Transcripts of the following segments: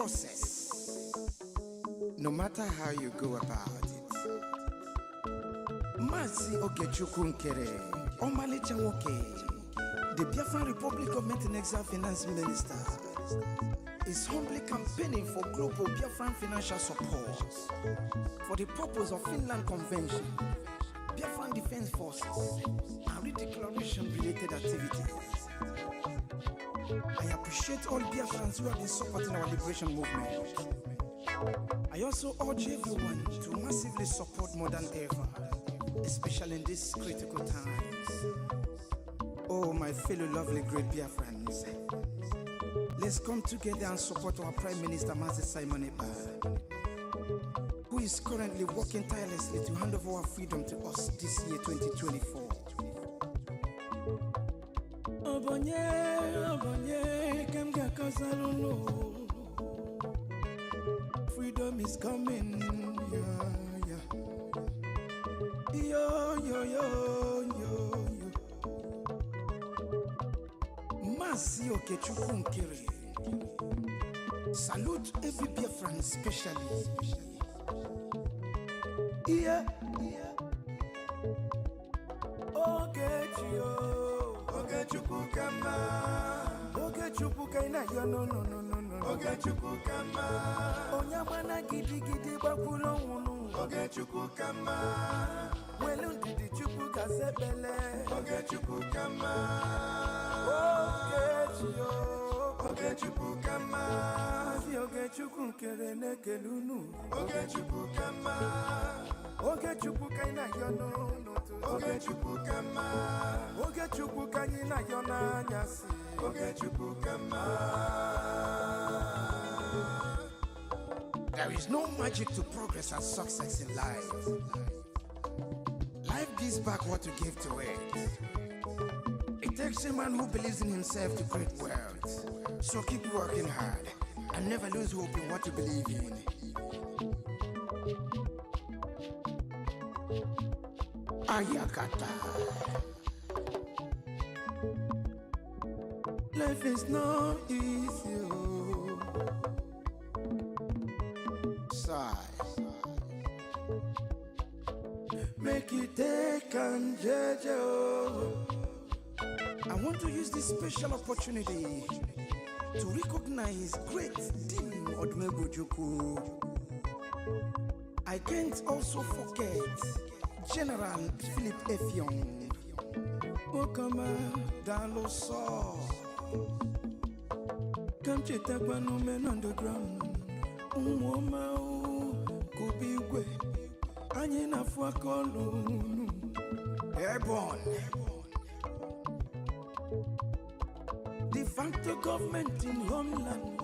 process, no matter how you go about it. Mazi Okechukwu Nkere, Omalicha Woke, the Biafran Republic Government and Exile Finance Minister, is humbly campaigning for global Biafran financial support for the purpose of Finland Convention, Biafran Defense Forces, and redeclaration-related activities. I appreciate all Biafrans who have been supporting our liberation movement. I also urge everyone to massively support more than ever, especially in these critical times. Oh, my fellow lovely great Biafrans, let's come together and support our Prime Minister, Mazi Simon Eba, who is currently working tirelessly to hand over our freedom to us this year, 2024. Freedom is coming, yeah, yeah. Yo, yo, yo, yo, yo. Mazi Okechukwu Nkere. Salute every Biafran especially. Yeah, yeah. Okechukwu kama. Okechukwu kaina yo no. Okechukwu kama. Onyamana gidi bakulo wunu. Okechukwu kama. Welu ndidi chukwu kasebele. Okechukwu kama. Okechukwu kama. Mazi Okechukwu Nkere nekelunu. Okechukwu kama. Okechukwu kaina yo no. Okechukwu kama. Okechukwu kaina yo na nyasi. Okechukwu kama. There is no magic to progress and success in life. Life gives back what you give to it. It takes a man who believes in himself to create wealth. So keep working hard and never lose hope in what you believe in. Ayakata. Life is not easy. Sigh. Make it take and judge. I want to use this special opportunity to recognize great Dim Odumegwu. I can't also forget General Philip Effiong. Okama Daloso. Come Chitakwan men underground. Umoma Kubigwe. Anyina Fuakolunu. Airborne. De facto government in homeland.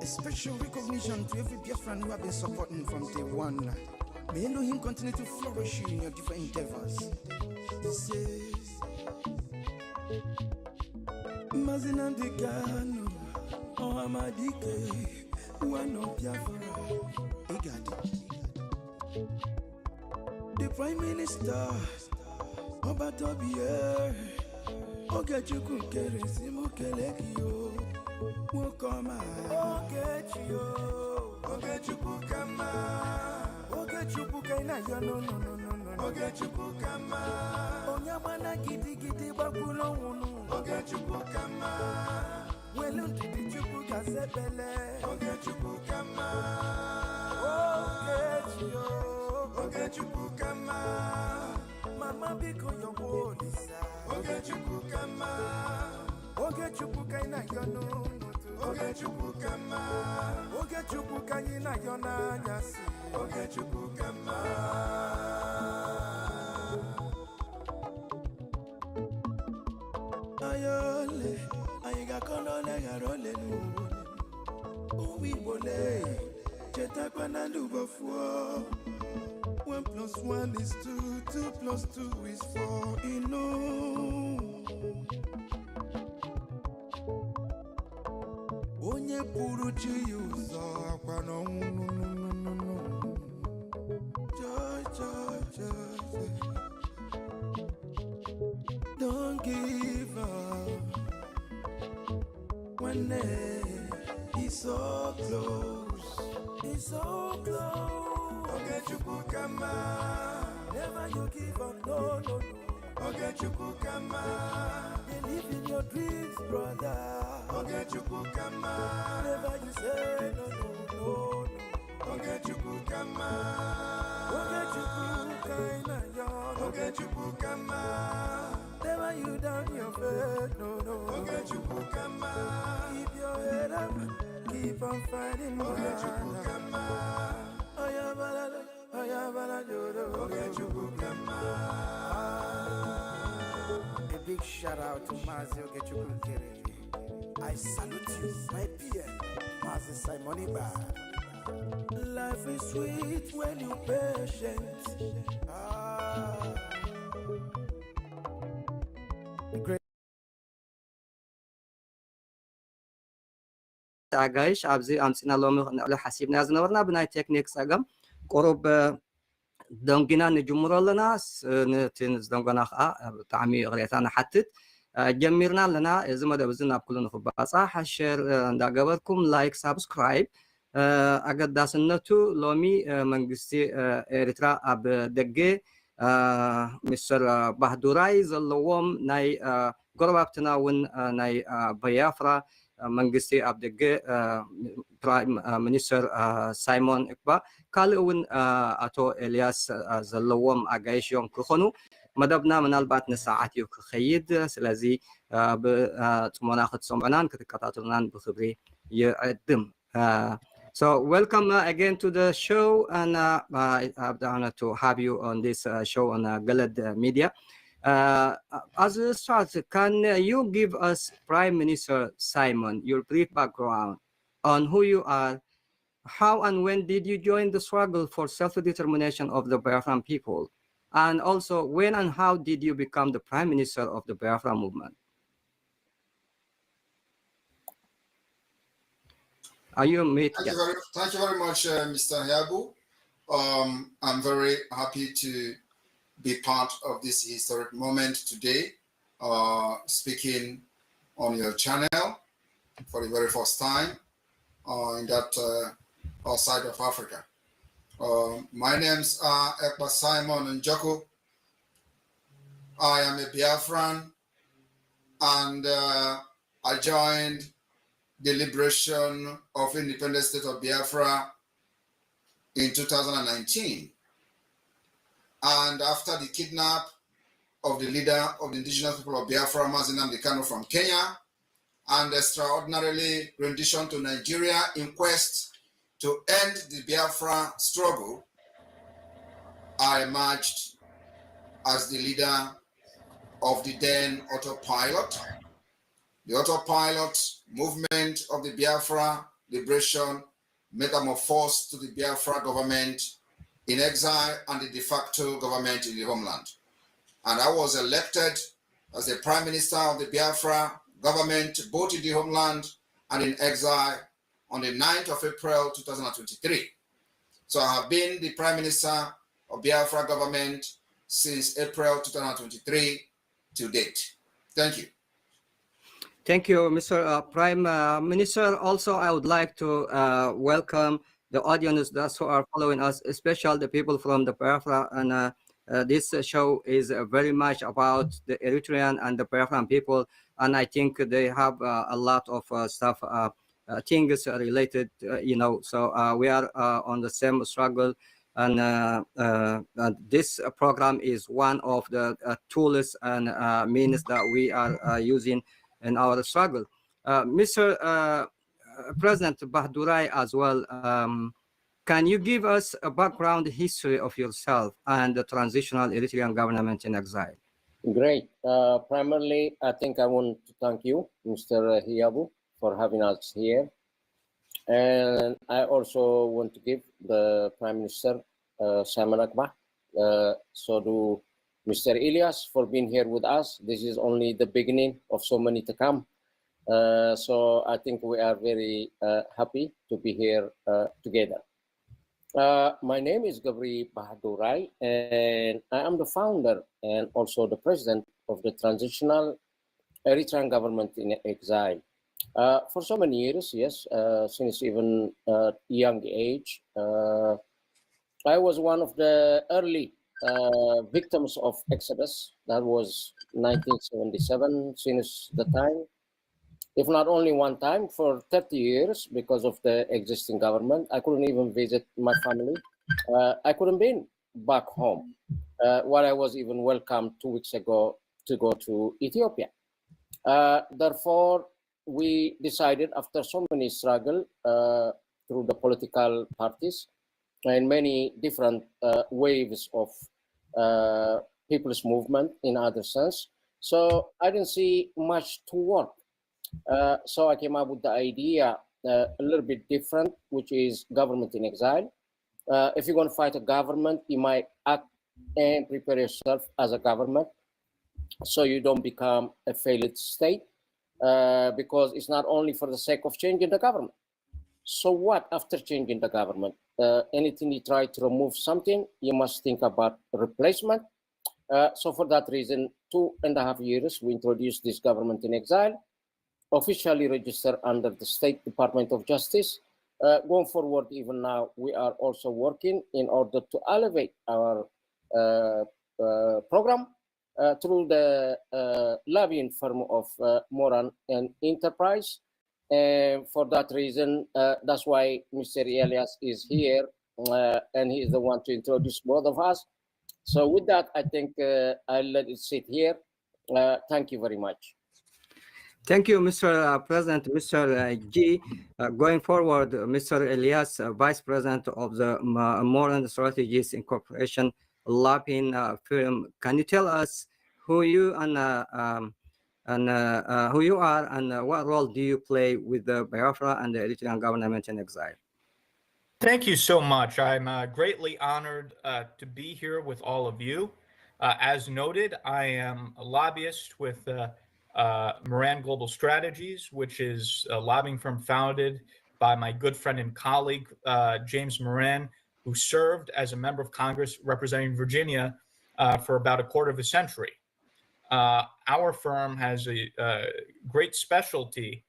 A special recognition to every Biafran who have been supporting from day one. May Elohim continue to flourish you in your different endeavors. This is Mazina de Gano, Ohamadike, one of Biafra, EKID. The Prime Minister, Obatobie, Okechukwu Nkere Simukelekio, Wokoma, Okechukwu kama. Okechukwu kaina yo no. Okechukwu kama. Onyamana gidi bakulo wunu. Okechukwu kama. Welu ndidi chukwu kasebele. Okechukwu kama. Okechukwu kama. Mama biko yo lisa. Okechukwu kama. Okechukwu kaina yo no. Okechukwu kama. Okechukwu kaina yo na nyasi. Okechukwu kama. Ayole, ayiga kolole garole nu. Uwi bole, chetakwa na ndubofuo. 1 + 1 is 2, 2 + 2 is 4. Onye puru chi uzo akwa no. Don't give up. One day, he's so close. He's so close. Okay, Chukukama. Never you give up, no, no, no. Okay, Chukukama. Believe in your dreams, brother. Okay, Chukukama. Never you say no, no, no, no. Okay, Chukukama. Okay, Chukukama. Okay, Chukukama. Never you down your bed, no, no. Okay, Chukukama. Keep your head up, keep on fighting, okay, Chukukama. Ayabalado, ayabalado, okay, Chukukama. A big shout out to Mazi Ogechukukere. I salute you, my PM, Mazi Simoniba. Life is sweet when you're patient. تعايش عبزي أمسنا لهم حسيبنا زنورنا بناي تكنيك ساقم قرب دونجنا نجمر لنا نتنز دونجنا تعمي غريتنا حتى جمرنا لنا إذا ما دبزنا بكلنا في بعض حشر دعواتكم لايك سبسكرايب أجد داسنتو لومي منجستي إريترا أب دقة مستر بهدوراي زلوم ناي قربتنا ون ناي بيافرا منجستي أب دقة برايم مينستر سايمون إكبا كالون أتو إلياس زلوم أجايش يوم كخنو مدبنا من البات نساعات يوك خيد سلازي بتمناخد سمعنان كتكاتاترنان بخبري يقدم. So welcome again to the show, and I have the honor to have you on this show on Galad Media. As a start, can you give us, Prime Minister Simon, your brief background on who you are, how and when did you join the struggle for self-determination of the Biafran people, and also when and how did you become the Prime Minister of the Biafra movement? Are you mute? Thank you very much, Mr. Yabu. I'm very happy to be part of this historic moment today, speaking on your channel for the very first time in that side of Africa. My names are Ekpa Simon Njoko. I am a Biafran, and I joined the liberation of independent state of Biafra in 2019. And after the kidnap of the leader of the indigenous people of Biafra, Mazi Nnamdi Kanu from Kenya, and extraordinarily rendition to Nigeria in quest to end the Biafra struggle, I emerged as the leader of the then autopilot. The autopilot movement of the Biafra liberation metamorphosed to the Biafra government in exile and the de facto government in the homeland. And I was elected as the Prime Minister of the Biafra government, both in the homeland and in exile, on the 9th of April 2023. So I have been the Prime Minister of Biafra government since April 2023 to date. Thank you. Thank you, Mr. Prime Minister. Also, I would like to welcome the audience that are following us, especially the people from the Biafra. And this show is very much about the Eritrean and the Biafran people. And I think they have a lot of stuff, things related, So we are on the same struggle. And this program is one of the tools and means that we are using in our struggle. Mr. President Bahdurai as well, can you give us a background history of yourself and the transitional Eritrean government in exile? Great. Primarily, I think I want to thank you, Mr. Hiyabu, for having us here. And I also want to give the Prime Minister, Simon Akbar, so do Mr. Ilyas for being here with us. This is only the beginning of so many to come. So I think we are very happy to be here together. My name is Gabri Bahadurai, and I am the founder and also the president of the Transitional Eritrean Government in Exile. For so many years, yes, since even young age, I was one of the early victims of Exodus. That was 1977, since the time, if not only one time, for 30 years, because of the existing government. I couldn't even visit my family. I couldn't be back home, where I was even welcomed 2 weeks ago to go to Ethiopia. Therefore, we decided, after so many struggle through the political parties and many different waves of people's movement in other sense, so I didn't see much to work. So I came up with the idea a little bit different, which is government in exile. If you're going to fight a government, you might act and prepare yourself as a government so you don't become a failed state, because it's not only for the sake of changing the government. So what after changing the government? Anything you try to remove something, you must think about replacement. So for that reason, 2.5 years, we introduced this government in exile, officially registered under the State Department of Justice. Going forward, even now, we are also working in order to elevate our program through the lobbying firm of Moran and Enterprise. And for that reason, that's why Mr. Elias is here, and he is the one to introduce both of us. So with that, I think I'll let it sit here. Thank you very much. Thank you, Mr. President, Mr. G. Going forward, Mr. Elias, Vice President of the Moran Strategies Incorporation lobbying firm. Can you tell us who you and who you are and what role do you play with the Biafra and the Eritrean government in exile? Thank you so much. I'm greatly honored to be here with all of you. As noted, I am a lobbyist with Moran Global Strategies, which is a lobbying firm founded by my good friend and colleague, James Moran, who served as a member of Congress representing Virginia for about a quarter of a century. Our firm has a great specialty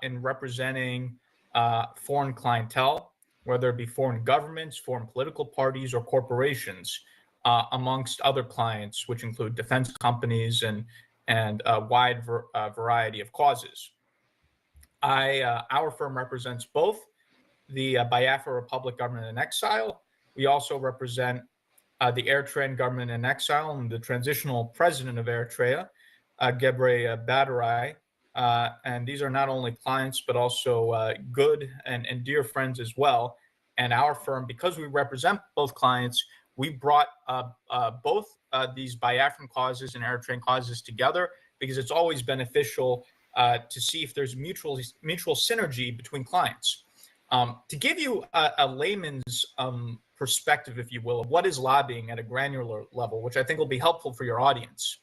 in representing foreign clientele, whether it be foreign governments, foreign political parties, or corporations, amongst other clients, which include defense companies and a wide variety of causes. Our firm represents both the Biafra Republic government in exile. We also represent the Eritrean government in exile and the transitional president of Eritrea, Gebre Badarai. And these are not only clients, but also good and dear friends as well. And our firm, because we represent both clients, we brought both these Biafran causes and Eritrean causes together because it's always beneficial to see if there's mutual synergy between clients. To give you a layman's perspective, if you will, of what is lobbying at a granular level, which I think will be helpful for your audience.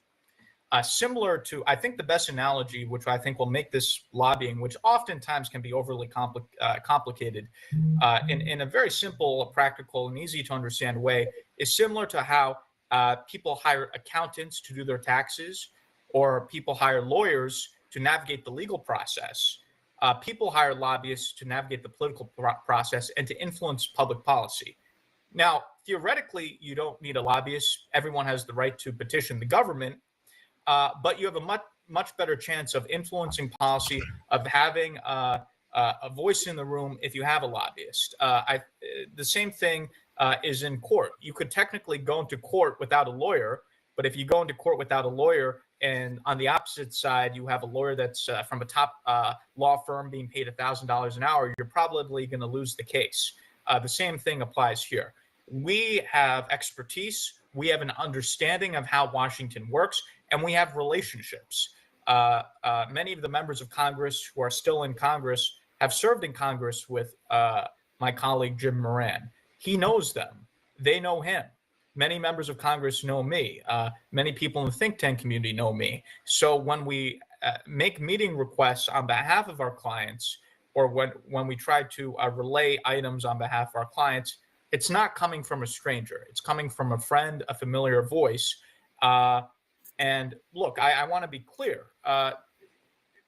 Similar to, I think the best analogy, which I think will make this lobbying, which oftentimes can be overly complicated, in a very simple, practical, and easy to understand way, is similar to how people hire accountants to do their taxes, or people hire lawyers to navigate the legal process. People hire lobbyists to navigate the political process and to influence public policy. Now, theoretically, you don't need a lobbyist. Everyone has the right to petition the government, but you have a much better chance of influencing policy, of having a voice in the room if you have a lobbyist. The same thing is in court. You could technically go into court without a lawyer, but if you go into court without a lawyer, and on the opposite side, you have a lawyer that's from a top law firm being paid $1,000 an hour, you're probably going to lose the case. The same thing applies here. We have expertise, we have an understanding of how Washington works, and we have relationships. Many of the members of Congress who are still in Congress have served in Congress with my colleague Jim Moran. He knows them. They know him. Many members of Congress know me. Many people in the think tank community know me. So when we make meeting requests on behalf of our clients, or when we try to relay items on behalf of our clients, it's not coming from a stranger. It's coming from a friend, a familiar voice. And look, I want to be clear.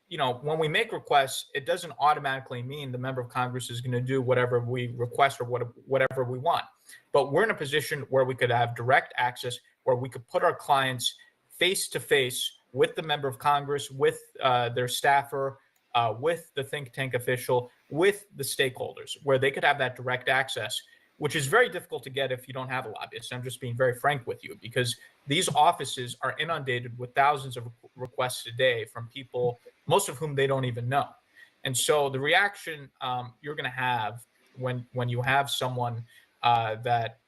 when we make requests, it doesn't automatically mean the member of Congress is going to do whatever we request or whatever we want. But we're in a position where we could have direct access, where we could put our clients face to face with the member of Congress, with their staffer, with the think tank official, with the stakeholders, where they could have that direct access, which is very difficult to get if you don't have a lobbyist. I'm just being very frank with you, because these offices are inundated with thousands of requests a day from people, most of whom they don't even know. And so the reaction you're going to have when you have someone that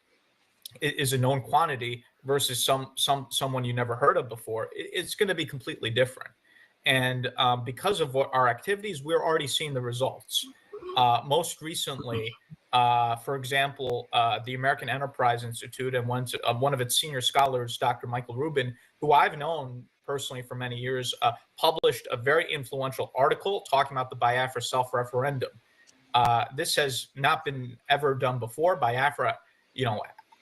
is a known quantity versus someone you never heard of before, it's going to be completely different. And because of what our activities, we're already seeing the results. Most recently, for example, the American Enterprise Institute and one of its senior scholars, Dr. Michael Rubin, who I've known personally for many years, published a very influential article talking about the Biafra self-referendum. This has not been ever done before. Biafra,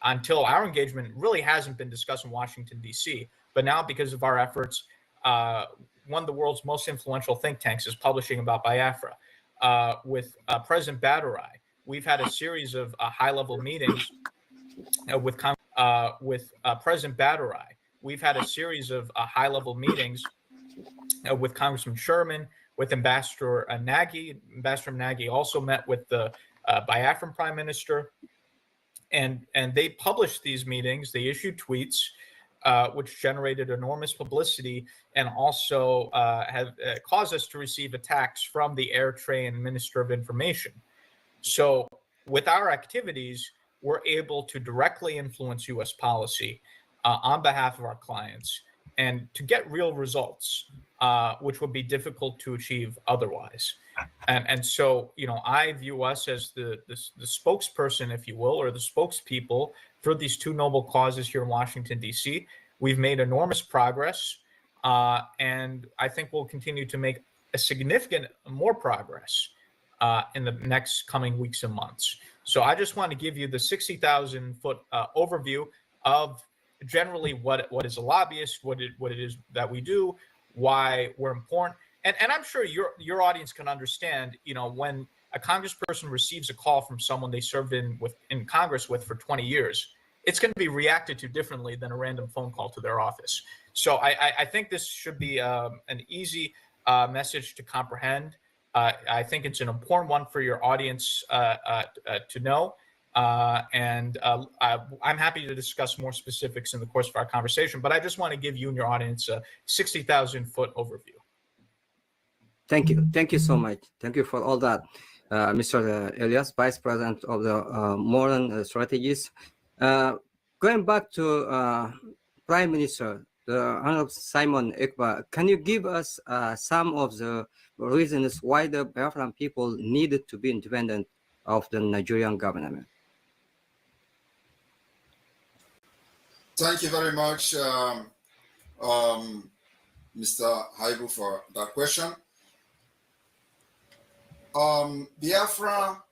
until our engagement, really hasn't been discussed in Washington, D.C. But now, because of our efforts, one of the world's most influential think tanks is publishing about Biafra. With President Badarai, we've had a series of high-level meetings with President Badarai. We've had a series of high-level meetings with Congressman Sherman, with Ambassador Nagy. Ambassador Nagy also met with the Biafran Prime Minister, and they published these meetings. They issued tweets, which generated enormous publicity and also have caused us to receive attacks from the Eritrean Minister of Information. So with our activities, we're able to directly influence U.S. policy on behalf of our clients and to get real results, which would be difficult to achieve otherwise. And so, I view us as the spokesperson, if you will, or the spokespeople for these two noble causes here in Washington, D.C. We've made enormous progress, and I think we'll continue to make a significant more progress in the next coming weeks and months. So I just want to give you the 60,000-foot overview of generally what is a lobbyist, what it is that we do, why we're important. And I'm sure your audience can understand, when a congressperson receives a call from someone they served in Congress with for 20 years, it's going to be reacted to differently than a random phone call to their office. So I think this should be an easy message to comprehend. I think it's an important one for your audience to know. And I'm happy to discuss more specifics in the course of our conversation, but I just want to give you and your audience a 60,000-foot overview. Thank you. Thank you so much. Thank you for all that, Mr. Elias, Vice President of the Modern Strategies. Going back to Prime Minister, the Honorable Simon Ekpa, can you give us some of the reasons why the Biafran people needed to be independent of the Nigerian government? Thank you very much, Mr. Haibu, for that question. Biafra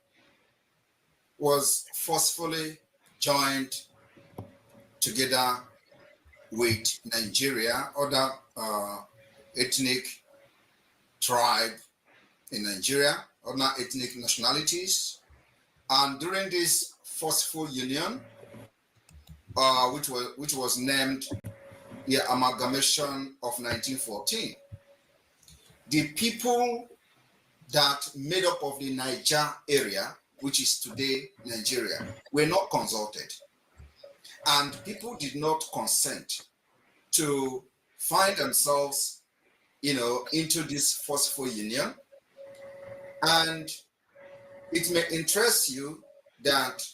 was forcefully joined together with Nigeria, other ethnic tribe in Nigeria, other ethnic nationalities. And during this forceful union, which was named the Amalgamation of 1914, the people that made up of the Niger area, which is today Nigeria, were not consulted. And people did not consent to find themselves, into this forceful union. And it may interest you that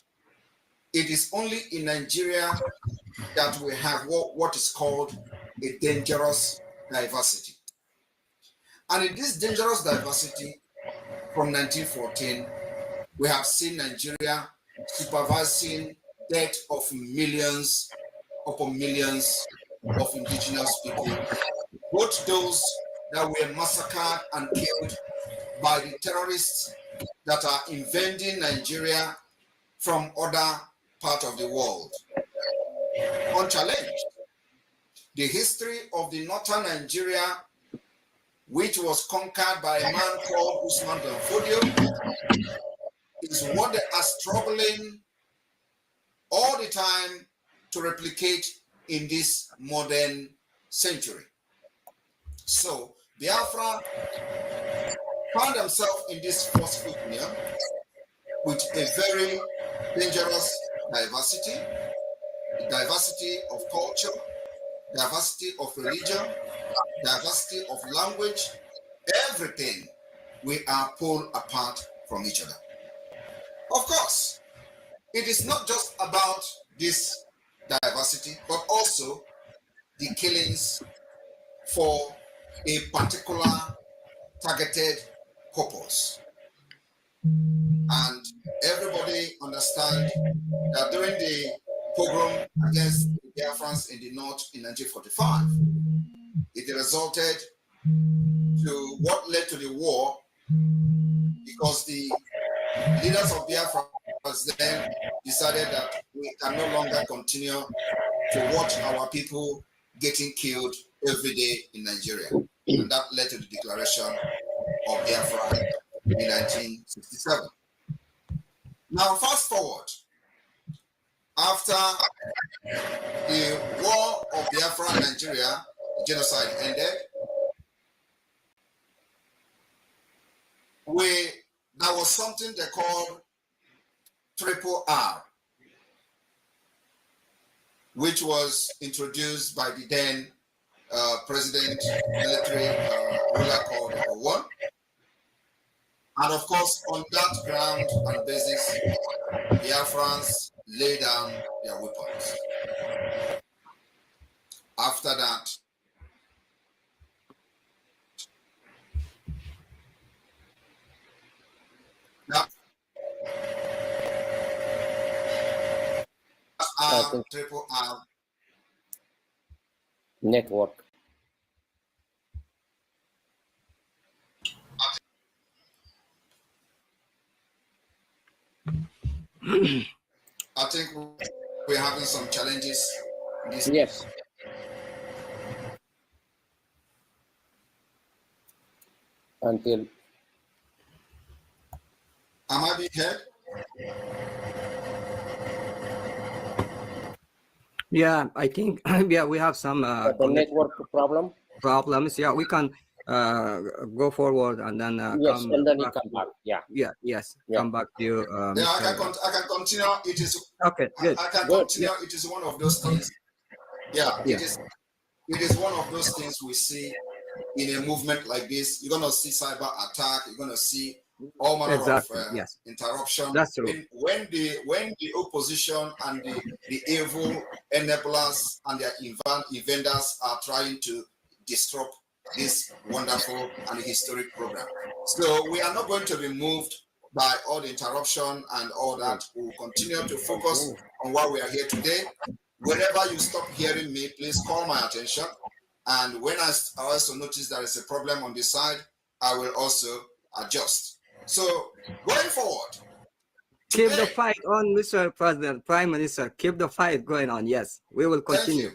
it is only in Nigeria that we have what is called a dangerous diversity. And in this dangerous diversity, from 1914, we have seen Nigeria supervising death of millions upon millions of indigenous people, both those that were massacred and killed by the terrorists that are invading Nigeria from other parts of the world. Unchallenged, the history of the northern Nigeria which was conquered by a man called Usman Ben Fodio, is what they are struggling all the time to replicate in this modern century. So Biafra found themselves in this forceful union with a very dangerous diversity, the diversity of culture, diversity of religion, diversity of language, everything. We are pulled apart from each other. Of course, it is not just about this diversity, but also the killings for a particular targeted purpose. And everybody understands that during the pogrom against the Biafrans in the north in 1945, it resulted to what led to the war, because the leaders of Biafra then decided that we can no longer continue to watch our people getting killed every day in Nigeria. And that led to the declaration of Biafra in 1967. Now, fast forward. After the war of Biafra in Nigeria, the genocide ended, there was something they called Triple R, which was introduced by the then president military ruler called One. And of course, on that ground and basis, Biafrans lay down their weapons. After that, Triple R network. I think we're having some challenges. Yes. Until. Am I being heard? Yeah, I think yeah, we have some The network problems. Yeah, we can go forward and then yes, come and then back. you come back. Yeah. Yeah. Yes. Yeah. Come back to you. Yeah, I can continue. It is okay. Good. I can good. continue. Yeah. It is one of those things. Yeah, yeah. It is one of those things we see in a movement like this. You're gonna see cyber attack. You're gonna see all manner of interruption. That's true. When the opposition and the evil enablers and their inventors are trying to disrupt this wonderful and historic program. So we are not going to be moved by all the interruption and all that. We will continue to focus on why we are here today. Whenever you stop hearing me, please call my attention. And when I also notice there is a problem on this side, I will also adjust. So going forward, keep the fight on, Mr. President, Prime Minister. Keep the fight going on. Yes, we will continue.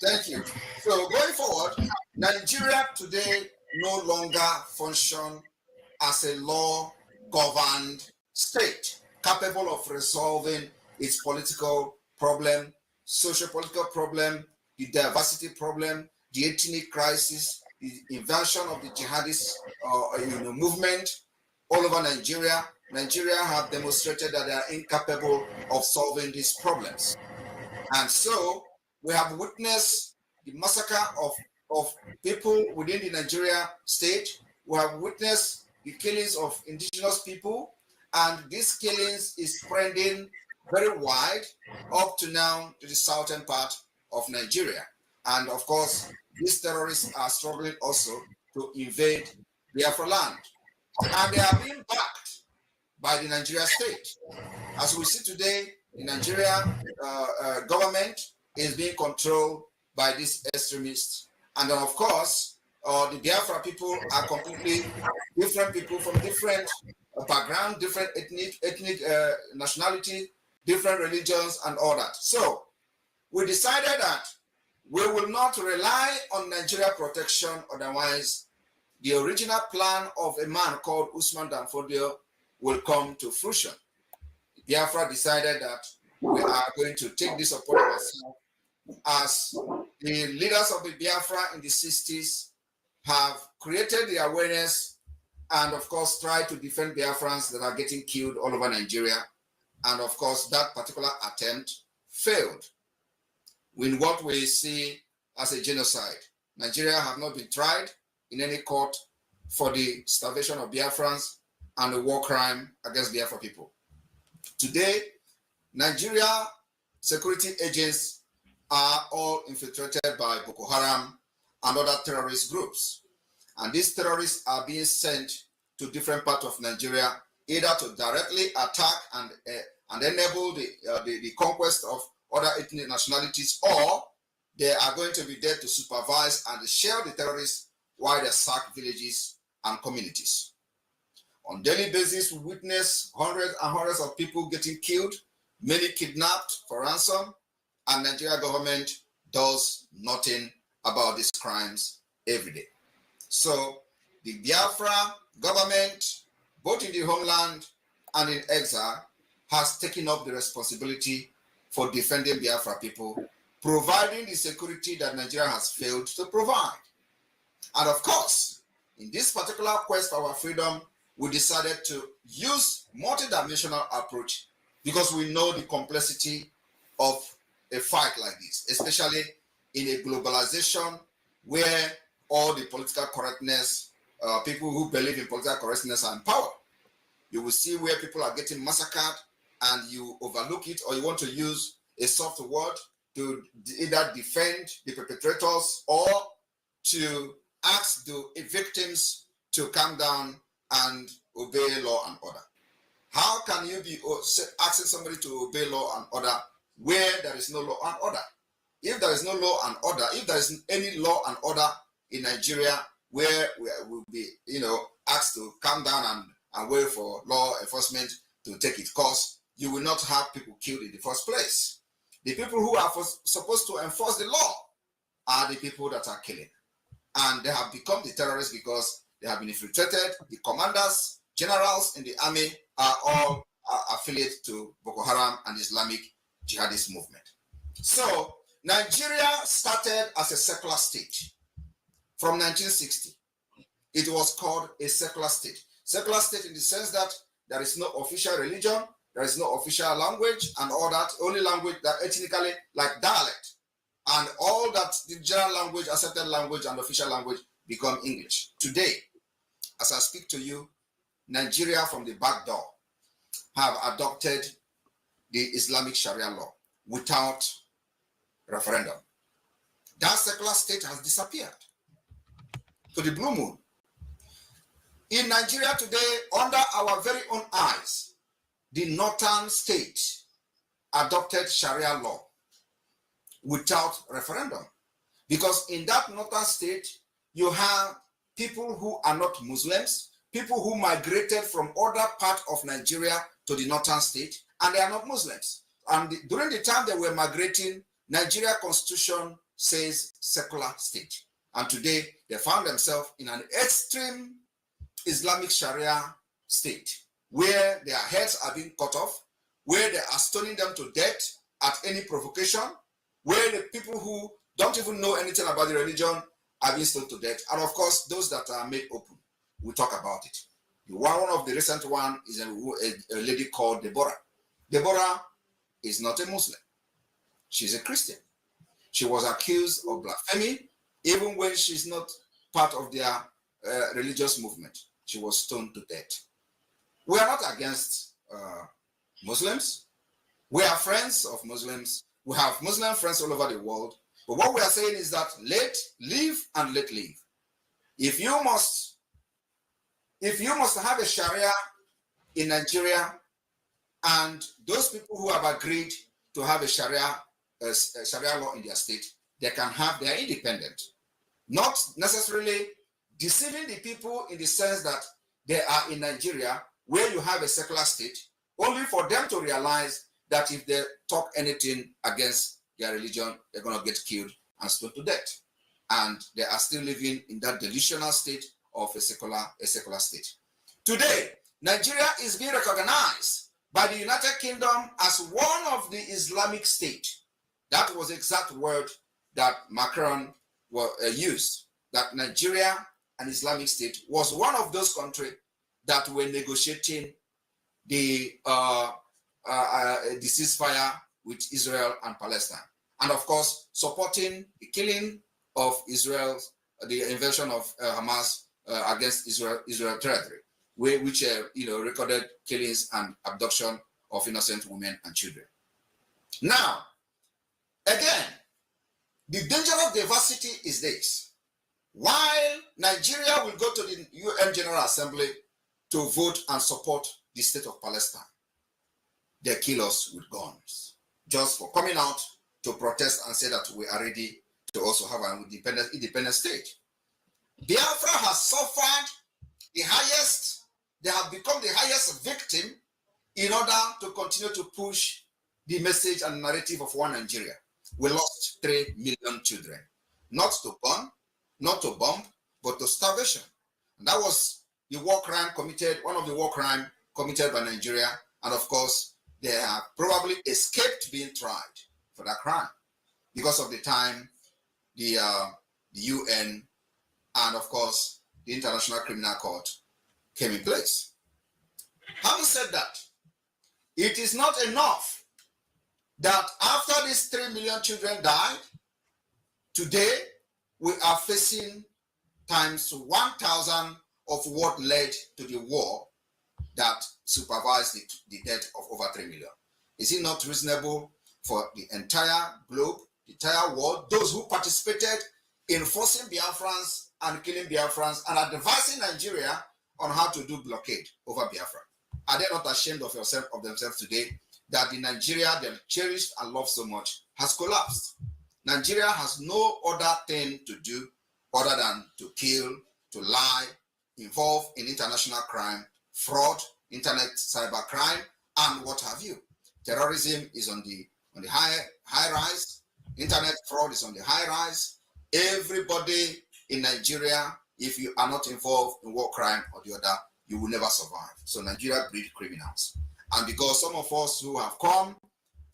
Thank you. So going forward, Nigeria today no longer function as a law-governed state capable of resolving its political problem, socio-political problem, the diversity problem, the ethnic crisis, the invasion of the jihadist movement all over Nigeria. Nigeria have demonstrated that they are incapable of solving these problems. And so we have witnessed the massacre of people within the Nigeria state. We have witnessed the killings of indigenous people, and this killings is spreading very wide up to now to the southern part of Nigeria. And of course, these terrorists are struggling also to invade Biafraland. And they are being backed by the Nigeria state. As we see today, the Nigeria government is being controlled by these extremists. And then, of course, the Biafra people are completely different people from different background, different ethnic nationality, different religions, and all that. So we decided that we will not rely on Nigeria protection, otherwise the original plan of a man called Usman Danfodio will come to fruition. Biafra decided that we are going to take this upon ourselves, as the leaders of the Biafra in the 60s have created the awareness and, of course, tried to defend Biafrans that are getting killed all over Nigeria. And, of course, that particular attempt failed in what we see as a genocide. Nigeria have not been tried in any court for the starvation of Biafrans and the war crime against Biafra people. Today, Nigeria security agents are all infiltrated by Boko Haram and other terrorist groups. And these terrorists are being sent to different parts of Nigeria, either to directly attack and enable the conquest of other ethnic nationalities, or they are going to be there to supervise and share the terrorists while they sack villages and communities. On a daily basis, we witness hundreds and hundreds of people getting killed, many kidnapped for ransom, and Nigeria government does nothing about these crimes every day. So the Biafra government, both in the homeland and in exile, has taken up the responsibility for defending Biafra people, providing the security that Nigeria has failed to provide. And of course, in this particular quest for our freedom, we decided to use multidimensional approach because we know the complexity of a fight like this, especially in a globalization where all the political correctness, people who believe in political correctness are in power. You will see where people are getting massacred and you overlook it, or you want to use a soft word to either defend the perpetrators or to ask the victims to calm down and obey law and order. How can you be asking somebody to obey law and order where there is no law and order? If there is no law and order, if there is any law and order in Nigeria where we will be, asked to calm down and wait for law enforcement to take its course, you will not have people killed in the first place. The people who are supposed to enforce the law are the people that are killing. And they have become the terrorists because they have been infiltrated. The commanders, generals in the army are all affiliated to Boko Haram and Islamic jihadist movement. So Nigeria started as a secular state from 1960. It was called a secular state. Secular state in the sense that there is no official religion, there is no official language and all that, only language that ethnically, like dialect, and all that the general language, accepted language and official language become English. Today, as I speak to you, Nigeria from the back door have adopted the Islamic Sharia law without referendum. That secular state has disappeared to the blue moon. In Nigeria today, under our very own eyes, the northern state adopted Sharia law without referendum. Because in that northern state, you have people who are not Muslims, people who migrated from other parts of Nigeria to the northern state, and they are not Muslims. And during the time they were migrating, Nigeria constitution says secular state. And today, they found themselves in an extreme Islamic Sharia state, where their heads are being cut off, where they are stoning them to death at any provocation, where the people who don't even know anything about the religion are being stoned to death. And of course, those that are made open, we'll talk about it. One of the recent one is a lady called Deborah. Deborah is not a Muslim. She's a Christian. She was accused of blasphemy, even when she's not part of their religious movement. She was stoned to death. We are not against Muslims. We are friends of Muslims. We have Muslim friends all over the world. But what we are saying is that let live and let live. If you must have a Sharia in Nigeria, and those people who have agreed to have a Sharia law in their state, they can have their independence. Not necessarily deceiving the people in the sense that they are in Nigeria, where you have a secular state, only for them to realize that if they talk anything against their religion, they're going to get killed and stoned to death. And they are still living in that delusional state of a secular state. Today, Nigeria is being recognized by the United Kingdom as one of the Islamic state. That was the exact word that Macron used, that Nigeria, an Islamic state, was one of those countries that were negotiating the ceasefire with Israel and Palestine. And of course, supporting the killing of Israel, the invasion of Hamas against Israel territory, which recorded killings and abduction of innocent women and children. Now, again, the danger of diversity is this. While Nigeria will go to the UN General Assembly to vote and support the state of Palestine, they kill us with guns just for coming out to protest and say that we are ready to also have an independent state. Biafra has suffered the highest, they have become the highest victim in order to continue to push the message and narrative of one Nigeria. We lost 3 million children, not to burn, not to bomb, but to starvation. And that was the war crime committed, one of the war crimes committed by Nigeria. And of course, they have probably escaped being tried for that crime because of the time the UN and of course the International Criminal Court came in place. Having said that, it is not enough that after these 3 million children died, today we are facing times 1,000 of what led to the war that supervised the death of over 3 million. Is it not reasonable for the entire globe, the entire world, those who participated in forcing Biafrans and killing Biafrans and advising Nigeria on how to do blockade over Biafra? Are they not ashamed of themselves today that the Nigeria they cherished and loved so much has collapsed? Nigeria has no other thing to do other than to kill, to lie, involve in international crime, fraud, internet cyber crime, and what have you. Terrorism is on the high rise. Internet fraud is on the high rise. Everybody in Nigeria, if you are not involved in war crime or the other, you will never survive. So Nigeria breeds criminals. And because some of us who have come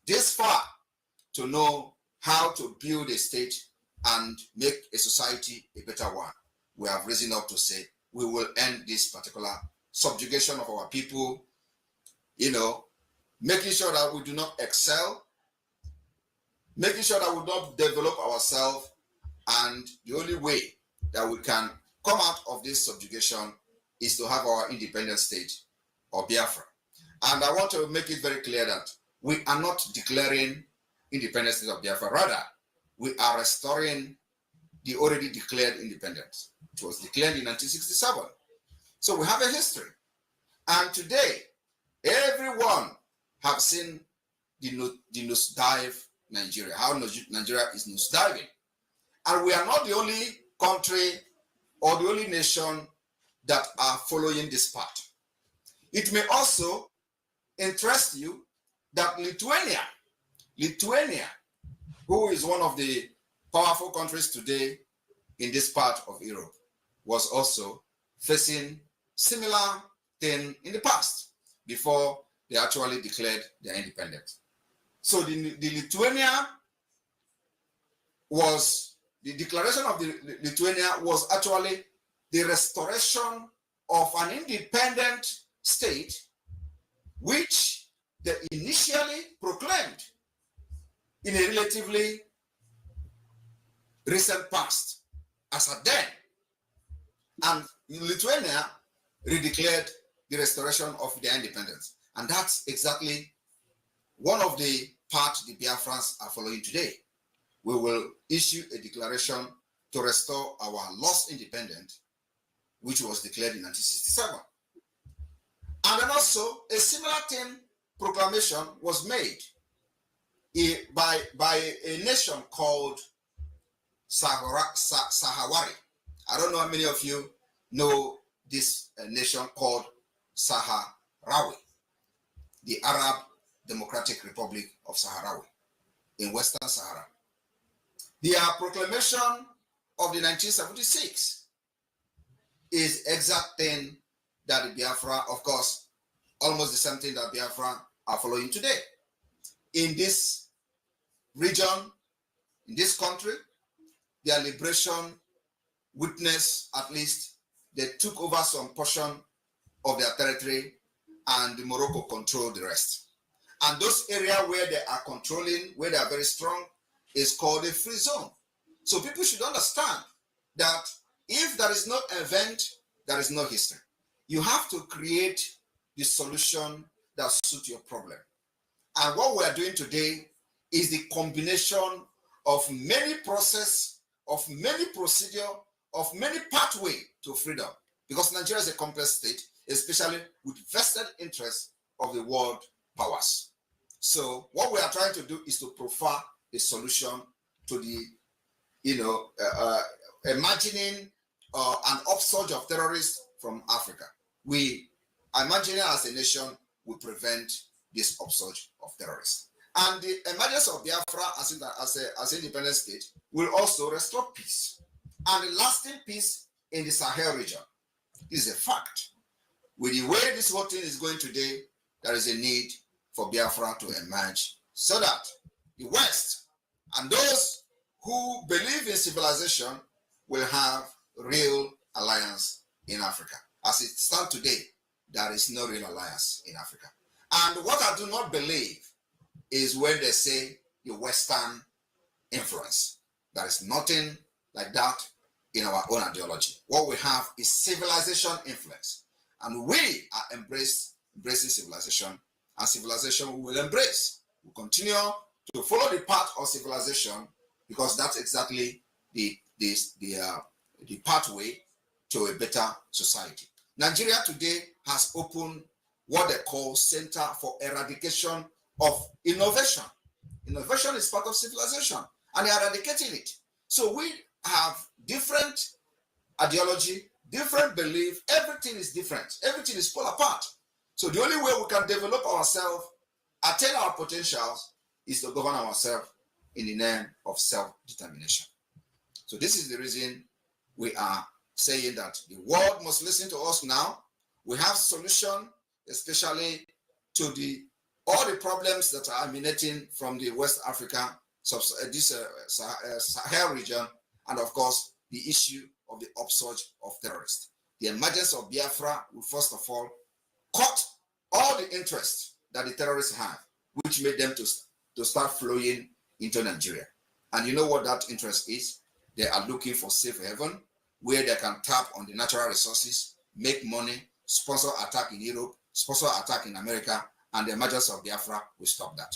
this far to know how to build a state and make a society a better one, we have risen up to say we will end this particular subjugation of our people, making sure that we do not excel, making sure that we don't develop ourselves, and the only way that we can come out of this subjugation is to have our independent state or Biafra. And I want to make it very clear that we are not declaring independent state of Biafra. Rather, we are restoring the already declared independence. It was declared in 1967. So we have a history. And today, everyone have seen the nosedive Nigeria, how Nigeria is nosediving. And we are not the only country or the only nation that are following this path. It may also interest you that Lithuania, who is one of the powerful countries today in this part of Europe, was also facing similar thing in the past before they actually declared their independence. So the Lithuania was, the declaration of the Lithuania was actually the restoration of an independent state which they initially proclaimed in a relatively recent past as a then. And Lithuania redeclared the restoration of their independence. And that's exactly one of the paths the Biafrans are following today. We will issue a declaration to restore our lost independence, which was declared in 1967. And then also a similar thing proclamation was made by a nation called Sahawari. I don't know how many of you know this nation called Sahrawi, the Arab Democratic Republic of Sahrawi in Western Sahara. Their proclamation of the 1976 is exact thing that the Biafra, of course, almost the same thing that Biafra are following today. In this region, in this country, their liberation witness, at least, they took over some portion of their territory and Morocco controlled the rest. And those areas where they are controlling, where they are very strong, is called a free zone. So people should understand that if there is no event, there is no history. You have to create the solution that suits your problem. And what we are doing today is the combination of many process, of many procedure, of many pathway to freedom. Because Nigeria is a complex state, especially with vested interests of the world powers. So what we are trying to do is to profile a solution to the, imagining an upsurge of terrorists from Africa. We imagining as a nation will prevent this upsurge of terrorists. And the emergence of Biafra as an independent state will also restore peace. And a lasting peace in the Sahel region is a fact. With the way this whole thing is going today, there is a need for Biafra to emerge so that the West and those who believe in civilization will have real alliance in Africa. As it stands today, there is no real alliance in Africa. And what I do not believe is when they say the Western influence. There is nothing like that in our own ideology. What we have is civilization influence. And we are embracing civilization, and civilization we will embrace. We continue to follow the path of civilization because that's exactly the pathway to a better society. Nigeria today has opened what they call Center for Eradication of Innovation. Innovation is part of civilization, and they are eradicating it. So we have different ideology, different belief, everything is different, everything is pulled apart. So the only way we can develop ourselves, attain our potentials, is to govern ourselves in the name of self-determination. So this is the reason we are saying that the world must listen to us now. We have solution, especially to all the problems that are emanating from the West Africa, Sahel region, and of course, the issue of the upsurge of terrorists. The emergence of Biafra will first of all cut all the interest that the terrorists have, which made them to start flowing into Nigeria. And you know what that interest is? They are looking for safe haven where they can tap on the natural resources, make money, sponsor attack in Europe, sponsor attack in America, and the emergence of Biafra will stop that.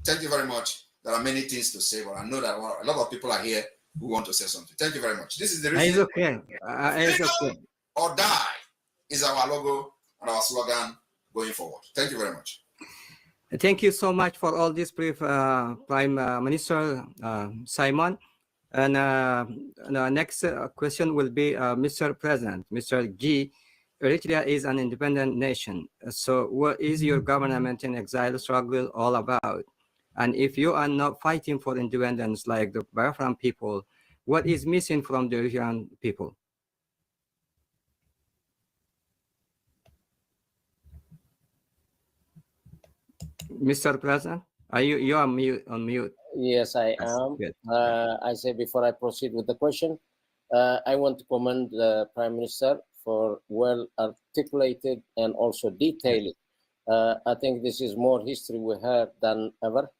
Thank you very much. There are many things to say, but I know that a lot of people are here who want to say something. Thank you very much. This is the reason. It's okay. It's okay. Or die is our logo and our slogan going forward. Thank you very much. Thank you so much for all this brief, Prime Minister Simon. And the next question will be Mr. President, Mr. G. Eritrea is an independent nation. So what is your government in exile struggle all about? And if you are not fighting for independence like the Biafran people, what is missing from the Eritrean people? Mr. President, you are on mute? Yes, I am. I say before I proceed with the question, I want to commend the Prime Minister for well articulated and also detailed. I think this is more history we have than ever.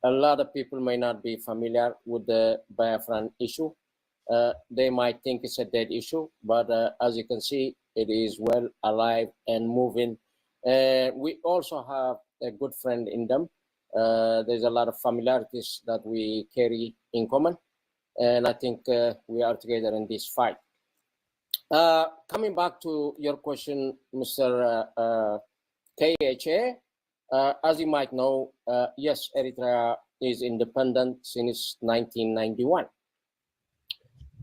A lot of people may not be familiar with the Biafran issue. They might think it's a dead issue, but as you can see, it is well alive and moving. We also have a good friend in them. There's a lot of familiarities that we carry in common, and I think we are together in this fight. Coming back to your question, Mr. KHA, as you might know, yes, Eritrea is independent since 1991.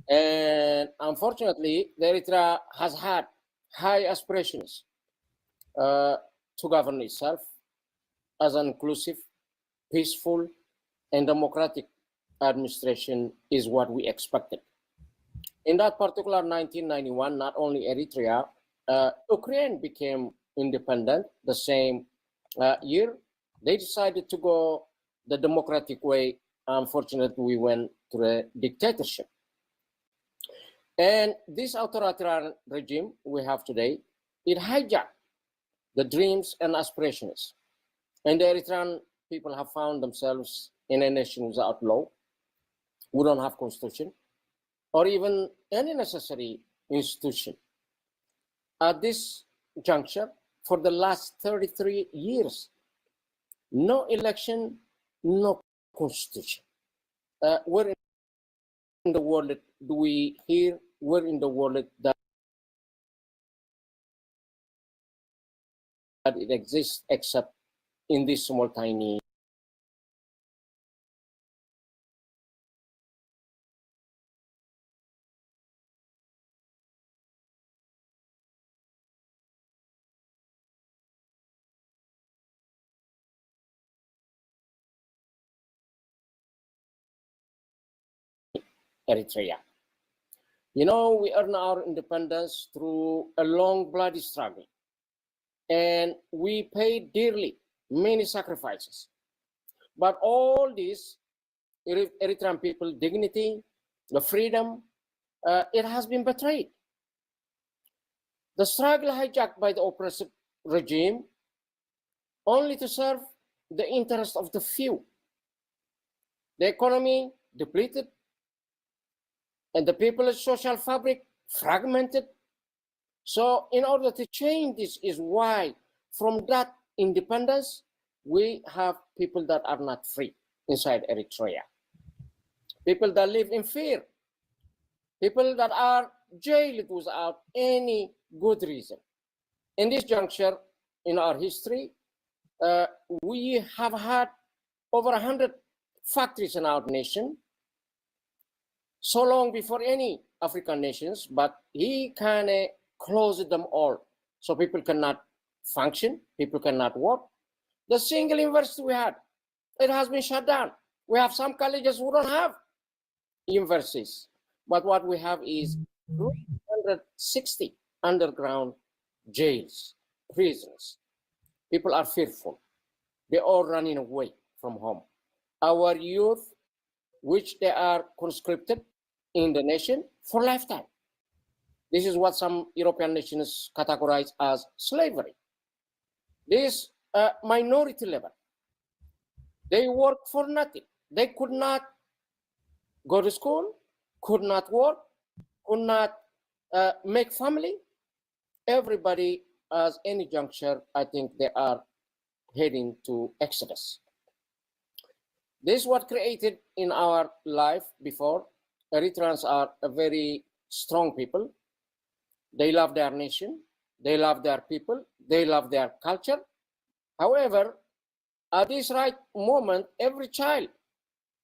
And unfortunately, Eritrea has had high aspirations to govern itself as an inclusive, peaceful, and democratic administration is what we expected. In that particular 1991, not only Eritrea, Ukraine became independent the same year. They decided to go the democratic way. Unfortunately, we went to a dictatorship. And this authoritarian regime we have today, it hijacked the dreams and aspirations. And the Eritrean people have found themselves in a nation without law. We don't have constitution or even any necessary institution. At this juncture, for the last 33 years, no election, no constitution. Where in the world do we hear, where in the world that it exists except in this small tiny Eritrea. You know, we earned our independence through a long bloody struggle, and we paid dearly, many sacrifices. But all this, Eritrean people, dignity, the freedom, it has been betrayed. The struggle hijacked by the oppressive regime only to serve the interest of the few. The economy depleted, and the people's social fabric fragmented. So in order to change this is why from that independence, we have people that are not free inside Eritrea. People that live in fear. People that are jailed without any good reason. In this juncture in our history, we have had over 100 factories in our nation, so long before any African nations, but he kind of closed them all. So people cannot function, people cannot work. The single university we had, it has been shut down. We have some colleges who don't have universities, but what we have is 360 underground jails, prisons. People are fearful. They're all running away from home. Our youth, which they are conscripted in the nation for lifetime. This is what some European nations categorize as slavery. This minority level, they work for nothing. They could not go to school, could not work, could not make family. Everybody, as any juncture, I think they are heading to exodus. This is what created in our life before. Eritreans are a very strong people. They love their nation. They love their people. They love their culture. However, at this right moment, every child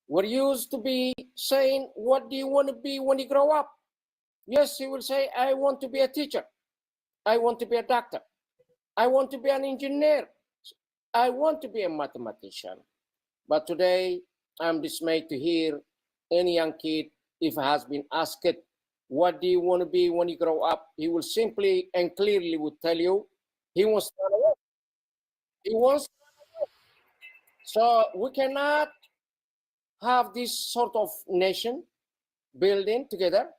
were used to be saying, what do you want to be when you grow up? Yes, he will say, I want to be a teacher. I want to be a doctor. I want to be an engineer. I want to be a mathematician. But today, I'm dismayed to hear any young kid, if he has been asked, what do you want to be when you grow up? He will simply and clearly would tell you, he wants to run away. He wants to run away. So we cannot have this sort of nation building together.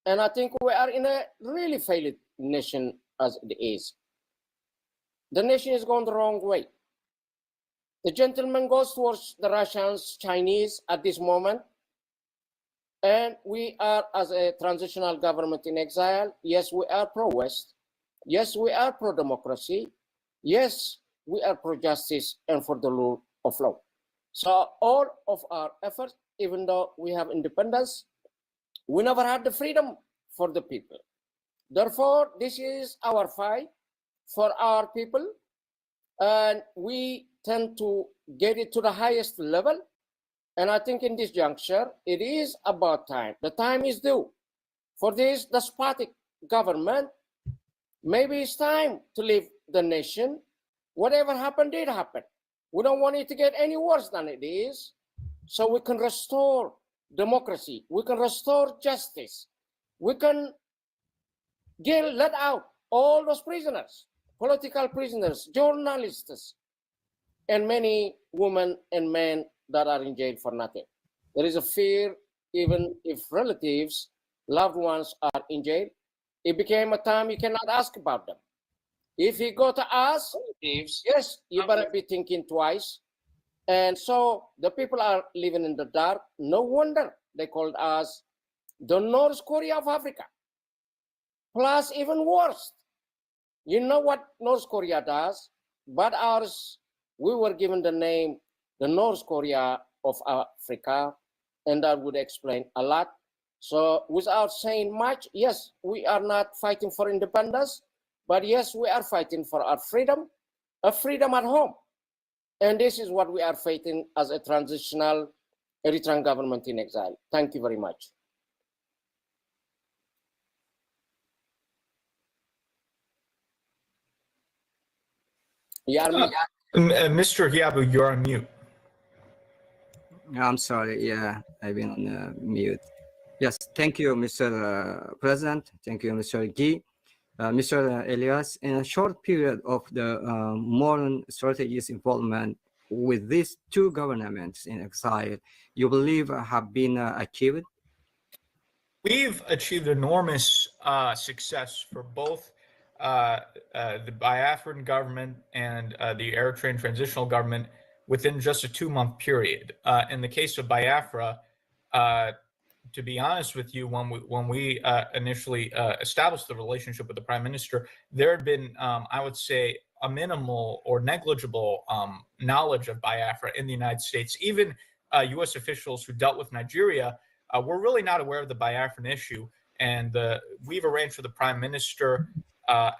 And I think we are in a really failed nation as it is. The nation is going the wrong way. The gentleman goes towards the Russians, Chinese at this moment. And we are, as a transitional government in exile, yes, we are pro-West. Yes, we are pro-democracy. Yes, we are pro-justice and for the rule of law. So all of our efforts, even though we have independence, we never had the freedom for the people. Therefore, this is our fight for our people. And we tend to get it to the highest level. And I think in this juncture, it is about time. The time is due for this despotic government. Maybe it's time to leave the nation. Whatever happened did happen. We don't want it to get any worse than it is. So we can restore democracy. We can restore justice. we can let out all those prisoners, political prisoners, journalists, and many women and men that are in jail for nothing. There is a fear, even if relatives, loved ones are in jail, it became a time you cannot ask about them. If you go to ask relatives, yes, you better be thinking twice. And so the people are living in the dark. No wonder they called us the North Korea of Africa. Plus, even worse, you know what North Korea does, but ours, we were given the name the North Korea of Africa, and that would explain a lot. So without saying much, yes, we are not fighting for independence, but yes, we are fighting for our freedom, a freedom at home. And this is what we are fighting as a transitional Eritrean government in exile. Thank you very much. Mr. Hiabu, you're on mute. I'm sorry. Yeah, I've been on mute. Yes, thank you, Mr. President. Thank you, Mr. Guy. Mr. Elias, in a short period of the modern strategies involvement with these two governments in exile, you believe have been achieved? We've achieved enormous success for both the Biafran government and the Eritrean transitional government within just a 2-month period. In the case of Biafra, to be honest with you, when we initially established the relationship with the Prime Minister, there had been, I would say, a minimal or negligible knowledge of Biafra in the United States. Even U.S. officials who dealt with Nigeria were really not aware of the Biafran issue. And we've arranged for the Prime Minister,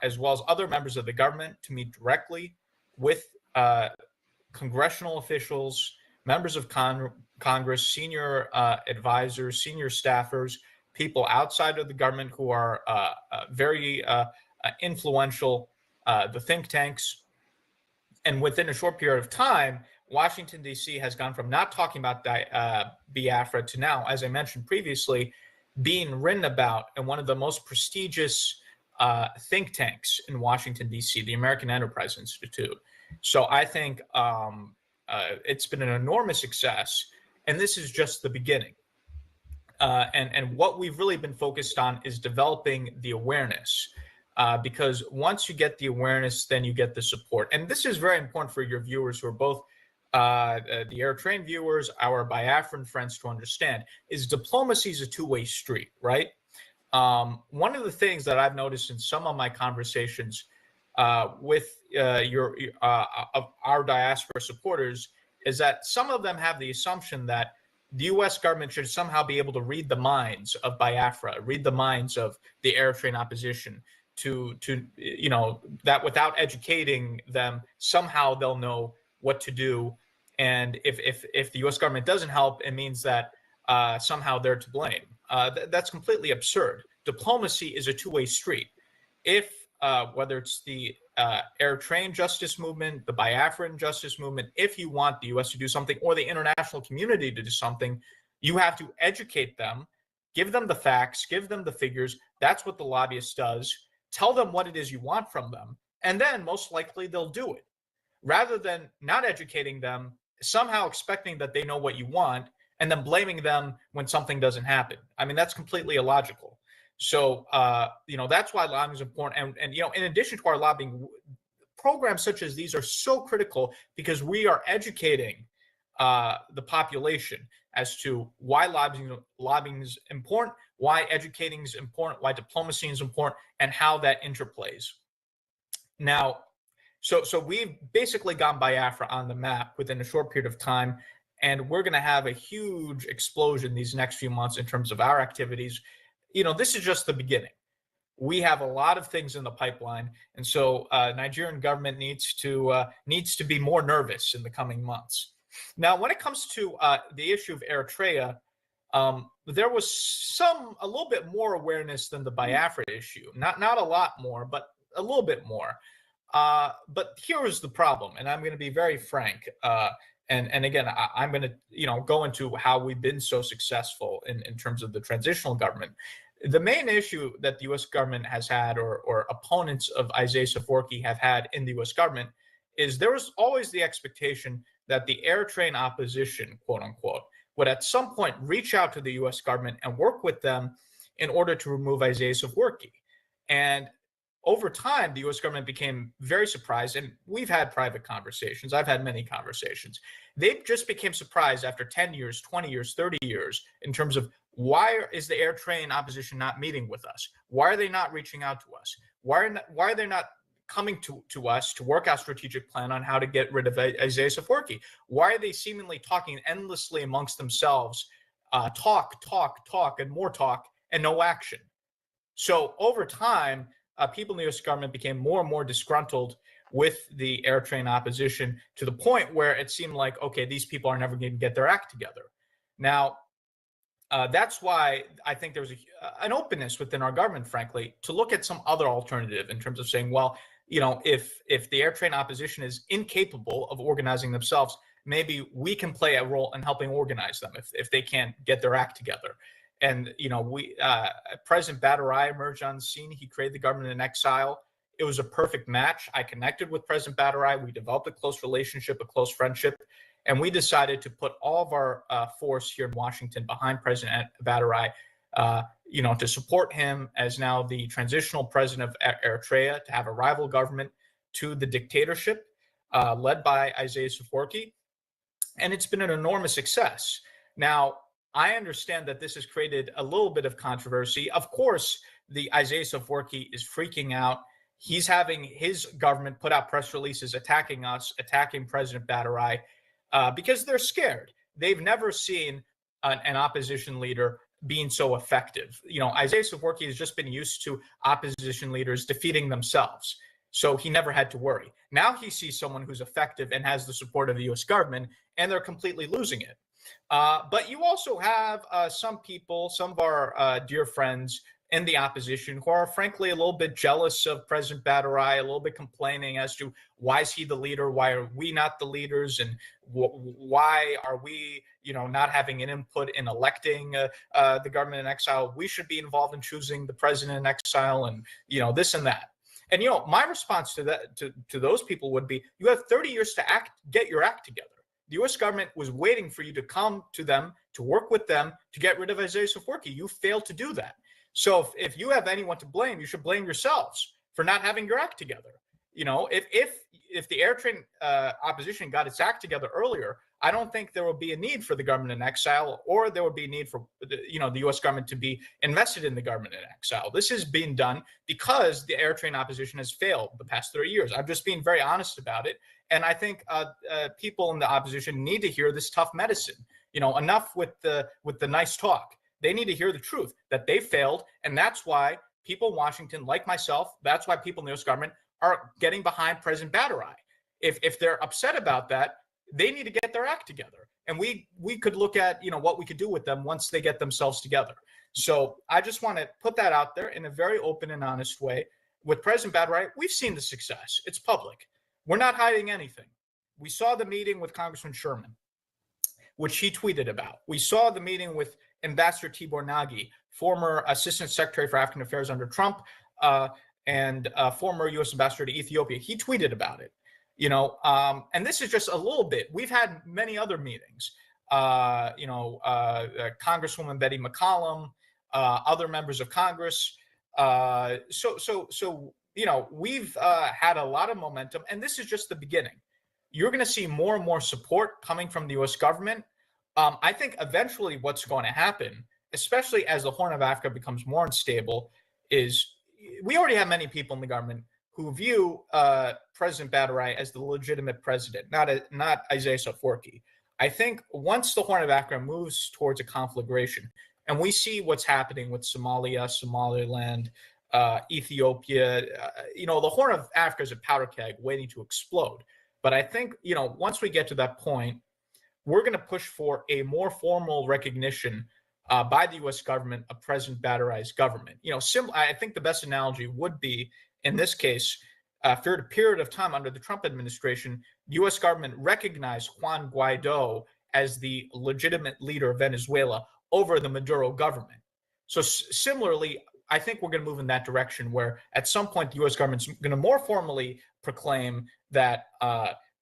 as well as other members of the government, to meet directly with congressional officials, members of Congress, senior advisors, senior staffers, people outside of the government who are very influential, the think tanks. And within a short period of time, Washington, D.C. has gone from not talking about Biafra to now, as I mentioned previously, being written about in one of the most prestigious think tanks in Washington, D.C., the American Enterprise Institute. So I think it's been an enormous success, and this is just the beginning. And what we've really been focused on is developing the awareness, because once you get the awareness, then you get the support. And this is very important for your viewers who are both the Eritrean viewers, our Biafran friends, to understand, is diplomacy is a two-way street, right? One of the things that I've noticed in some of my conversations with our diaspora supporters is that some of them have the assumption that the U.S. government should somehow be able to read the minds of Biafra, read the minds of the Eritrean opposition, to that without educating them, somehow they'll know what to do. And if the U.S. government doesn't help, it means that somehow they're to blame. That's completely absurd. Diplomacy is a two-way street. If whether it's the Eritrean justice movement, the Biafran justice movement, if you want the U.S. to do something or the international community to do something, you have to educate them, give them the facts, give them the figures. That's what the lobbyist does. Tell them what it is you want from them, and then most likely they'll do it. Rather than not educating them, somehow expecting that they know what you want, and then blaming them when something doesn't happen. I mean, that's completely illogical. So, that's why lobbying is important. And in addition to our lobbying, programs such as these are so critical because we are educating the population as to why lobbying is important, why educating is important, why diplomacy is important, and how that interplays. Now, so we've basically gotten Biafra on the map within a short period of time, and we're going to have a huge explosion these next few months in terms of our activities. This is just the beginning. We have a lot of things in the pipeline, and so Nigerian government needs to be more nervous in the coming months. Now, when it comes to the issue of Eritrea, there was a little bit more awareness than the Biafra issue. Not a lot more, but a little bit more. But here is the problem, and I'm going to be very frank. And again, I'm going to go into how we've been so successful in terms of the transitional government. The main issue that the U.S. government has had, or opponents of Isaias Afwerki have had in the U.S. government, is there was always the expectation that the Eritrean opposition, quote unquote, would at some point reach out to the U.S. government and work with them in order to remove Isaias Afwerki. And over time, the U.S. government became very surprised, and we've had private conversations. I've had many conversations. They just became surprised after 10 years, 20 years, 30 years in terms of why is the Eritrean opposition not meeting with us? Why are they not reaching out to us? Why are they not coming to us to work out a strategic plan on how to get rid of Isaias Afwerki? Why are they seemingly talking endlessly amongst themselves, talk, and more talk, and no action? So over time, people in the U.S. government became more and more disgruntled with the Eritrean opposition to the point where it seemed like, okay, these people are never going to get their act together. Now, that's why I think there's an openness within our government, frankly, to look at some other alternative in terms of saying, well, you know, if the Eritrean opposition is incapable of organizing themselves, maybe we can play a role in helping organize them if they can't get their act together. And, you know, President BRGIE emerged on the scene. He created the government in exile. It was a perfect match. I connected with President BRGIE. We developed a close relationship, a close friendship, and we decided to put all of our force here in Washington behind President BRGIE, you know, to support him as now the transitional president of Eritrea, to have a rival government to the dictatorship led by Isaias Afwerki. And it's been an enormous success. Now, I understand that this has created a little bit of controversy. Of course, the Isaias Afwerki is freaking out. He's having his government put out press releases attacking us, attacking President BRGIE, because they're scared. They've never seen an opposition leader being so effective. You know, Isaias Afwerki has just been used to opposition leaders defeating themselves, so he never had to worry. Now he sees someone who's effective and has the support of the U.S. government, and they're completely losing it. But you also have some people, some of our dear friends in the opposition who are frankly a little bit jealous of President BRGIE, a little bit complaining as to why is he the leader, why are we not the leaders, and why are we, you know, not having an input in electing the government in exile. We should be involved in choosing the president in exile, and, you know, this and that. And, you know, my response to that, to those people would be, you have 30 years to get your act together. The U.S. government was waiting for you to come to them, to work with them, to get rid of Isaias Afwerki. You failed to do that. So if you have anyone to blame, you should blame yourselves for not having your act together. You know, if the Eritrean opposition got its act together earlier, I don't think there would be a need for the government in exile, or there would be a need for the U.S. government to be invested in the government in exile. This is being done because the Eritrean opposition has failed the past 30 years. I'm just being very honest about it. And I think people in the opposition need to hear this tough medicine. You know, enough with the nice talk. They need to hear the truth that they failed, and that's why people in Washington, like myself, that's why people in the U.S. government are getting behind President BRGIE. If they're upset about that, they need to get their act together, and we could look at, you know, what we could do with them once they get themselves together. So I just want to put that out there in a very open and honest way. With President BRGIE, we've seen the success. It's public. We're not hiding anything. We saw the meeting with Congressman Sherman, which he tweeted about. We saw the meeting with Ambassador Tibor Nagy, former Assistant Secretary for African Affairs under Trump, and former U.S. Ambassador to Ethiopia. He tweeted about it, you know, and this is just a little bit. We've had many other meetings, Congresswoman Betty McCollum, other members of Congress. So you know, we've had a lot of momentum, and this is just the beginning. You're going to see more and more support coming from the U.S. government. I think eventually what's going to happen, especially as the Horn of Africa becomes more unstable, is we already have many people in the government who view President BRGIE as the legitimate president, not Isaias Afwerki. I think once the Horn of Africa moves towards a conflagration, and we see what's happening with Somalia, Somaliland, Ethiopia, you know, the Horn of Africa is a powder keg waiting to explode. But I think, you know, once we get to that point, we're going to push for a more formal recognition by the U.S. government of President BRGIE's government. You know, I think the best analogy would be, in this case, for a period of time under the Trump administration, the U.S. government recognized Juan Guaido as the legitimate leader of Venezuela over the Maduro government. So similarly, I think we're going to move in that direction where at some point the U.S. government's going to more formally proclaim that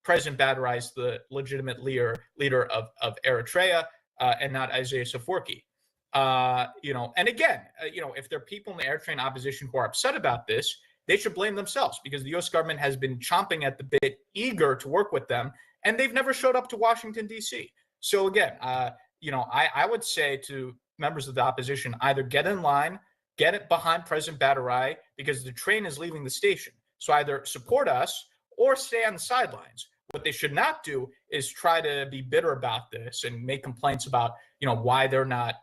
President Badarai is the legitimate leader of Eritrea and not Isaias Afwerki. And again, if there are people in the Eritrean opposition who are upset about this, they should blame themselves because the U.S. government has been chomping at the bit, eager to work with them, and they've never showed up to Washington, D.C. So again, I would say to members of the opposition, either get in line, get it behind President Badarai because the train is leaving the station. So either support us or stay on the sidelines. What they should not do is try to be bitter about this and make complaints about, why they're not,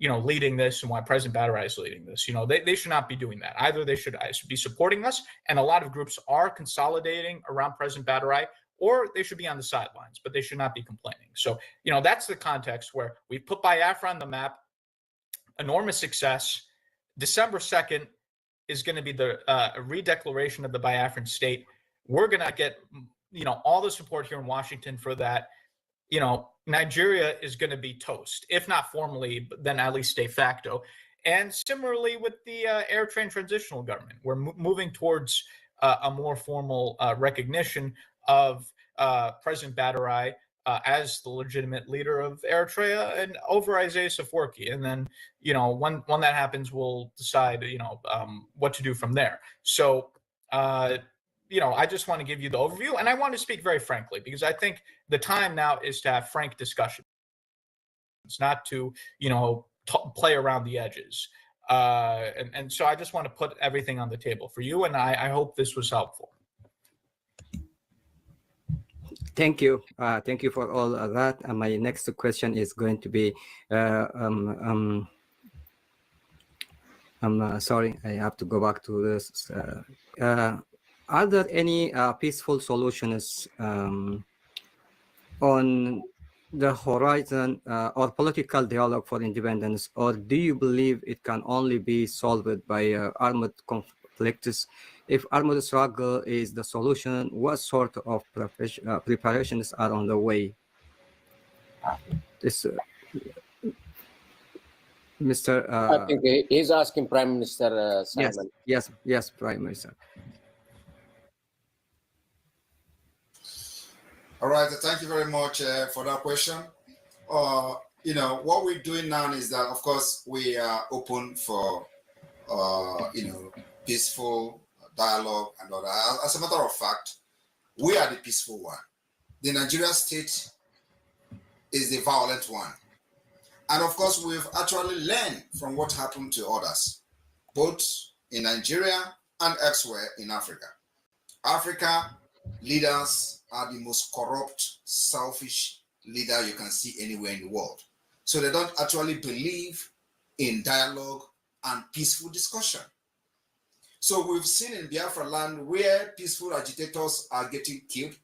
leading this and why President Badarai is leading this. They should not be doing that. Either they should be supporting us, and a lot of groups are consolidating around President Badarai, or they should be on the sidelines, but they should not be complaining. So, that's the context where we put Biafra on the map, enormous success. December 2nd is going to be the redeclaration of the Biafran state. We're going to get, all the support here in Washington for that. Nigeria is going to be toast, if not formally, but then at least de facto. And similarly with the Eritrean transitional government, we're moving towards a more formal recognition of President Badarai as the legitimate leader of Eritrea and over Isaias Afwerki. And then, when that happens, we'll decide, what to do from there. So, I just want to give you the overview, and I want to speak very frankly, because I think the time now is to have frank discussion. It's not to, play around the edges. And so I just want to put everything on the table for you, and I hope this was helpful. Thank you. Thank you for all of that. My next question is going to be, I'm sorry, I have to go back to this. Are there any peaceful solutions on the horizon or political dialogue for independence, or do you believe it can only be solved by armed conflicts? If armed struggle is the solution, what sort of preparations are on the way? This, Mr. I think he's asking Prime Minister Simon. Yes, Prime Minister. All right, thank you very much for that question. What we're doing now is that, of course, we are open for, peaceful dialogue and all that. As a matter of fact, we are the peaceful one. The Nigerian state is the violent one. And of course, we've actually learned from what happened to others, both in Nigeria and elsewhere in Africa. Africa leaders are the most corrupt, selfish leader you can see anywhere in the world. So they don't actually believe in dialogue and peaceful discussion. So we've seen in Biafraland where peaceful agitators are getting killed,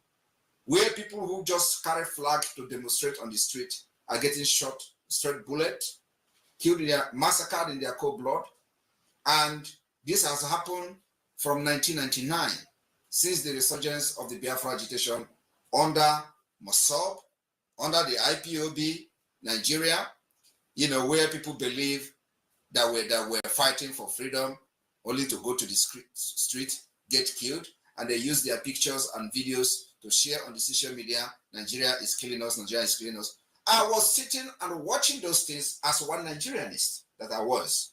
where people who just carry flags to demonstrate on the street are getting shot, straight bullet, killed, massacred in their cold blood. And this has happened from 1999, since the resurgence of the Biafra agitation under Mossab, under the IPOB, Nigeria, where people believe that we're fighting for freedom, only to go to the street, get killed, and they use their pictures and videos to share on the social media. Nigeria is killing us, Nigeria is killing us. I was sitting and watching those things as one Nigerianist that I was.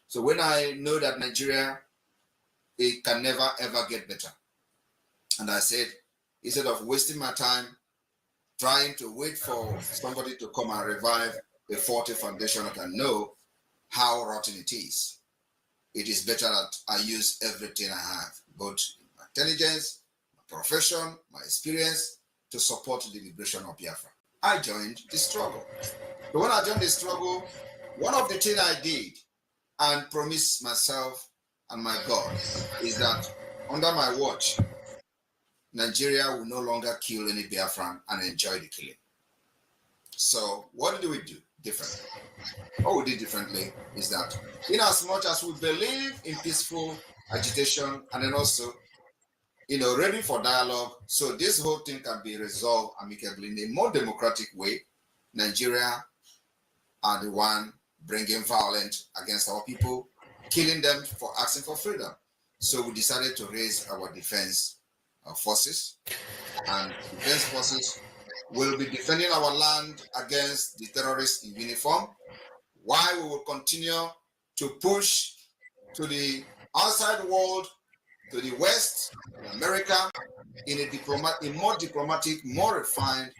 So when I know that Nigeria, it can never ever get better. And I said, instead of wasting my time trying to wait for somebody to come and revive a faulty foundation that I know how rotten it is better that I use everything I have, both my intelligence, my profession, my experience, to support the liberation of Biafra. I joined the struggle. But when I joined the struggle, one of the things I did and promised myself and my God is that under my watch, Nigeria will no longer kill any Biafran and enjoy the killing. So what did we do differently? What we did differently is that in as much as we believe in peaceful agitation and then also, ready for dialogue, so this whole thing can be resolved amicably in a more democratic way, Nigeria are the one bringing violence against our people, killing them for asking for freedom. So we decided to raise our defense forces, and defense forces will be defending our land against the terrorists in uniform, while we will continue to push to the outside world, to the West, in America, in a more diplomatic, more refined,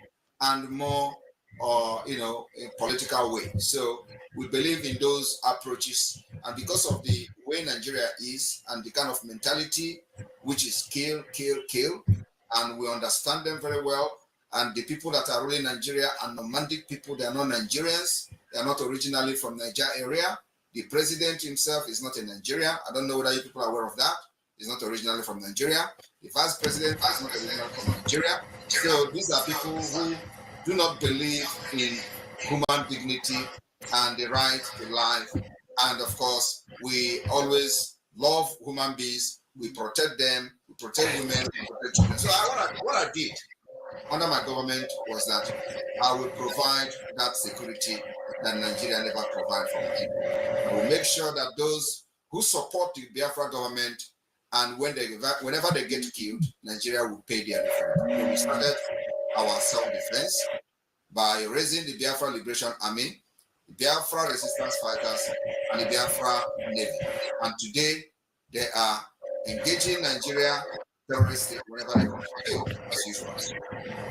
and more, a political way. So we believe in those approaches, and because of the way Nigeria is and the kind of mentality which is kill, kill, kill, and we understand them very well. And the people that are ruling Nigeria are nomadic people. They are not Nigerians. They are not originally from Nigeria area. The president himself is not a Nigerian. I don't know whether you people are aware of that. He's not originally from Nigeria. The vice president is not originally from Nigeria. So these are people who do not believe in human dignity and the right to life. And of course, we always love human beings. We protect them. We protect women. We protect children. So what I did under my government was that I will provide that security that Nigeria never provided for people. I will make sure that those who support the Biafra government, and whenever they get killed, Nigeria will pay their defense. So we started our self-defense by raising the Biafra Liberation Army, the Biafra Resistance Fighters, and the Biafra Navy. And today, they are engaging Nigeria terrorists whenever they want to kill, as usual.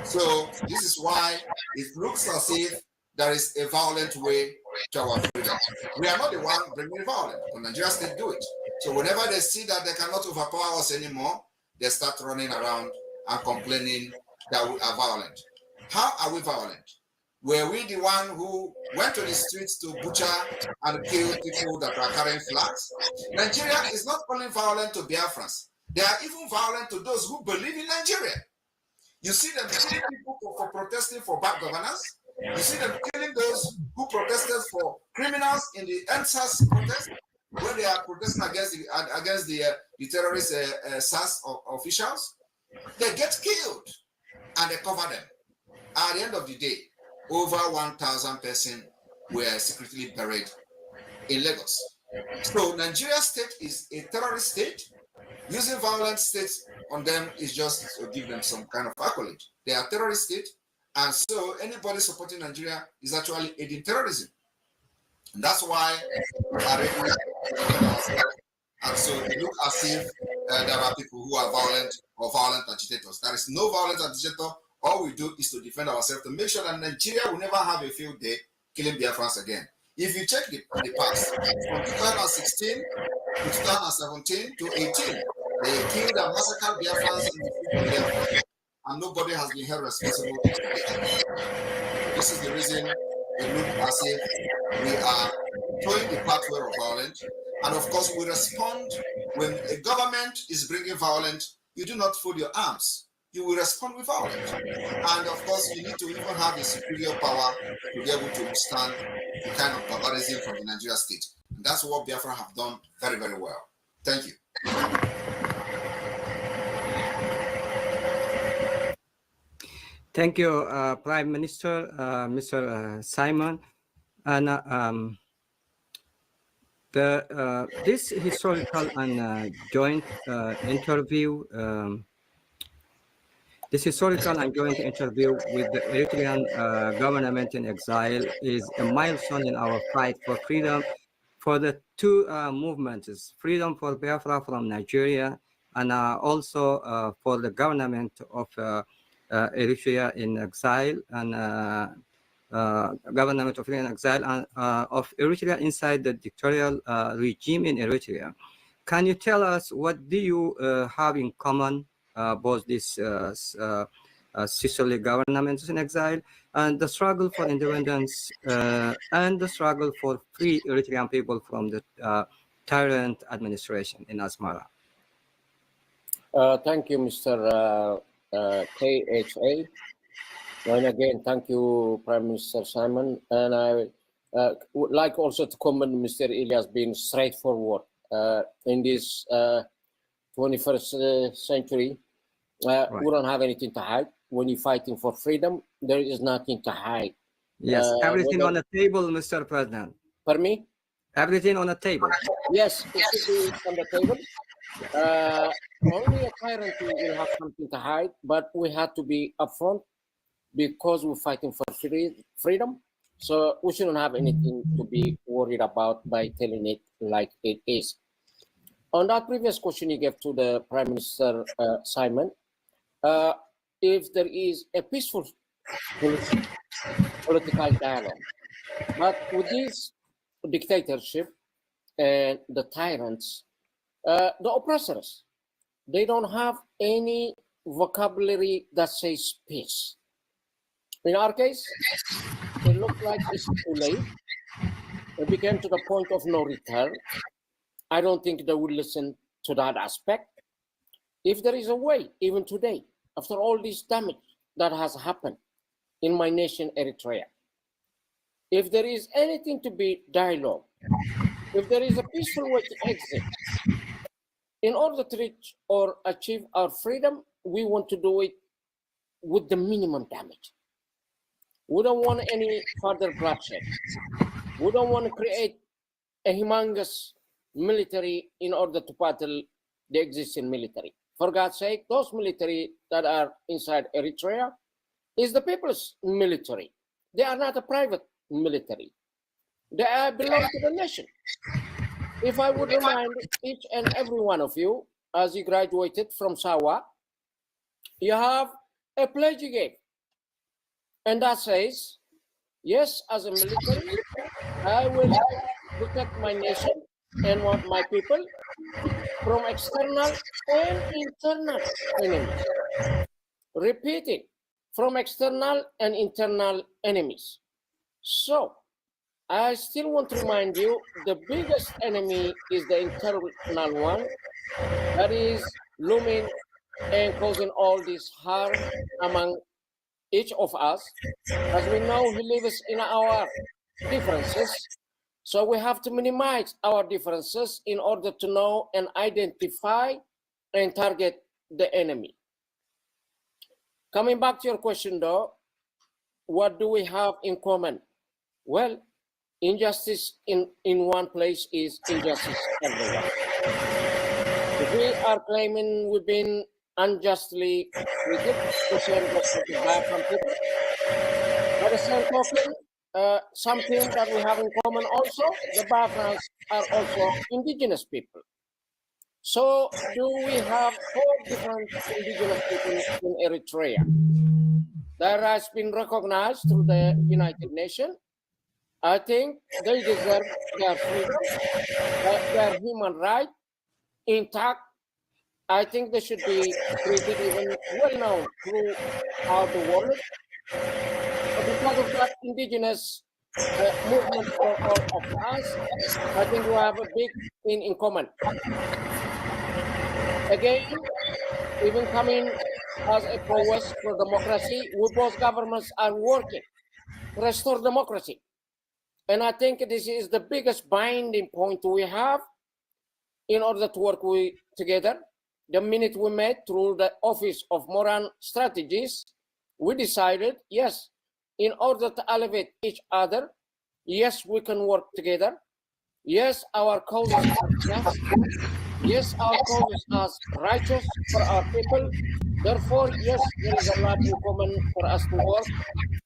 So this is why it looks as if there is a violent way to our freedom. We are not the one bringing violence. The Nigerian state do it. So whenever they see that they cannot overpower us anymore, they start running around and complaining that we are violent. How are we violent? Were we the one who went to the streets to butcher and kill people that are carrying flags? Nigeria is not only violent to Biafrans. They are even violent to those who believe in Nigeria. You see them killing people for protesting for bad governance. You see them killing those who protested for criminals in the NSAS protest, when they are protesting against the terrorist SAS officials. They get killed and they cover them. At the end of the day, over 1,000 persons were secretly buried in Lagos. So Nigeria state is a terrorist state. Using violent states on them is just to give them some kind of accolade. They are terrorist state, and so anybody supporting Nigeria is actually aiding terrorism. And that's why we are ready to ourselves. And so it looks as if there are people who are violent or violent agitators. There is no violent agitator. All we do is to defend ourselves, to make sure that Nigeria will never have a field day killing Biafrans again. If you check the past, from 2016 to 2017 to 18, they killed and massacred Biafrans in the field of Biafra, and nobody has been held responsible to it. This is the reason it looks as if we are towing the pathway of violence. And of course, we respond when a government is bringing violence. You do not fold your arms. You will respond with violence. And of course, you need to even have a superior power to be able to withstand the kind of barbarism from the Nigeria state. And that's what Biafra have done very, very well. Thank you. Thank you, Prime Minister, Mr. Simon. And this historical and joint interview, with the Eritrean government in exile is a milestone in our fight for freedom for the two movements, freedom for Biafra from Nigeria, and also for the government of Eritrea in exile, and government of Eritrea in exile, and of Eritrea inside the dictatorial regime in Eritrea. Can you tell us what do you have in common, both these sisterly governments in exile and the struggle for independence and the struggle for free Eritrean people from the tyrant administration in Asmara? Thank you, Mr. KHA. And again, thank you, Prime Minister Simon. And I would like also to commend Mr. Elias being straightforward in this 21st century. Right. We don't have anything to hide. When you're fighting for freedom, there is nothing to hide. Yes, everything on the table, Mr. President. Per me? Everything on the table. Yes, it should be on the table. Only a tyrant will have something to hide, but we have to be upfront because we're fighting for freedom. So we shouldn't have anything to be worried about by telling it like it is. On that previous question you gave to the Prime Minister, Simon, if there is a peaceful political dialogue, but with this dictatorship and the tyrants, the oppressors, they don't have any vocabulary that says peace. In our case, it looked like it's too late. It became to the point of no return. I don't think they will listen to that aspect. If there is a way, even today, after all this damage that has happened in my nation, Eritrea, if there is anything to be dialogue, if there is a peaceful way to exit, in order to reach or achieve our freedom, we want to do it with the minimum damage. We don't want any further bloodshed. We don't want to create a humongous military in order to battle the existing military. For God's sake, those military that are inside Eritrea is the people's military. They are not a private military. They belong to the nation. If I would remind each and every one of you, as you graduated from Sawa, you have a pledge you gave. And that says, yes, as a military, I will protect my nation and my people from external and internal enemies. Repeating, from external and internal enemies. So, I still want to remind you, the biggest enemy is the internal one, that is looming and causing all this harm among each of us. As we know, he lives in our differences, so we have to minimize our differences in order to know and identify and target the enemy. Coming back to your question though, what do we have in common? Well, injustice in one place is injustice everywhere. If we are claiming we've been unjustly treated, the same goes for the Biafran people. By the same token, something that we have in common also, the Biafrans are also indigenous people. So do we have 4 different indigenous people in Eritrea? That has been recognized through the United Nations. I think they deserve their freedom, their human right intact. I think they should be treated even well known throughout the world. But because of that indigenous movement for all of us, I think we have a big thing in common. Again, even coming as a prowess for democracy, we both governments are working to restore democracy. And I think this is the biggest binding point we have in order to work together. The minute we met through the Office of Moran Strategies, we decided, yes, in order to elevate each other, yes, we can work together. Yes, our causes are just. Yes, our causes are righteous for our people. Therefore, yes, there is a lot in common for us to work.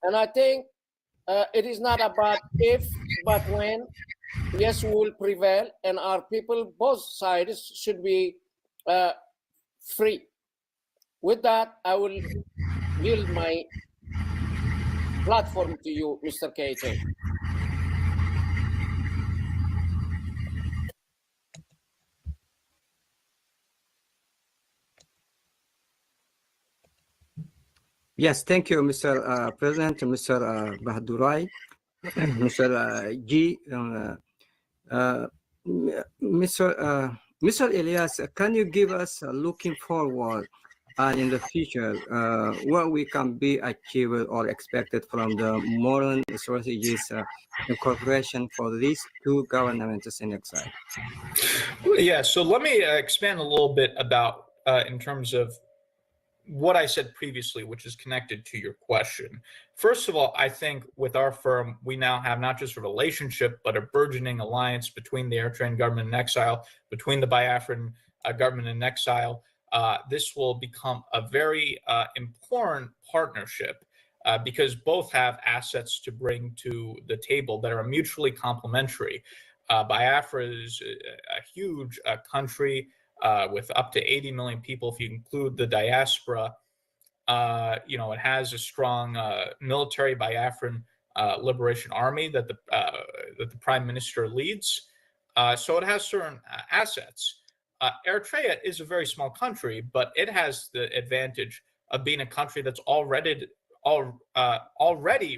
And I think it is not about if, but when. Yes, we will prevail, and our people, both sides, should be free. With that, I will yield my platform to you, Mr. KJ. Yes, thank you, Mr. President, Mr. Bahdurai, Mr. G. Mr. Elias, can you give us looking forward in the future what we can be achieved or expected from the modern strategies incorporation for these 2 governments in exile? Yeah, so let me expand a little bit about in terms of what I said previously, which is connected to your question. First of all, I think with our firm, we now have not just a relationship, but a burgeoning alliance between the Eritrean government in exile, between the Biafran government in exile. This will become a very important partnership because both have assets to bring to the table that are mutually complementary. Biafra is a huge country with up to 80 million people, if you include the diaspora. It has a strong military Biafran Liberation Army that the Prime Minister leads. So it has certain assets. Eritrea is a very small country, but it has the advantage of being a country that's already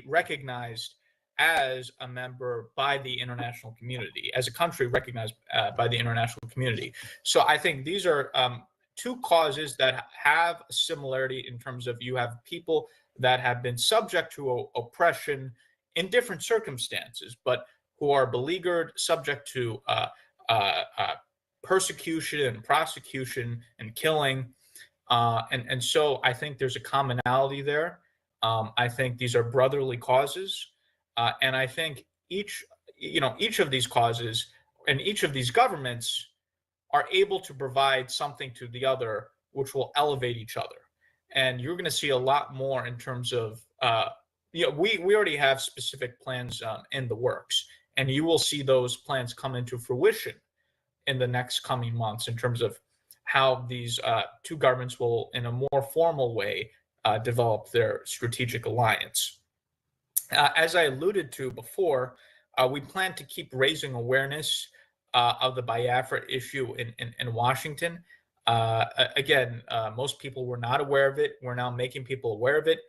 recognized as a member by the international community, as a country recognized by the international community. So I think these are two causes that have a similarity in terms of you have people that have been subject to oppression in different circumstances, but who are beleaguered, subject to persecution and prosecution and killing. And so I think there's a commonality there. I think these are brotherly causes. And I think each of these causes and each of these governments are able to provide something to the other, which will elevate each other. And you're going to see a lot more in terms of, we already have specific plans in the works, and you will see those plans come into fruition in the next coming months in terms of how these two governments will, in a more formal way, develop their strategic alliance. As I alluded to before, we plan to keep raising awareness of the Biafra issue in Washington. Again, most people were not aware of it. We're now making people aware of it.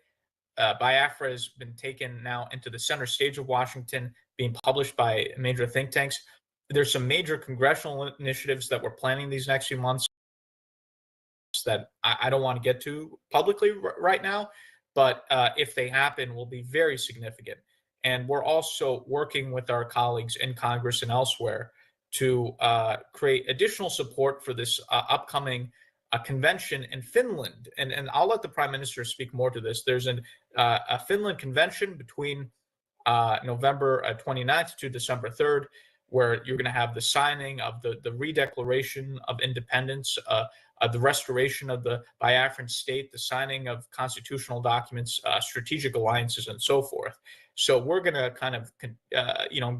Biafra has been taken now into the center stage of Washington, being published by major think tanks. There's some major congressional initiatives that we're planning these next few months that I don't want to get to publicly right now, but if they happen, will be very significant. And we're also working with our colleagues in Congress and elsewhere to create additional support for this upcoming convention in Finland. And I'll let the Prime Minister speak more to this. There's a Finland convention between November 29th to December 3rd, where you're going to have the signing of the redeclaration of independence, the restoration of the Biafran state, the signing of constitutional documents, strategic alliances, and so forth. So we're going to kind of,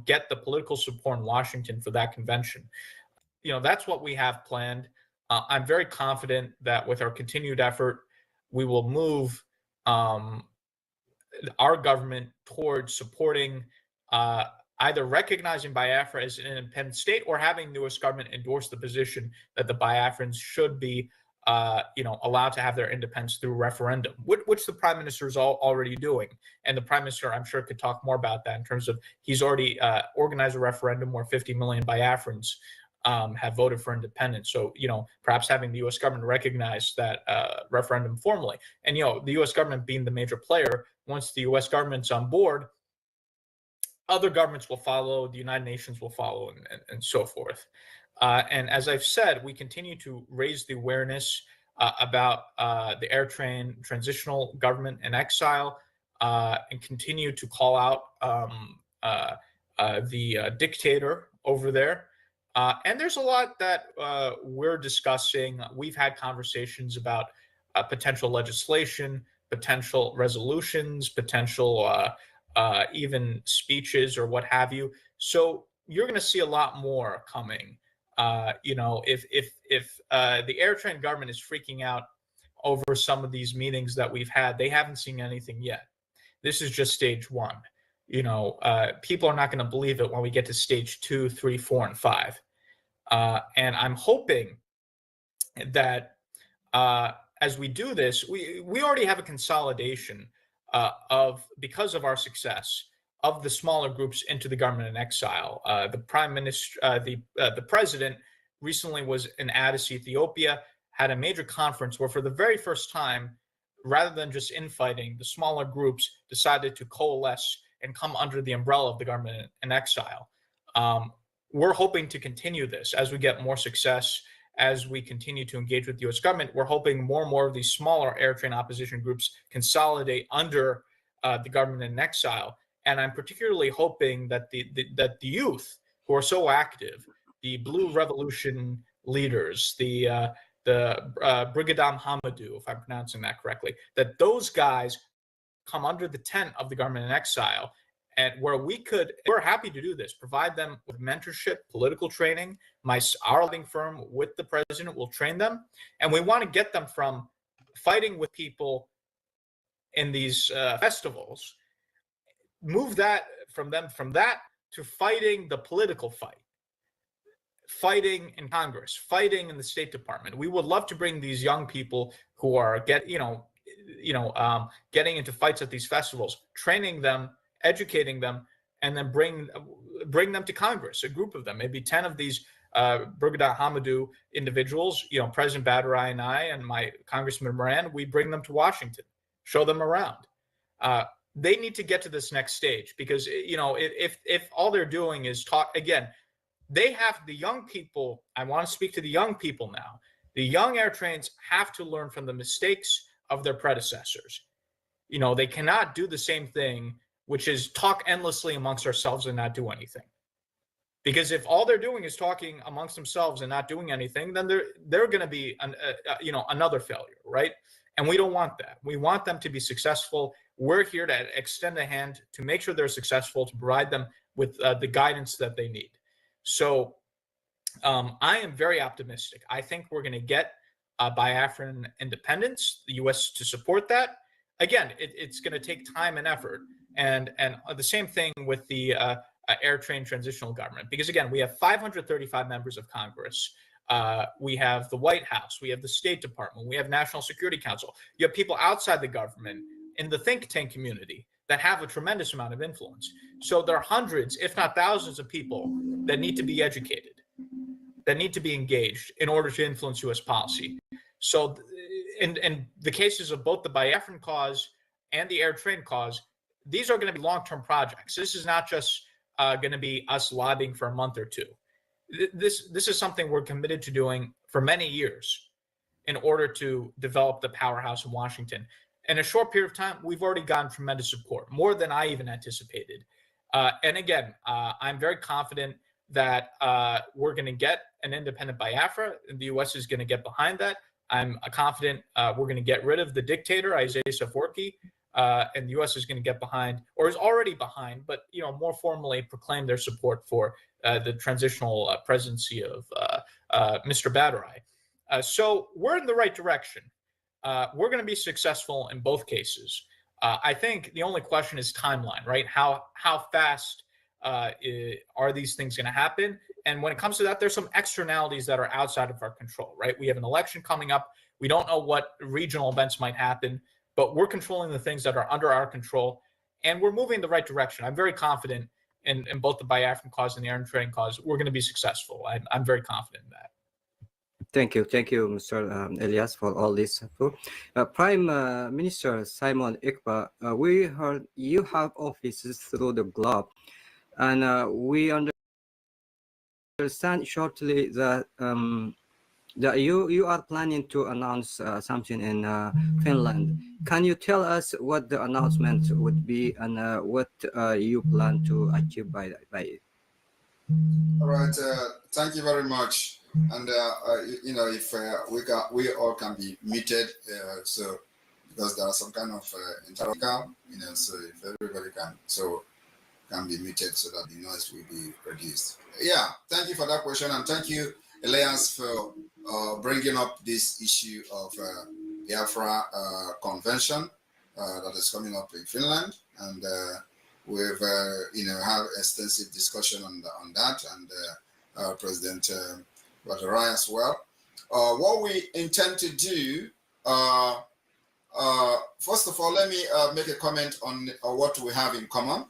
get the political support in Washington for that convention. That's what we have planned. I'm very confident that with our continued effort, we will move our government towards supporting either recognizing Biafra as an independent state or having the U.S. government endorse the position that the Biafrans should be, allowed to have their independence through referendum, which the Prime Minister is already doing. And the Prime Minister, I'm sure, could talk more about that in terms of he's already organized a referendum where 50 million Biafrans have voted for independence. So, perhaps having the U.S. government recognize that referendum formally. And, the U.S. government being the major player, once the U.S. government's on board, other governments will follow, the United Nations will follow, and so forth. And as I've said, we continue to raise the awareness about the Eritrean transitional government in exile and continue to call out the dictator over there. And there's a lot that we're discussing. We've had conversations about potential legislation, potential resolutions, potential even speeches or what have you. So you're going to see a lot more coming. If the Eritrean government is freaking out over some of these meetings that we've had, they haven't seen anything yet. This is just stage one. People are not going to believe it when we get to stage 2, 3, 4, and 5. And I'm hoping that as we do this, we already have a consolidation because of our success of the smaller groups into the government in exile. The Prime Minister, the President recently was in Addis, Ethiopia, had a major conference where for the very first time, rather than just infighting, the smaller groups decided to coalesce and come under the umbrella of the government in exile. We're hoping to continue this as we get more success as we continue to engage with the U.S. government, we're hoping more and more of these smaller air train opposition groups consolidate under the government in exile. And I'm particularly hoping that the youth who are so active, the Blue Revolution leaders, the Brigadam Hamadou, if I'm pronouncing that correctly, that those guys come under the tent of the government in exile, and where we're happy to do this, provide them with mentorship, political training. Our lobbying firm with the president will train them, and we want to get them from fighting with people in these festivals, move that from that to fighting the political fight, fighting in Congress, fighting in the State Department. We would love to bring these young people who are getting into fights at these festivals, training them, educating them, and then bring them to Congress, a group of them, maybe 10 of these Brigadier Hamadou individuals, President BRGIE and I and my Congressman Moran, we bring them to Washington, show them around. They need to get to this next stage, because if all they're doing is talk, again, they have the young people. I want to speak to the young people now. The young air trains have to learn from the mistakes of their predecessors. They cannot do the same thing, which is talk endlessly amongst ourselves and not do anything. Because if all they're doing is talking amongst themselves and not doing anything, then they're going to be another failure, right? And we don't want that. We want them to be successful. We're here to extend a hand to make sure they're successful, to provide them with the guidance that they need. So I am very optimistic. I think we're going to get Biafran independence, the U.S. to support that. Again, it's going to take time and effort. And the same thing with the air train transitional government, because again, we have 535 members of Congress. We have the White House, we have the State Department, we have National Security Council. You have people outside the government in the think tank community that have a tremendous amount of influence. So there are hundreds, if not thousands, of people that need to be educated, that need to be engaged in order to influence U.S. policy. So in the cases of both the Biafran cause and the air train cause, these are going to be long-term projects. This is not just going to be us lobbying for a month or two. This is something we're committed to doing for many years in order to develop the powerhouse in Washington. In a short period of time, we've already gotten tremendous support, more than I even anticipated. And again, I'm very confident that we're going to get an independent Biafra, and the U.S. is going to get behind that. I'm confident we're going to get rid of the dictator, Isaias Afwerki, and the U.S. is going to get behind, or is already behind, but more formally proclaim their support for the transitional presidency of Mr. BRGIE. So we're in the right direction. We're going to be successful in both cases. I think the only question is timeline, right? How fast are these things going to happen? And when it comes to that, there's some externalities that are outside of our control, right? We have an election coming up. We don't know what regional events might happen, but we're controlling the things that are under our control, and we're moving in the right direction. I'm very confident in both the Biafran cause and the air train cause. We're going to be successful. I'm very confident in that. Thank you, Mr. Elias, for all this. Prime Minister Simon Ekpa, we heard you have offices through the globe, and we understand shortly that that you are planning to announce something in Finland. Can you tell us what the announcement would be and what you plan to achieve by it? All right. Thank you very much. And if we all can be muted, so because there are some kind of interruption, so if everybody can be muted so that the noise will be reduced. Yeah. Thank you for that question, and thank you, Elias, for bringing up this issue of Biafra convention that is coming up in Finland, and we've had extensive discussion on that, and President BRGIE as well. What we intend to do, first of all, let me make a comment on what we have in common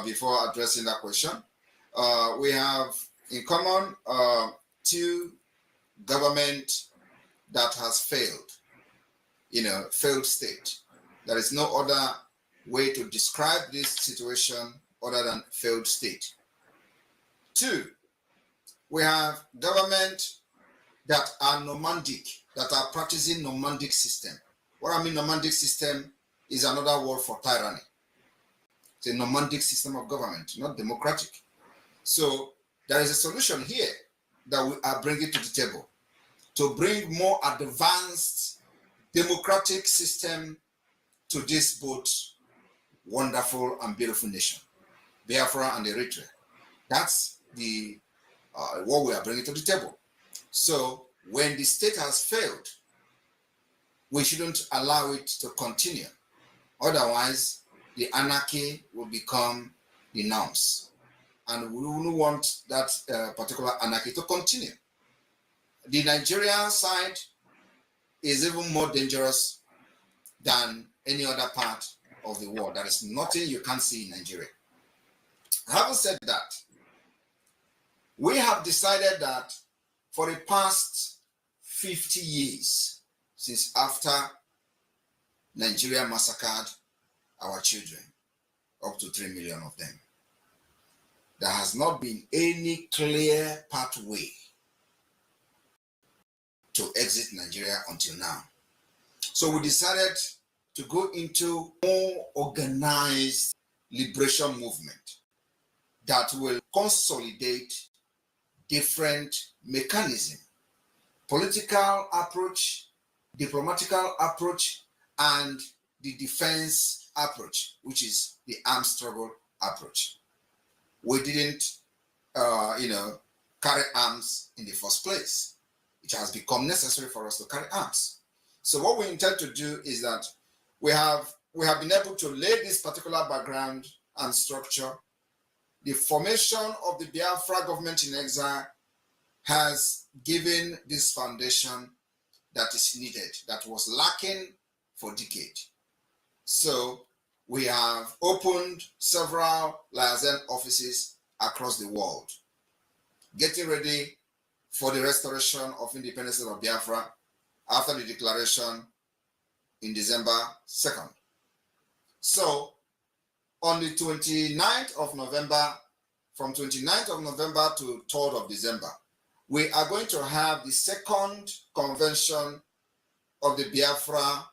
before addressing that question. We have in common two government that has failed, failed state. There is no other way to describe this situation other than failed state. Two, we have government that are nomadic, that are practicing nomadic system. What I mean nomadic system is another word for tyranny. It's a nomadic system of government, not democratic. So there is a solution here that we are bringing to the table to bring more advanced democratic system to this both wonderful and beautiful nation, Biafra and Eritrea. That's the what we are bringing to the table. So when the state has failed, we shouldn't allow it to continue. Otherwise, the anarchy will become the norms. And we wouldn't want that particular anarchy to continue. The Nigerian side is even more dangerous than any other part of the world. There is nothing you can't see in Nigeria. Having said that, we have decided that for the past 50 years, since after Nigeria massacred our children, up to 3 million of them, there has not been any clear pathway to exit Nigeria until now. So we decided to go into more organized liberation movement that will consolidate different mechanisms, political approach, diplomatical approach, and the defense approach, which is the armed struggle approach. We didn't, carry arms in the first place. It has become necessary for us to carry arms. So what we intend to do is that we have been able to lay this particular background and structure. The formation of the Biafra government in exile has given this foundation that is needed, that was lacking for decades. So we have opened several liaison offices across the world, getting ready for the restoration of independence of Biafra after the declaration in December 2nd. So on the 29th of November, from 29th of November to 3rd of December, we are going to have the second convention of the Biafra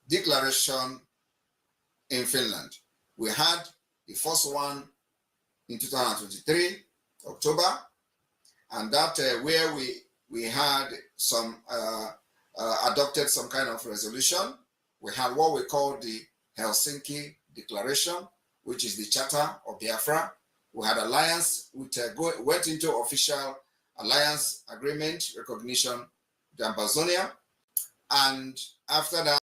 declaration in Finland. We had the first one in 2023, October, and that where we had some adopted some kind of resolution. We had what we call the Helsinki Declaration, which is the Charter of Biafra. We had alliance, which went into official alliance agreement recognition with Amazonia, and after that,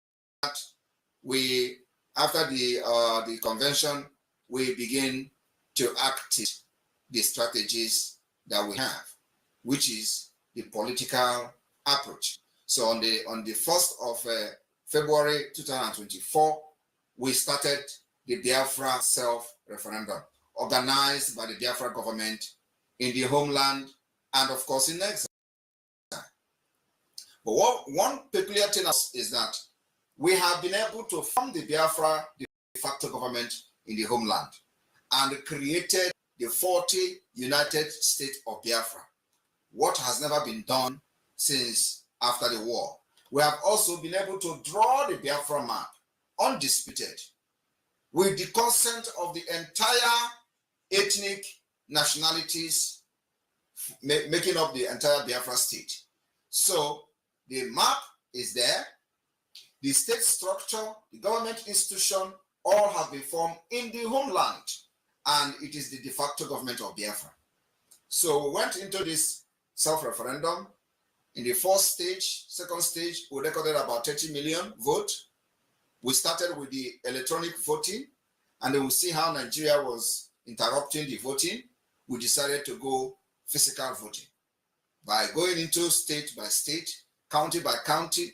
after the convention, we begin to activate the strategies that we have, which is the political approach. So on the 1st of February 2024, we started the Biafra self-referendum, organized by the Biafra government in the homeland and of course in exile. But one peculiar thing is that we have been able to form the Biafra de facto government in the homeland and created the 40 United States of Biafra, what has never been done since after the war. We have also been able to draw the Biafra map, undisputed, with the consent of the entire ethnic nationalities making up the entire Biafra state. So the map is there, the state structure, the government institution, all have been formed in the homeland, and it is the de facto government of Biafra. So we went into this self-referendum. In the first stage, second stage, we recorded about 30 million votes. We started with the electronic voting, and then we see how Nigeria was interrupting the voting. We decided to go physical voting by going into state by state, county by county,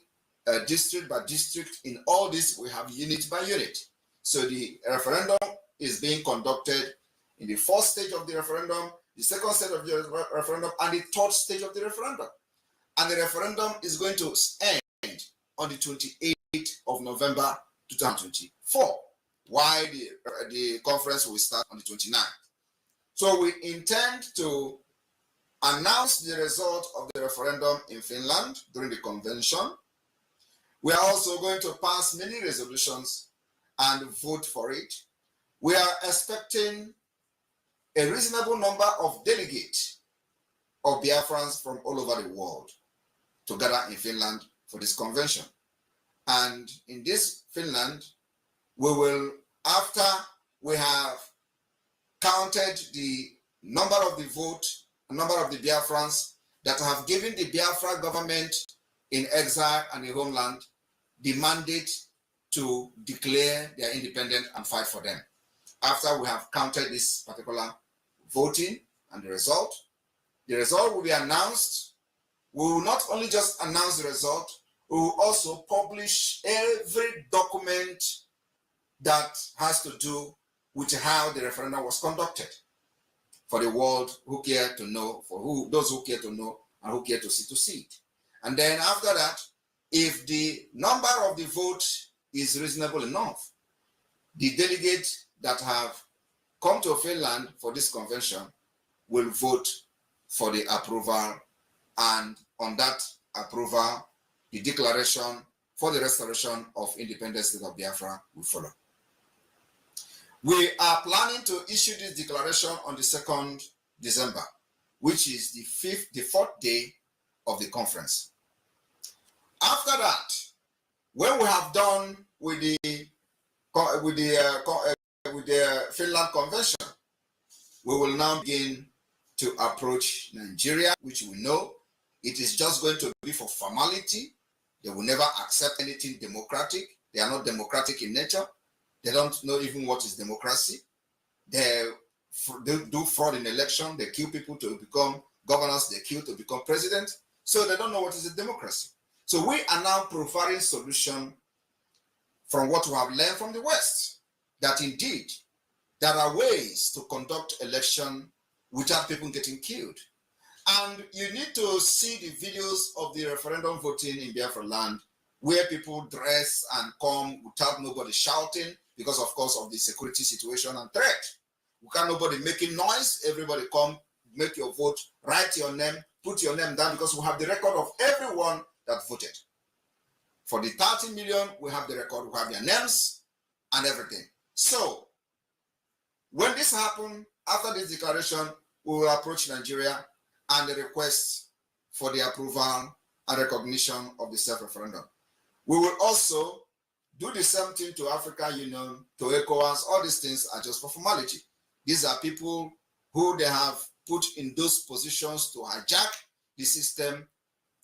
district by district. In all this, we have unit by unit. So the referendum is being conducted in the first stage of the referendum, the second stage of the referendum, and the third stage of the referendum. And the referendum is going to end on the 28th of November 2024, while the conference will start on the 29th. So we intend to announce the result of the referendum in Finland during the convention. We are also going to pass many resolutions and vote for it. We are expecting a reasonable number of delegates of Biafrans from all over the world to gather in Finland for this convention. And in this Finland, we will, after we have counted the number of the vote, number of the Biafrans that have given the Biafra government in exile and the homeland the mandate to declare their independence and fight for them. After we have counted this particular voting and the result will be announced. We will not only just announce the result, we will also publish every document that has to do with how the referendum was conducted for the world who care to know, those who care to know and who care to see it. And then after that, if the number of the vote is reasonable enough, the delegates that have come to Finland for this convention will vote for the approval, and on that approval, the declaration for the restoration of independent state of Biafra will follow. We are planning to issue this declaration on the 2nd December, which is the fourth day of the conference. After that, when we have done with the Finland convention, we will now begin to approach Nigeria, which we know it is just going to be for formality. They will never accept anything democratic. They are not democratic in nature. They don't know even what is democracy. They do fraud in election. They kill people to become governors. They kill to become president. So they don't know what is a democracy. So we are now providing solution from what we have learned from the West, that indeed there are ways to conduct election without people getting killed. And you need to see the videos of the referendum voting in Biafraland, where people dress and come without nobody shouting because, of course, of the security situation and threat. We can't nobody making noise. Everybody come, make your vote, write your name, put your name down, because we have the record of everyone that voted. For the 30 million, we have the record, we have their names and everything. So when this happens, after this declaration, we will approach Nigeria and the request for the approval and recognition of the self-referendum. We will also do the same thing to African Union, to ECOWAS. All these things are just for formality. These are people who they have put in those positions to hijack the system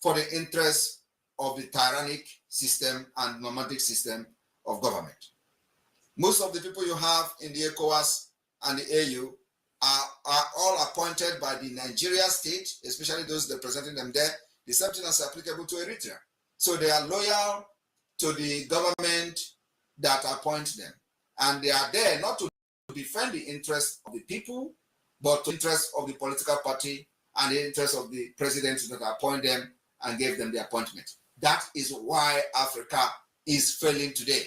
for the interest of the tyrannic system and nomadic system of government. Most of the people you have in the ECOWAS and the AU are all appointed by the Nigeria state, especially those representing them there. The same thing is applicable to Eritrea. So they are loyal to the government that appoints them. And they are there not to defend the interests of the people, but the interests of the political party and the interests of the presidents that appoint them and gave them the appointment. That is why Africa is failing today.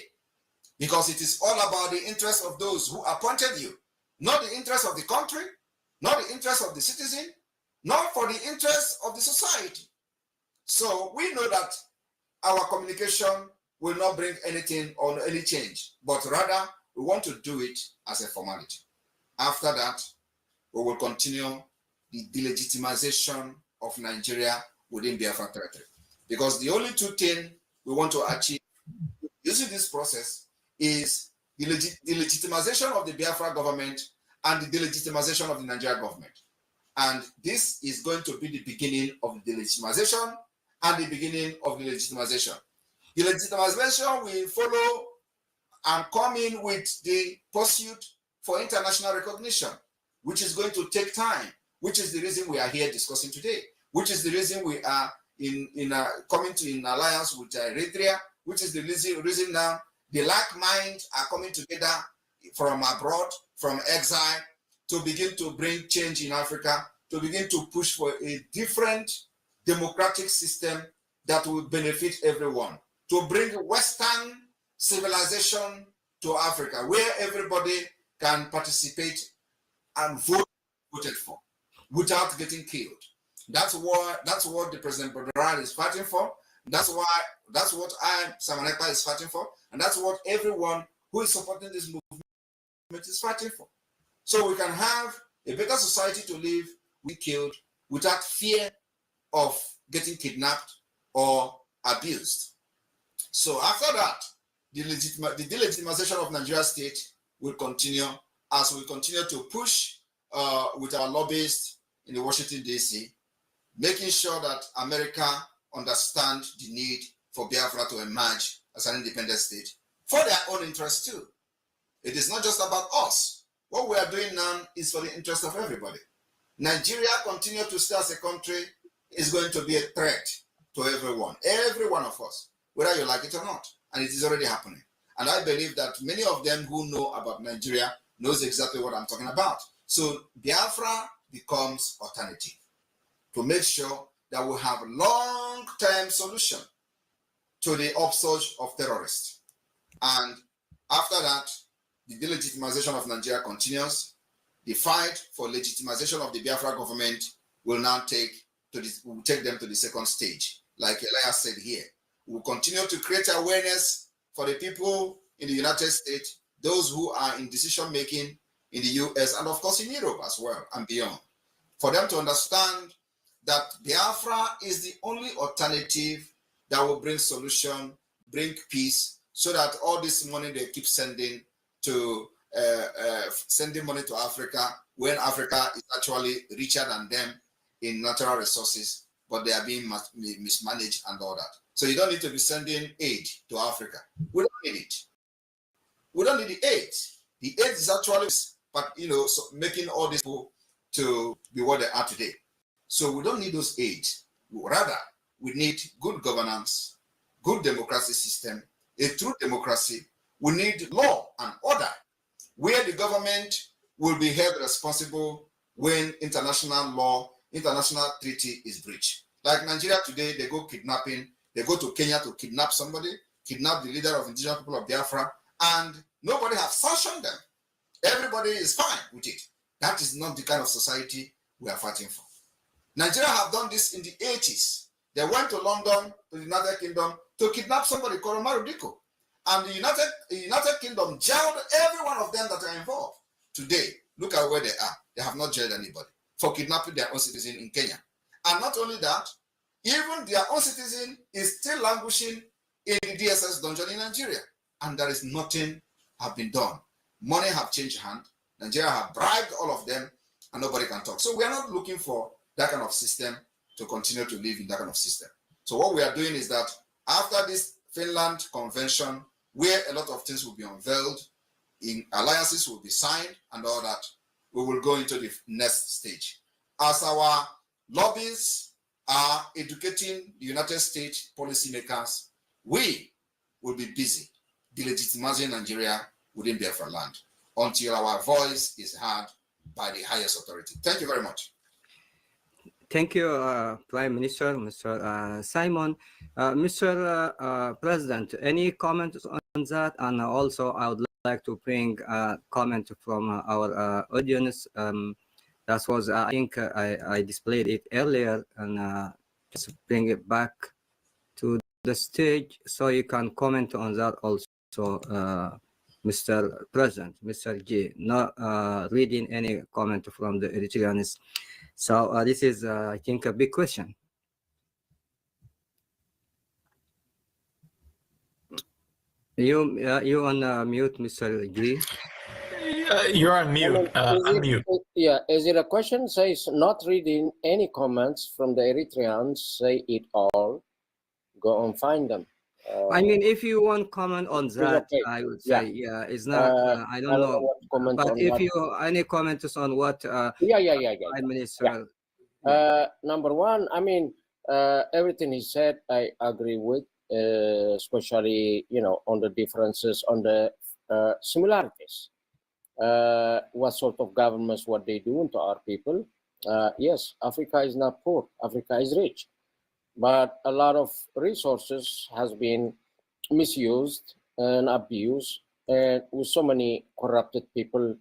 Because it is all about the interests of those who appointed you, not the interests of the country, not the interests of the citizen, not for the interests of the society. So we know that our communication will not bring anything or any change, but rather we want to do it as a formality. After that, we will continue the delegitimization of Nigeria within Biafra territory. Because the only two things we want to achieve using this process is the legitimization of the Biafra government and the delegitimization of the Nigerian government. And this is going to be the beginning of the delegitimization and the beginning of the legitimization. The legitimization will follow and come in with the pursuit for international recognition, which is going to take time, which is the reason we are here discussing today, which is the reason we are coming to an alliance with Eritrea, which is the reason now the like minds are coming together from abroad, from exile, to begin to bring change in Africa, to begin to push for a different democratic system that will benefit everyone, to bring Western civilization to Africa, where everybody can participate and voted for without getting killed. That's what the President Badran is fighting for. That's what Samaneka is fighting for, and that's what everyone who is supporting this movement is fighting for. So we can have a better society to live, we killed, without fear of getting kidnapped or abused. So after that, the delegitimization of Nigeria state will continue as we continue to push with our lobbyists in the Washington, D.C., making sure that America understands the need for Biafra to emerge as an independent state for their own interest too. It is not just about us. What we are doing now is for the interest of everybody. Nigeria continue to stay as a country is going to be a threat to everyone, every one of us, whether you like it or not. And it is already happening. And I believe that many of them who know about Nigeria knows exactly what I'm talking about. So Biafra becomes alternative to make sure that we have long-term solution to the upsurge of terrorists. And after that, the delegitimization of Nigeria continues. The fight for legitimization of the Biafra government will now take them to the second stage. Like Elias said here, we'll continue to create awareness for the people in the United States, those who are in decision-making in the US, and of course in Europe as well and beyond, for them to understand that Biafra is the only alternative that will bring solution, bring peace, so that all this money they keep sending to sending money to Africa, when Africa is actually richer than them in natural resources, but they are being mismanaged and all that. So you don't need to be sending aid to Africa. We don't need it. We don't need the aid. The aid is actually, but so making all these people to be what they are today. So we don't need those aids. Rather, we need good governance, good democracy system, a true democracy. We need law and order, where the government will be held responsible when international law, international treaty is breached. Like Nigeria today, they go kidnapping, they go to Kenya to kidnap somebody, kidnap the leader of indigenous people of Biafra, and nobody has sanctioned them. Everybody is fine with it. That is not the kind of society we are fighting for. Nigeria have done this in the 80s. They went to London, to the United Kingdom, to kidnap somebody called Marudiko. And the United Kingdom jailed every one of them that are involved. Today, look at where they are. They have not jailed anybody for kidnapping their own citizen in Kenya. And not only that, even their own citizen is still languishing in the DSS dungeon in Nigeria. And there is nothing have been done. Money have changed hand. Nigeria have bribed all of them, and nobody can talk. So we are not looking for that kind of system to continue to live in that kind of system. So what we are doing is that after this Finland convention, where a lot of things will be unveiled, in alliances will be signed and all that, we will go into the next stage. As our lobbies are educating the United States policymakers, we will be busy delegitimizing Nigeria within Biafraland until our voice is heard by the highest authority. Thank you very much. Thank you, Prime Minister, Mr. Simon. Mr. President, any comments on that? And also, I would like to bring a comment from our audience. That was, I think, I displayed it earlier, and just bring it back to the stage so you can comment on that also, Mr. President, Mr. G. Not reading any comment from the Eritreans. So this is, I think, a big question. You on mute, Mr. G. You're on mute. Unmute. Is it a question? Says not reading any comments from the Eritreans. Say it all. Go and find them. I mean, if you want comment on that, okay. I would say, it's not. I don't know what to comment but on if you any comments on what? Prime Minister. Number one, I mean, everything he said, I agree with, especially, on the differences, on the similarities. What sort of governments, what they do to our people. Yes, Africa is not poor, Africa is rich. But a lot of resources has been misused and abused, and with so many corrupted people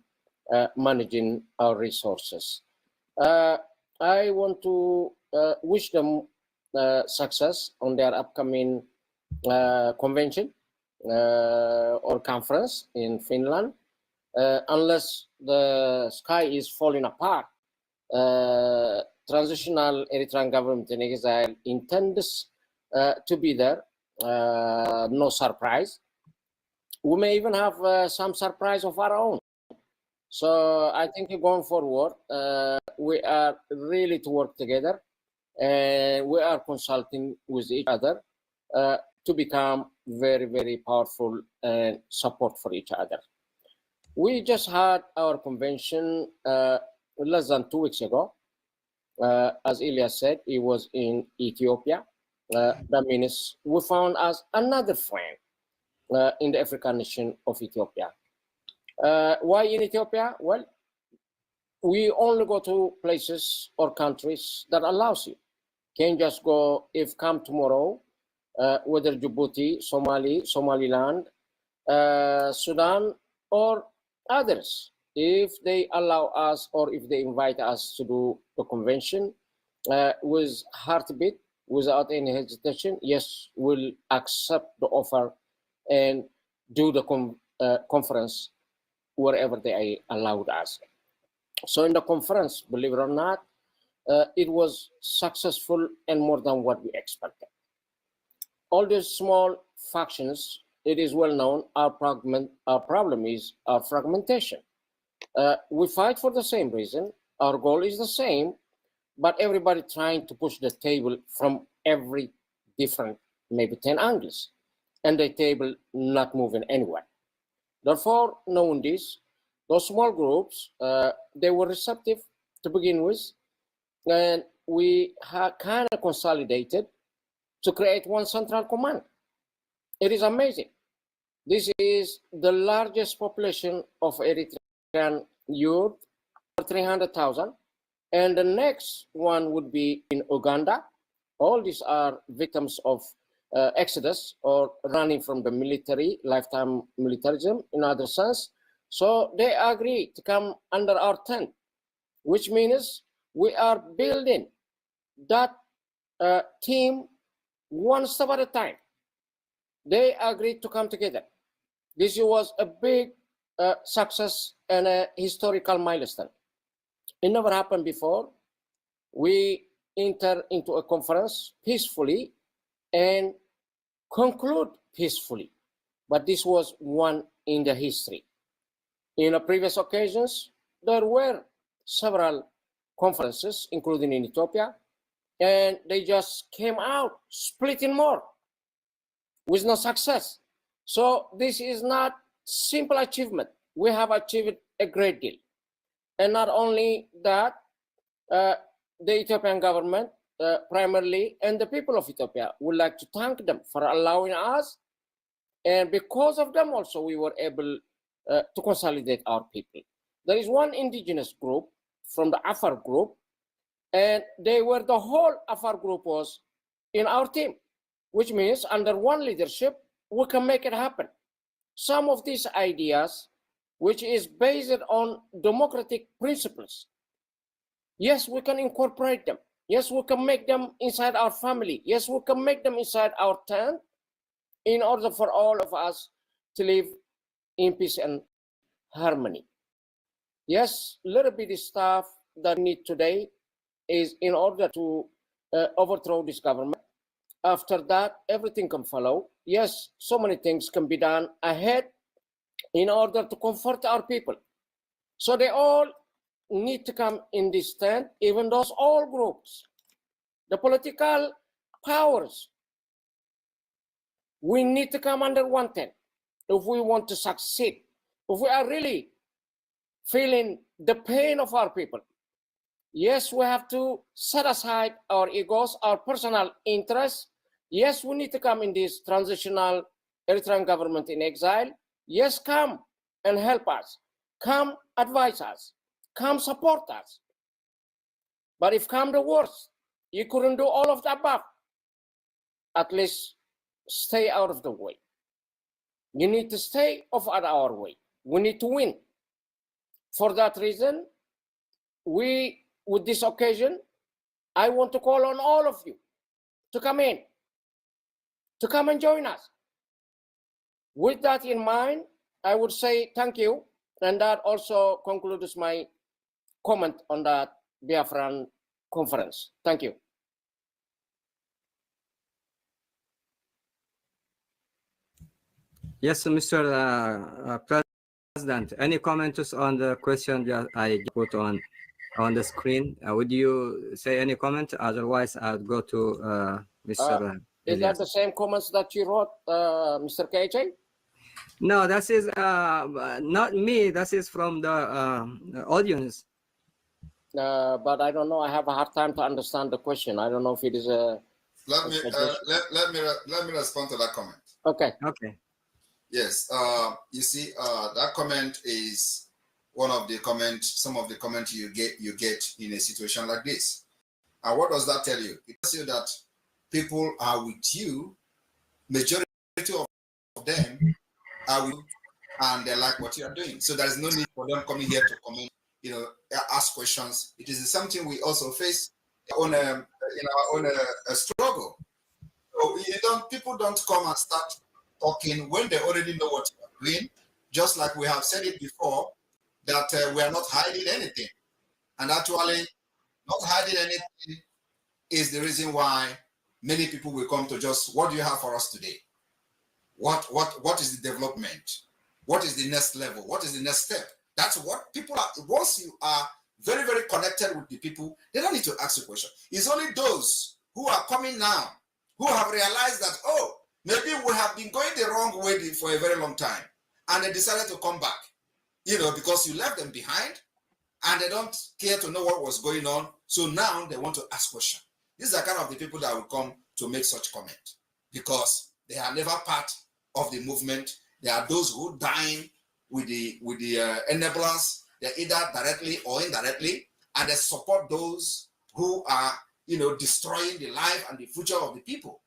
managing our resources. I want to wish them success on their upcoming convention or conference in Finland. Unless the sky is falling apart, transitional Eritrean government in exile intends to be there. No surprise. We may even have some surprise of our own. So I think going forward, we are really to work together, and we are consulting with each other to become very, very powerful and support for each other. We just had our convention less than 2 weeks ago. As Elias said, it was in Ethiopia. That means we found us another friend in the African nation of Ethiopia. Why in Ethiopia? Well, we only go to places or countries that allows you. Can't just go, if come tomorrow, whether Djibouti, Somaliland, Sudan, or others, if they allow us or if they invite us to do the convention with heartbeat, without any hesitation, yes, we'll accept the offer and do the conference wherever they allowed us. So in the conference, believe it or not, it was successful and more than what we expected. All these small factions, it is well known, our problem is our fragmentation. We fight for the same reason, our goal is the same, but everybody trying to push the table from every different, maybe 10 angles, and the table not moving anywhere. Therefore, knowing this, those small groups, they were receptive to begin with, and we have kind of consolidated to create one central command. It is amazing. This is the largest population of Eritrean youth, 300,000, and the next one would be in Uganda. All these are victims of exodus or running from the military, lifetime militarism in other sense. So they agree to come under our tent, which means we are building that team one step at a time. They agreed to come together. This was a big success and a historical milestone. It never happened before. We enter into a conference peacefully and conclude peacefully. But this was one in the history. In the previous occasions, there were several conferences, including in Ethiopia, and they just came out splitting more with no success. So this is not simple achievement. We have achieved a great deal. And not only that, the Ethiopian government primarily and the people of Ethiopia would like to thank them for allowing us. And because of them also, we were able to consolidate our people. There is one indigenous group from the Afar group, and they were the whole Afar group was in our team, which means under one leadership, we can make it happen. Some of these ideas, which is based on democratic principles, yes, we can incorporate them. Yes, we can make them inside our family. Yes, we can make them inside our tent in order for all of us to live in peace and harmony. Yes, little bit stuff that we need today is in order to overthrow this government. After that, everything can follow. Yes, so many things can be done ahead in order to comfort our people. So they all need to come in this tent, even those all groups. The political powers, we need to come under one tent if we want to succeed. If we are really feeling the pain of our people, yes, we have to set aside our egos, our personal interests. Yes, we need to come in this transitional Eritrean government in exile. Yes, come and help us. Come advise us. Come support us. But if come the worst, you couldn't do all of the above, at least stay out of the way. You need to stay off at our way. We need to win. For that reason, we, with this occasion, I want to call on all of you to come in, to come and join us. With that in mind, I would say thank you, and that also concludes my comment on that Biafran conference. Thank you. Yes, Mr. President, any comments on the question that I put on the screen? Would you say any comment? Otherwise, I'll go to Mr. Is that the same comments that you wrote, Mr. KJ? No, that is not me. That is from the audience. But I don't know. I have a hard time to understand the question. I don't know if it is a. Let me respond to that comment. Okay. Okay. Yes. You see, that comment is one of the comments. Some of the comments you get in a situation like this. And what does that tell you? It tells you that people are with you. Majority of them are with you, and they like what you are doing. So there is no need for them coming here to comment, ask questions. It is something we also face on a struggle. So people don't come and start talking when they already know what you are doing. Just like we have said it before, that we are not hiding anything, and actually, not hiding anything is the reason why many people will come to just, what do you have for us today? What is the development? What is the next level? What is the next step? That's what people are. Once you are very, very connected with the people, they don't need to ask a question. It's only those who are coming now who have realized that, oh, maybe we have been going the wrong way for a very long time, and they decided to come back, because you left them behind, and they don't care to know what was going on. So now they want to ask questions. These are kind of the people that will come to make such comment, because they are never part of the movement. There are those who dine with the enablers. They're either directly or indirectly, and they support those who are, destroying the life and the future of the people.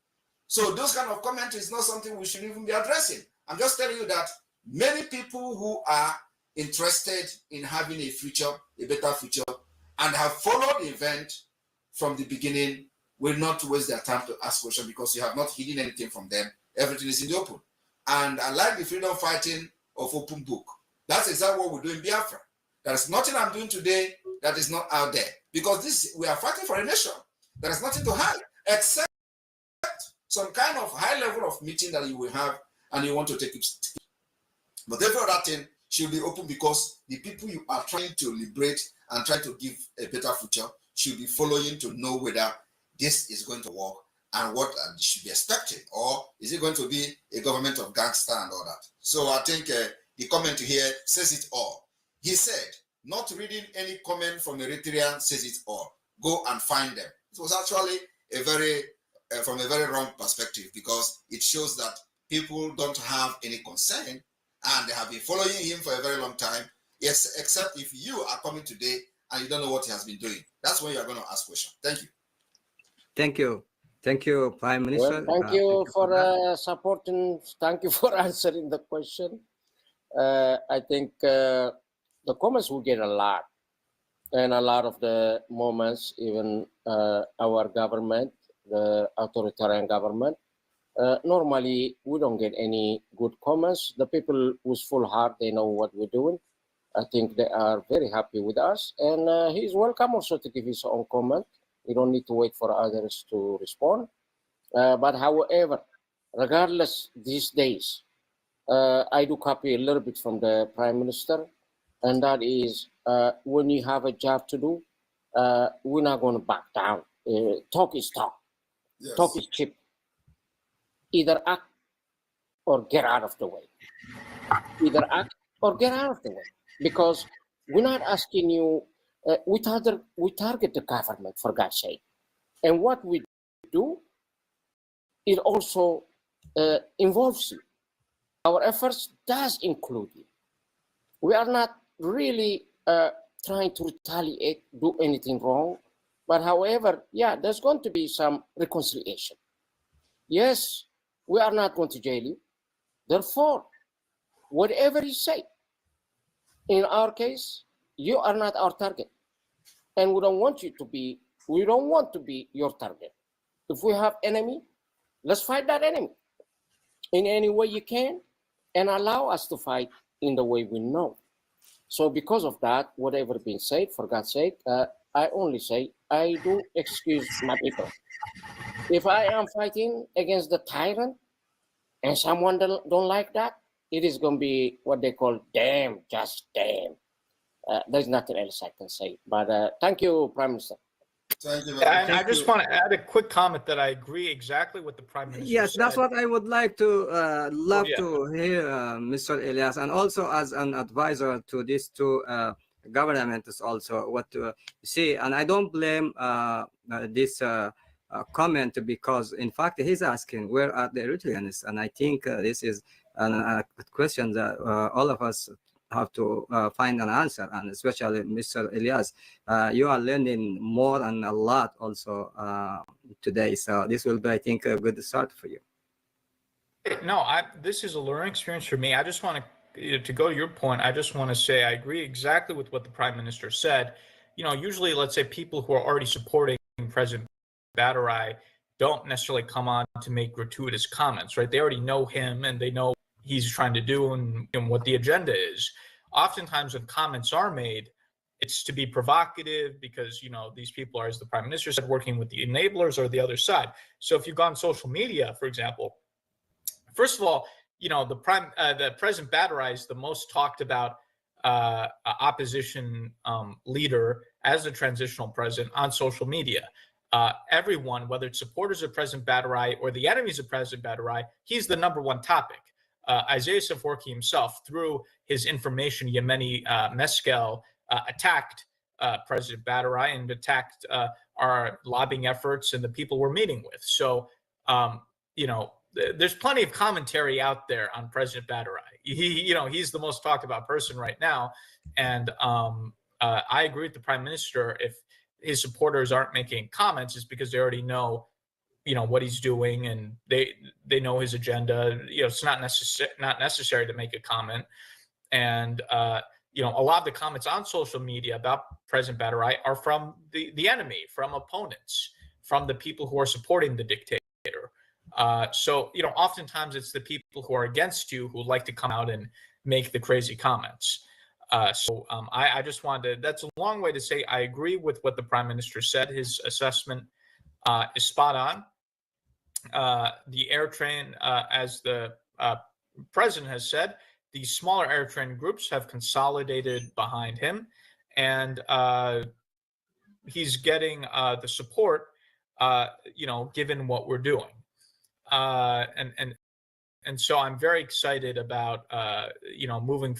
So those kind of comments is not something we should even be addressing. I'm just telling you that many people who are interested in having a future, a better future, and have followed the event from the beginning will not waste their time to ask questions, because you have not hidden anything from them. Everything is in the open. And I like the freedom fighting of open book. That's exactly what we do in Biafra. There's nothing I'm doing today that is not out there, because we are fighting for a nation. There is nothing to hide, except some kind of high level of meeting that you will have, and you want to take it. But every other thing should be open, because the people you are trying to liberate and try to give a better future should be following to know whether this is going to work and what should be expected, or is it going to be a government of gangster and all that. So I think the comment here says it all. He said, not reading any comment from Eritrean says it all. Go and find them. It was actually from a very wrong perspective, because it shows that people don't have any concern, and they have been following him for a very long time. Yes, except if you are coming today and you don't know what he has been doing. That's when you are going to ask questions. Thank you. Thank you. Thank you, Prime Minister. Well, thank you for supporting. Thank you for answering the question. I think the comments will get a lot, and a lot of the moments, even our government, the authoritarian government, normally we don't get any good comments. The people with full heart, they know what we're doing. I think they are very happy with us, and he's welcome also to give his own comment. We don't need to wait for others to respond. But however, regardless these days, I do copy a little bit from the Prime Minister, and that is when you have a job to do, we're not going to back down. Talk is talk. Yes. Talk is cheap. Either act or get out of the way. Either act or get out of the way. Because we're not asking you, we target the government, for God's sake. And what we do, it also involves you. Our efforts does include you. We are not really trying to retaliate, do anything wrong. But however, yeah, there's going to be some reconciliation. Yes, we are not going to jail you. Therefore, whatever you say, in our case, you are not our target. And we don't want you to be We don't want to be your target. If we have enemy, let's fight that enemy in any way you can, and allow us to fight in the way we know. So because of that, whatever been said, for God's sake, I only say, I do excuse my people. If I am fighting against the tyrant and someone don't like that, it is going to be what they call damn, just damn. There's nothing else I can say. But thank you, Prime Minister. Thank you very And much. I just want to add a quick comment that I agree exactly with the Prime Minister Yes, said. that's what I would like to love yeah. to hear, Mr. Elias, and also as an advisor to these two governments also what to see. And I don't blame this comment, because in fact he's asking where are the Eritreans, and I think this is a question that all of us have to find an answer, and especially Mr. Elias, you are learning more and a lot also today, so this will be, I think, a good start for you. No, this is a learning experience for me. I just want to go to your point. I just want to say I agree exactly with what the Prime Minister said. You know, usually, let's say people who are already supporting President BRGIE don't necessarily come on to make gratuitous comments, right? They already know him and they know he's trying to do and what the agenda is. Oftentimes when comments are made, it's to be provocative because, you know, these people are, as the Prime Minister said, working with the enablers or the other side. So if you go on social media, for example, first of all, you know, the President BRGIE is the most talked about opposition leader as the transitional president on social media. Everyone, whether it's supporters of President BRGIE or the enemies of President BRGIE, he's the #1 topic. Isaiah Afwerki himself, through his information Yemeni Meskel, attacked President BRGIE and attacked our lobbying efforts and the people we're meeting with. So, you know, there's plenty of commentary out there on President BRGIE. You know, he's the most talked about person right now. And I agree with the Prime Minister. If his supporters aren't making comments, it's because they already know, you know, what he's doing and they know his agenda. You know, it's not necessary to make a comment. And you know, a lot of the comments on social media about President BRGIE are from the enemy, from opponents, from the people who are supporting the dictator. So, you know, oftentimes it's the people who are against you who like to come out and make the crazy comments. I just wanted that's a long way to say I agree with what the Prime Minister said. His assessment is spot on. The air train, as the president has said, the smaller air train groups have consolidated behind him, and he's getting the support, you know, given what we're doing. And so I'm very excited about, you know, moving.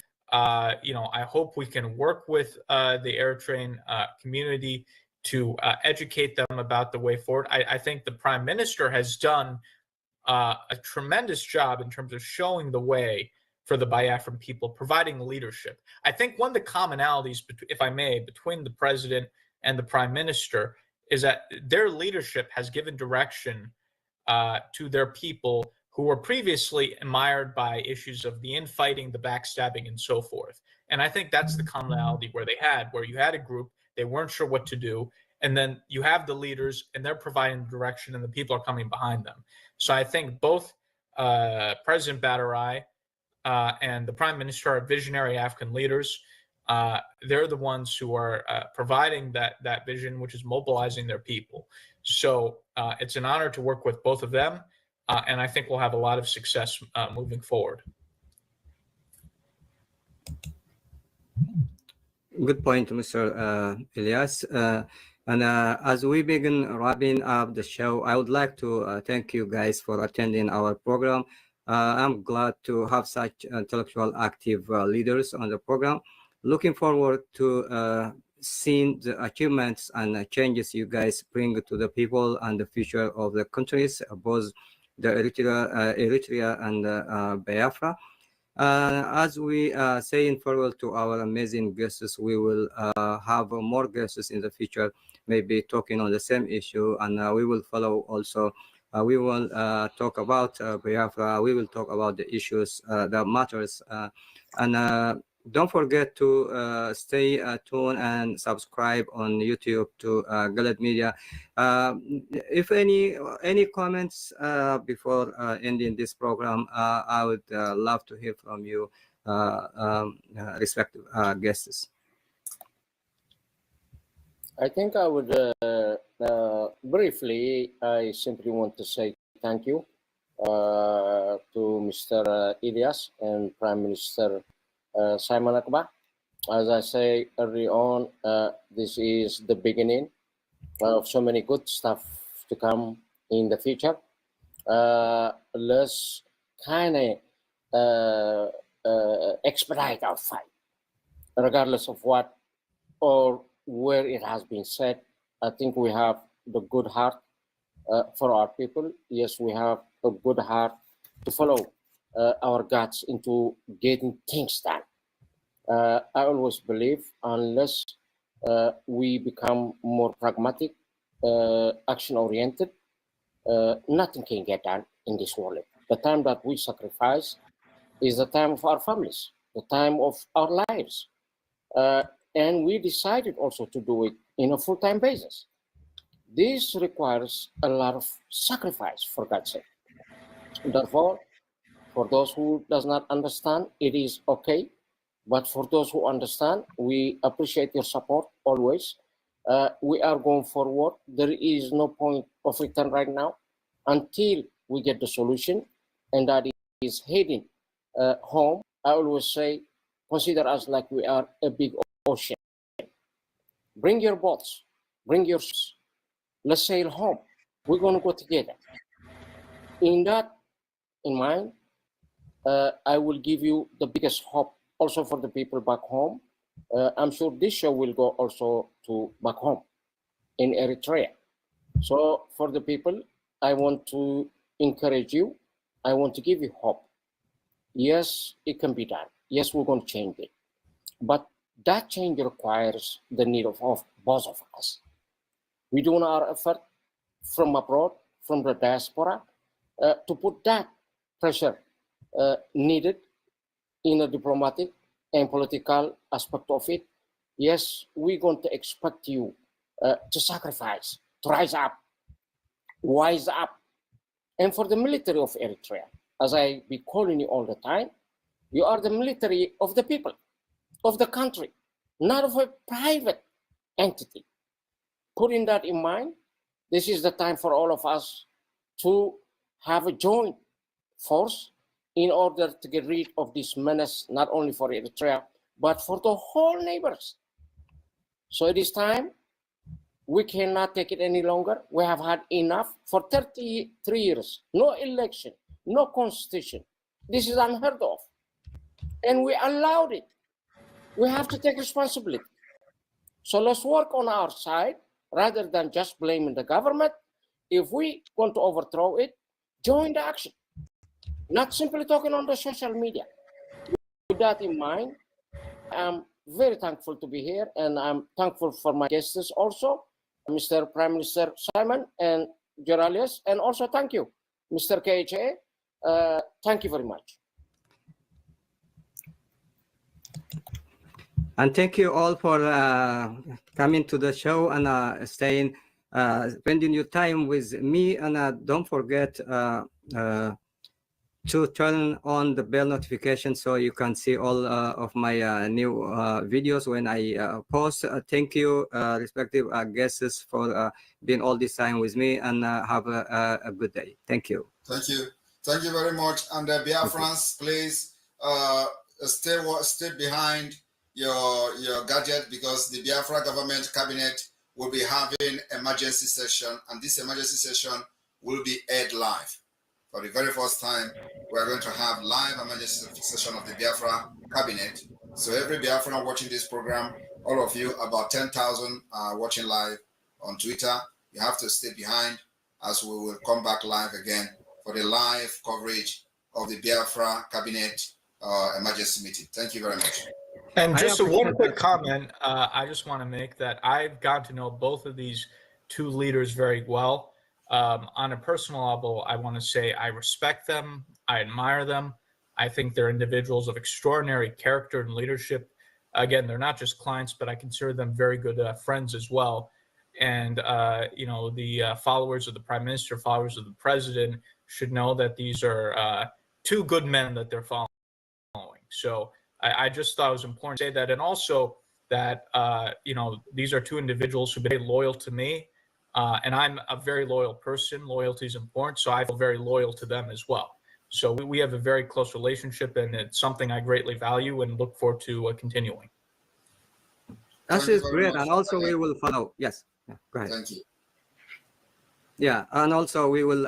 You know, I hope we can work with the air train community to educate them about the way forward. I think the Prime Minister has done a tremendous job in terms of showing the way for the Biafran people, providing leadership. I think one of the commonalities, if I may, between the President and the Prime Minister is that their leadership has given direction to their people who were previously mired by issues of the infighting, the backstabbing, and so forth. And I think that's the commonality where you had a group, they weren't sure what to do, and then you have the leaders, and they're providing direction, and the people are coming behind them. So I think both President BRGIE and the Prime Minister are visionary African leaders. They're the ones who are providing that vision, which is mobilizing their people. So it's an honor to work with both of them. And I think we'll have a lot of success moving forward. Good point, Mr. Elias. And as we begin wrapping up the show, I would like to thank you guys for attending our program. I'm glad to have such intellectual active leaders on the program. Looking forward to seeing the achievements and changes you guys bring to the people and the future of the countries, both the Eritrea and Biafra. As we say in farewell to our amazing guests, we will have more guests in the future, maybe talking on the same issue, and we will follow also. We will talk about Biafra. We will talk about the issues that matters, and don't forget to stay tuned and subscribe on YouTube to Galad Media. If any comments before ending this program, I would love to hear from you, respective guests. I think I would briefly, I simply want to say thank you to Mr. Ilyas and Prime Minister Simon Akbar. As I say early on, this is the beginning of so many good stuff to come in the future. Let's kind of expedite our fight, regardless of what or where it has been said. I think we have the good heart for our people. Yes, we have a good heart to follow our guts into getting things done. I always believe unless we become more pragmatic, action-oriented, nothing can get done in this world. The time that we sacrifice is the time of our families, the time of our lives. And we decided also to do it in a full-time basis. This requires a lot of sacrifice, for God's sake. Therefore, for those who does not understand, it is okay. But for those who understand, we appreciate your support always. We are going forward. There is no point of return right now until we get the solution, and that is heading home. I always say, consider us like we are a big ocean. Bring your boats, bring your ships. Let's sail home. We're going to go together. In that in mind, I will give you the biggest hope also for the people back home. I'm sure this show will go also to back home in Eritrea. So for the people, I want to encourage you. I want to give you hope. Yes, it can be done. Yes, we're going to change it. But that change requires the need of both of us. We do our effort from abroad, from the diaspora, to put that pressure needed in a diplomatic and political aspect of it. Yes, we're going to expect you to sacrifice, to rise up, wise up. And for the military of Eritrea, as I be calling you all the time, you are the military of the people, of the country, not of a private entity. Putting that in mind, this is the time for all of us to have a joint force in order to get rid of this menace, not only for Eritrea, but for the whole neighbors. So it is time. We cannot take it any longer. We have had enough for 33 years. No election, no constitution. This is unheard of. And we allowed it. We have to take responsibility. So let's work on our side rather than just blaming the government. If we want to overthrow it, join the action. Not simply talking on the social media. With that in mind, I'm very thankful to be here, and I'm thankful for my guests also, Mr. Prime Minister Simon and Geralius, and also thank you, Mr. KHA. Thank you very much. And thank you all for coming to the show and spending your time with me. And don't forget to turn on the bell notification so you can see all of my new videos when I post. Thank you, respective guests, for being all this time with me, and have a good day. Thank you. Thank you. Thank you very much. And BIAFRANS, please stay behind your gadget, because the Biafra government cabinet will be having emergency session, and this emergency session will be aired live. For the very first time, we are going to have live emergency session of the Biafra cabinet. So every Biafran watching this program, all of you, about 10,000 are watching live on Twitter. You have to stay behind as we will come back live again for the live coverage of the Biafra cabinet emergency meeting. Thank you very much. And just one quick comment, I just want to make that I've gotten to know both of these two leaders very well. On a personal level, I want to say I respect them, I admire them. I think they're individuals of extraordinary character and leadership. Again, they're not just clients, but I consider them very good friends as well. And, the followers of the Prime Minister, followers of the President should know that these are two good men that they're following. So I just thought it was important to say that. And also that, these are two individuals who've been very loyal to me. And I'm a very loyal person. Loyalty is important. So I feel very loyal to them as well. So we have a very close relationship, and it's something I greatly value and look forward to continuing. That is great. And also we will follow. Yes. Yeah, go ahead. Thank you. Yeah, and also we will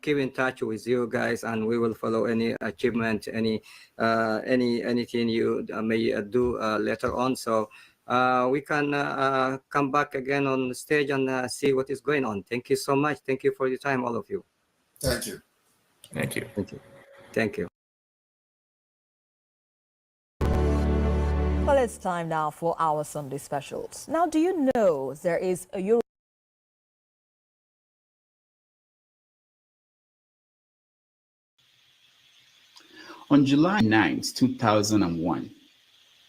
keep in touch with you guys, and we will follow any achievement, anything you may do later on. So we can come back again on the stage and see what is going on. Thank you so much. Thank you for your time, all of you. Thank you. Thank you. Thank you. Thank you. Well, it's time now for our Sunday specials. Now, do you know there is a Euro On July 9, 2001,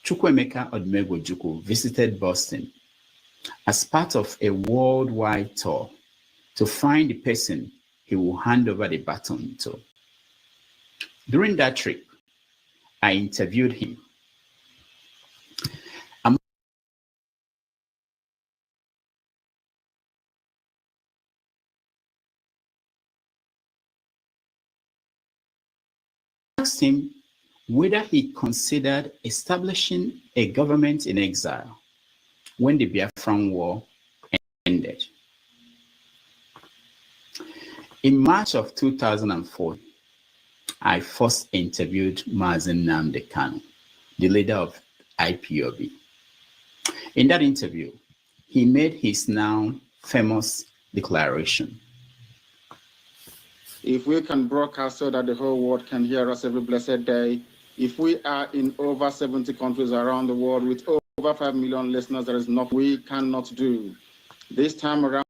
Chukwuemeka Odumegwu visited Boston as part of a worldwide tour to find the person he will hand over the baton to. During that trip, I interviewed him. I asked him whether he considered establishing a government in exile when the Biafran War ended. In March of 2004, I first interviewed Mazen Nnamdi Kanu, the leader of IPOB. In that interview, he made his now famous declaration. If we can broadcast so that the whole world can hear us every blessed day, if we are in over 70 countries around the world with over 5 million listeners, there is nothing we cannot do. This time around,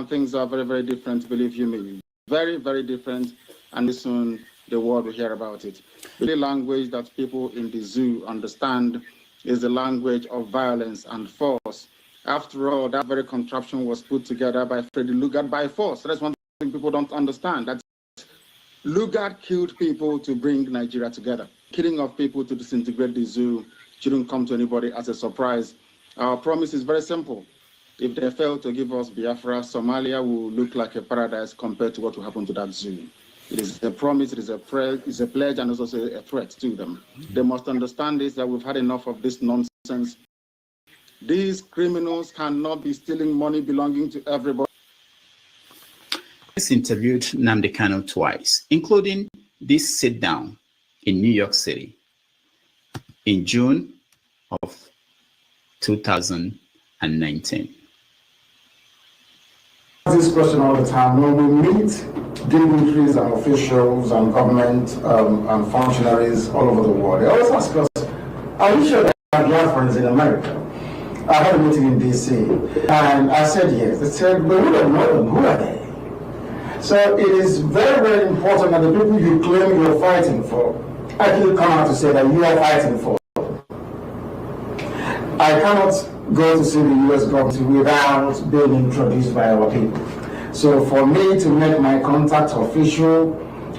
things are very, very different, believe you me. Very, very different, and soon the world will hear about it. The language that people in the zoo understand is the language of violence and force. After all, that very contraption was put together by Freddy Lugard by force. That's one thing people don't understand. That Lugard killed people to bring Nigeria together. Killing of people to disintegrate the zoo shouldn't come to anybody as a surprise. Our promise is very simple. If they fail to give us Biafra, Somalia will look like a paradise compared to what will happen to that zoo. It is a promise, it is a pledge, and it's also a threat to them. They must understand this, that we've had enough of this nonsense. These criminals cannot be stealing money belonging to everybody. I interviewed Nnamdi Kanu twice, including this sit-down in New York City in June of 2019. This question all the time. When we meet dignitaries and officials and government and functionaries all over the world, they always ask us, are you sure that Biafrans in America? I had a meeting in DC, and I said yes. They said, but we don't know them. Who are they? So it is very, very important that the people you claim you're fighting for actually come out to say that you are fighting for. I cannot go to see the U.S. government without being introduced by our people. So for me to make my contact official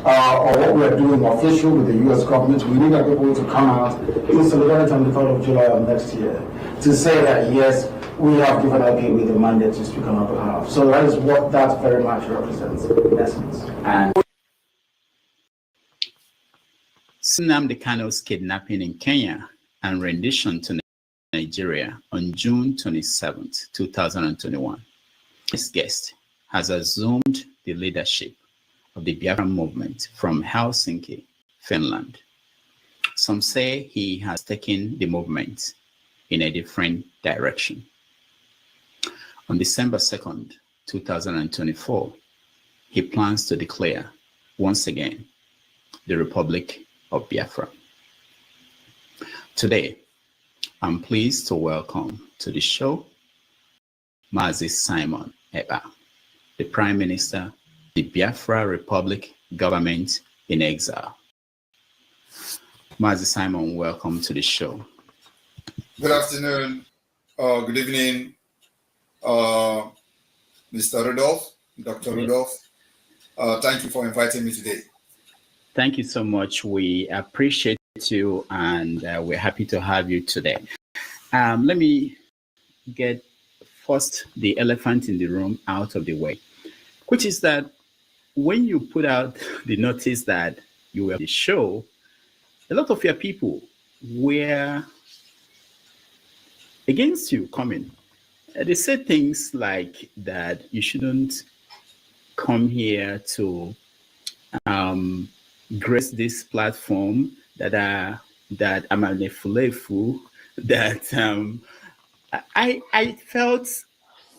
or what we're doing official with the U.S. government, we need our people to come out in solidarity on the 3rd of July of next year to say that yes, we have given IPOB the mandate to speak on our behalf. So that is what that very much represents in essence. And Nnamdi Kanu's kidnapping in Kenya and rendition to Nigeria on June 27, 2021. This guest has assumed the leadership of the Biafra movement from Helsinki, Finland. Some say he has taken the movement in a different direction. On December 2nd, 2024, he plans to declare once again the Republic of Biafra. Today, I'm pleased to welcome to the show Mazi Simon Eba, the Prime Minister of the Biafra Republic Government in Exile. Mazi Simon, welcome to the show. Good afternoon, good evening, Mr. Rudolph, Dr. Rudolph. Thank you for inviting me today. Thank you so much. We appreciate you, and we're happy to have you today. Let me get first the elephant in the room out of the way, which is that when you put out the notice that you were on the show, a lot of your people were against you coming. They said things like that you shouldn't come here to grace this platform, that I'm a nefulefu, that I felt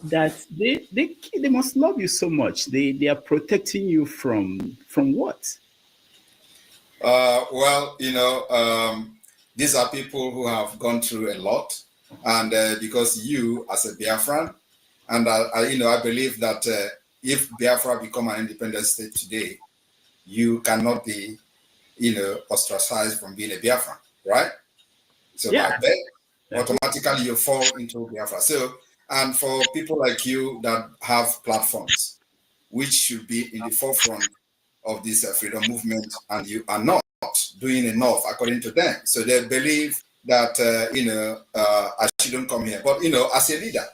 that they must love you so much. They are protecting you from what? Well, you know, these are people who have gone through a lot, and because you, as a Biafran, and you know, I believe that if Biafra become an independent state today, you cannot be, you know, ostracized from being a Biafran, right? So Yeah. by that, automatically you fall into Biafra. So, and for people like you that have platforms, which should be in the forefront of this freedom movement, and you are not doing enough according to them. So they believe that, you know, I shouldn't come here. But, you know, as a leader,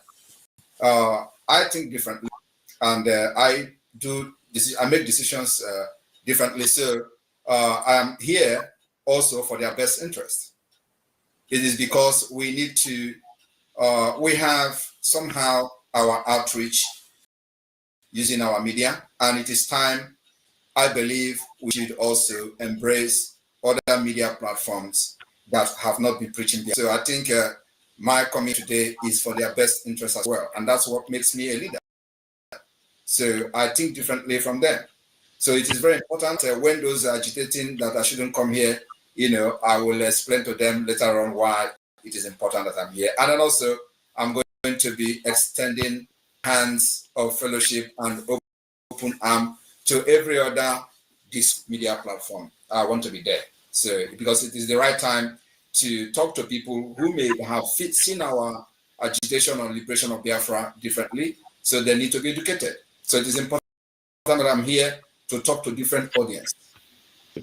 I think differently, and I make decisions differently. So I am here also for their best interest. It is because we need to, we have somehow our outreach using our media, and it is time, I believe, we should also embrace other media platforms that have not been preaching. So I think my comment today is for their best interest as well, and that's what makes me a leader. So I think differently from them. So it is very important when those are agitating that I shouldn't come here, you know, I will explain to them later on why it is important that I'm here. And then also, I'm going to be extending hands of fellowship and open arm to every other this media platform. I want to be there. So because it is the right time to talk to people who may have seen our agitation on liberation of Biafra differently. So they need to be educated. So it is important that I'm here to talk to different audience.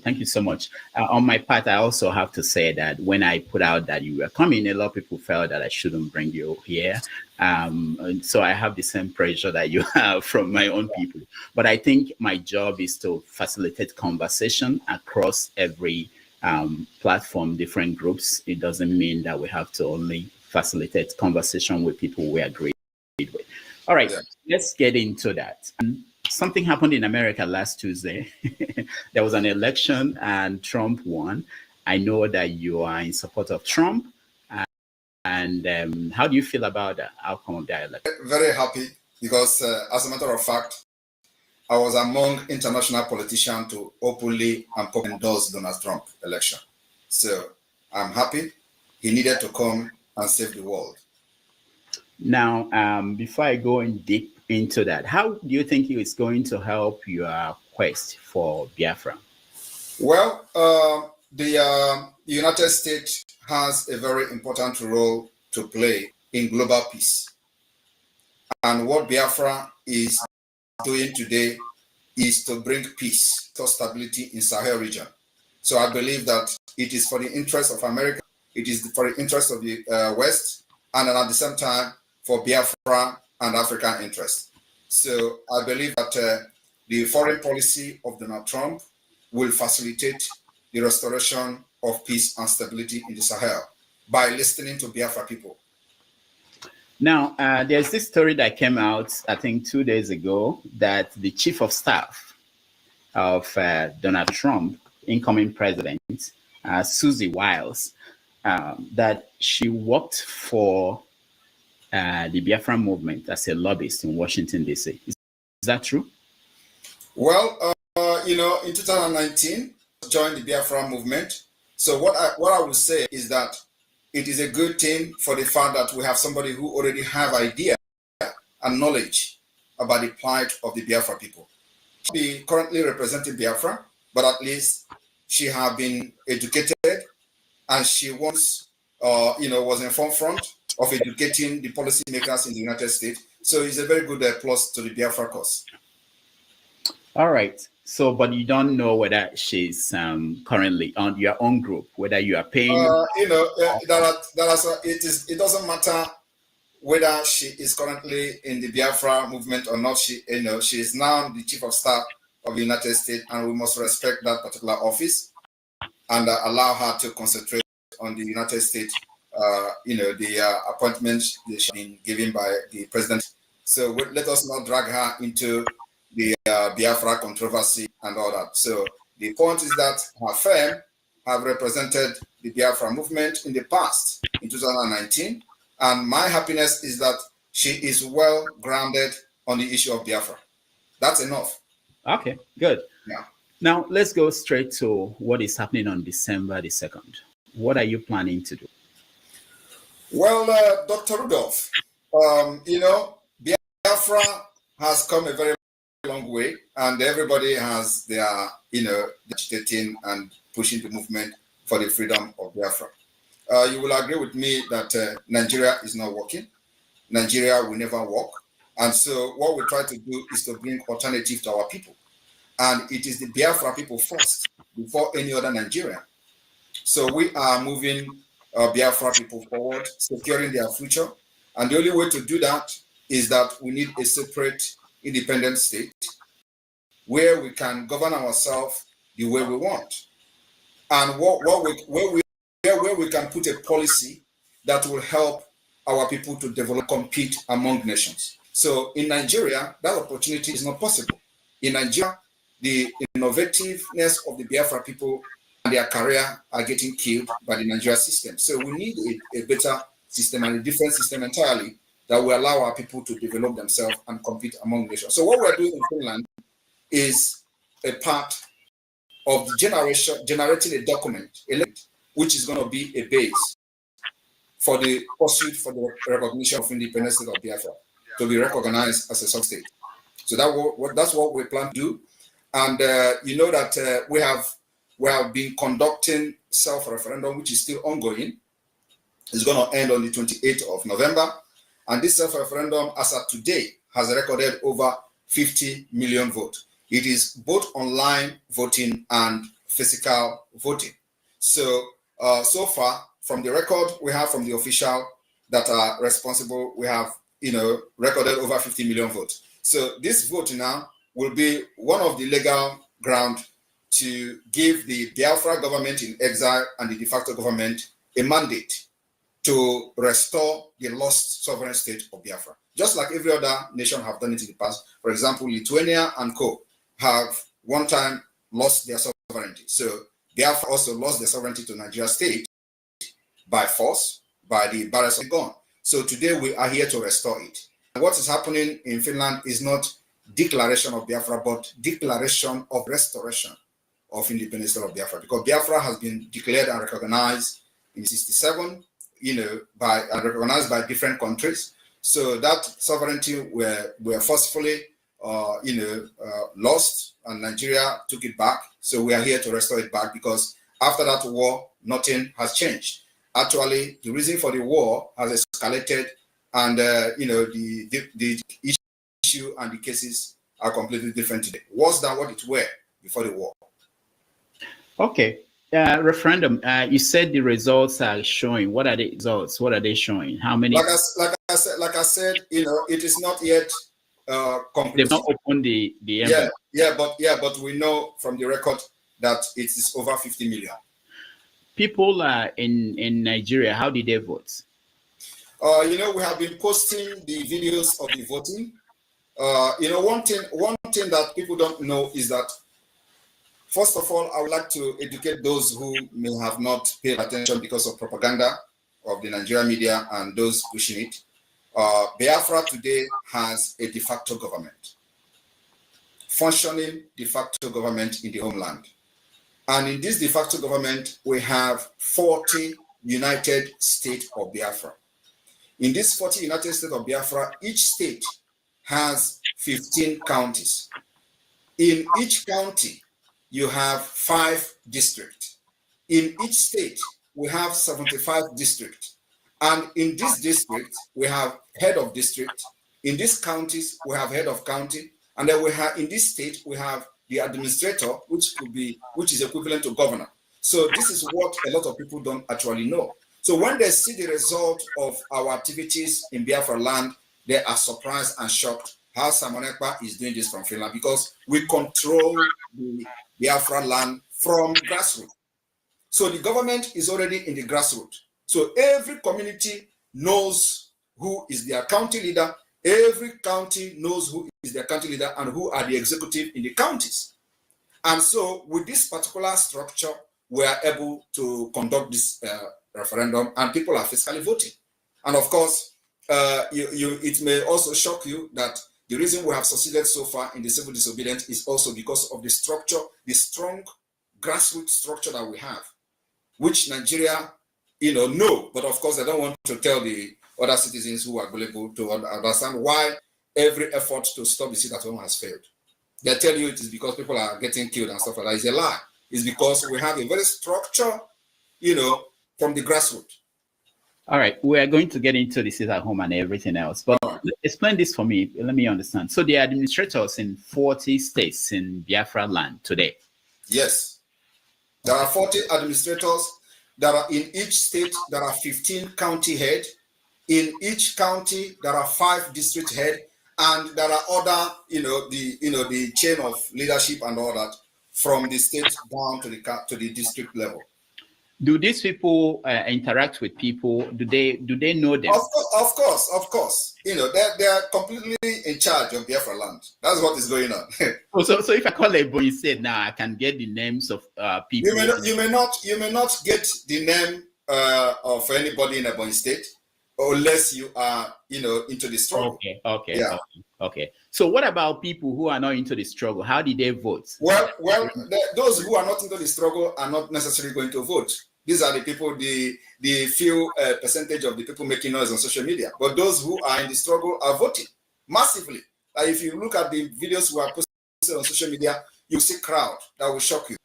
Thank you so much. On my part, I also have to say that when I put out that you were coming, a lot of people felt that I shouldn't bring you here. And so I have the same pressure that you have from my own people. But I think my job is to facilitate conversation across every platform, different groups. It doesn't mean that we have to only facilitate conversation with people we agree with. All right, let's get into that. Something happened in America last Tuesday. There was an election and Trump won. I know that you are in support of Trump. And how do you feel about the outcome of that election? Very happy because, as a matter of fact, I was among international politicians to openly and publicly endorse Donald Trump election. So I'm happy. He needed to come and save the world. Now, before I go in deep into that, how do you think it's going to help your quest for Biafra? Well, the United States has a very important role to play in global peace. And what Biafra is doing today is to bring peace, to stability in Sahel region. So I believe that it is for the interest of America, it is for the interest of the West, and then at the same time for Biafra and African interests. So I believe that the foreign policy of Donald Trump will facilitate the restoration of peace and stability in the Sahel by listening to Biafra people. Now, there's this story that came out, I think 2 days ago, that the chief of staff of Donald Trump, incoming president, Susie Wiles, that she worked for the Biafra movement as a lobbyist in Washington, D.C. Is that true? Well, you know, in 2019, I joined the Biafra movement. So what I would say is that it is a good thing for the fact that we have somebody who already have idea and knowledge about the plight of the Biafra people. She currently representing Biafra, but at least she has been educated, and she once, was in forefront of educating the policymakers in the United States. So it's a very good plus to the Biafra cause. All right. So, but you don't know whether she's currently on your own group, whether you are paying. It doesn't matter whether she is currently in the Biafra movement or not. She is now the chief of staff of the United States, and we must respect that particular office and allow her to concentrate on the United States. The appointments she's been given by the president. So let us not drag her into the Biafra controversy and all that. So the point is that her firm have represented the Biafra movement in the past, in 2019, and my happiness is that she is well grounded on the issue of Biafra. That's enough. Okay, good. Yeah. Now let's go straight to what is happening on December the 2nd. What are you planning to do? Well, Dr. Rudolph, Biafra has come a very long way, and everybody has their, agitating and pushing the movement for the freedom of Biafra. You will agree with me that Nigeria is not working. Nigeria will never work. And so what we try to do is to bring alternative to our people. And it is the Biafra people first, before any other Nigerian. So we are moving Biafra people forward, securing their future. And the only way to do that is that we need a separate, independent state where we can govern ourselves the way we want. And where we can put a policy that will help our people to develop, compete among nations. So in Nigeria, that opportunity is not possible. In Nigeria, the innovativeness of the Biafra people and their career are getting killed by the Nigeria system. So we need a better system and a different system entirely that will allow our people to develop themselves and compete among nations. So what we're doing in Finland is a part of the generating a document, which is going to be a base for the pursuit for the recognition of independence state of Biafra to be recognized as a sub-state. So that's what we plan to do. And you know that we have been conducting self-referendum, which is still ongoing. It's going to end on the 28th of November. And this self-referendum, as of today, has recorded over 50 million votes. It is both online voting and physical voting. So, so far, from the record we have from the official that are responsible, we have, recorded over 50 million votes. So this vote now will be one of the legal ground to give the Biafra government in exile and the de facto government a mandate to restore the lost sovereign state of Biafra. Just like every other nation have done it in the past. For example, Lithuania and co have one time lost their sovereignty. So Biafra also lost their sovereignty to Nigeria state by force, by the barriers of gun. So today we are here to restore it. And what is happening in Finland is not declaration of Biafra, but declaration of restoration of independence of Biafra, because Biafra has been declared and recognized in 1967, and recognized by different countries. So that sovereignty were forcefully, lost, and Nigeria took it back. So we are here to restore it back, because after that war, nothing has changed. Actually, the reason for the war has escalated, and the issue and the cases are completely different today. Worse than what it were before the war. Okay. Referendum. You said the results are showing. What are the results? What are they showing? How many? Like I said, it is not yet complete. They've not opened the envelope. But we know from the record that it is over 50 million. People in Nigeria, how did they vote? We have been posting the videos of the voting. One thing that people don't know is that, first of all, I would like to educate those who may have not paid attention because of propaganda of the Nigerian media and those pushing it. Biafra today has a de facto government, functioning de facto government in the homeland. And in this de facto government, we have 40 United States of Biafra. In this 40 United States of Biafra, each state has 15 counties. In each county, you have 5 districts. In each state, we have 75 districts. And in this district, we have head of district. In these counties, we have head of county. And then we have, in this state, we have the administrator, which is equivalent to governor. So this is what a lot of people don't actually know. So when they see the result of our activities in Biafra land, they are surprised and shocked how Simon Ekpa is doing this from Finland, because we control the Biafra land from grassroots. So the government is already in the grassroots. So every community knows who is their county leader. Every county knows who is their county leader and who are the executive in the counties. And so with this particular structure, we are able to conduct this referendum, and people are fiscally voting. And of course, it may also shock you that the reason we have succeeded so far in the civil disobedience is also because of the structure, the strong grassroots structure that we have, which Nigeria, know, but of course they don't want to tell the other citizens who are available to understand why every effort to stop the sit at home has failed. They tell you it is because people are getting killed and stuff like that. It's a lie. It's because we have a very structure, from the grassroots. All right, we are going to get into the sit at home and everything else, but explain this for me. Let me understand. So the administrators in 40 states in Biafra land today. Yes, there are 40 administrators. There are in each state. There are 15 county head. In each county, there are 5 district head, and there are other, the chain of leadership and all that from the state down to the district level. Do these people interact with people? Do they know them? Of course. They are completely in charge of Biafralands. That's what is going on. So if I call a boy said now, I can get the names of people. You may not get the name of anybody in Ebonyi State unless you are into the struggle. Okay. So what about people who are not into the struggle? How did they vote? Well, those who are not into the struggle are not necessarily going to vote. These are the people, the few percentage of the people making noise on social media. But those who are in the struggle are voting massively. If you look at the videos who are posted on social media, you see crowd that will shock you.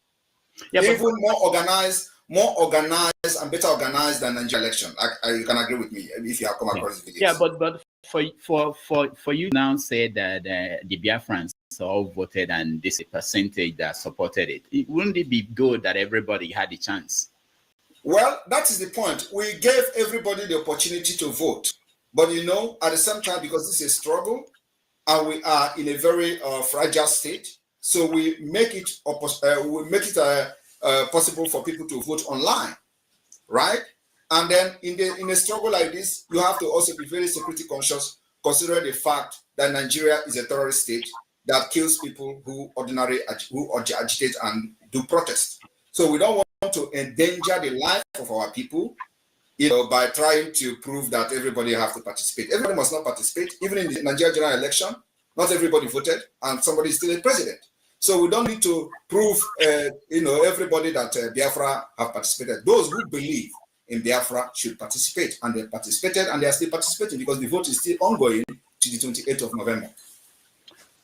Yeah, even more organized and better organized than the Nigeria election. You can agree with me if you have come across the videos. Yeah, but for you now say that the Biafrans all voted and this percentage that supported it. Wouldn't it be good that everybody had a chance? Well, that is the point. We gave everybody the opportunity to vote. But at the same time, because this is a struggle and we are in a very fragile state, so we make it possible for people to vote online, right? And then in a struggle like this, you have to also be very security conscious, considering the fact that Nigeria is a terrorist state that kills people who agitate and do protest. So we don't want to endanger the life of our people, by trying to prove that everybody has to participate. Everybody must not participate. Even in the Nigeria general election, not everybody voted, and somebody is still a president. So we don't need to prove, everybody that Biafra have participated. Those who believe in Biafra should participate, and they participated, and they are still participating because the vote is still ongoing to the 28th of November.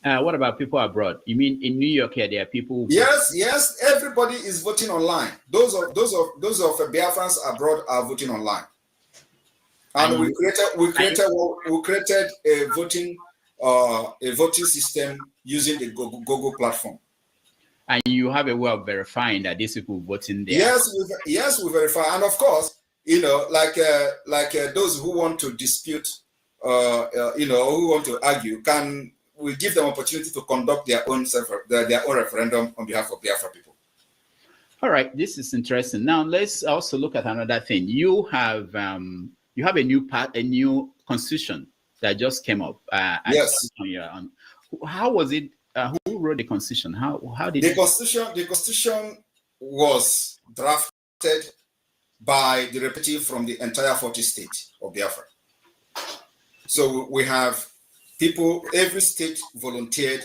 What about people abroad? You mean in New York here, there are people? Yes. Everybody is voting online. Those of Biafrans abroad are voting online. And we created a voting system using the Google platform. And you have a way of verifying that these people voting there. Yes, we verify. And of course, like those who want to dispute, who want to argue, we give them opportunity to conduct their own referendum on behalf of Biafra people. All right, this is interesting. Now let's also look at another thing. You have a new constitution that just came up. Yes. How was it? Who wrote the constitution? How did the constitution was drafted by the representative from the entire 40 states of Biafra. So we have people, every state volunteered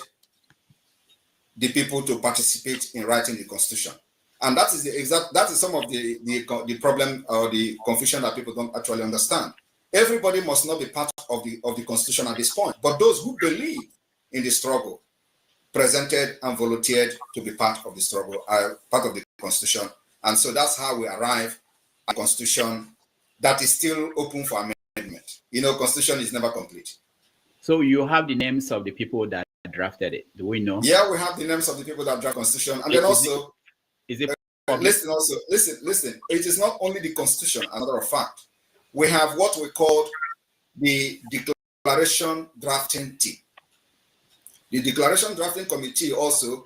the people to participate in writing the constitution. And that is some of the problem or the confusion that people don't actually understand. Everybody must not be part of the constitution at this point, but those who believe in the struggle presented and volunteered to be part of the struggle, part of the constitution. And so that's how we arrive at a constitution that is still open for amendment. You know, constitution is never complete. So you have the names of the people that drafted it. Do we know? Yeah, we have the names of the people that draft constitution. And then also, listen. It is not only the constitution, as a matter of fact. We have what we call the declaration drafting team. The declaration drafting committee also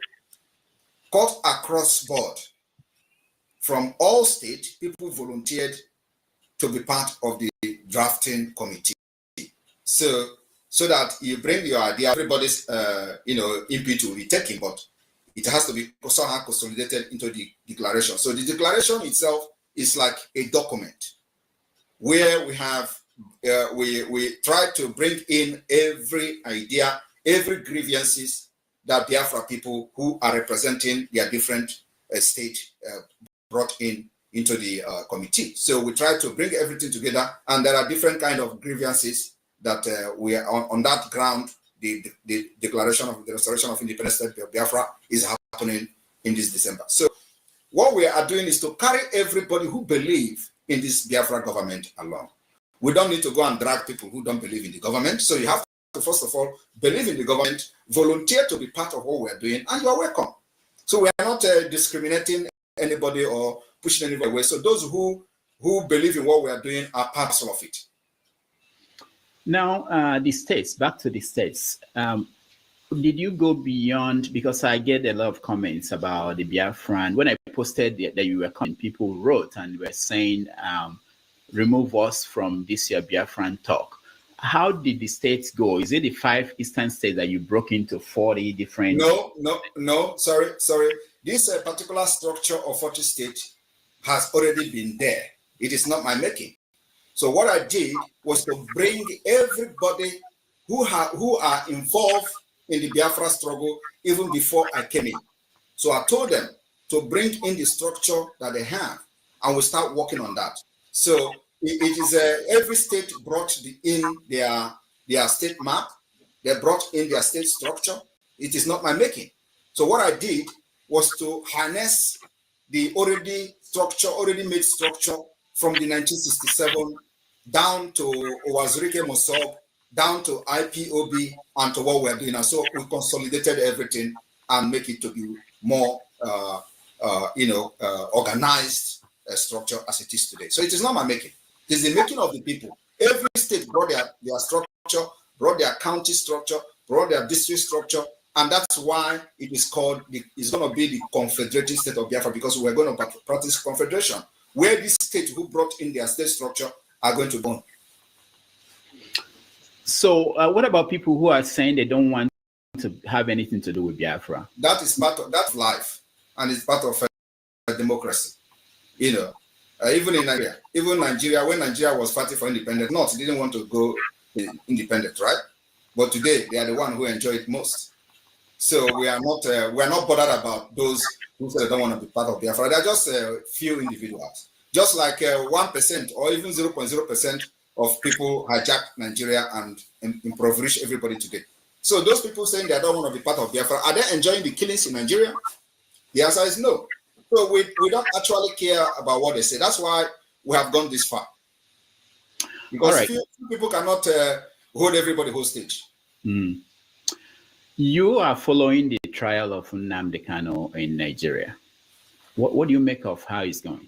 cut across board from all states, people volunteered to be part of the drafting committee. So that you bring your idea, everybody's input will be taken, but it has to be somehow consolidated into the declaration. So the declaration itself is like a document where we have we try to bring in every idea, every grievances that Biafra people who are representing their different states brought into the committee. So we try to bring everything together, and there are different kind of grievances that we are on that ground. The declaration of the restoration of independence state of Biafra is happening in this December. So what we are doing is to carry everybody who believe in this Biafra government along. We don't need to go and drag people who don't believe in the government. So you have to, first of all, believe in the government, volunteer to be part of what we are doing, and you are welcome. So we are not discriminating anybody or pushing anybody away. So those who believe in what we are doing are part of it. Now, the states, back to the states. Did you go beyond, because I get a lot of comments about the Biafran. When I posted that you were coming, people wrote and were saying, remove us from this year Biafran talk. How did the states go? Is it the 5 eastern states that you broke into 40 different? No, sorry. This particular structure of 40 states has already been there. It is not my making. So what I did was to bring everybody who are involved in the Biafra struggle even before I came in. So I told them to bring in the structure that they have, and we start working on that. So it is every state brought in their state map. They brought in their state structure. It is not my making. So what I did was to harness the already made structure from the 1967 down to Owazurike Mosob, down to IPOB, and to what we're doing. And so we consolidated everything and make it to be more, organized structure as it is today. So it is not my making. It is the making of the people. Every state brought their structure, brought their county structure, brought their district structure, and that's why it is called, it's going to be the Confederated State of Biafra, because we're going to practice confederation, where these states who brought in their state structure are going to go. So what about people who are saying they don't want to have anything to do with Biafra? That is part of that life, and it's part of democracy. Even in Nigeria, when Nigeria was fighting for independence, North didn't want to go independent, right? But today they are the one who enjoy it most. So we are not bothered about those who say they don't want to be part of Biafra. They are just a few individuals. Just like 1% or even 0.0% of people hijack Nigeria and impoverish everybody today. So those people saying they don't want to be part of Biafra, are they enjoying the killings in Nigeria? The answer is no. So we don't actually care about what they say. That's why we have gone this far. Because few people cannot hold everybody hostage. Mm. You are following the trial of Nnamdi Kanu in Nigeria. What do you make of how it's going?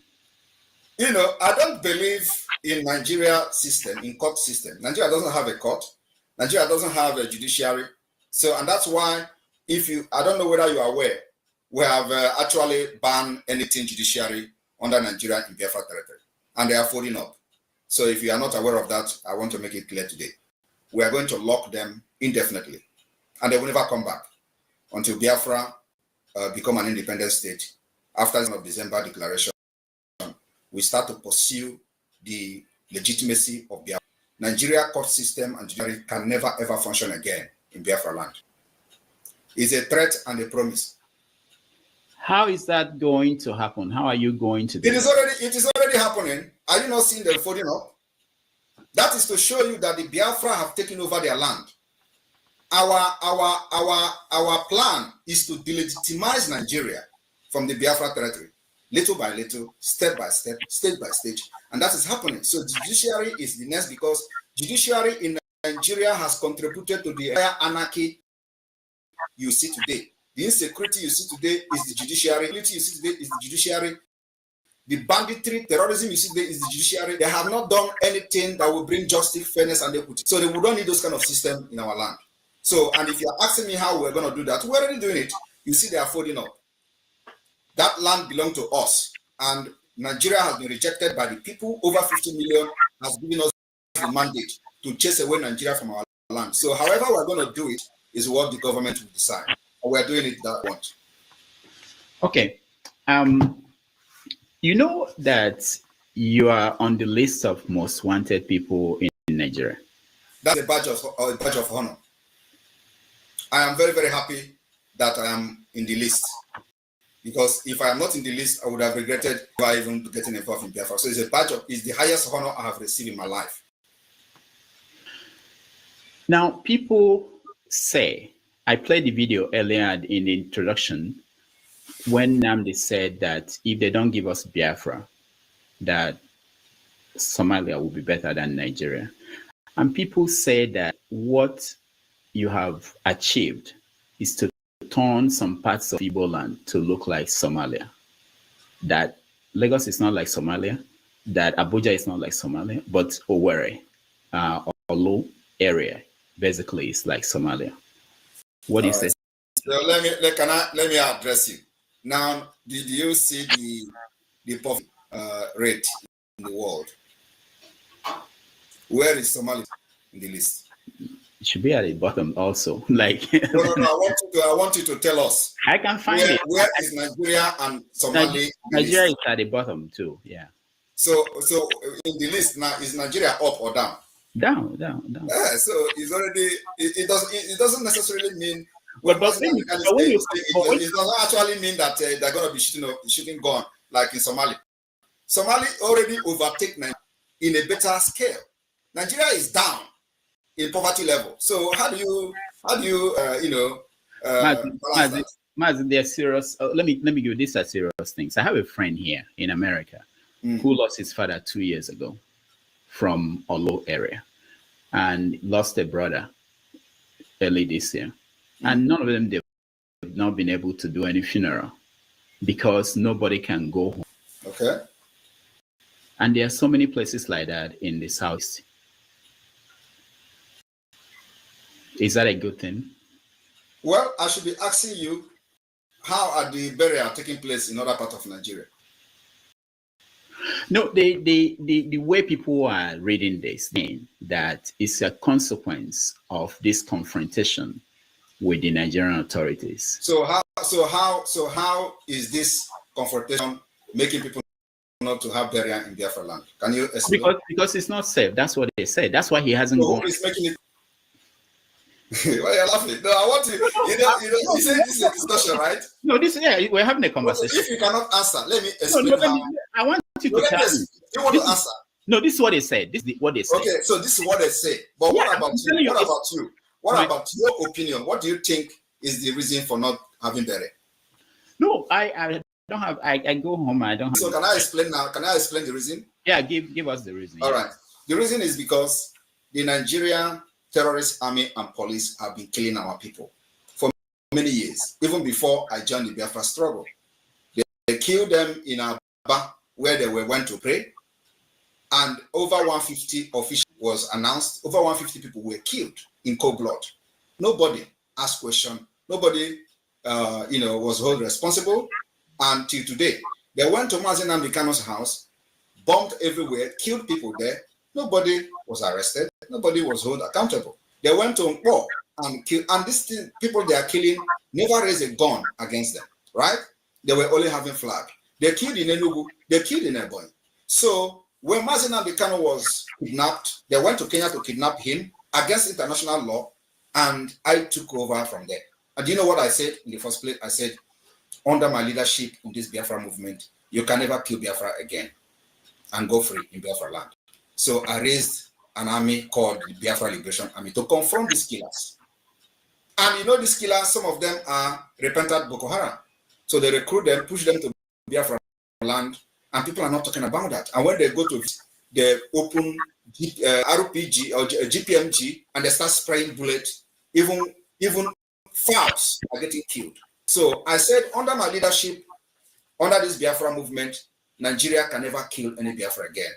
I don't believe in Nigeria system, in court system. Nigeria doesn't have a court. Nigeria doesn't have a judiciary. So, and that's why, I don't know whether you are aware, we have actually banned anything judiciary under Nigeria in Biafra territory, and they are folding up. So if you are not aware of that, I want to make it clear today. We are going to lock them indefinitely, and they will never come back until Biafra become an independent state. After the December declaration, we start to pursue the legitimacy of Biafra. Nigeria court system and judiciary can never ever function again in Biafraland. It's a threat and a promise. How is that going to happen? How are you going to do it? It is already happening. Are you not seeing them folding up? That is to show you that the Biafra have taken over their land. our plan is to delegitimize Nigeria from the Biafra territory, little by little, step by step, stage by stage, and that is happening. So the judiciary is the next, because judiciary in Nigeria has contributed to the anarchy you see today. The insecurity you see today is the judiciary. The you see today is the judiciary. The banditry, terrorism you see today is the judiciary. They have not done anything that will bring justice, fairness, and equity. So we don't need those kind of system in our land. So, and if you're asking me how we're going to do that, we're already doing it. You see, they are folding up. That land belongs to us, and Nigeria has been rejected by the people. Over 50 million has given us the mandate to chase away Nigeria from our land. So, however we're going to do it is what the government will decide. And we're doing it that way. Okay. You know that you are on the list of most wanted people in Nigeria. That's a badge of honor. I am very, very happy that I am in the list, because if I am not in the list, I would have regretted even getting involved in Biafra. So it's a badge of, it's the highest honor I have received in my life. Now, people say, I played the video earlier in the introduction when Nnamdi said that if they don't give us Biafra, that Somalia will be better than Nigeria. And people say that what you have achieved is to turn some parts of Igbo land to look like Somalia. That Lagos is not like Somalia, that Abuja is not like Somalia, but Owerri, Olo area, basically is like Somalia. What do you say? So let me address you. Now, did you see the poverty rate in the world? Where is Somalia in the list? It should be at the bottom also. Like no, I want you to tell us. I can find it. Where is Nigeria and Somalia? Nigeria is at the bottom too. Yeah. So in the list now, is Nigeria up or down? Down. Yeah, so it's already it doesn't necessarily mean. But when you, it doesn't actually mean that they're going to be shooting gun like in Somalia. Somalia already overtake Nigeria in a better scale. Nigeria is down in poverty level. So how do you Maz, they're serious. Let me give you this as serious things. I have a friend here in America who lost his father 2 years ago from Olo area, and lost a brother early this year. And none of them, they've not been able to do any funeral because nobody can go home. Okay. And there are so many places like that in the South. Is that a good thing? Well, I should be asking you, how are the burial taking place in other parts of Nigeria? No, the way people are reading this mean that it's a consequence of this confrontation with the Nigerian authorities. So how is this confrontation making people not to have burial in Biafraland? Can you explain? Because it's not safe. That's what they said. That's why he hasn't gone. Who is making it? Why are you laughing? No, I want to. You say this is a discussion, right? No, we're having a conversation. If you cannot answer, let me explain. I want you to tell me. You want to answer? No, this is what they said. This is what they said. Okay, so this is what they say. But what about you? What about you? What about your opinion? What do you think is the reason for not having burial? No, I don't have. I go home. I don't. So can I explain now? Can I explain the reason? Yeah, give us the reason. All right. The reason is because the Nigerian terrorist army and police have been killing our people for many years, even before I joined the Biafra struggle. They killed them in Aba, where they went to pray, and over 150 officials was announced. Over 150 people were killed in cold blood. Nobody asked question. Nobody, was held responsible until today. They went to Mazi Nnamdi Kanu's house, bombed everywhere, killed people there. Nobody was arrested. Nobody was held accountable. They went to war and killed. And these people they are killing never raised a gun against them, right? They were only having flag. They killed in Enugu. They killed in Ebonyi. So when Mazi Nnamdi Kanu was kidnapped, they went to Kenya to kidnap him against international law, and I took over from there. And do you know what I said in the first place? I said, under my leadership in this Biafra movement, you can never kill Biafra again and go free in Biafra land. So I raised an army called the Biafra Liberation Army to confront these killers. And you know, these killers, some of them are repentant Boko Haram. So they recruit them, push them to Biafra land, and people are not talking about that. And when they go to the open RPG or GPMG and they start spraying bullets, even fowls are getting killed. So I said, under my leadership, under this Biafra movement, Nigeria can never kill any Biafra again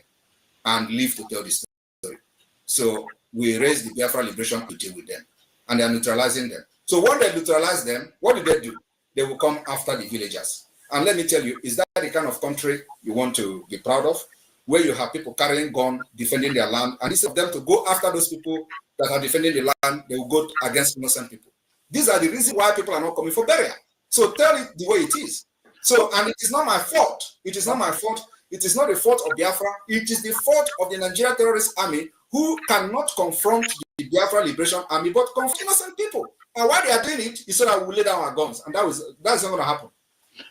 and live to tell this story. So we raised the Biafra Liberation to deal with them, and they are neutralizing them. So when they neutralize them, what do? They will come after the villagers. And let me tell you, is that the kind of country you want to be proud of, where you have people carrying guns, defending their land, and instead of them to go after those people that are defending the land, they will go against innocent people. These are the reasons why people are not coming for burial. So tell it the way it is. So, and it is not my fault. It is not my fault. It is not the fault of Biafra. It is the fault of the Nigerian terrorist army, who cannot confront the Biafra Liberation Army, but confront innocent people. And why they are doing it is so that we lay down our guns, and that's not going to happen.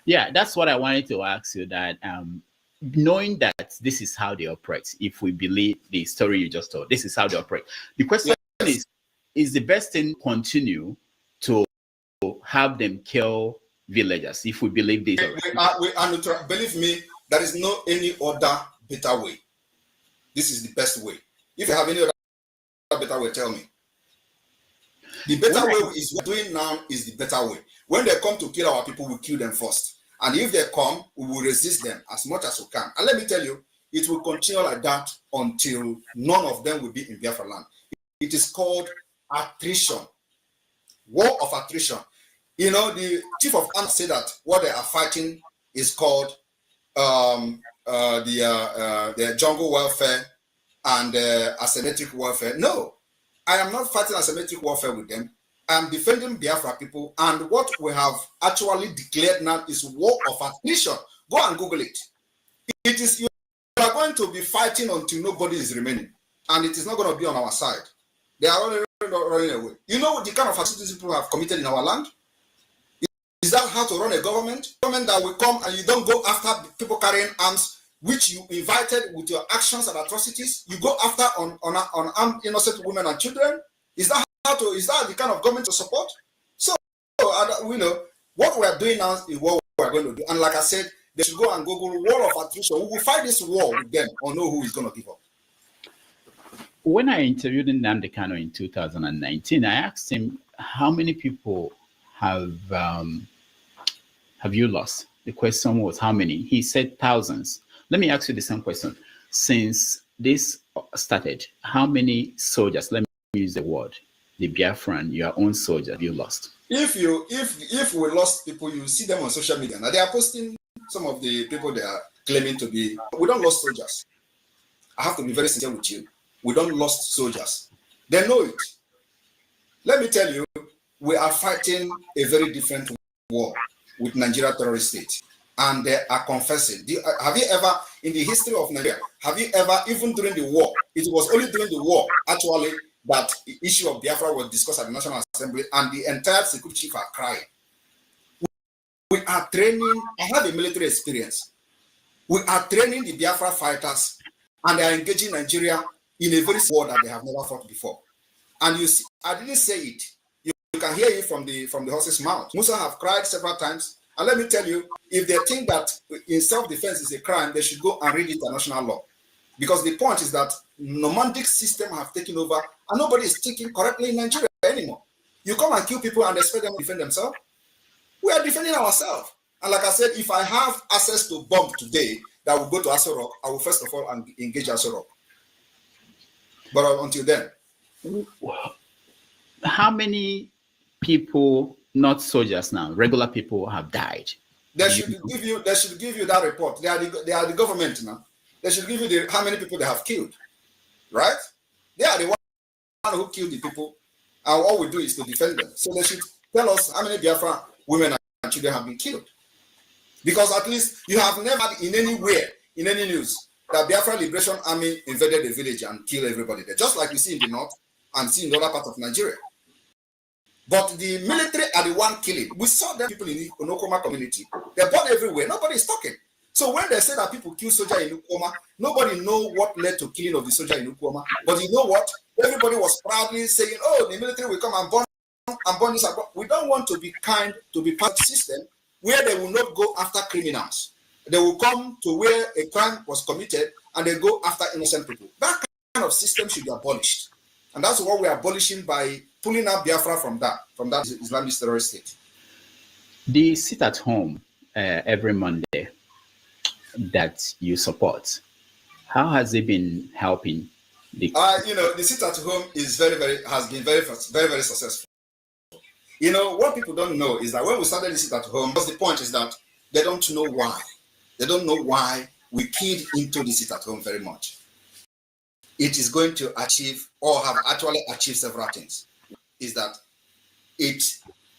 Yeah, that's what I wanted to ask you, that knowing that this is how they operate, if we believe the story you just told, this is how they operate. The question is the best thing continue to have them kill villagers if we believe this? Believe me, there is no any other better way. This is the best way. If you have any other better way, tell me. The better way is what we're doing now is the better way. When they come to kill our people, we kill them first. And if they come, we will resist them as much as we can. And let me tell you, it will continue like that until none of them will be in Biafraland. It is called attrition. War of attrition. You know, the chief of army said that what they are fighting is called the jungle warfare and asymmetric warfare. No, I am not fighting asymmetric warfare with them. I am defending Biafra people, and what we have actually declared now is war of attrition. Go and Google it. It is, you are going to be fighting until nobody is remaining, and it is not going to be on our side. They are running away. You know the kind of atrocities people have committed in our land? Is that how to run a government? Government that will come and you don't go after people carrying arms, which you invited with your actions and atrocities? You go after on armed innocent women and children? Is that the kind of government to support? So, you know, what we are doing now is what we are going to do. And like I said, they should go and Google war of attrition. We will fight this war with them or know who is going to give up. When I interviewed Nnamdi Kanu in 2019, I asked him, how many people have you lost? The question was how many? He said thousands. Let me ask you the same question. Since this started, how many soldiers, let me use the word, the Biafran, your own soldier, have you lost? If we lost people, you see them on social media. Now they are posting some of the people they are claiming to be. We don't lost soldiers. I have to be very sincere with you. We don't lost soldiers. They know it. Let me tell you, we are fighting a very different war with Nigeria terrorist state, and they are confessing. Have you ever, in the history of Nigeria, have you ever, even during the war, it was only during the war, actually, that the issue of Biafra was discussed at the National Assembly, and the entire security chief are crying. We are training, I have a military experience. We are training the Biafra fighters, and they are engaging Nigeria in a very war that they have never fought before. And you see, I didn't say it. You can hear it from the horse's mouth. Musa have cried several times. And let me tell you, if they think that in self-defense is a crime, they should go and read international law. Because the point is that nomadic system have taken over and nobody is thinking correctly in Nigeria anymore. You come and kill people and expect them to defend themselves. We are defending ourselves. And like I said, if I have access to bomb today that will go to Aso Rock, I will first of all engage Aso Rock. But until then. How many people, not soldiers now, regular people have died? They should give you that report. They are the government now. They should give you how many people they have killed, right? They are the one who killed the people, and all we do is to defend them. So they should tell us how many Biafra women and children have been killed. Because at least you have never in anywhere, in any news, that Biafra Liberation Army invaded a village and killed everybody there, just like we see in the north and see in the other part of Nigeria. But the military are the one killing. We saw them people in the Onokoma community. They're born everywhere. Nobody is talking. So when they say that people kill soldier in Ukoma, nobody know what led to killing of the soldier in Ukoma. But you know what? Everybody was proudly saying, oh, the military will come and burn and burn this. We don't want to be kind, to be part of the system where they will not go after criminals. They will come to where a crime was committed and they go after innocent people. That kind of system should be abolished. And that's what we are abolishing by pulling out Biafra from that Islamic terrorist state. The sit at home every Monday that you support, how has it been helping? The sit at home is has been very successful. What people don't know is that when we started the sit at home, the point is that they don't know why. They don't know why we keyed into the sit at home very much. It is going to achieve, or have actually achieved, several things. Is that it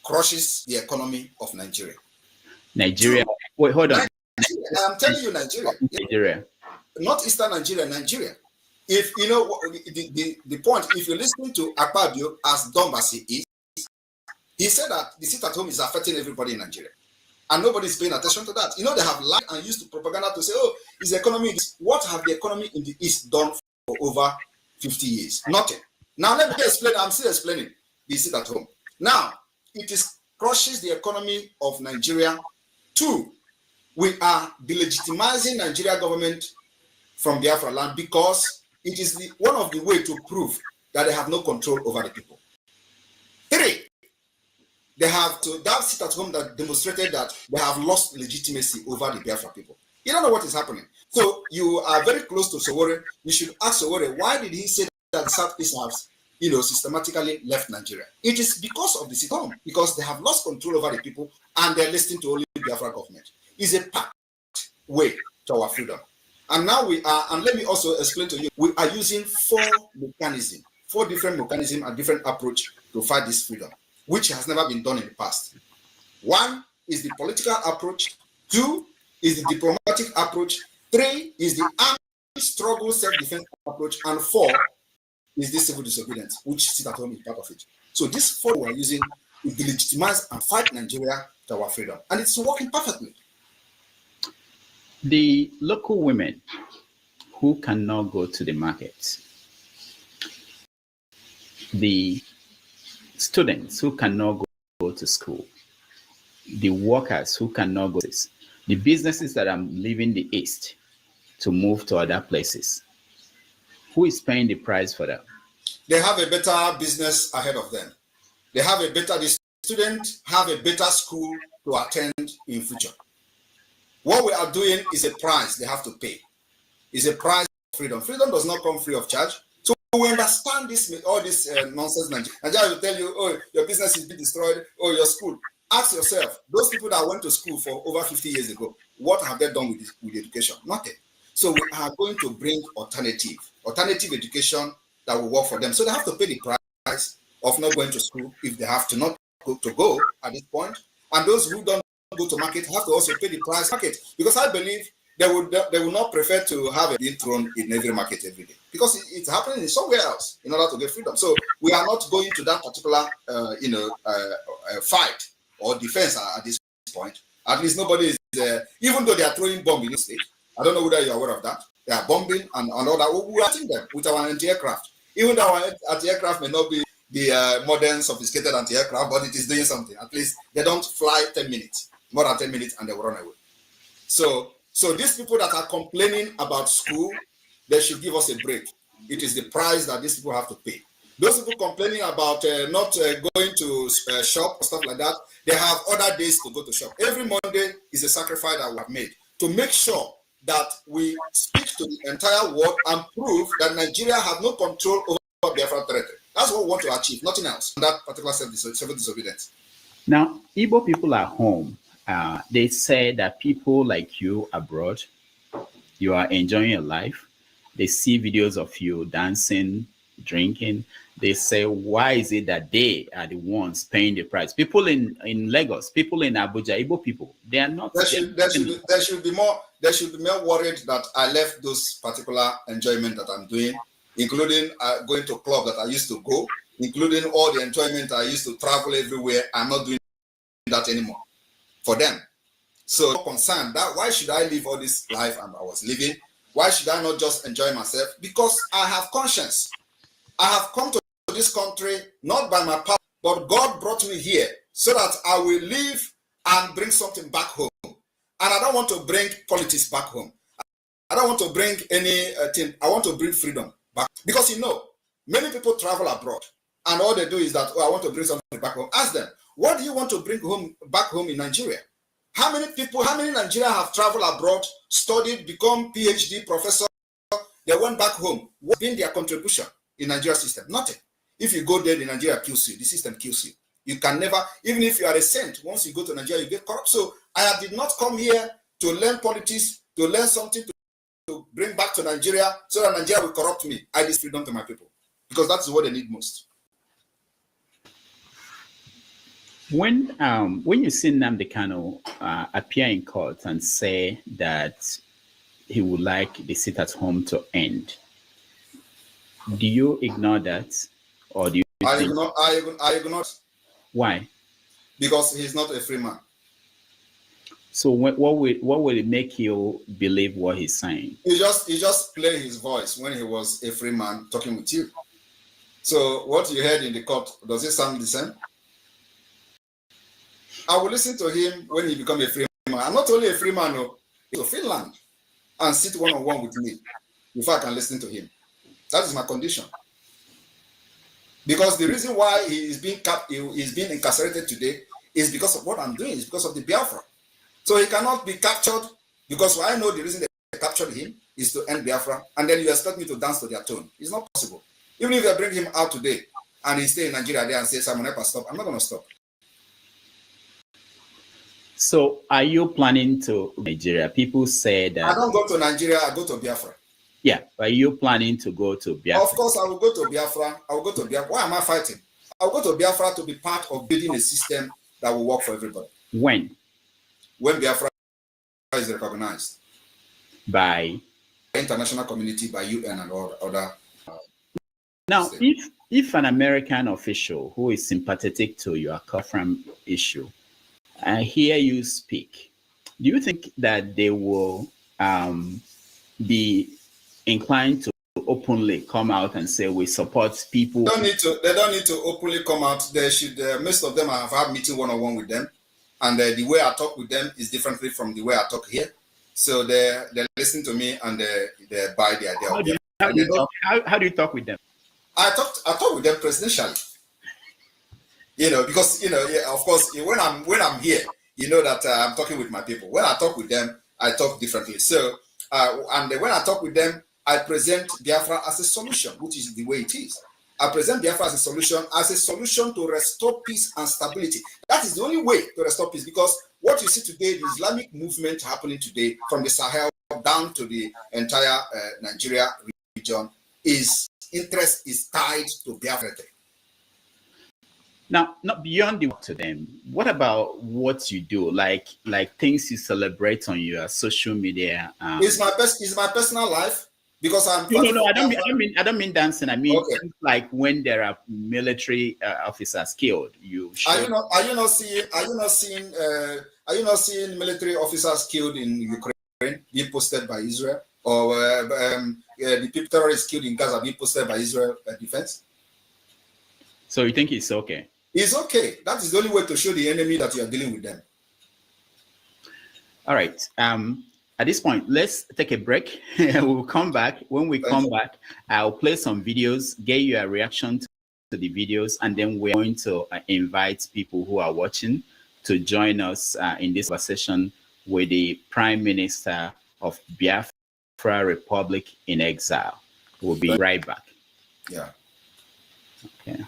crushes the economy of Nigeria. Nigeria. Wait, hold on. I'm telling you, Nigeria. Not Eastern Nigeria, Nigeria. If you know the point, if you're listening to IKIBIBIO as dumb as he is, he said that the sit at home is affecting everybody in Nigeria. And nobody is paying attention to that. They have lied and used to propaganda to say, oh, is the economy. What have the economy in the East done for over 50 years? Nothing. Now let me explain. I'm still explaining the sit at home. Now, it crushes the economy of Nigeria. 2, we are delegitimizing Nigeria government from Biafraland because it is one of the ways to prove that they have no control over the people. 3, they have to that sit at home that demonstrated that they have lost legitimacy over the Biafra people. You don't know what is happening. So you are very close to Sowore. You should ask Sowore, why did he say that the Southeast has, systematically left Nigeria? It is because of the sit at home, because they have lost control over the people and they're listening to only Biafra government. It's a path way to our freedom. And now we are, and let me also explain to you, we are using 4 different mechanisms and different approach to fight this freedom, which has never been done in the past. 1 is the political approach, 2 is the diplomatic approach, 3 is the armed struggle self-defense approach, and 4 is the civil disobedience, which sit at home is part of it. So these 4 we are using to delegitimize and fight Nigeria to our freedom. And it's working perfectly. The local women who cannot go to the market, the students who cannot go to school, the workers who cannot go to this, the businesses that are leaving the East to move to other places, who is paying the price for that? They have a better business ahead of them. The students have a better school to attend in future. What we are doing is a price they have to pay. It's a price of freedom. Freedom does not come free of charge. So we understand all this nonsense. Nigeria will tell you, oh, your business is being destroyed, oh, your school. Ask yourself, those people that went to school for over 50 years ago, what have they done with education? Nothing. So we are going to bring alternative education that will work for them. So they have to pay the price of not going to school if they have to not go at this point. And those who don't go to market have to also pay the price market, because I believe they will not prefer to have it being thrown in every market every day, because it's happening in somewhere else in order to get freedom. So we are not going to that particular fight or defense at this point. At least nobody is even though they are throwing bombs in the state. I don't know whether you're aware of that. They are bombing and all that. We are hitting them with our anti-aircraft. Even though our anti-aircraft may not be the modern sophisticated anti-aircraft, but it is doing something. At least they don't fly 10 minutes, more than 10 minutes, and they will run away. So these people that are complaining about school, they should give us a break. It is the price that these people have to pay. Those people complaining about not going to shop, stuff like that, they have other days to go to shop. Every Monday is a sacrifice that we have made to make sure that we speak to the entire world and prove that Nigeria has no control over Biafra territory. That's what we want to achieve, nothing else. That particular civil disobedience. Now, Igbo people at home, they say that people like you abroad, you are enjoying your life. They see videos of you dancing, drinking. They say, why is it that they are the ones paying the price? People in Lagos, people in Abuja, Igbo people, they are not. There should be more worried that I left those particular enjoyment that I'm doing, including going to club that I used to go, including all the enjoyment I used to travel everywhere. I'm not doing that anymore for them. So concerned that why should I live all this life I was living? Why should I not just enjoy myself? Because I have conscience. I have come to this country not by my power, but God brought me here so that I will live and bring something back home. And I don't want to bring politics back home. I don't want to bring anything. I want to bring freedom back. Because you know, many people travel abroad and all they do is that, oh, I want to bring something back home. Ask them, what do you want to bring back home in Nigeria? How many Nigerians have traveled abroad, studied, become PhD professor? They went back home. What's been their contribution in Nigeria system? Nothing. If you go there, the Nigeria kills you. The system kills you. You can never, even if you are a saint, once you go to Nigeria, you get corrupt. So I did not come here to learn politics, to learn something to bring back to Nigeria so that Nigeria will corrupt me. I give freedom to my people because that's what they need most. When you see Nnamdi Kanu appear in court and say that he would like the sit at home to end, do you ignore that, or do you? I ignore. Why? Because he's not a free man. So what will it make you believe what he's saying? He just played his voice when he was a free man talking with you. So what you heard in the court, does it sound the same? I will listen to him when he becomes a free man. I'm not only a free man, no, to Finland and sit one-on-one with me before I can listen to him. That is my condition. Because the reason why he is being incarcerated today is because of what I'm doing. It's because of the Biafra. So he cannot be captured because I know the reason they captured him is to end Biafra, and then you expect me to dance to their tune. It's not possible. Even if they bring him out today and he stay in Nigeria there and say, Simon Epa, stop, I'm not going to stop. So are you planning to Nigeria? People say that... I don't go to Nigeria, I go to Biafra. Yeah, but are you planning to go to Biafra? Of course, I will go to Biafra. I will go to Biafra. Why am I fighting? I will go to Biafra to be part of building a system that will work for everybody. When? When Biafra is recognized. By? The international community, by UN and all other... Now, if an American official who is sympathetic to your Biafran issue, I hear you speak, do you think that they will be inclined to openly come out and say we support people? They don't need to openly come out. They should. Most of them have had meeting one-on-one with them, and the way I talk with them is differently from the way I talk here. So they listen to me and they buy the idea. How do you talk with them? I talk with them presidentially. You know, because yeah, of course, when I'm here, you know that I'm talking with my people. When I talk with them, I talk differently. So, and when I talk with them, I present Biafra as a solution, which is the way it is. I present Biafra as a solution to restore peace and stability. That is the only way to restore peace, because what you see today, the Islamic movement happening today, from the Sahel down to the entire Nigeria region, interest is tied to Biafra. Now, not beyond the work to them, what about what you do, like things you celebrate on your social media? It's my personal life, because I'm. No, I don't mean dancing. I mean, okay, like when there are military officers killed. Are you not seeing military officers killed in Ukraine being posted by Israel, or the terrorists killed in Gaza being posted by Israel defense? So you think it's okay? It's okay. That is the only way to show the enemy that you are dealing with them. All right. At this point, let's take a break. We'll come back. When we come back, I'll play some videos, get your reaction to the videos, and then we're going to invite people who are watching to join us in this conversation with the Prime Minister of Biafra Republic in exile. We'll be right back. Yeah. Okay.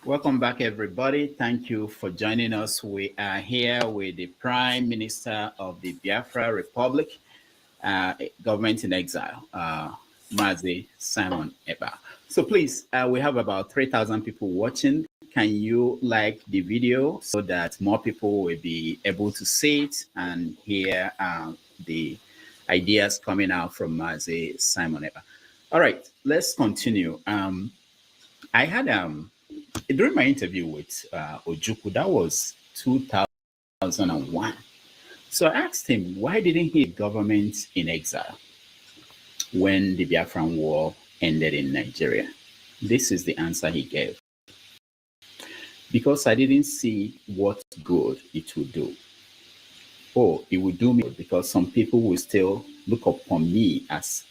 Welcome back, everybody. Thank you for joining us. We are here with the Prime Minister of the Biafra Republic, government in exile, Mazi Simon Eba. So please, we have about 3,000 people watching. Can you like the video so that more people will be able to see it and hear the ideas coming out from Mazi Simon Eba? All right, let's continue. I had during my interview with Ojukwu, that was 2001. So I asked him, why didn't he government in exile when the Biafran war ended in Nigeria? This is the answer he gave. Because I didn't see what good it would do. Oh, it would do me good because some people will still look upon me as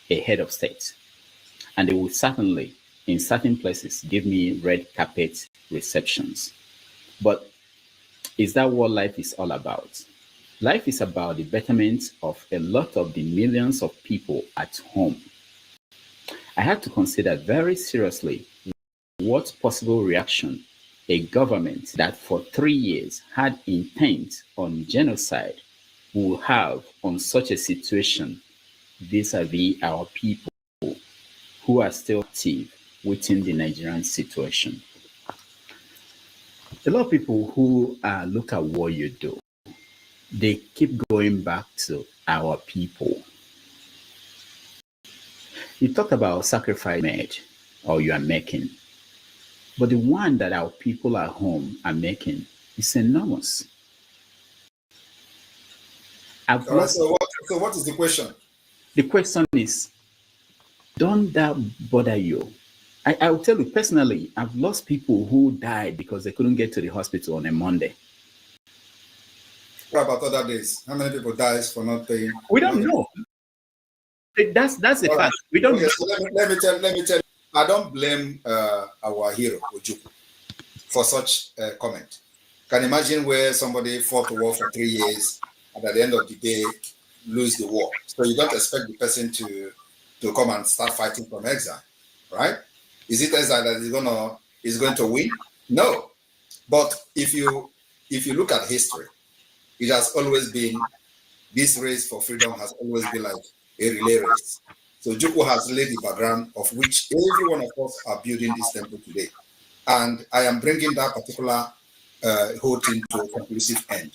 a head of state. And they will certainly, in certain places, give me red carpet receptions. But is that what life is all about? Life is about the betterment of a lot of the millions of people at home. I had to consider very seriously what possible reaction a government that for 3 years had intent on genocide will have on such a situation vis-a-vis our people who are still active within the Nigerian situation. A lot of people who look at what you do, they keep going back to our people. You talk about sacrifice made or you are making, but the one that our people at home are making is enormous. So what is the question? The question is, don't that bother you? I will tell you personally, I've lost people who died because they couldn't get to the hospital on a Monday. What about other days? How many people died for not paying? We don't know. That's a fact. We don't know. So let me tell you, I don't blame our hero, Ojukwu, for such a comment. Can imagine where somebody fought the war for 3 years and at the end of the day lose the war. So you don't expect the person to come and start fighting from exile, right? Is it exile that is going to win? No. But if you look at history, it has always been, this race for freedom has always been like a relay race. So Ojukwu has laid the background of which every one of us are building this temple today. And I am bringing that particular whole thing to a conclusive end.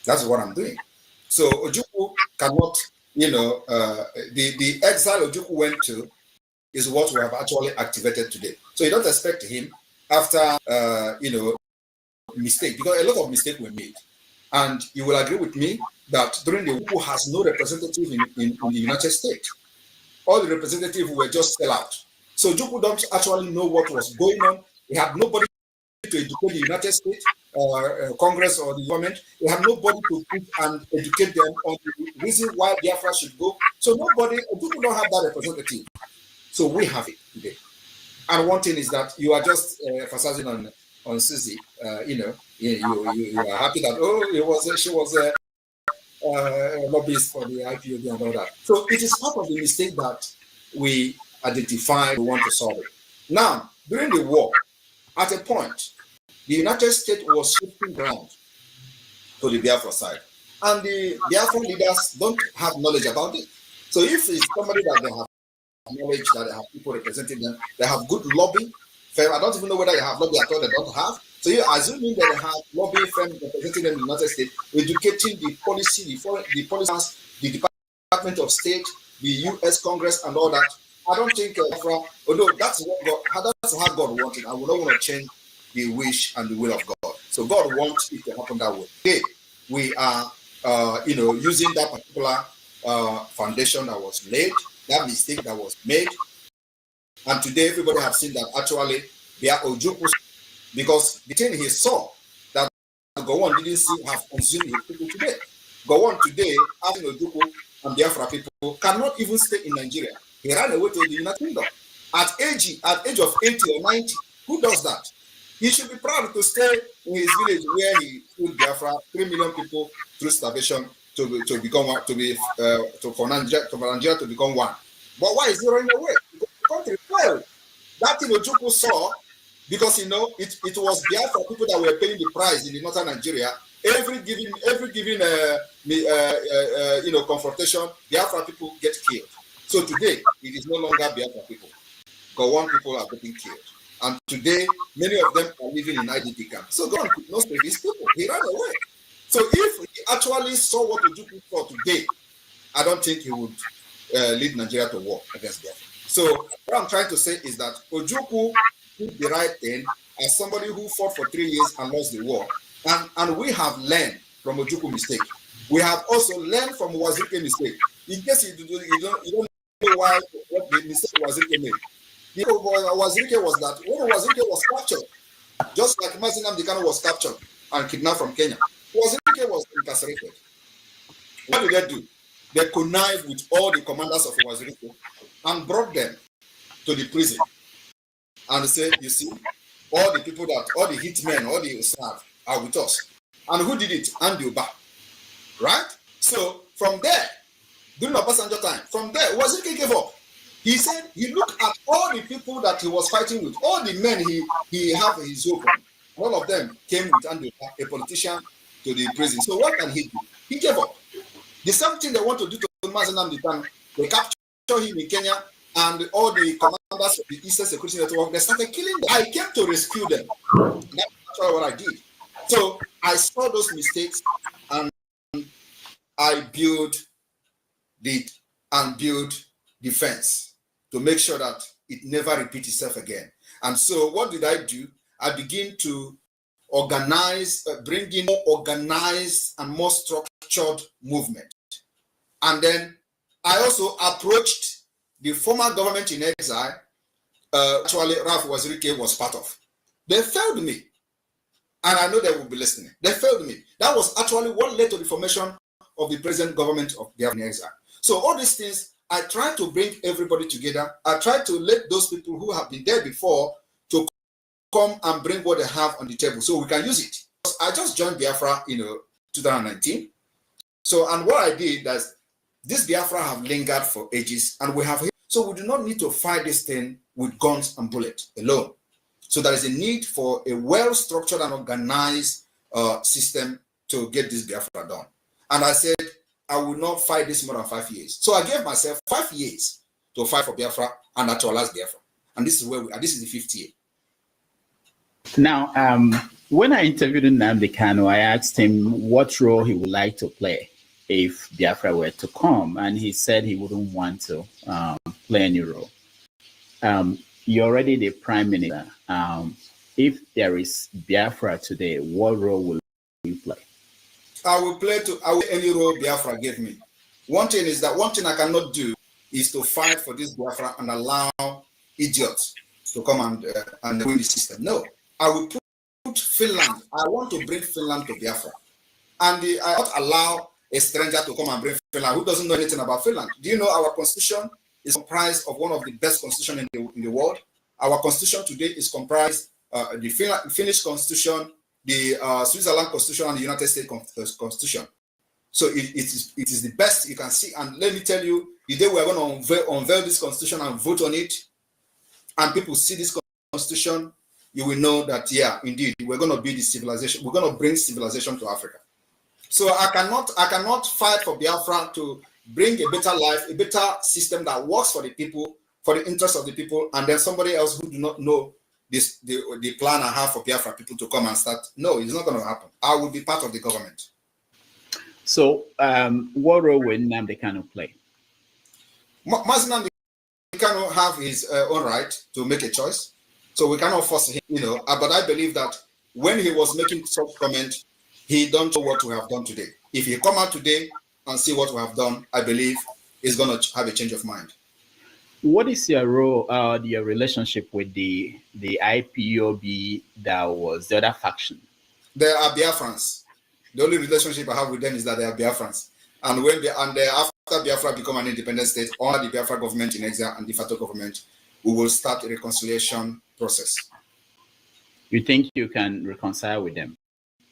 That's what I'm doing. So Ojukwu cannot, the exile Ojukwu went to is what we have actually activated today. So you don't expect him after, mistake, because a lot of mistakes were made. And you will agree with me that during the Ojukwu has no representative in the United States. All the representatives were just sell out. So Ojukwu don't actually know what was going on. He had nobody to educate the United States or Congress or the government. They have nobody to put and educate them on the reason why Biafra should go. So nobody, Ojukwu don't have that representative. So we have it today. And one thing is that you are just emphasizing on Susie. You are happy that she was a lobbyist for the IPOB and all that. So it is part of the mistake that we identified. We want to solve it. Now, during the war, at a point, the United States was shifting ground to the Biafra side, and the Biafra leaders don't have knowledge about it. So if it's somebody that they have knowledge, that they have people representing them, they have good lobby firm. I don't even know whether they have lobby at all. They don't have. So you're assuming that they have lobby firm representing them in the United States, educating the policy, the policies, the Department of State, the U.S. Congress, and all that. I don't think, although that's how God wanted, I would not want to change the wish and the will of God. So God wants it to happen that way. Today, we are, using that particular foundation that was laid, that mistake that was made. And today, everybody have seen that actually they are Ojukwu, because the thing he saw that Gowon didn't see have consumed his people today. Gowon today, having Ojukwu and Biafra people, cannot even stay in Nigeria. He ran away to the United Kingdom. At age of 80 or 90, who does that? He should be proud to stay in his village where he killed Biafra, 3 million people through starvation, to become one, for Nigeria to become one. But why is it running away? Because the country failed. That thing Ojukwu saw, because it was Biafra people that were paying the price in the northern Nigeria. Every given confrontation, Biafra people get killed. So today it is no longer Biafra people. Gowon people are getting killed. And today, many of them are living in IDP camps. So God could not save his people. He ran away. So if he actually saw what Ojukwu saw today, I don't think he would lead Nigeria to war against Biafra. So what I'm trying to say is that Ojukwu did the right thing as somebody who fought for 3 years and lost the war. And we have learned from Ojukwu mistake. We have also learned from Wazirike's mistake. In case you don't know why what the mistake Wazirike made. The Wazirike was that when Wazirike was captured, just like Mazi Nnamdi Kanu was captured and kidnapped from Kenya, Wazirike was incarcerated. What did they do? They connived with all the commanders of Wazirike and brought them to the prison. And said, you see, all the people all the hitmen, all the staff are with us. And who did it? Andy Uba. Right? So from there, during Obasanjo time, from there, Wazirike gave up. He said he looked at all the people that he was fighting with, all the men he had his hope on. All of them came with Andy Uba, a politician, to the prison. So what can he do? He gave up. The same thing they want to do to Mazi Nnamdi Kanu. They capture him in Kenya, and all the commanders of the Eastern Security Network, they started killing them. I came to rescue them. That's actually what I did. So I saw those mistakes, and I built defense to make sure that it never repeats itself again. And so what did I do? I began to organize, bring in more organized and more structured movement. And then I also approached the former government in exile, actually Ralph Wazirike was part of. They failed me. And I know they will be listening. They failed me. That was actually what led to the formation of the present government of Biafra in exile. So all these things, I try to bring everybody together. I try to let those people who have been there before to come and bring what they have on the table so we can use it. I just joined Biafra in 2019. So, and what I did is, this Biafra have lingered for ages, and we have, so we do not need to fight this thing with guns and bullets alone. So there is a need for a well-structured and organized system to get this Biafra done. And I said, I will not fight this more than 5 years. So I gave myself 5 years to fight for Biafra and actualize Biafra. And this is where we are. This is the 5th year. Now, when I interviewed Nnamdi Kanu, I asked him what role he would like to play if Biafra were to come, and he said he wouldn't want to play any role. You're already the prime minister. If there is Biafra today, what role will you play? I will play any role Biafra gave me. One thing is that one thing I cannot do is to fight for this Biafra and allow idiots to come and win the system. No, I will put Finland. I want to bring Finland to Biafra, and I won't allow a stranger to come and bring Finland who doesn't know anything about Finland. Do you know our constitution is comprised of one of the best constitutions in the world? Our constitution today is comprised the Finnish constitution, the Switzerland constitution, and the United States constitution. So it is the best you can see. And let me tell you, the day we're going to unveil this constitution and vote on it, and people see this constitution, you will know that, yeah, indeed, we're going to be the civilization. We're going to bring civilization to Africa. So I cannot fight for Biafra to bring a better life, a better system that works for the people, for the interest of the people, and then somebody else who do not know the plan I have for Biafra people to come and start. No, it's not going to happen. I will be part of the government. So what role will Nnamdi Kanu play? Mazi Nnamdi Kanu have his own right to make a choice. So we cannot force him, but I believe that when he was making such comment, he don't know what we have done today. If he come out today and see what we have done, I believe he's going to have a change of mind. What is your role, your relationship with the IPOB that was the other faction? They are Biafrans. The only relationship I have with them is that they are Biafrans. And after Biafra become an independent state, under the Biafra government in exile and de facto government, we will start a reconciliation process. You think you can reconcile with them?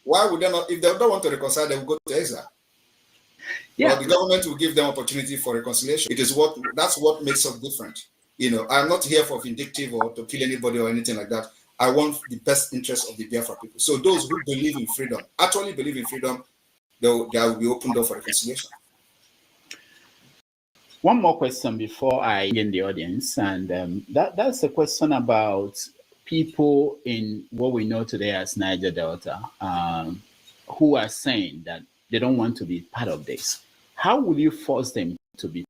Why would they not? If they don't want to reconcile, they will go to exile. Yeah. Well, the government will give them opportunity for reconciliation. That's what makes us different. You know, I'm not here for vindictive or to kill anybody or anything like that. I want the best interest of the Biafra people. So those who believe in freedom, actually believe in freedom, there will be open door for reconciliation. One more question before I begin the audience, and that's a question about people in what we know today as Niger Delta, who are saying that they don't want to be part of this. How will you force them to be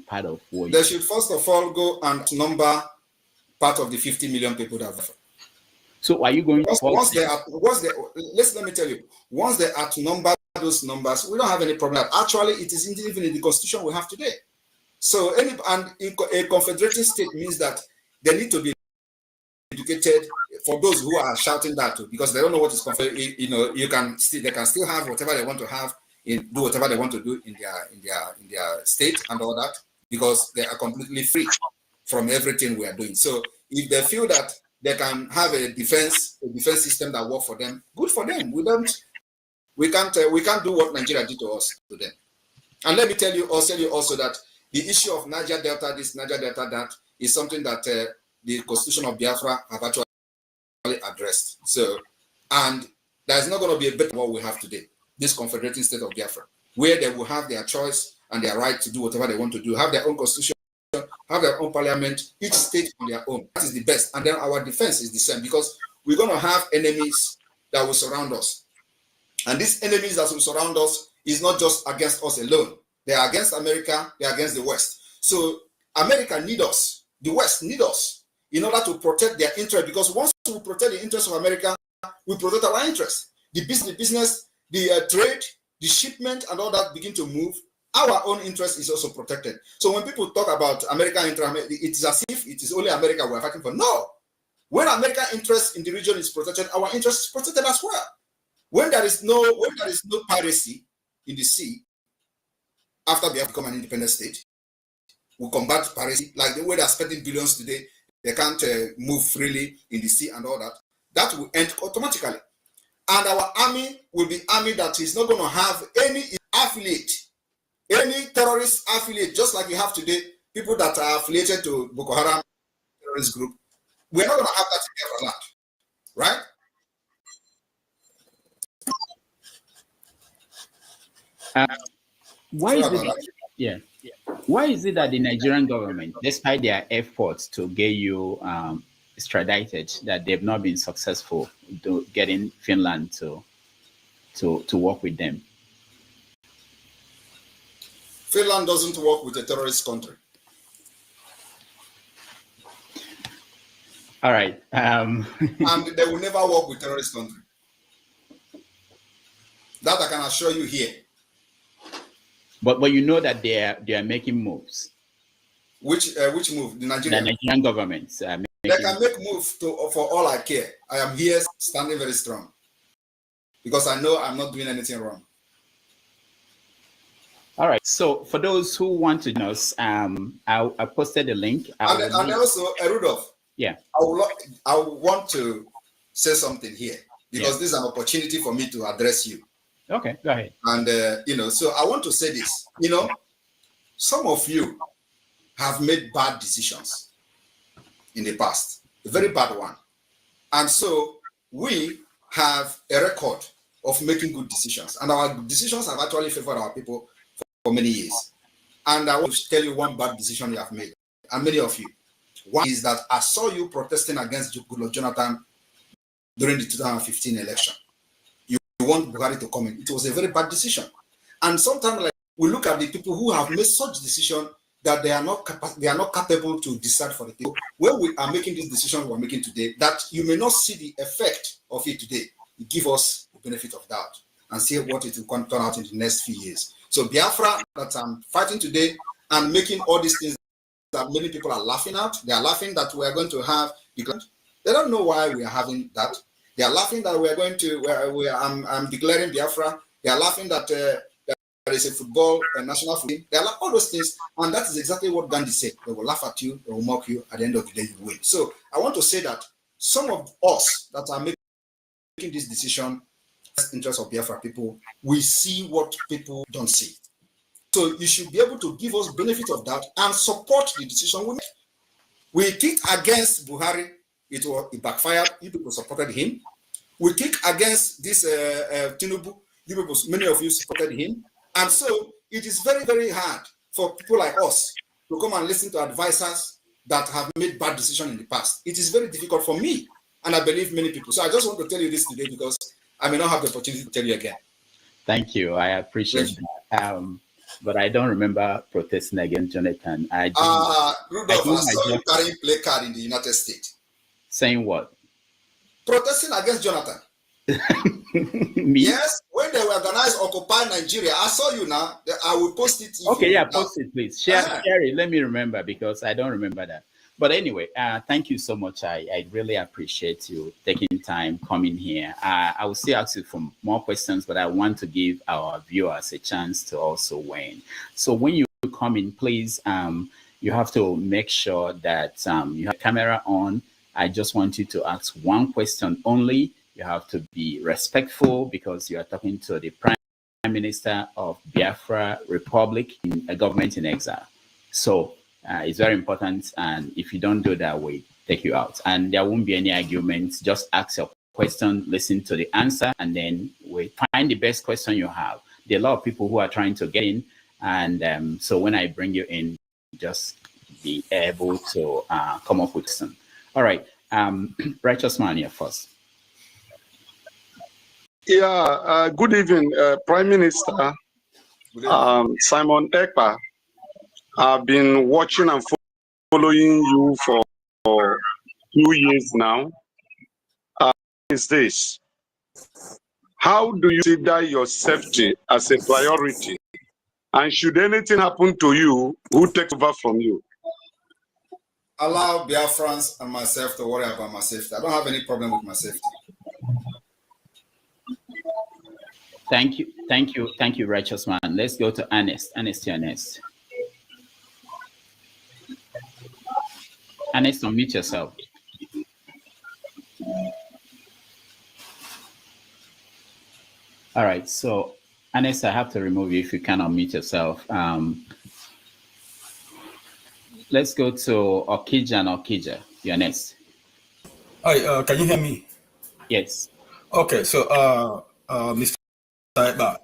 part of what? They should first of all go and number part of the 50 million people that have. So are you going to force them? Let me tell you, once they outnumber those numbers, we don't have any problem. Actually, it is even in the constitution we have today. So a confederating state means that they need to be educated. For those who are shouting that too, because they don't know what is confederation. You know, they can still have whatever they want to have, do whatever they want to do in their state and all that, because they are completely free from everything we are doing. So if they feel that they can have a defense system that works for them, good for them. We can't do what Nigeria did to us to them. And let me tell you also that the issue of Niger Delta this, Niger Delta that is something that the Constitution of Biafra have actually addressed. So, and there's not going to be a better what we have today, this confederating state of Biafra, where they will have their choice and their right to do whatever they want to do, have their own constitution, have their own parliament, each state on their own. That is the best. And then our defense is the same, because we're going to have enemies that will surround us. And these enemies that will surround us is not just against us alone. They are against America, they are against the West. So America needs us, the West needs us in order to protect their interest, because once we protect the interests of America, we protect our interests. The business, the trade, the shipment and all that begin to move. Our own interest is also protected. So when people talk about American interest, it is as if it is only America we're fighting for. No. When American interest in the region is protected, our interest is protected as well. When there is no piracy in the sea, after we have become an independent state, we combat piracy, like the way they're spending billions today, they can't move freely in the sea and all that. That will end automatically. And our army will be army that is not going to have any affiliate, any terrorist affiliate, just like you have today, people that are affiliated to Boko Haram terrorist group. We're not going to have that in Biafraland, right? Why is it that the Nigerian government, despite their efforts to get you extradited, that they've not been successful getting Finland to work with them? Finland doesn't work with a terrorist country. All right. And they will never work with terrorist country. That I can assure you here. But you know that they are making moves. Which move? The Nigerian government. They can make moves for all I care. I am here standing very strong, because I know I'm not doing anything wrong. All right. So for those who want to know us, I posted the link. And also, Rudolph. Yeah. I want to say something here, because this is an opportunity for me to address you. Okay, go ahead. And, so I want to say this, some of you have made bad decisions in the past, a very bad one. And so we have a record of making good decisions. And our decisions have actually favored our people for many years. And I want to tell you one bad decision you have made, and many of you. One is that I saw you protesting against Goodluck Jonathan during the 2015 election. You want Buhari to come in. It was a very bad decision. And sometimes we look at the people who have made such decision that they are not capable to decide for the people. When we are making this decision we're making today, that you may not see the effect of it today, give us the benefit of doubt and see what it will turn out in the next few years. So Biafra that I'm fighting today and making all these things that many people are laughing at, they are laughing that we are going to have, because they don't know why we are having that. They are laughing that we are going to, I'm declaring Biafra. They are laughing that there is a national football team. They are like all those things. And that is exactly what Gandhi said. They will laugh at you, they will mock you. At the end of the day, you win. So I want to say that some of us that are making this decision, best interest of Biafra people, we see what people don't see. So you should be able to give us benefit of that and support the decision we made. We kicked against Buhari. It backfired. You people supported him. We kicked against this Tinubu. You people, many of you supported him. And so it is very, very hard for people like us to come and listen to advisors that have made bad decisions in the past. It is very difficult for me, and I believe many people. So I just want to tell you this today because I may not have the opportunity to tell you again. Thank you. I appreciate that. But I don't remember protesting against Jonathan. Rudolph, I saw you carrying play card in the United States. Saying what? Protesting against Jonathan. Me? Yes, when they organized Occupy Nigeria, I saw you now. I will post it. Okay, yeah, post it, please. Share it. Let me remember because I don't remember that. But anyway, thank you so much. I really appreciate you taking time coming here. I will still ask you for more questions, but I want to give our viewers a chance to also weigh in. So when you come in, please, you have to make sure that you have camera on. I just want you to ask one question only. You have to be respectful because you are talking to the Prime Minister of Biafra Republic, a government in exile. So it's very important. And if you don't do that, we take you out. And there won't be any arguments. Just ask your question, listen to the answer, and then we find the best question you have. There are a lot of people who are trying to get in. And so when I bring you in, just be able to come up with some. All right. Righteous Man here first. Yeah, good evening, Prime Minister Simon Ekpa. I've been watching and following you for 2 years now. Is this? How do you consider your safety as a priority? And should anything happen to you, who takes over from you? Allow Biafrans and myself to worry about my safety. I don't have any problem with my safety. Thank you, Righteous Man. Let's go to Ernest. Ernest. Ernest, unmute yourself. All right, so Ernest, I have to remove you if you can unmute yourself. Let's go to Okija and Okija. You're next. Hi, can you hear me? Yes. Okay, so Mr. Saiba,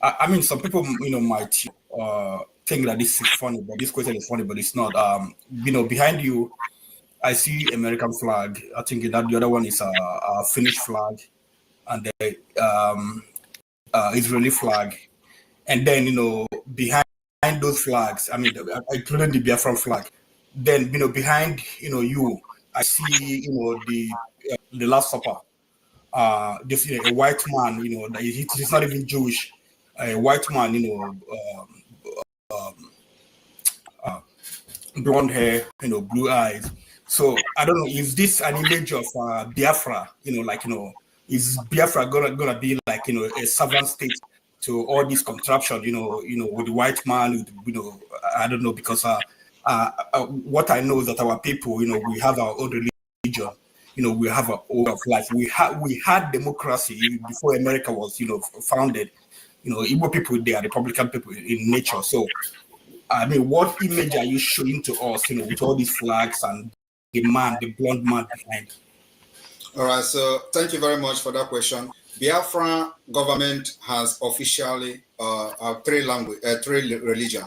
I mean, some people, might think that this is funny, but this question is funny, but it's not. Behind you, I see American flag. I think that the other one is a Finnish flag, and the Israeli flag, and then behind those flags, I mean, including the Biafran flag. Then behind you, I see the Last Supper. Just a white man, he's not even Jewish. A white man, blonde hair, blue eyes. So I don't know, is this an image of Biafra? Is Biafra gonna be like a servant state to all this contraption? With the white man, I don't know, because what I know is that our people, we have our own religion. We have our own of life. We had democracy before America was, founded. Igbo people, they are Republican people in nature. So, I mean, what image are you showing to us, with all these flags and the blonde man behind? All right. So, thank you very much for that question. Biafra government has officially three religion.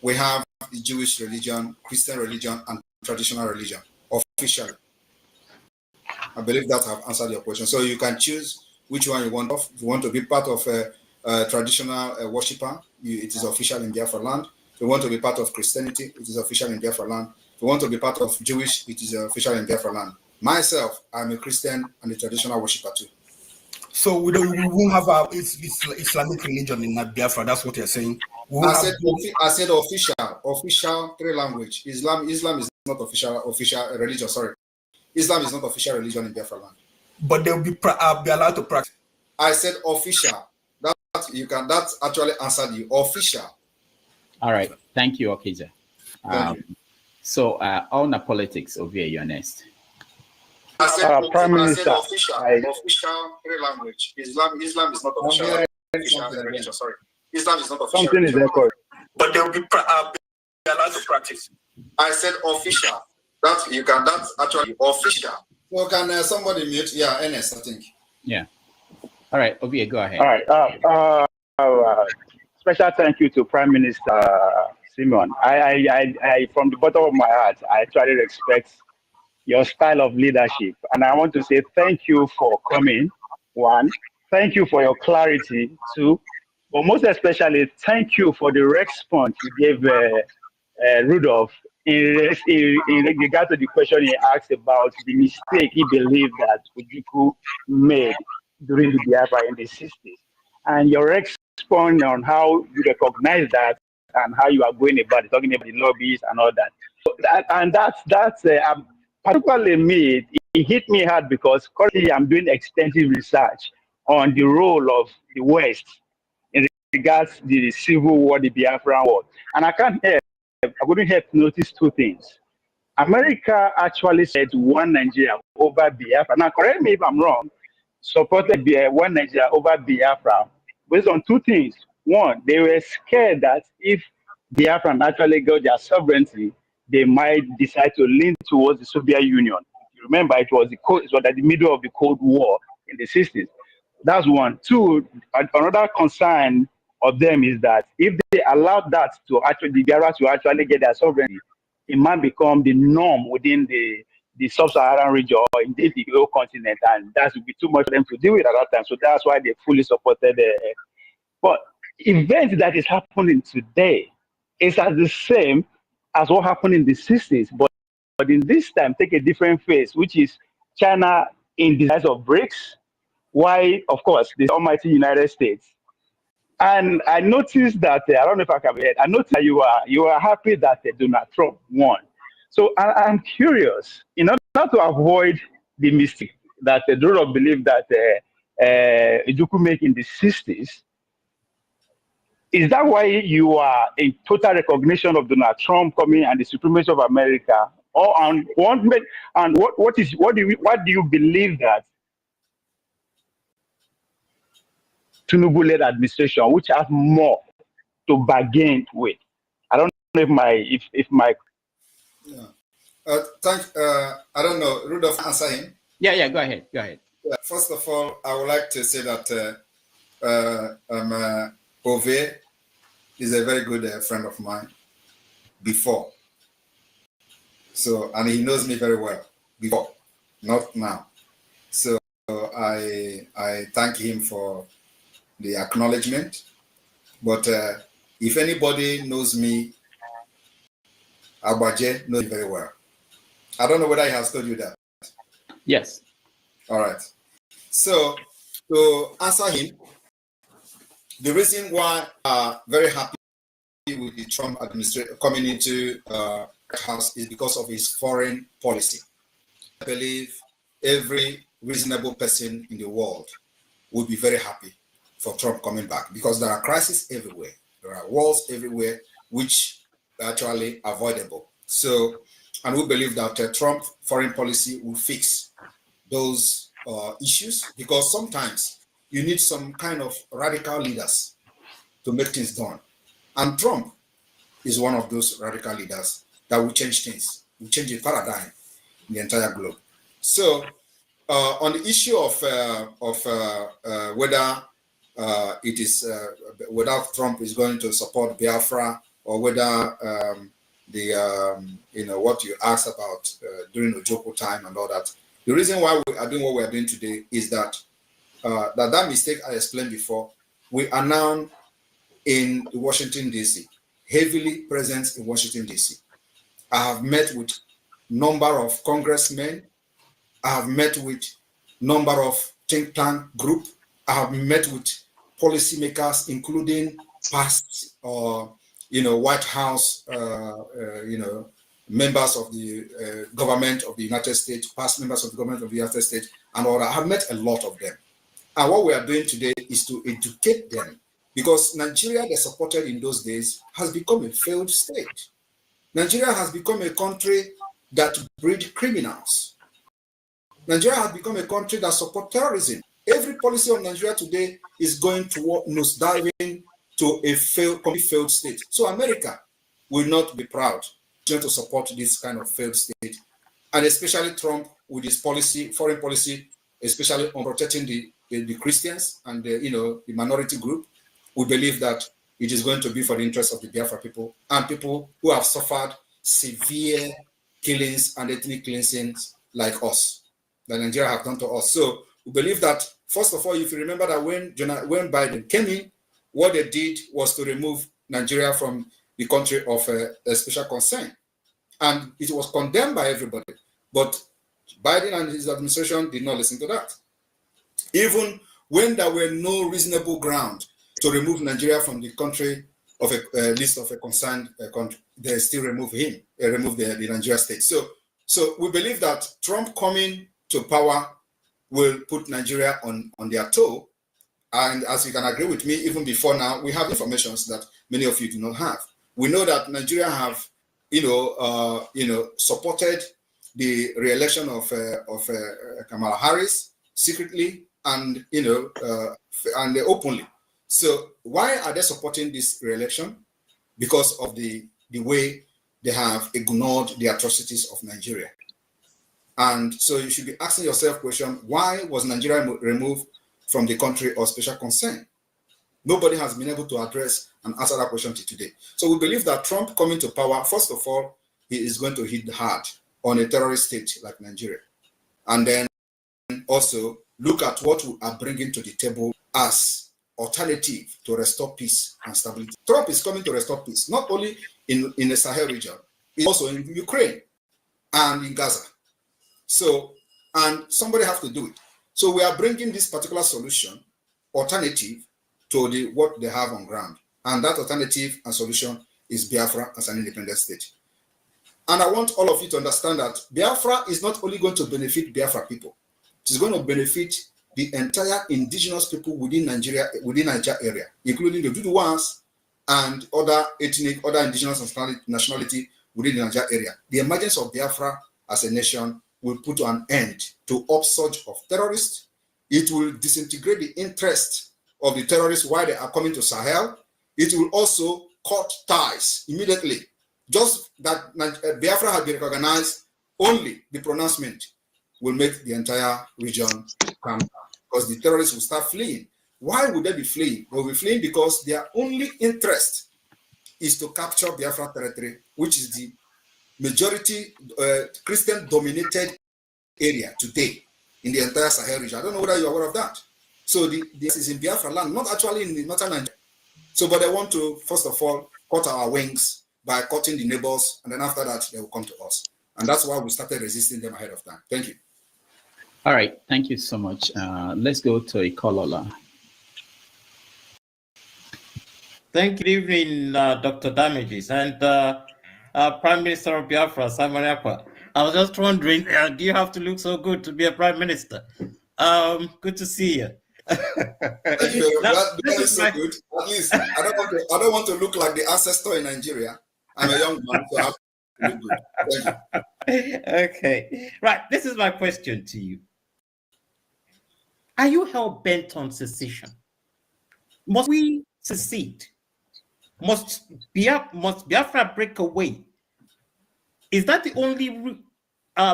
We have the Jewish religion, Christian religion, and traditional religion officially. I believe that I've answered your question. So you can choose which one you want. If you want to be part of a traditional worshiper, it is official in Biafraland. If you want to be part of Christianity, it is official in Biafraland. If you want to be part of Jewish, it is official in Biafraland. Myself, I'm a Christian and a traditional worshiper too. So we won't have a Islamic religion in Biafra. That's what you're saying. I said official three language. Islam is not official religion. Sorry. Islam is not official religion in Biafraland. But they'll be allowed to practice. I said official. That actually answered you. Official. All right. Thank you, Okija. So on the politics of you're next. I said, Prime Minister, official three language. Islam is not official religion. Sorry. Islam is not official. Something is echoed. But they'll be allowed to practice. I said official. That's actually official. So can somebody mute? Yeah, NS, I think. Yeah. All right, Ovie, go ahead. All right. Special thank you to Prime Minister Simon. I from the bottom of my heart, I actually respect your style of leadership, and I want to say thank you for coming. One, thank you for your clarity. Two, but most especially, thank you for the response you gave Rudolph in regard to the question he asked about the mistake he believed that Ojukwu made during the Biafra in the 60s. And your response on how you recognize that and how you are going about it, talking about the lobbies and all that. That's particularly me, it hit me hard because currently I'm doing extensive research on the role of the West in regards to the civil war, the Biafran war. And I wouldn't help to notice two things. America actually said one Nigeria over Biafra. Now, correct me if I'm wrong, supported one Nigeria over Biafra based on two things. One, they were scared that if Biafran actually got their sovereignty, they might decide to lean towards the Soviet Union. You remember, it was at the middle of the Cold War in the 60s. That's one. Two, another concern of them is that if they allowed that to actually, the Biafra to actually get their sovereignty, it might become the norm within the sub-Saharan region or indeed the whole continent, and that would be too much for them to deal with at that time. So that's why they fully supported but events that is happening today is as the same as what happened in the 60s, but in this time take a different phase, which is China in the size of BRICS, why, of course, the almighty United States. And I noticed that, I don't know if I can be heard, I noticed that you are happy that Donald Trump won. So I'm curious, in order to avoid the mistake that Donald believed that Ojukwu made in the 60s, is that why you are in total recognition of Donald Trump coming and the supremacy of America? Or what do you believe that Tinubu-led administration, which has more to bargain with? I don't know if my yeah. I don't know. Rudolph, answer him. Yeah, go ahead. First of all, I would like to say that Ove is a very good friend of mine before. So, and he knows me very well before, not now. So I thank him for the acknowledgement. But if anybody knows me, OGOJA knows me very well. I don't know whether he has told you that. Yes. All right. So to answer him, the reason why I'm very happy with the Trump administration coming into the House is because of his foreign policy. I believe every reasonable person in the world would be very happy for Trump coming back because there are crises everywhere. There are wars everywhere, which are actually avoidable. So, and we believe that Trump foreign policy will fix those issues because sometimes you need some kind of radical leaders to make things done. And Trump is one of those radical leaders that will change things, will change the paradigm in the entire globe. So on the issue of whether it is whether Trump is going to support Biafra or whether what you asked about during Ojukwu time and all that, the reason why we are doing what we are doing today is that that mistake I explained before, we are now in Washington, D.C., heavily present in Washington, D.C. I have met with number of congressmen. I have met with number of think tank group. I have met with policymakers, including past White House, members of the government of the United States, past members of the government of the United States, and all that. I have met a lot of them. And what we are doing today is to educate them, because Nigeria, they supported in those days, has become a failed state. Nigeria has become a country that breeds criminals. Nigeria has become a country that supports terrorism. Every policy of Nigeria today is going toward nosediving to a complete failed state. So America will not be proud to support this kind of failed state, and especially Trump with his policy, foreign policy, especially on protecting the Christians and the minority group. We believe that it is going to be for the interest of the Biafra people and people who have suffered severe killings and ethnic cleansings like us, that Nigeria have done to us. So we believe that, first of all, if you remember that when Biden came in, what they did was to remove Nigeria from the country of a special concern. And it was condemned by everybody. But Biden and his administration did not listen to that. Even when there were no reasonable ground to remove Nigeria from the country of a list of a concerned country, they still remove him, remove the Nigeria state. So we believe that Trump coming to power will put Nigeria on their toe. And as you can agree with me, even before now, we have information that many of you do not have. We know that Nigeria have, supported the re-election of Kamala Harris secretly and and openly. So why are they supporting this re-election? Because of the way they have ignored the atrocities of Nigeria. And so you should be asking yourself question, why was Nigeria removed from the country of special concern? Nobody has been able to address and answer that question till today. So we believe that Trump coming to power, first of all, he is going to hit hard on a terrorist state like Nigeria. And then also look at what we are bringing to the table as alternative to restore peace and stability. Trump is coming to restore peace, not only in the Sahel region, it's also in Ukraine and in Gaza. So, and somebody has to do it. So we are bringing this particular solution, alternative to what they have on ground. And that alternative and solution is Biafra as an independent state. And I want all of you to understand that Biafra is not only going to benefit Biafra people, it is going to benefit the entire indigenous people within Nigeria area, including the Duduwas and other indigenous nationality within the Nigeria area. The emergence of Biafra as a nation will put an end to upsurge of terrorists. It will disintegrate the interest of the terrorists while they are coming to Sahel. It will also cut ties immediately. Just that Biafra has been recognized, only the pronouncement will make the entire region calm down, because the terrorists will start fleeing. Why would they be fleeing? They will be fleeing because their only interest is to capture Biafra territory, which is the majority Christian-dominated area today in the entire Sahel region. I don't know whether you're aware of that. So this is in Biafra land, not actually in the northern Nigeria. So, but they want to, first of all, cut our wings by cutting the neighbors, and then after that, they will come to us. And that's why we started resisting them ahead of time. Thank you. All right, thank you so much. Let's go to Ikolola. Thank you. Good evening, Dr. Damages and Prime Minister of Biafra, Simon Ekpa. I was just wondering, do you have to look so good to be a Prime Minister? Good to see you. Thank you. That is so good. At least I don't want to look like the ancestor in Nigeria. I'm a young man, so I have to look good. Thank you. Okay. Right. This is my question to you. Are you hell-bent on secession? Must we secede? Must Biafra break away? Is that the only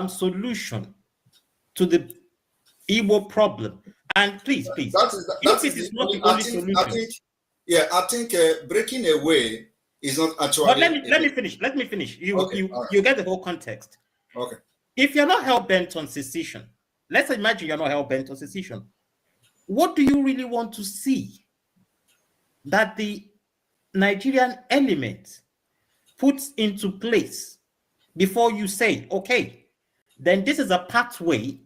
solution to the Igbo problem? And please, that is not the only solution. I think breaking away is not actually. But let me finish. Let me finish. You get the whole context. Okay. If you're not hell-bent on secession, let's imagine you're not hell-bent on secession. What do you really want to see that the Nigerian element puts into place before you say, okay, then this is a pathway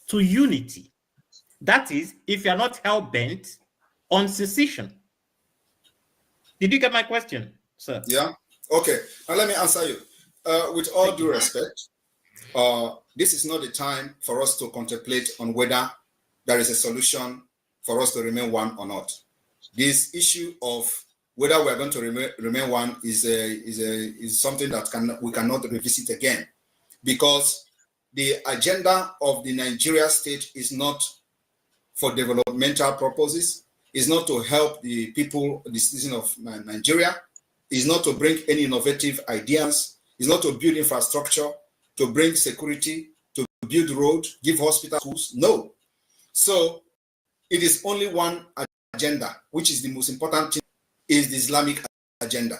to unity? That is, if you're not hell-bent on secession. Did you get my question, sir? Yeah. Okay. Now let me answer you. With all due respect, this is not the time for us to contemplate on whether there is a solution for us to remain one or not. This issue of whether we are going to remain one is something that we cannot revisit again, because the agenda of the Nigeria state is not for developmental purposes. is not to help the people, the citizens of Nigeria, is not to bring any innovative ideas, is not to build infrastructure, to bring security, to build road, give hospital schools. No. So it is only one agenda, which is the most important thing, is the Islamic agenda.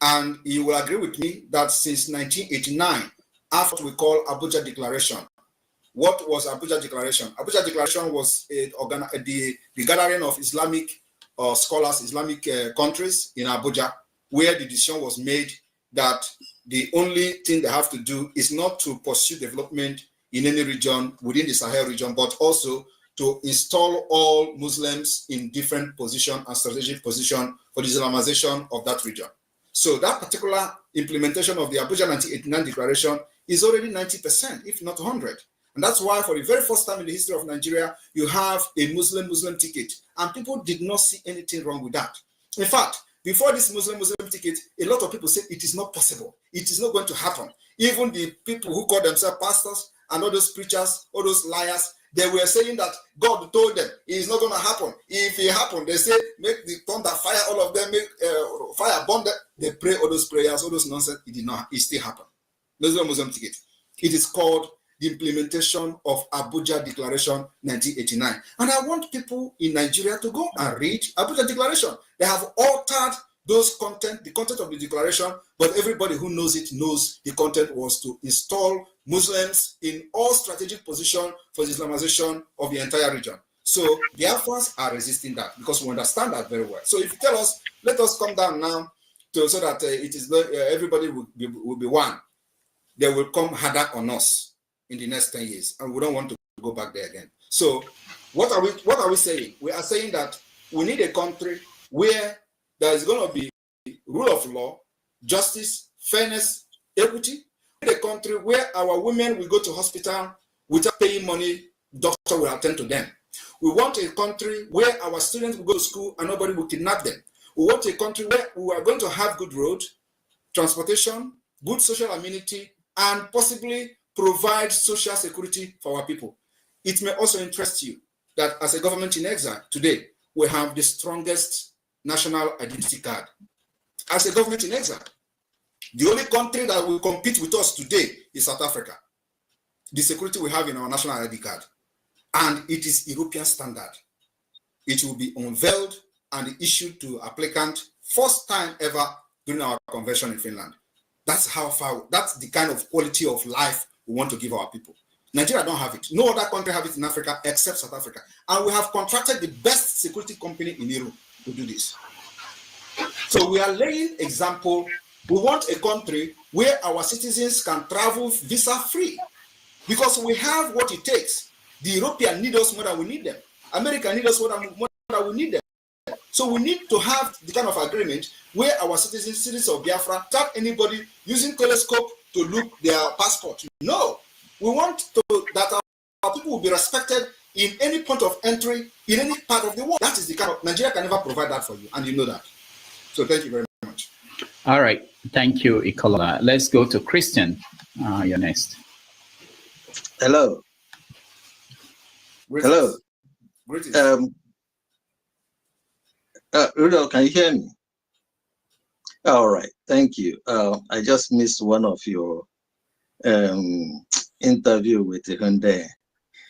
And you will agree with me that since 1989, after we call Abuja Declaration, what was Abuja Declaration? Abuja Declaration was the gathering of Islamic scholars, Islamic countries in Abuja, where the decision was made that the only thing they have to do is not to pursue development in any region within the Sahel region, but also to install all Muslims in different position and strategic position for the Islamization of that region. So that particular implementation of the Abuja 1989 Declaration is already 90%, if not 100. And that's why for the very first time in the history of Nigeria, you have a Muslim ticket. And people did not see anything wrong with that. In fact, before this Muslim ticket, a lot of people said it is not possible. It is not going to happen. Even the people who call themselves pastors and all those preachers, all those liars, they were saying that God told them it is not going to happen. If it happened, they say, make the thunder fire all of them, make fire burn them. They pray all those prayers, all those nonsense. It did not. It still happened. There's no Muslim ticket. It is called the implementation of Abuja Declaration 1989. And I want people in Nigeria to go and read Abuja Declaration. They have altered those content, the content of the declaration, but everybody who knows it knows the content was to install Muslims in all strategic position for the Islamization of the entire region. So the Biafrans are resisting that because we understand that very well. So if you tell us, let us come down now so that it is everybody will be one, they will come harder on us in the next 10 years, and we don't want to go back there again. So what are we saying? We are saying that we need a country where there is going to be rule of law, justice, fairness, equity. We need a country where our women will go to hospital without paying money, doctor will attend to them. We want a country where our students will go to school and nobody will kidnap them. We want a country where we are going to have good road, transportation, good social amenity, and possibly provide social security for our people. It may also interest you that as a government in exile today, we have the strongest national identity card. As a government in exile, the only country that will compete with us today is South Africa. The security we have in our national ID card, and it is European standard. It will be unveiled and issued to applicant first time ever during our convention in Finland. That's how far, that's the kind of quality of life we want to give our people. Nigeria don't have it. No other country have it in Africa except South Africa. And we have contracted the best security company in Europe to do this. So we are laying example. We want a country where our citizens can travel visa free because we have what it takes. The Europeans need us more than we need them. America need us more than we need them. So we need to have the kind of agreement where our citizens of Biafra, without anybody using telescope to look their passport. No, we want that our people will be respected in any point of entry, in any part of the world. That is the kind of, Nigeria can never provide that for you, and you know that. So thank you very much. All right, thank you, Ikola. Let's go to Christian. You're next. Hello. Greetings. Hello. Greetings. Rudolph, can you hear me? All right, thank you. I just missed one of your interview with Hyundai.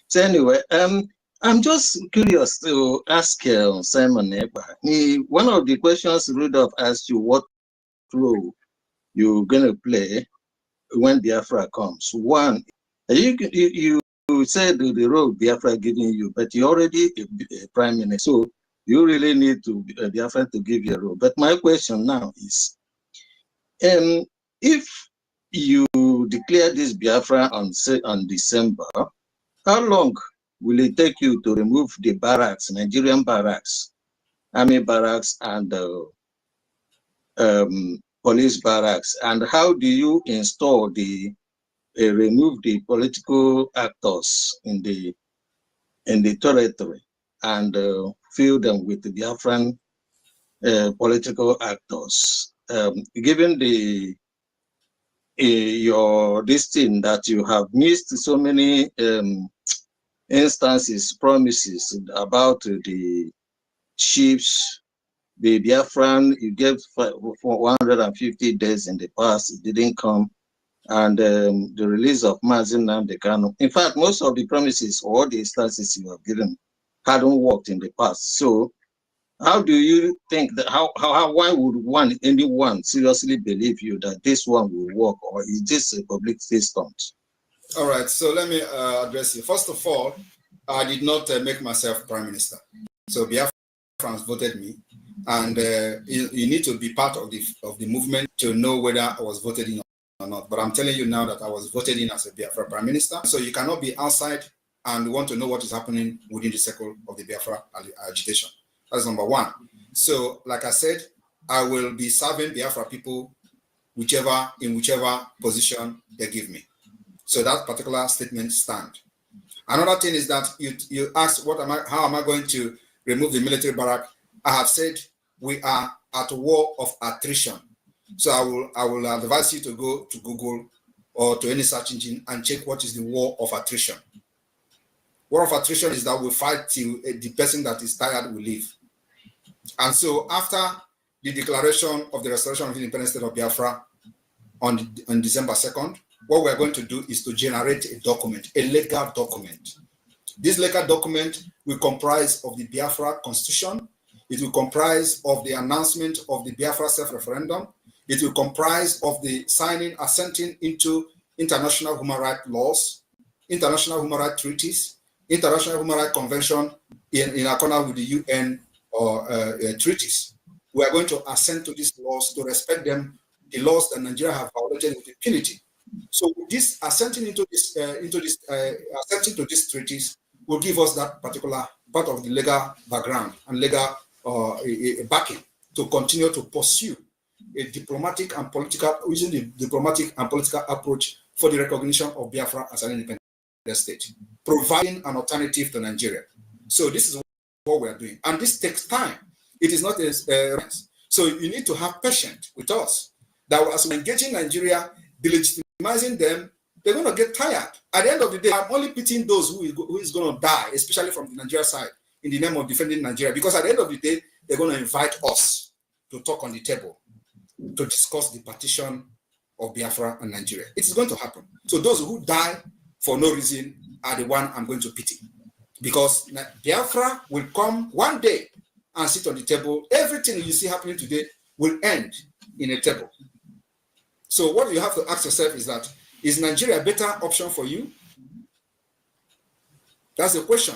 So anyway, I'm just curious to ask Simon Ekpa. One of the questions Rudolph asked you, what role you're going to play when Biafra comes. One, you said the role Biafra giving you, but you're already a prime minister, so you really need to Biafra to give you a role. But my question now is, if you declare this Biafra on December, how long will it take you to remove the barracks, Nigerian barracks, army barracks, and police barracks? And how do you install remove the political actors in the territory and fill them with the Biafran political actors? Given this thing that you have missed so many instances, promises about the chiefs, the Biafran, you gave for 150 days in the past, it didn't come. And the release of Mazi Nnamdi Kanu. In fact, most of the promises or the instances you have given hadn't worked in the past. So how do you think that, why would anyone seriously believe you that this one will work, or is this a public face stunt? All right, so let me address you. First of all, I did not make myself prime minister. So Biafrans voted me, and you need to be part of the movement to know whether I was voted in or not. But I'm telling you now that I was voted in as a Biafra prime minister. So you cannot be outside and want to know what is happening within the circle of the Biafra agitation. That's number one. So, like I said, I will be serving Biafra people in whichever position they give me. So that particular statement stands. Another thing is that you asked, how am I going to remove the military barrack? I have said we are at a war of attrition. So I will advise you to go to Google or to any search engine and check what is the war of attrition. War of attrition is that we fight till the person that is tired will leave. And so after the declaration of the restoration of the independent state of Biafra on December 2nd, what we're going to do is to generate a document, a legal document. This legal document will comprise of the Biafra constitution. It will comprise of the announcement of the Biafra self-referendum. It will comprise of the assenting into international human rights laws, international human rights treaties, international human rights convention in accordance with the UN treaties. We are going to assent to these laws to respect them, the laws that Nigeria have violated with impunity. So this assenting to these treaties will give us that particular part of the legal background and legal backing to continue to pursue a diplomatic and political, using the diplomatic and political approach for the recognition of Biafra as an independent state, providing an alternative to Nigeria. So this is what we are doing, and this takes time. It is not so you need to have patience with us. That as we engage in Nigeria, delegitimizing them, they're going to get tired. At the end of the day, I'm only pitying those who is going to die, especially from the Nigeria side, in the name of defending Nigeria, because at the end of the day, they're going to invite us to talk on the table, to discuss the partition of Biafra and Nigeria. It is going to happen. So those who die for no reason are the one I'm going to pity, because Biafra will come one day and sit on the table. Everything you see happening today will end in a table. So what you have to ask yourself is that, is Nigeria a better option for you? That's the question.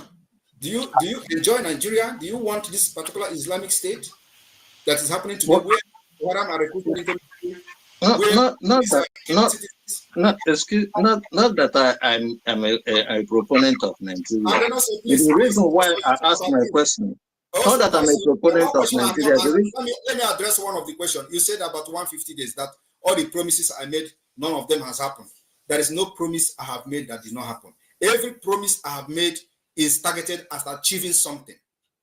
Do you enjoy Nigeria? Do you want this particular Islamic state that is happening today? Where I'm recruiting not that I'm a proponent of Nigeria. The reason why I asked my question, not that I'm a proponent of Nigeria. Let me address one of the questions. You said about 150 days, that all the promises I made, none of them has happened. There is no promise I have made that did not happen. Every promise I have made is targeted at achieving something.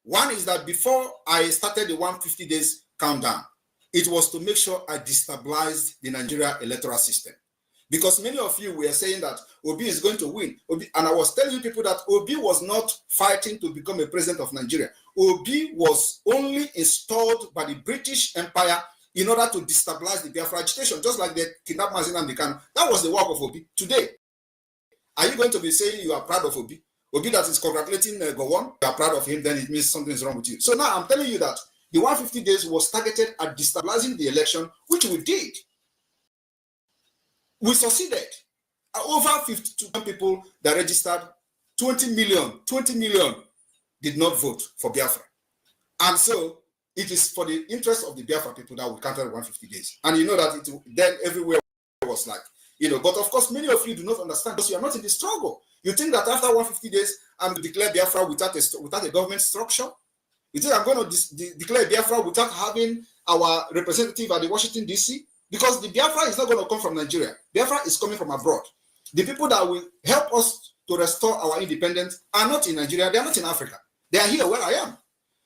One is that before I started the 150 days countdown, it was to make sure I destabilized the Nigeria electoral system. Because many of you were saying that Obi is going to win. And I was telling people that Obi was not fighting to become a president of Nigeria. Obi was only installed by the British Empire in order to destabilize the Biafra agitation, just like they kidnapped Mazi Nnamdi Kanu. That was the work of Obi. Today, are you going to be saying you are proud of Obi? Obi that is congratulating Gowon, you are proud of him, then it means something is wrong with you. So now I'm telling you that the 150 days was targeted at destabilizing the election, which we did. We succeeded. Over 52 people that registered, 20 million did not vote for Biafra. And so it is for the interest of the Biafra people that we counted 150 days. And you know that then everywhere was like, but of course, many of you do not understand because you are not in the struggle. You think that after 150 days, I'm going to declare Biafra without a government structure? You think I'm going to declare Biafra without having our representative at the Washington, D.C.? Because the Biafra is not going to come from Nigeria. Biafra is coming from abroad. The people that will help us to restore our independence are not in Nigeria. They are not in Africa. They are here where I am.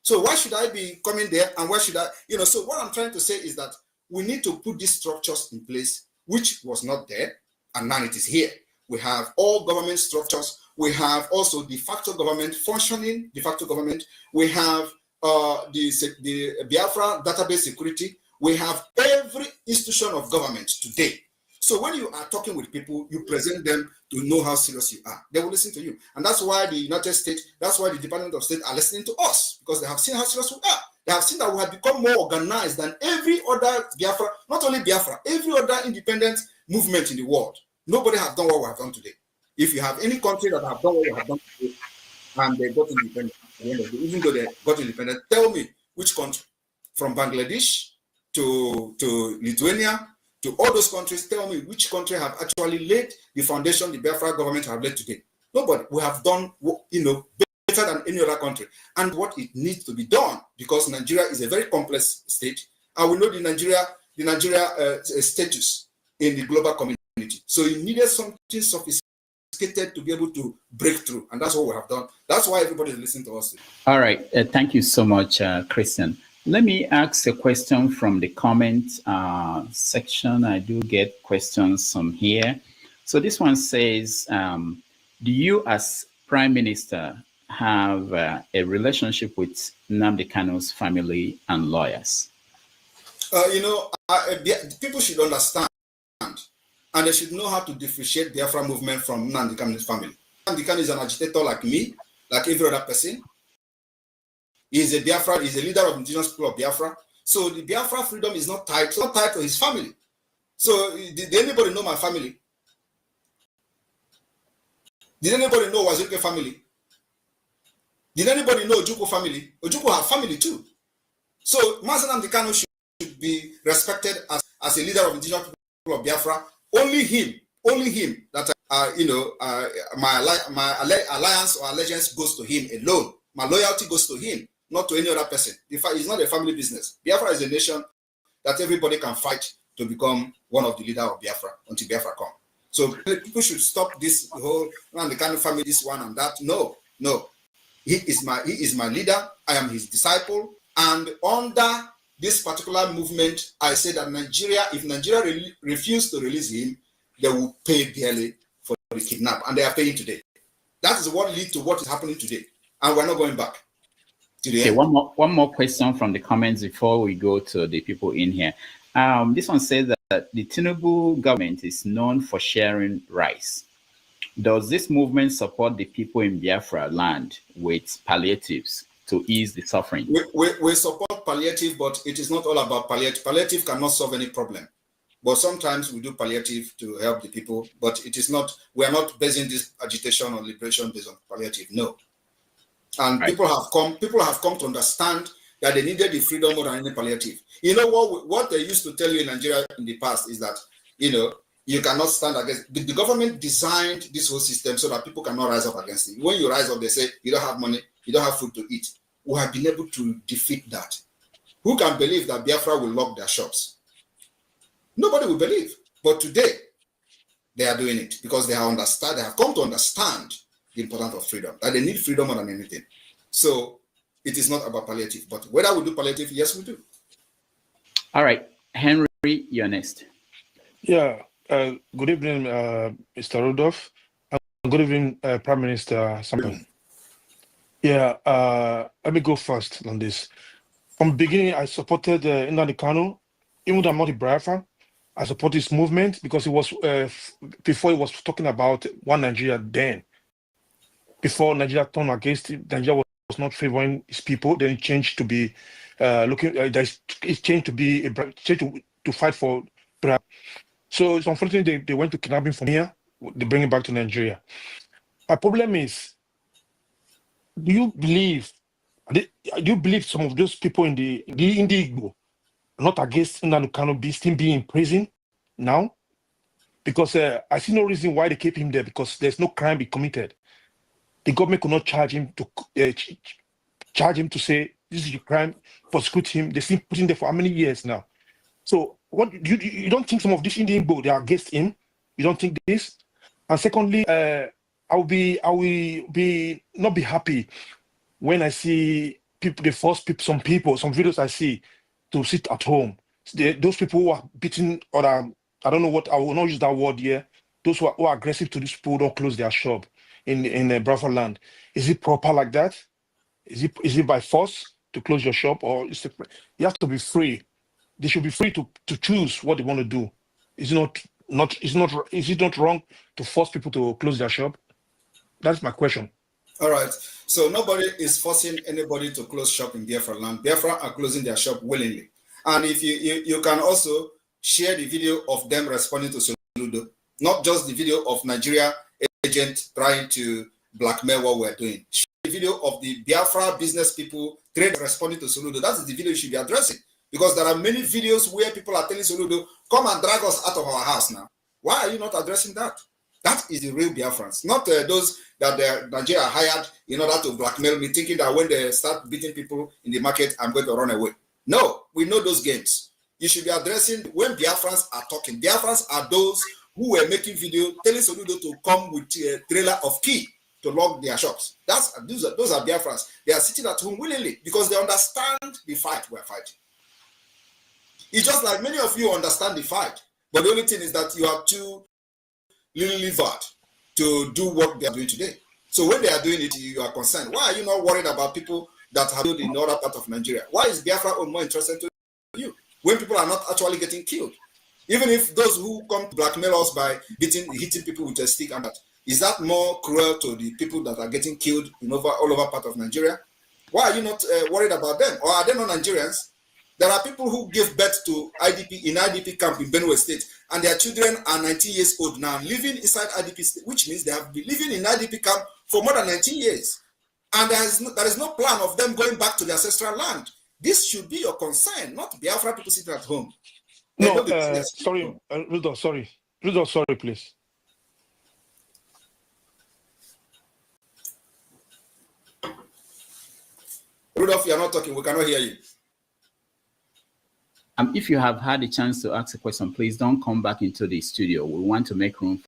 So why should I be coming there, and why should I, so what I'm trying to say is that we need to put these structures in place, which was not there, and now it is here. We have all government structures. We have also de facto government, functioning de facto government. We have the Biafra database security. We have every institution of government today. So when you are talking with people, you present them to know how serious you are. They will listen to you. And that's why the United States, that's why the Department of State are listening to us, because they have seen how serious we are. They have seen that we have become more organized than every other Biafra, not only Biafra, every other independent movement in the world. Nobody has done what we have done today. If you have any country that have done what we have done today, and they got independent, even though they got independent, tell me which country, from Bangladesh to Lithuania, to all those countries, tell me which country have actually laid the foundation the Biafra government have laid today. Nobody. We have done, better than any other country. And what it needs to be done, because Nigeria is a very complex state, and we know the Nigeria status in the global community. So it needed something sophisticated to be able to break through, and that's what we have done. That's why everybody is listening to us. All right. Thank you so much, Christian. Let me ask a question from the comment section. I do get questions from here. So this one says, do you as Prime Minister have a relationship with Nnamdi Kanu's family and lawyers? People should understand, and they should know how to differentiate the Biafra movement from Nnamdi Kanu's family. Nnamdi Kanu is an agitator like me, like every other person. He's a Biafra, he's a leader of the indigenous people of Biafra. So the Biafra freedom is not tied to his family. So did anybody know my family? Did anybody know Wazuke family? Did anybody know Ojukwu family? Ojukwu have family too. So Mazi Nnamdi Kanu should be respected as a leader of the indigenous people of Biafra. Only him that my alliance or allegiance goes to him alone. My loyalty goes to him, not to any other person. It's not a family business. Biafra is a nation that everybody can fight to become one of the leaders of Biafra until Biafra come. So people should stop this whole the kind of family, this one and that. No. He is my leader. I am his disciple. And under this particular movement, I say that if Nigeria refuse to release him, they will pay dearly for the kidnap, and they are paying today. That is what leads to what is happening today, and we're not going back to the end. One more question from the comments before we go to the people in here. This one says that the Tinubu government is known for sharing rice. Does this movement support the people in Biafra land with palliatives to ease the suffering? We support palliative, but it is not all about palliative. Palliative cannot solve any problem. But sometimes we do palliative to help the people, but it is not, we are not basing this agitation or liberation based on palliative, no. And right. People have come to understand that they needed the freedom more than any palliative. You know what they used to tell you in Nigeria in the past is that, you cannot stand against, the government designed this whole system so that people cannot rise up against it. When you rise up, they say, you don't have money, you don't have food to eat. We have been able to defeat that. Who can believe that Biafra will lock their shops? Nobody will believe. But today, they are doing it because they have come to understand the importance of freedom, that they need freedom more than anything. So it is not about palliative, but whether we do palliative, yes, we do. All right. Henry, you're next. Yeah. Good evening, Mr. Rudolph. Good evening, Prime Minister Simon. Yeah, let me go first on this. From the beginning, I supported Nnamdi Kanu, even though I'm not a Biafran. I support this movement because it was before he was talking about one Nigeria then. Before Nigeria turned against it, Nigeria was not favoring its people. Then it changed to be it changed to be to fight for Biafra. So it's unfortunate they went to kidnap him from here. They bring him back to Nigeria. My problem is, do you believe some of those people in the Igbo not against Nnamdi Kanu still being in prison now? Because I see no reason why they keep him there, because there's no crime be committed. The government could not charge him to say this is your crime, prosecute him. They still put him there for how many years now? So what you don't think some of these Indian Igbo they are against him? You don't think this? And secondly, I will not be happy when I see people, they force people, some videos I see to sit at home. Those people who are beating, or I don't know what, I will not use that word here. Those who are aggressive to these people don't close their shop in Biafraland. Is it proper like that? Is it by force? to close your shop, or you have to be free. They should be free to choose what they want to do. Is it not wrong to force people to close their shop? That's my question. All right. So nobody is forcing anybody to close shop in Biafraland. Biafra are closing their shop willingly. And if you can also share the video of them responding to Soludo, not just the video of Nigeria agent trying to blackmail what we're doing. Share the video of the Biafra business people responding to Soludo. That is the video you should be addressing. Because there are many videos where people are telling Soludo, come and drag us out of our house now. Why are you not addressing that? That is the real Biafrans, not those that Nigeria hired in order to blackmail me, thinking that when they start beating people in the market, I'm going to run away. No, we know those games. You should be addressing when Biafrans are talking. Biafrans are those who were making video telling Soludo to come with a trailer of key to lock their shops. Those are Biafrans. They are sitting at home willingly because they understand the fight we're fighting. It's just like many of you understand the fight, but the only thing is that you are too livered to do what they are doing today. So when they are doing it, you are concerned. Why are you not worried about people that have killed in the other part of Nigeria? Why is Biafra more interesting to you when people are not actually getting killed? Even if those who come to blackmail us by hitting people with a stick and that, is that more cruel to the people that are getting killed in all over part of Nigeria? Why are you not worried about them? Or are they not Nigerians? There are people who give birth to IDP in IDP camp in Benue State, and their children are 19 years old now, living inside IDP state, which means they have been living in IDP camp for more than 19 years. And there is no plan of them going back to their ancestral land. This should be your concern, not Biafra people sitting at home. No, sorry, Rudolph, sorry. Rudolph, sorry, please. Rudolph, you are not talking. We cannot hear you. If you have had a chance to ask a question, please don't come back into the studio. We want to make room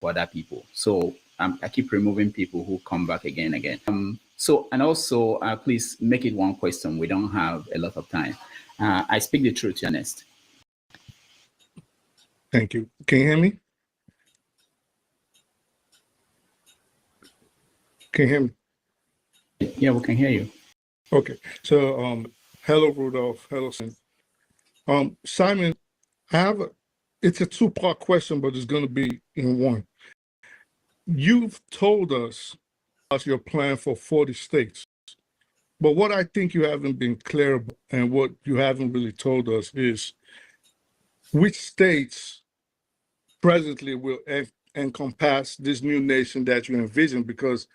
for other people. So I keep removing people who come back again. And also, please make it one question. We don't have a lot of time. I speak the truth, Ernest. Thank you. Can you hear me? Can you hear me? Yeah, we can hear you. Okay. So, hello, Rudolph. Hello, Simon. Simon, it's a two-part question, but it's going to be in one. You've told us about your plan for 40 states, but what I think you haven't been clear about and what you haven't really told us is which states presently will encompass this new nation that you envision, because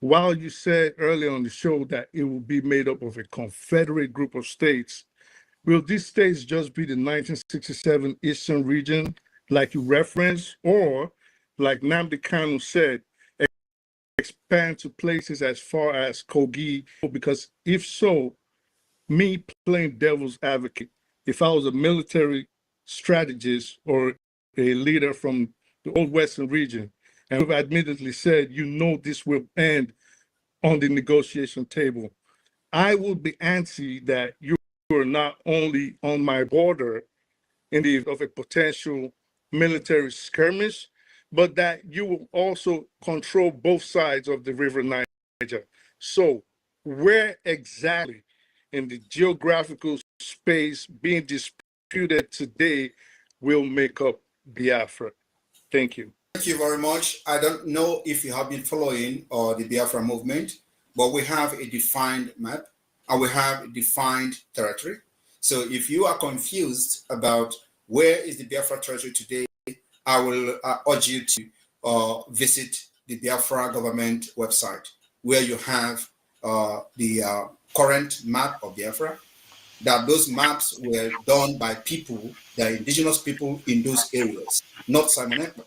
while you said earlier on the show that it will be made up of a confederate group of states, will these states just be the 1967 Eastern region, like you referenced, or like Nnamdi Kanu said, expand to places as far as Kogi? Because if so, me playing devil's advocate, if I was a military strategist or a leader from the old Western region, and we've admittedly said, this will end on the negotiation table, I would be antsy that you are not only on my border in the event of a potential military skirmish, but that you will also control both sides of the River Niger. So where exactly in the geographical space being disputed today will make up Biafra? Thank you. Thank you very much. I don't know if you have been following the Biafra movement, but we have a defined map and we have a defined territory. So if you are confused about where is the Biafra territory today, I will urge you to visit the Biafra government website, where you have the current map of Biafra, that those maps were done by people, the indigenous people in those areas, not Simon Ekpa.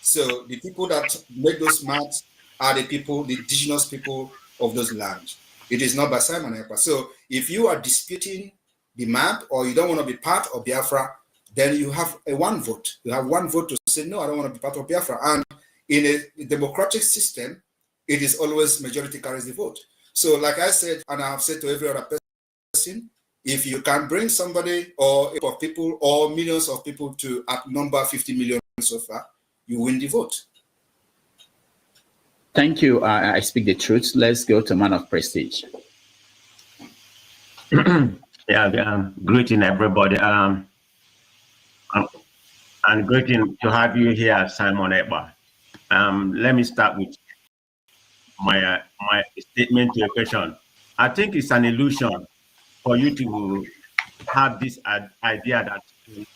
So the people that make those maps are the people, the indigenous people of those lands. It is not by Simon Ekpa. So if you are disputing the map or you don't want to be part of Biafra, then you have one vote. You have one vote to say, no, I don't want to be part of Biafra. And in a democratic system, it is always majority carries the vote. So like I said, and I have said to every other person, if you can bring somebody or a group of people or millions of people to outnumber 50 million so far, you win the vote. Thank you. I speak the truth. Let's go to Man of Prestige. Yeah, greeting everybody. And greeting to have you here, Simon Ekpa. Let me start with my my statement to your question. I think it's an illusion for you to have this idea that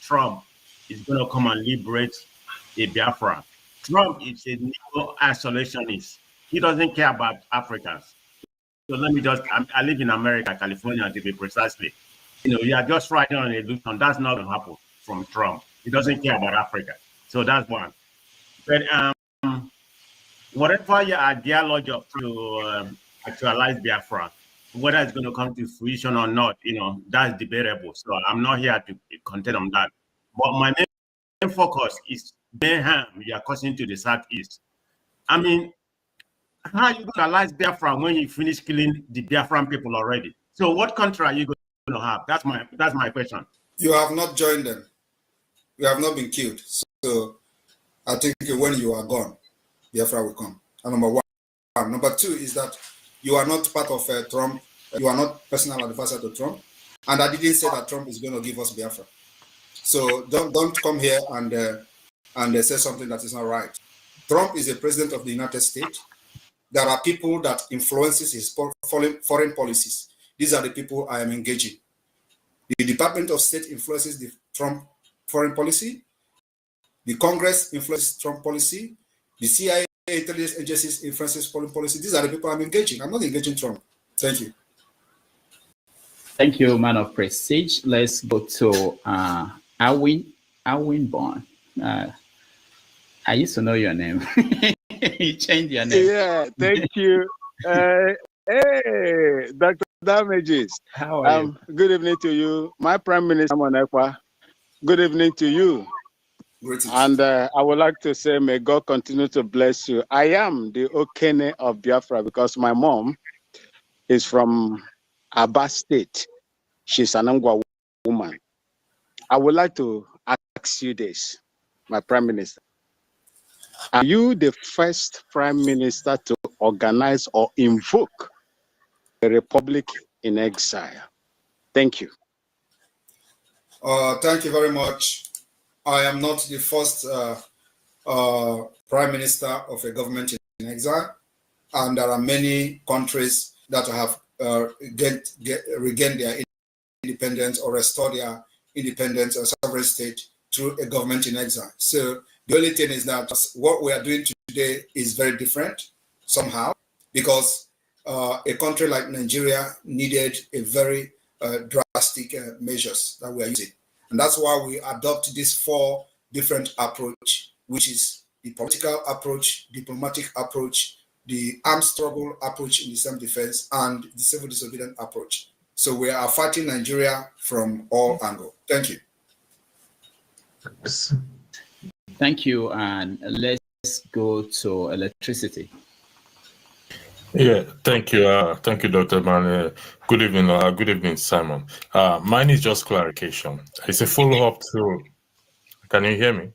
Trump is going to come and liberate a Biafra. Trump is a neo-isolationist. He doesn't care about Africans. So let me just, I live in America, California, to be precisely. You are just riding on an illusion. That's not going to happen from Trump. He doesn't care about Africa. So that's one. But whatever your ideology to actualize Biafra, whether it's going to come to fruition or not, that's debatable. So I'm not here to contend on that. But my main focus is mayhem you are causing to the Southeast. I mean, how are you going to realize Biafra when you finish killing the Biafran people already? So what country are you going to have? That's my question. You have not joined them. You have not been killed. So I think when you are gone, Biafra will come. And number one. Number two is that you are not part of Trump. You are not personal advisor to Trump. And I didn't say that Trump is going to give us Biafra. So don't come here and say something that is not right. Trump is the president of the United States. There are people that influences his foreign policies. These are the people I am engaging. The Department of State influences the Trump foreign policy. The Congress influences Trump policy. The CIA intelligence agencies influences foreign policy. These are the people I'm engaging. I'm not engaging Trump. Thank you. Thank you, man of prestige. Let's go to Alwin Bond. I used to know your name. You changed your name. Yeah, thank you. Hey, Dr. Damages. How are you? Good evening to you. My Prime Minister, Monekwa. Good evening to you. Greetings. And I would like to say, may God continue to bless you. I am the Okene of Biafra because my mom is from Aba State. She's an Angwa woman. I would like to ask you this, my Prime Minister. Are you the first Prime Minister to organize or invoke a republic in exile? Thank you. Thank you very much. I am not the first Prime Minister of a government in exile, and there are many countries that have regained their independence or restored their independence or sovereign state through a government in exile. So the only thing is that what we are doing today is very different somehow, because a country like Nigeria needed a very drastic measures that we are using. And that's why we adopt this 4 different approach, which is the political approach, diplomatic approach, the armed struggle approach in the self-defense, and the civil disobedience approach. So we are fighting Nigeria from all angles. Thank you. Thank you, and let's go to electricity. Yeah, thank you, Dr. Man. Good evening, Simon. Mine is just clarification. It's a follow-up to. Can you hear me?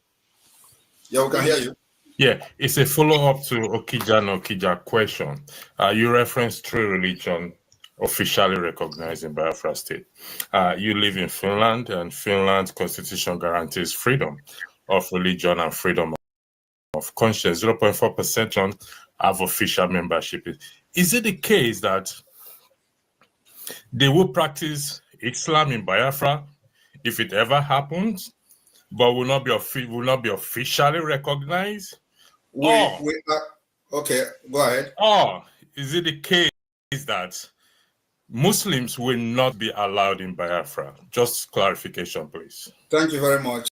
Yeah, we can hear you. Yeah, it's a follow-up to Okija question. You referenced 3 religions officially recognized in Biafra state. You live in Finland, and Finland's constitution guarantees freedom of religion and freedom of conscience. 0.4% have official membership. Is it the case that they will practice Islam in Biafra if it ever happens, but will not be officially recognized? Okay, go ahead. Or is it the case that Muslims will not be allowed in Biafra? Just clarification, please. Thank you very much.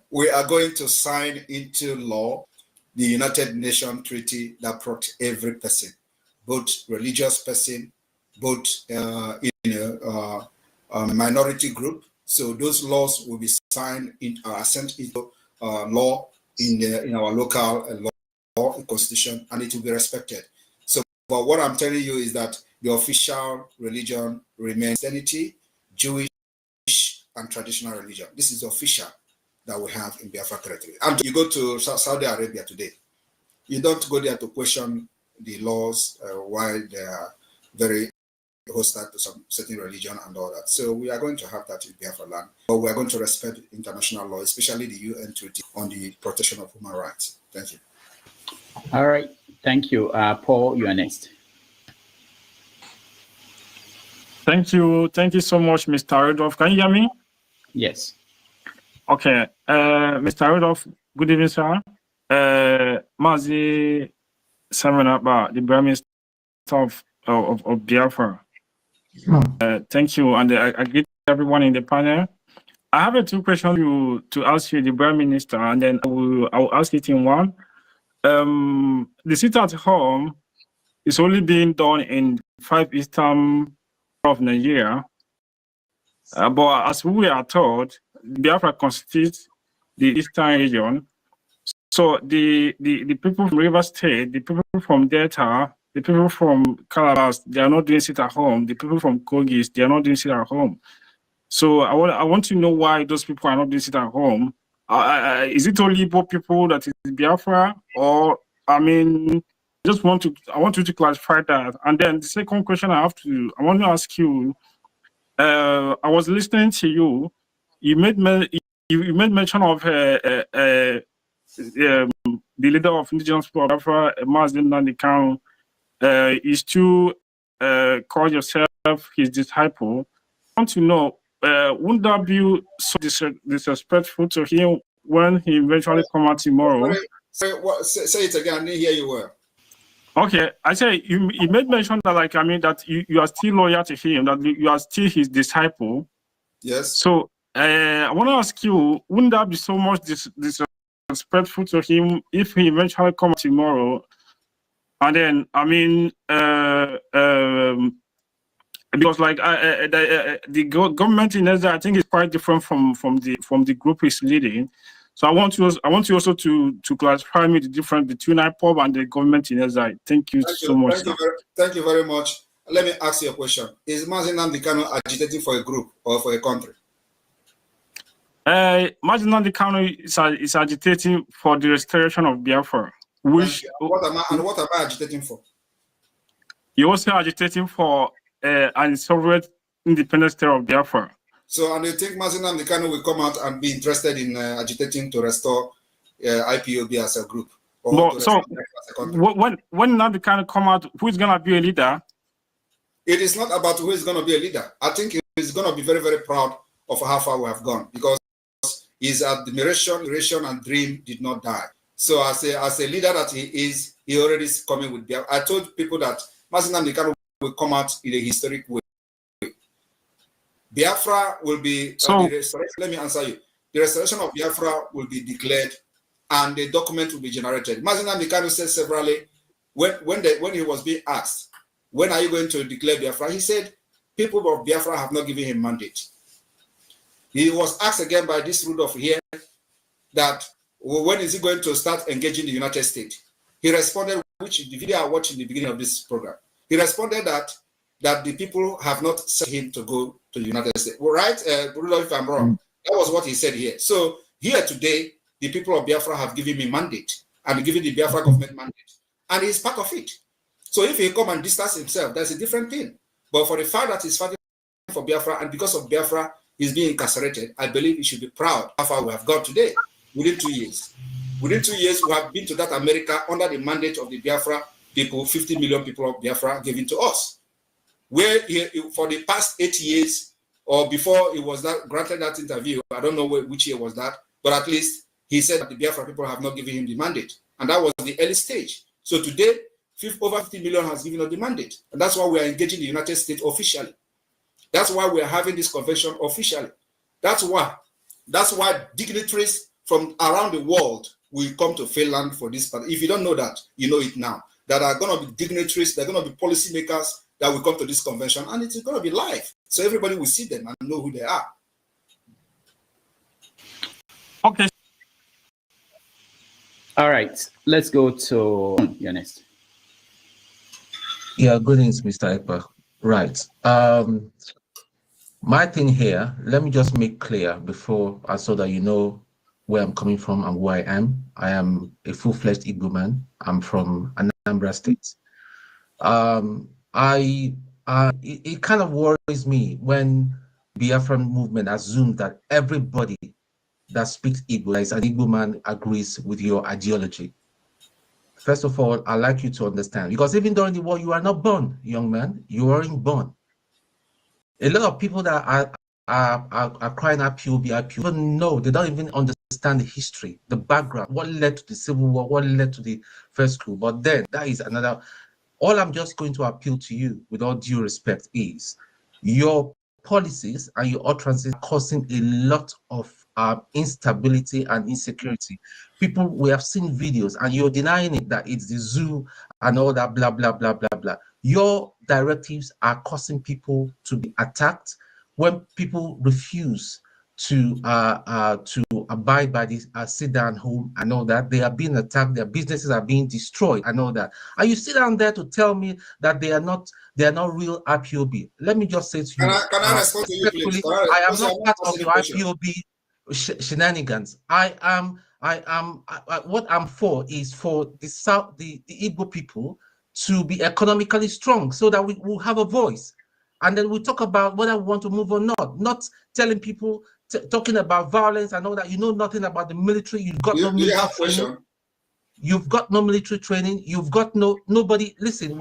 We are going to sign into law the United Nations Treaty that protects every person, both religious person, both minority group. So those laws will be signed sent into law in our local law constitution, and it will be respected. So, but what I'm telling you is that the official religion remains Christianity, Jewish, and traditional religion. This is the official that we have in Biafra territory. And you go to Saudi Arabia today, you don't go there to question the laws while they are very hostile to some certain religion and all that. So we are going to have that in Biafraland, but we are going to respect international law, especially the UN Treaty on the protection of human rights. Thank you. All right. Thank you. Paul, you are next. Thank you. Thank you so much, Mr. Rudolph. Can you hear me? Yes. Okay. Mr. Rudolph, good evening, sir. Mazi Simon Abba, the Prime Minister of Biafra. Thank you. And I greet everyone in the panel. I have two questions to ask you, the Prime Minister, and then I will ask it in one. The sit at home is only being done in 5 eastern of Nigeria, but as we are told, Biafra constitutes the eastern region. So the people from River State, the people from Delta, the people from Calabar, they are not doing sit at home. The people from Kogis, they are not doing sit at home. So I want to know why those people are not doing sit at home. Is it only Igbo people that is Biafra, or I mean, I want you to clarify that. And then the second question I want to ask you. I was listening to you. You made mention of the leader of indigenous people of Biafra, Mazin Nandikano, is to call yourself his disciple. I want to know, wouldn't that be so disrespectful to him when he eventually come out tomorrow? Say it again. I didn't hear you well. Okay, I say you made mention that, like, I mean, that you are still loyal to him, that you are still his disciple. Yes. So I want to ask you, wouldn't that be so much disrespectful to him if he eventually comes tomorrow? And then, I mean, because like the government in Israel, I think, is quite different from the group he's leading. So I want you also to clarify me the difference between IPOB and the government in Israel. Thank you so much. Thank you very much. Let me ask you a question. Is Mazin Nandikano agitating for a group or for a country? Mazin Nandikano is agitating for the restoration of Biafra. Which what am I agitating for? You're also agitating for an sovereign independent state of Biafra. So, and you think Mazin Nandikano will come out and be interested in agitating to restore IPOB as a group? Or so, when Nandikano come out, who is going to be a leader? It is not about who is going to be a leader. I think he's going to be very, very proud of how far we have gone, because his admiration and dream did not die. So, as a leader that he is, he already is coming with Biafra. I told people that Mazin Nandikano will come out in a historic way. Biafra will be, let me answer you. The restoration of Biafra will be declared and the document will be generated. Mazin Nandikano said severally, when he was being asked, when are you going to declare Biafra? He said, people of Biafra have not given him mandate. He was asked again by this Rudolph here that, when is he going to start engaging the United States? He responded, which the video I watched in the beginning of this program. He responded that the people have not sent him to go to the United States. Well, right, Rudolph, if I'm wrong, that was what he said here. So here today, the people of Biafra have given me mandate and given the Biafra government mandate, and he's part of it. So if he come and distance himself, that's a different thing. But for the fact that he's fighting for Biafra, and because of Biafra, he's being incarcerated, I believe he should be proud how far we have gone today within 2 years. Within 2 years, we have been to that America under the mandate of the Biafra people, 50 million people of Biafra given to us. Where for the past 8 years, or before he was granted that interview, I don't know which year was that, but at least he said that the Biafra people have not given him the mandate. And that was the early stage. So today, over 50 million has given us the mandate. And that's why we are engaging the United States officially. That's why we are having this convention officially. That's why dignitaries from around the world will come to Finland for this part. If you don't know that, you know it now. That are going to be dignitaries, they're going to be policymakers that will come to this convention, and it's going to be live. So everybody will see them and know who they are. Okay. All right. Let's go to Ernest. Yeah, greetings, Mr. Ekpa. Right. My thing here, let me just make clear before, so that you know where I'm coming from and where I am. I am a full-fledged Igbo man. I'm from Anambra State. I it kind of worries me when Biafran movement assumes that everybody that speaks Igbo, that is an Igbo man, agrees with your ideology. First of all, I'd like you to understand, because even during the war, you are not born, young man. You weren't born. A lot of people that are crying out POB, even know, they don't even understand the history, the background, what led to the Civil War, what led to the first coup. But then that is another. All I'm just going to appeal to you, with all due respect, is your policies and your utterances causing a lot of instability and insecurity. People, we have seen videos, and you're denying it, that it's the zoo and all that, blah, blah, blah, blah, blah. Your directives are causing people to be attacked. When people refuse to abide by this sit down home and all that, they are being attacked, their businesses are being destroyed and all that. And you sit down there to tell me that they are not real IPOB. Let me just say to you, can I respond to you, please? I am not part of your IPOB shenanigans. What I'm for is for the Igbo people to be economically strong, so that we will have a voice. And then we talk about whether we want to move or not telling people, talking about violence and all that. You know nothing about the military. You've got no military training. You've got no military training. You've got nobody. Listen,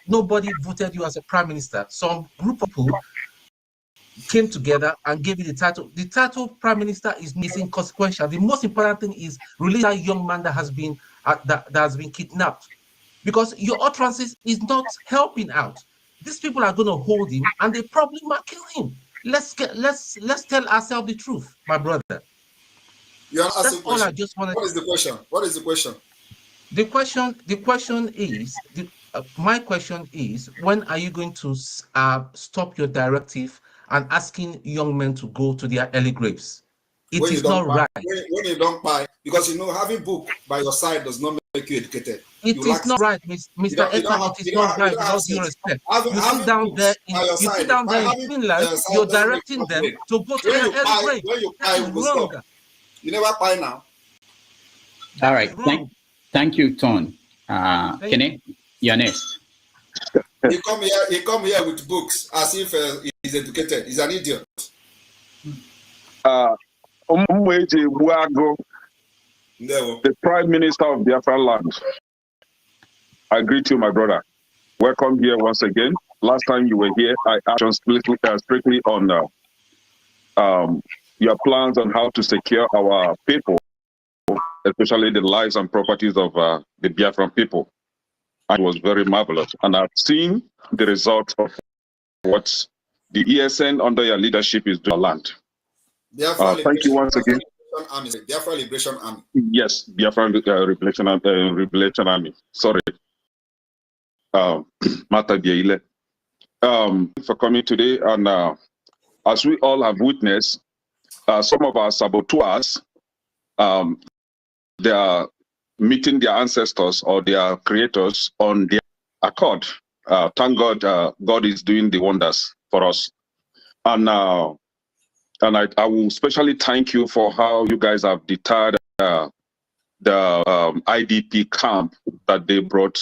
nobody voted you as a prime minister. Some group of people came together and gave you the title. The title of prime minister is inconsequential. The most important thing is release that young man that has been kidnapped, because your utterances is not helping out. These people are going to hold him, and they probably might kill him. Let's tell ourselves the truth, my brother. You are asking all I just wanted. What is the question? What is the question? My question is, when are you going to stop your directive and asking young men to go to their early graves? It is not right. When you don't buy, because you know having book by your side does not make you educated. It is not right, Mr. Ekpa. It is not right, with all due respect. You sit down there in Finland, you're directing them to go to their early grave. That is wrong. You never buy now. All right. Thank you, Ton. Kenny, you're next. He come here with books as if he's educated. He's an idiot. The Prime Minister of Biafralands. I greet you, my brother. Welcome here once again. Last time you were here, I asked strictly on your plans on how to secure our people, especially the lives and properties of the Biafran people. It was very marvelous. And I've seen the result of what the ESN under your leadership is doing on land. Thank you once again. Biafra Liberation Army. Yes, Biafra Liberation Army. Sorry. Mata Bieile. For coming today. And as we all have witnessed, some of our saboteurs, they are meeting their ancestors or their creators on their accord. Thank God, God is doing the wonders for us. And I will especially thank you for how you guys have deterred the IDP camp that they brought,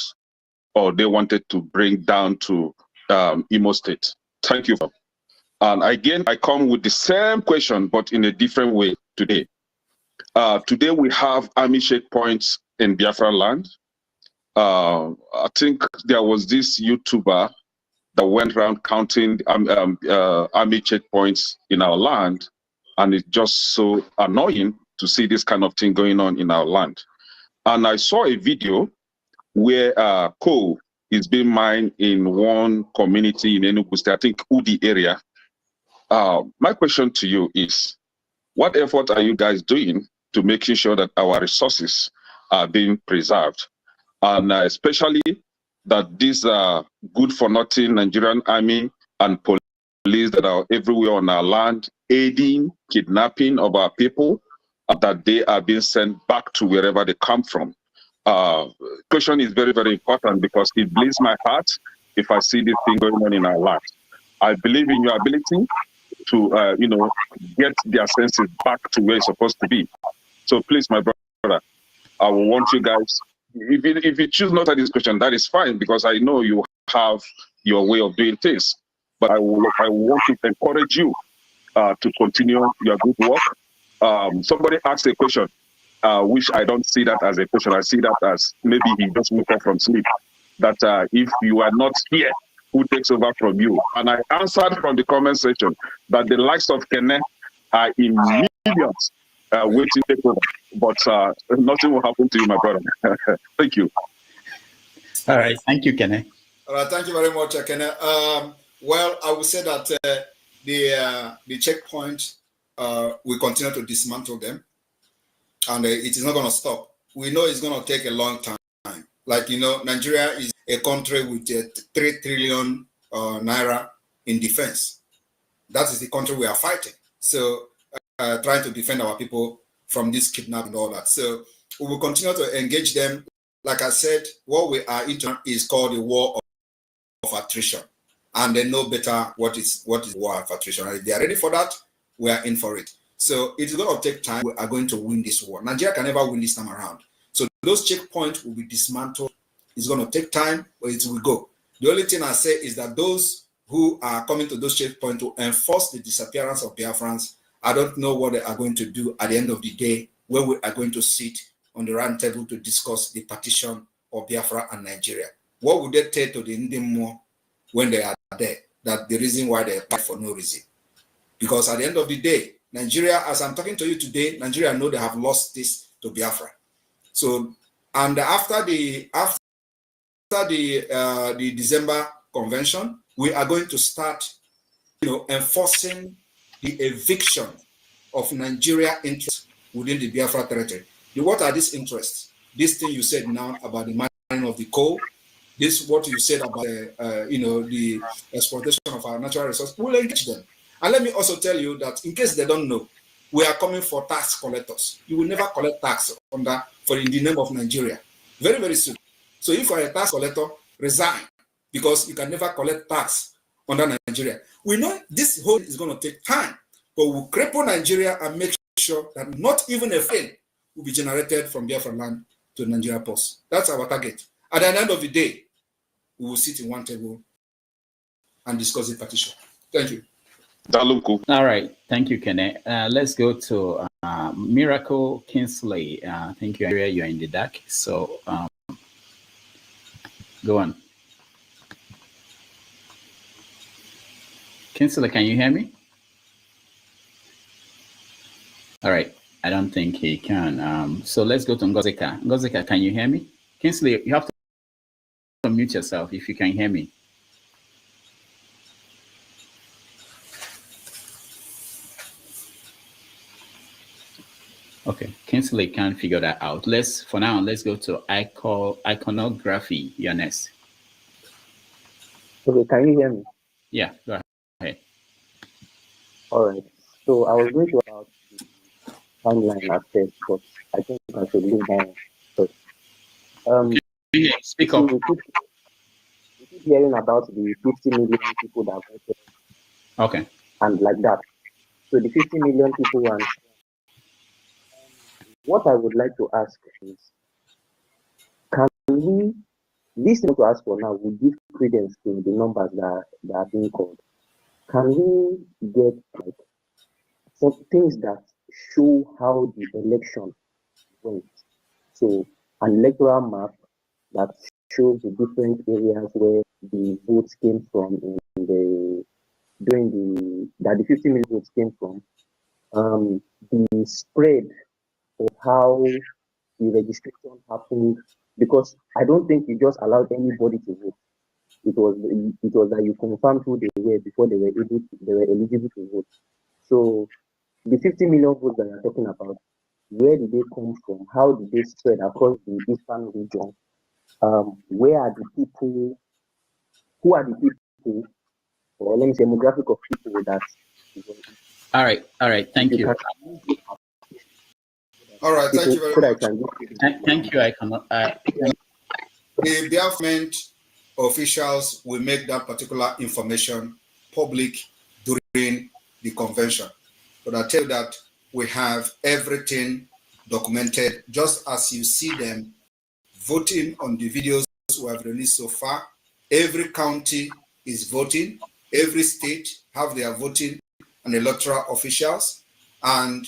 or they wanted to bring down to Imo State. Thank you. And again, I come with the same question, but in a different way today. Today we have army checkpoints in Biafraland. I think there was this YouTuber that went around counting army checkpoints in our land, and it's just so annoying to see this kind of thing going on in our land. And I saw a video where coal is being mined in one community in Enugu State, I think Udi area. My question to you is, what effort are you guys doing to making sure that our resources are being preserved? And especially that these good-for-nothing Nigerian army and police that are everywhere on our land, aiding kidnapping of our people, that they are being sent back to wherever they come from. Question is very, very important, because it bleeds my heart if I see this thing going on in our land. I believe in your ability to, get their senses back to where it's supposed to be. So please, my brother, I will want you guys, if you choose not at this question, that is fine, because I know you have your way of doing things. But I want to encourage you to continue your good work. Somebody asked a question, which I don't see that as a question. I see that as maybe he just woke up from sleep. That if you are not here, who takes over from you? And I answered from the comment section that the likes of Kene are in millions waiting to take over. But nothing will happen to you, my brother. Thank you. All right. Thank you, Kene. All right. Thank you very much, Kene. Well, I would say that the checkpoint, we continue to dismantle them. And it is not going to stop. We know it's going to take a long time. Like, you know, Nigeria is a country with 3 trillion naira in defense. That is the country we are fighting. So trying to defend our people from this kidnapping and all that. So we will continue to engage them. Like I said, what we are into is called the war of attrition. And they know better what is war of attrition. And if they are ready for that, we are in for it. So it's going to take time. We are going to win this war. Nigeria can never win this time around. So those checkpoints will be dismantled. It's going to take time, but it will go. The only thing I say is that those who are coming to those checkpoints to enforce the disappearance of Biafrans, I don't know what they are going to do at the end of the day, where we are going to sit on the round table to discuss the partition of Biafra and Nigeria. What would they tell to the Indian more when they are there? That the reason why they fight for no reason. Because at the end of the day, Nigeria, as I'm talking to you today, Nigeria know they have lost this to Biafra. So, and after the December convention, we are going to start, enforcing the eviction of Nigeria interests within the Biafra territory. What are these interests? This thing you said now about the mining of the coal, this what you said about the exploitation of our natural resources. We'll engage them. And let me also tell you that in case they don't know, we are coming for tax collectors. You will never collect tax in the name of Nigeria. Very, very soon. So if you are a tax collector, resign, because you can never collect tax under Nigeria. We know this whole is going to take time, but we'll cripple Nigeria and make sure that not even a thing will be generated from Biafraland to Nigeria Post. That's our target. At the end of the day, we will sit in one table and discuss the partition. Thank you. All right. Thank you, Kene. Let's go to Miracle Kingsley. Thank you, Andrea. You're in the dark. So go on. Kingsley, can you hear me? All right. I don't think he can. So let's go to Ngozika. Ngozika, can you hear me? Kingsley, you have to unmute yourself if you can hear me. Okay, Kingsley can't figure that out. For now, let's go to iconography. You're next. Okay, can you hear me? Yeah, go ahead. All right. So I was going to about the timeline at first, but I think I should leave down first. Speak up. We keep hearing about the 50 million people that voted. Okay. And like that. So the 50 million people, and what I would like to ask is, can we, this thing to ask for now, will give credence to the numbers that are being called. Can we get some things that show how the election went? So an electoral map that shows the different areas where the votes came from that the 50 million votes came from, the spread of how the registration happened, because I don't think you just allowed anybody to vote. It was that you confirmed who they were before they were eligible to vote. So the 50 million votes that you're talking about, where did they come from? How did they spread across the eastern region? Where are the people? Who are the people? Or let me say, demographic of people that. All right. Thank you. All right, thank you very much. Thank you. The government officials will make that particular information public during the convention. But I tell you that we have everything documented, just as you see them voting on the videos we have released so far. every county is voting, every state have their voting and electoral officials, and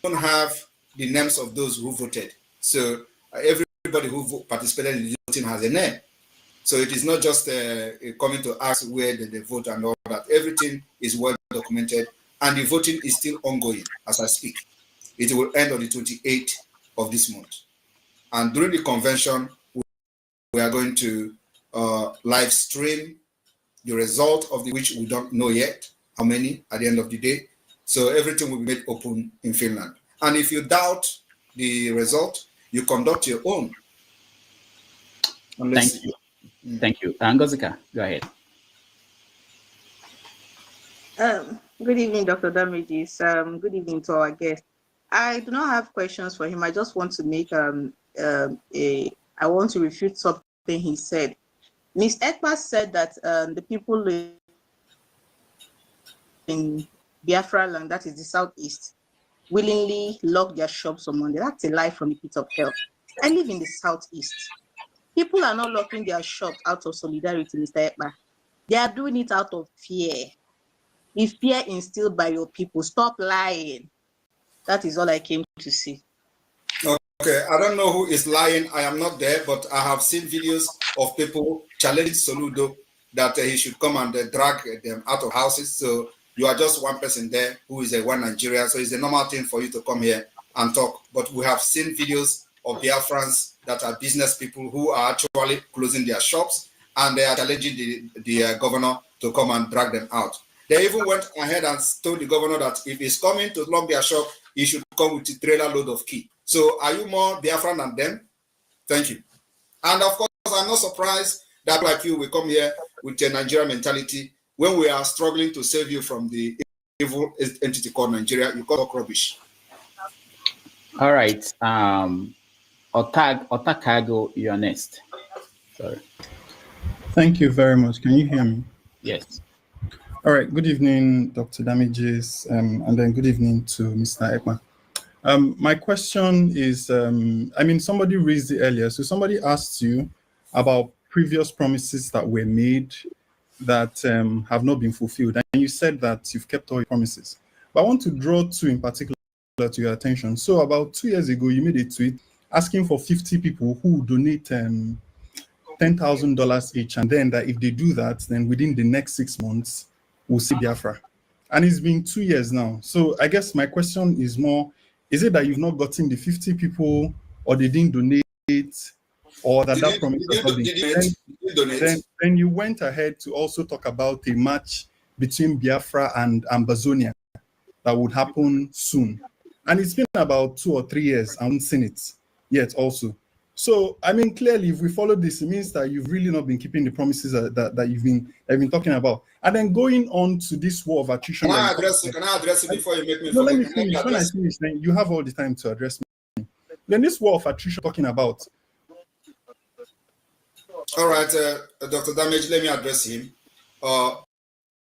don't have the names of those who voted. So everybody who participated in the voting has a name. So it is not just coming to ask where they vote and all that. Everything is well documented, and the voting is still ongoing as I speak. It will end on the 28th of this month. And during the convention, we are going to live stream the result of which we don't know yet how many at the end of the day. So everything will be made open in Finland. And if you doubt the result, you conduct your own. Thank you. Thank you. NGOZI, go ahead. Good evening, Dr. Damages. Good evening to our guest. I do not have questions for him. I just want to make I want to refute something he said. Ms. Ekpa said that the people in Biafraland, that is the southeast, willingly lock their shops on Monday. That's a lie from the pit of hell. I live in the southeast. People are not locking their shops out of solidarity, Mr. Ekpa. They are doing it out of fear. If fear instilled by your people, stop lying. That is all I came to see. Okay, I don't know who is lying. I am not there, but I have seen videos of people challenging Soludo that he should come and drag them out of houses. So you are just one person there who is a one Nigeria. So it's a normal thing for you to come here and talk. But we have seen videos of BIAFRANS that are business people who are actually closing their shops, and they are challenging the governor to come and drag them out. They even went ahead and told the governor that if he's coming to lock their shop, he should come with a trailer load of key. So are you more Biafran than them? Thank you. And of course, I'm not surprised that like you will come here with a Nigerian mentality when we are struggling to save you from the evil entity called Nigeria. You call it rubbish. All right. Otakago, you're next. Sorry. Thank you very much. Can you hear me? Yes. All right. Good evening, Dr. Damages, and then good evening to Mr. Ekpa. My question is, I mean, somebody raised it earlier. So somebody asked you about previous promises that were made that have not been fulfilled. And you said that you've kept all your promises. But I want to draw two in particular to your attention. So about 2 years ago, you made a tweet asking for 50 people who donate $10,000 each. And then that if they do that, then within the next 6 months, we'll see Biafra. And it's been 2 years now. So I guess my question is more, is it that you've not gotten the 50 people, or they didn't donate, or that that promise has not been? Then you went ahead to also talk about a match between Biafra and Ambazonia that would happen soon. And it's been about 2 or 3 years. I haven't seen it yet also. So, I mean, clearly, if we follow this, it means that you've really not been keeping the promises that you've been talking about. And then going on to this war of attrition. Can I address it before you make me No, forget? let me finish. When I finish, then you have all the time to address me. Then this war of attrition talking about. All right, Dr. Damage, let me address him.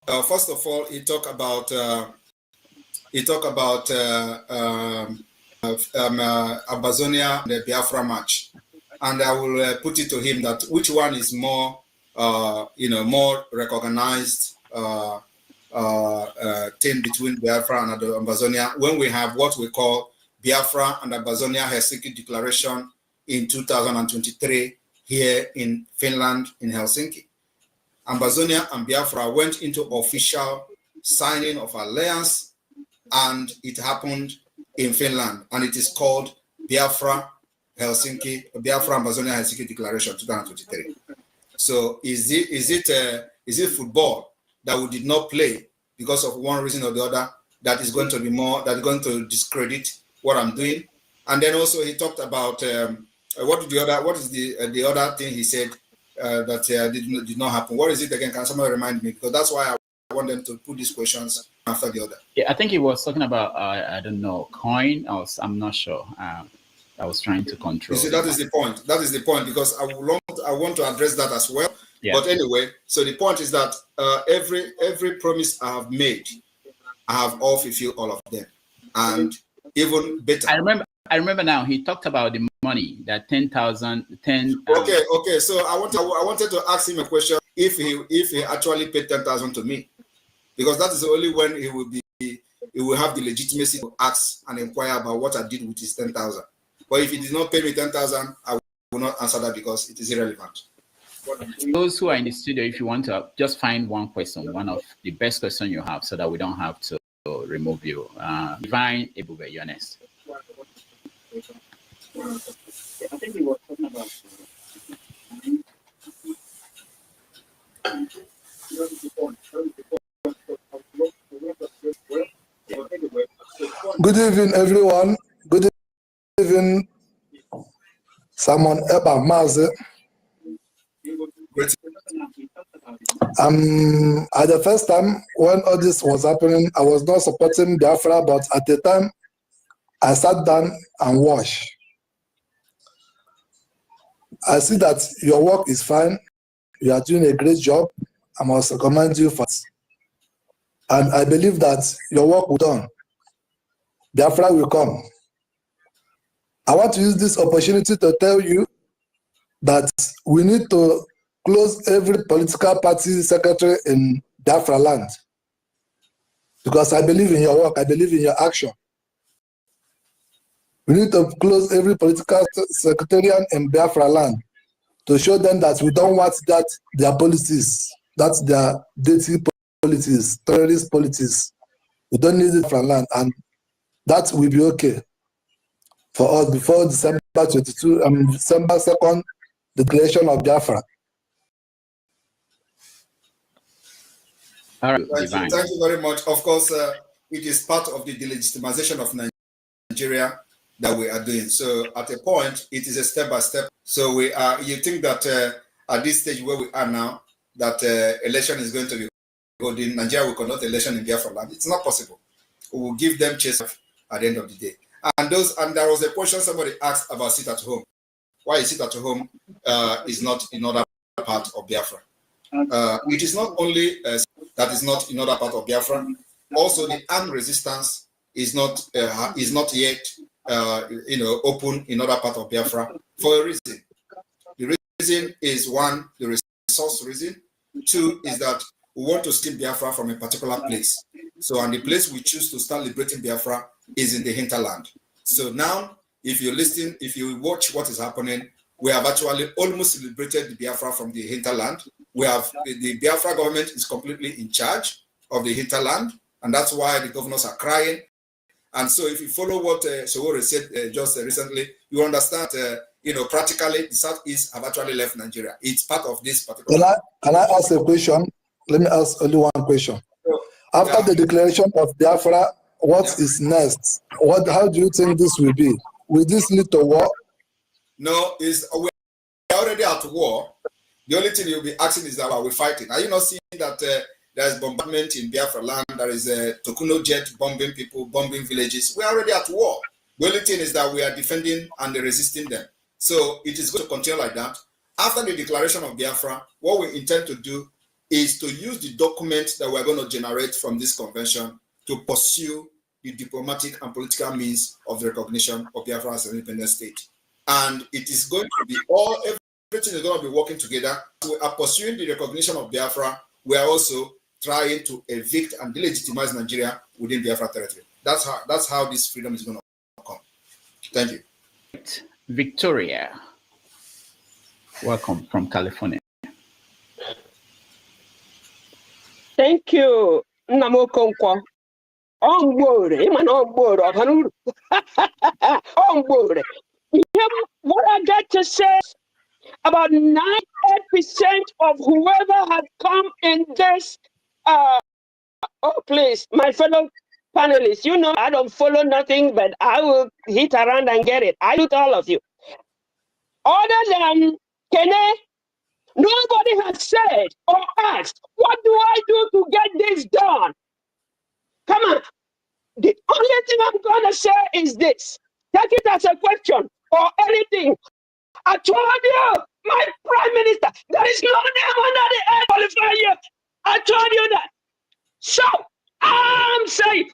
First of all, he talked about Ambazonia, the Biafra match, and I will put it to him that which one is more, more recognized thing between Biafra and Ambazonia when we have what we call Biafra and Ambazonia Helsinki Declaration in 2023 here in Finland, in Helsinki. Ambazonia and Biafra went into official signing of alliance, and it happened in Finland, and it is called Biafra Ambazonia Helsinki Declaration 2023. So is it football that we did not play because of one reason or the other that is going to be more, that is going to discredit what I'm doing? And then also he talked about what is the other thing he said that did not happen? What is it again? Can somebody remind me? Because that's why I want them to put these questions after the other. Yeah, I think he was talking about I don't know, coin. I'm not sure. I was trying to control. You see, that is the point. That is the point, because I want to address that as well. Yeah. But anyway, so the point is that every promise I have made, I have all fulfilled all of them, and even better. I remember now. He talked about the money, that 10,000. Okay. So I wanted to ask him a question. if he actually paid 10,000 to me, because that is only when he will have the legitimacy to ask and inquire about what I did with his 10,000. But if he did not pay me 10,000, I will not answer that because it is irrelevant. Those who are in the studio, if you want to just find one question, one of the best questions you have, so that we don't have to remove you. Divine Ebube, you're next. I think he was talking about. Good evening, everyone. Good evening, Simon Eba Maze. At the first time when all this was happening, I was not supporting Biafra, but at the time, I sat down and watched. I see that your work is fine. You are doing a great job. I must commend you for it. And I believe that your work will be done. Biafra will come. I want to use this opportunity to tell you that we need to close every political party secretary in Biafraland. Because I believe in your work, I believe in your action. We need to close every political secretariat in Biafraland to show them that we don't want that their policies, that's their dirty policies, terrorist policies. We don't need it from land, and that will be okay for us before December 22, December 2nd, the creation of Biafra. Thank you very much. Of course, it is part of the delegitimization of Nigeria that we are doing. So at a point, it is a step-by-step. So we are, you think that at this stage where we are now, that election is going to be holding, Nigeria will conduct election in Biafraland. It's not possible. We will give them chase at the end of the day. And there was a question somebody asked about sit at home. Why is sit at home is not in other part of Biafra? It is not only that is not in other part of Biafra. Also, the armed resistance is not yet open in other part of Biafra for a reason. The reason is one, the resource reason. Two is that we want to steal Biafra from a particular place. So, and the place we choose to start liberating Biafra is in the hinterland. So now, if you listen, if you watch what is happening, we have actually almost liberated the Biafra from the hinterland. We have the Biafra government is completely in charge of the hinterland, and that's why the governors are crying. And so, if you follow what Sowore said just recently, you understand. Practically, the Southeast have actually left Nigeria. It's part of this particular. Can I ask a question? Let me ask only one question. After the declaration of Biafra, what is next? How do you think this will be? Will this lead to war? No, we're already at war. The only thing you'll be asking is that are we fighting? Are you not seeing that there's bombardment in Biafraland? There is a Tokuno jet bombing people, bombing villages. We're already at war. The only thing is that we are defending and resisting them. So it is going to continue like that. After the declaration of Biafra, what we intend to do is to use the document that we're going to generate from this convention to pursue the diplomatic and political means of the recognition of Biafra as an independent state. And it is going to be everything is going to be working together. We are pursuing the recognition of Biafra. We are also trying to evict and delegitimize Nigeria within Biafra territory. That's how this freedom is going to come. Thank you. Victoria, welcome from California. Thank you, Namokonkwa. On board, on board, on board. What I got to say, about 98% of whoever had come in this, please, my fellow panelists, I don't follow nothing, but I will hit around and get it. I look all of you. Other than Kene, nobody has said or asked, what do I do to get this done? Come on. The only thing I'm going to say is this. Take it as a question or anything. I told you, my prime minister, there is no name under the air qualifier here. I told you that. So, I'm saying,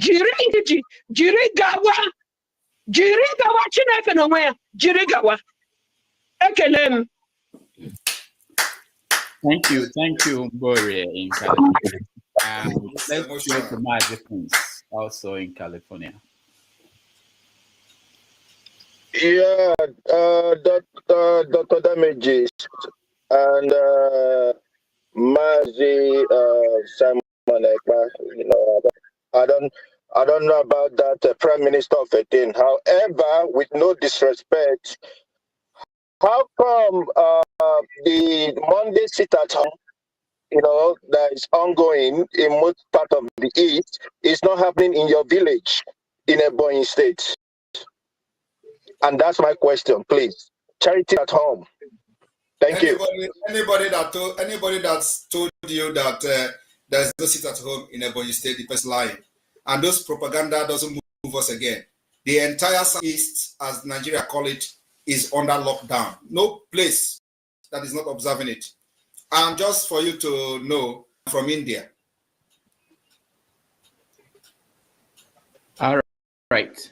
jiri gawa Chineke n'onwe ya, jiri gawa. Ekele m. Thank you, Boria in California. Let's go to Mazi Prince, also in California. Yeah, Dr. Damages and Mazi Simon Ekpa, you know, I don't know about that Prime Minister of a thing. However, with no disrespect, how come the Monday sit at home, you know, that is ongoing in most part of the East, is not happening in your village in a Ebonyi State? And that's my question, please. Charity at home. Thank you. Anybody that's told you that there's no sit at home in Ebonyi State, the person lying. And those propaganda doesn't move us again. The entire Southeast, as Nigeria call it, is under lockdown. No place that is not observing it. And just for you to know, from India. All right.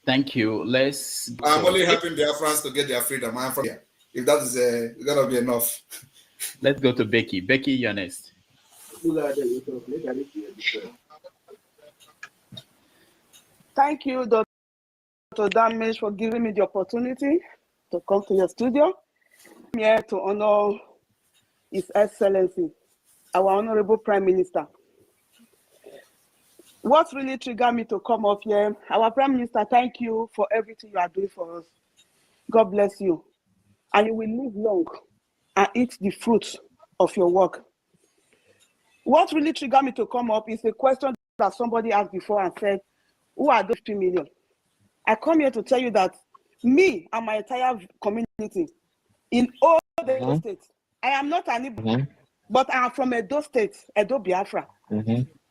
Thank you. I'm only helping Biafrans to get their freedom. I'm from here. If that is gonna be enough. Let's go to Becky. Becky, you're next. Thank you, Dr. Damage, for giving me the opportunity to come to your studio. I'm here to honor His Excellency, our Honorable Prime Minister. What really triggered me to come up here, our Prime Minister, thank you for everything you are doing for us. God bless you. And you will live long and eat the fruits of your work. What really triggered me to come up is a question that somebody asked before and said, who are those 2 million? I come here to tell you that me and my entire community in all the Edo states, I am not an Igbo, but I am from Edo State, Edo Biafra.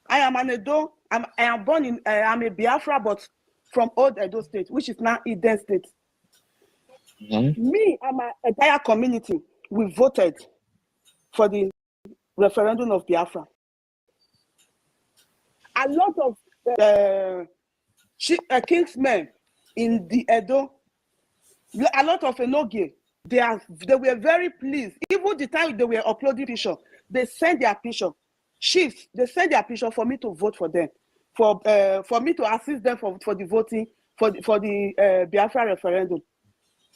I am an Edo, I am born in, I'm a Biafra, but from old Edo State, which is now Eden State. Me and my entire community, we voted for the referendum of Biafra. A lot of Kingsmen in the Edo, a lot of Enoge, they were very pleased. Even the time they were uploading picture, they sent their picture. Chiefs, they sent their picture for me to vote for them, for me to assist them for the voting for the Biafra referendum.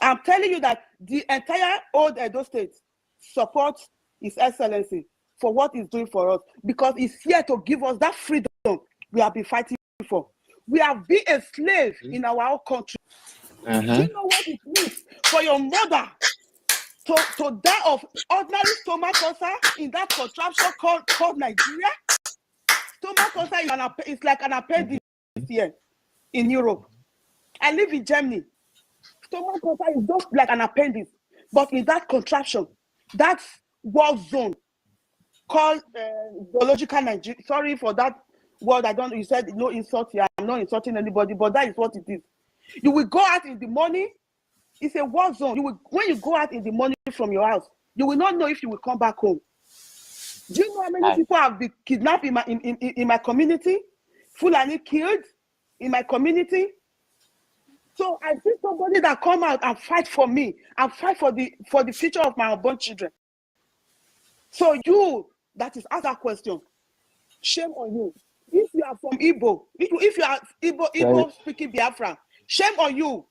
I'm telling you that the entire old Edo State supports His Excellency for what he's doing for us, because he's here to give us that freedom we have been fighting for. We have been a slave in our own country. Do you know what it means for your mother to die of ordinary stomach cancer in that contraption called Nigeria? Stomach cancer is like an appendix here in Europe. I live in Germany. Stomach cancer is just like an appendix, but in that contraption, that war zone called biological Nigeria. Sorry for that word. You said no insult here. I'm not insulting anybody, but that is what it is. You will go out in the morning. It's a war zone. When you go out in the morning from your house, you will not know if you will come back home. Do you know how many people have been kidnapped in my community? Fulani killed in my community. So I see somebody that come out and fight for me and fight for the future of my unborn children. So you that is asked that question, shame on you. If you are from Igbo, if you are Igbo speaking Biafra, shame on you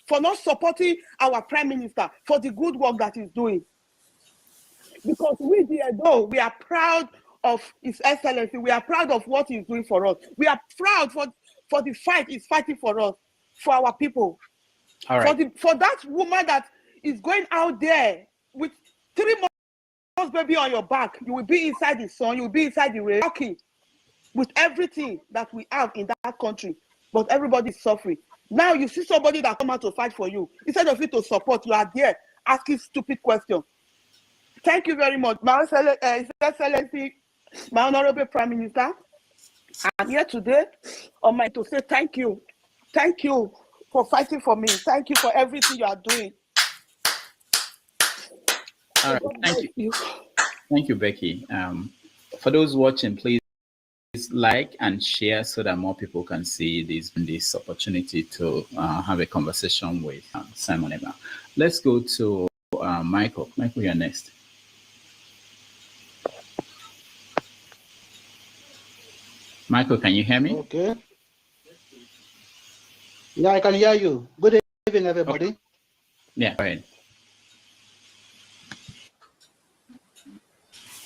for not supporting our Prime Minister for the good work that he's doing. Because we we are proud of His Excellency. We are proud of what he's doing for us. We are proud for the fight he's fighting for us, for our people. All right. For that woman that is going out there with 3 months baby on your back, you will be inside the sun, you will be inside the rain, walking with everything that we have in that country, but everybody is suffering. Now you see somebody that come out to fight for you. Instead of you to support, you are there asking stupid questions. Thank you very much. My Excellency, my Honorable Prime Minister, I'm here today to say thank you. Thank you for fighting for me. Thank you for everything you are doing. All right, thank you. Thank you, Becky. For those watching, please like and share so that more people can see this opportunity to have a conversation with Simon Ekpa. Let's go to Michael. Michael, you're next. Michael, can you hear me? Okay. Yeah, I can hear you. Good evening, everybody. Okay. Yeah, go ahead.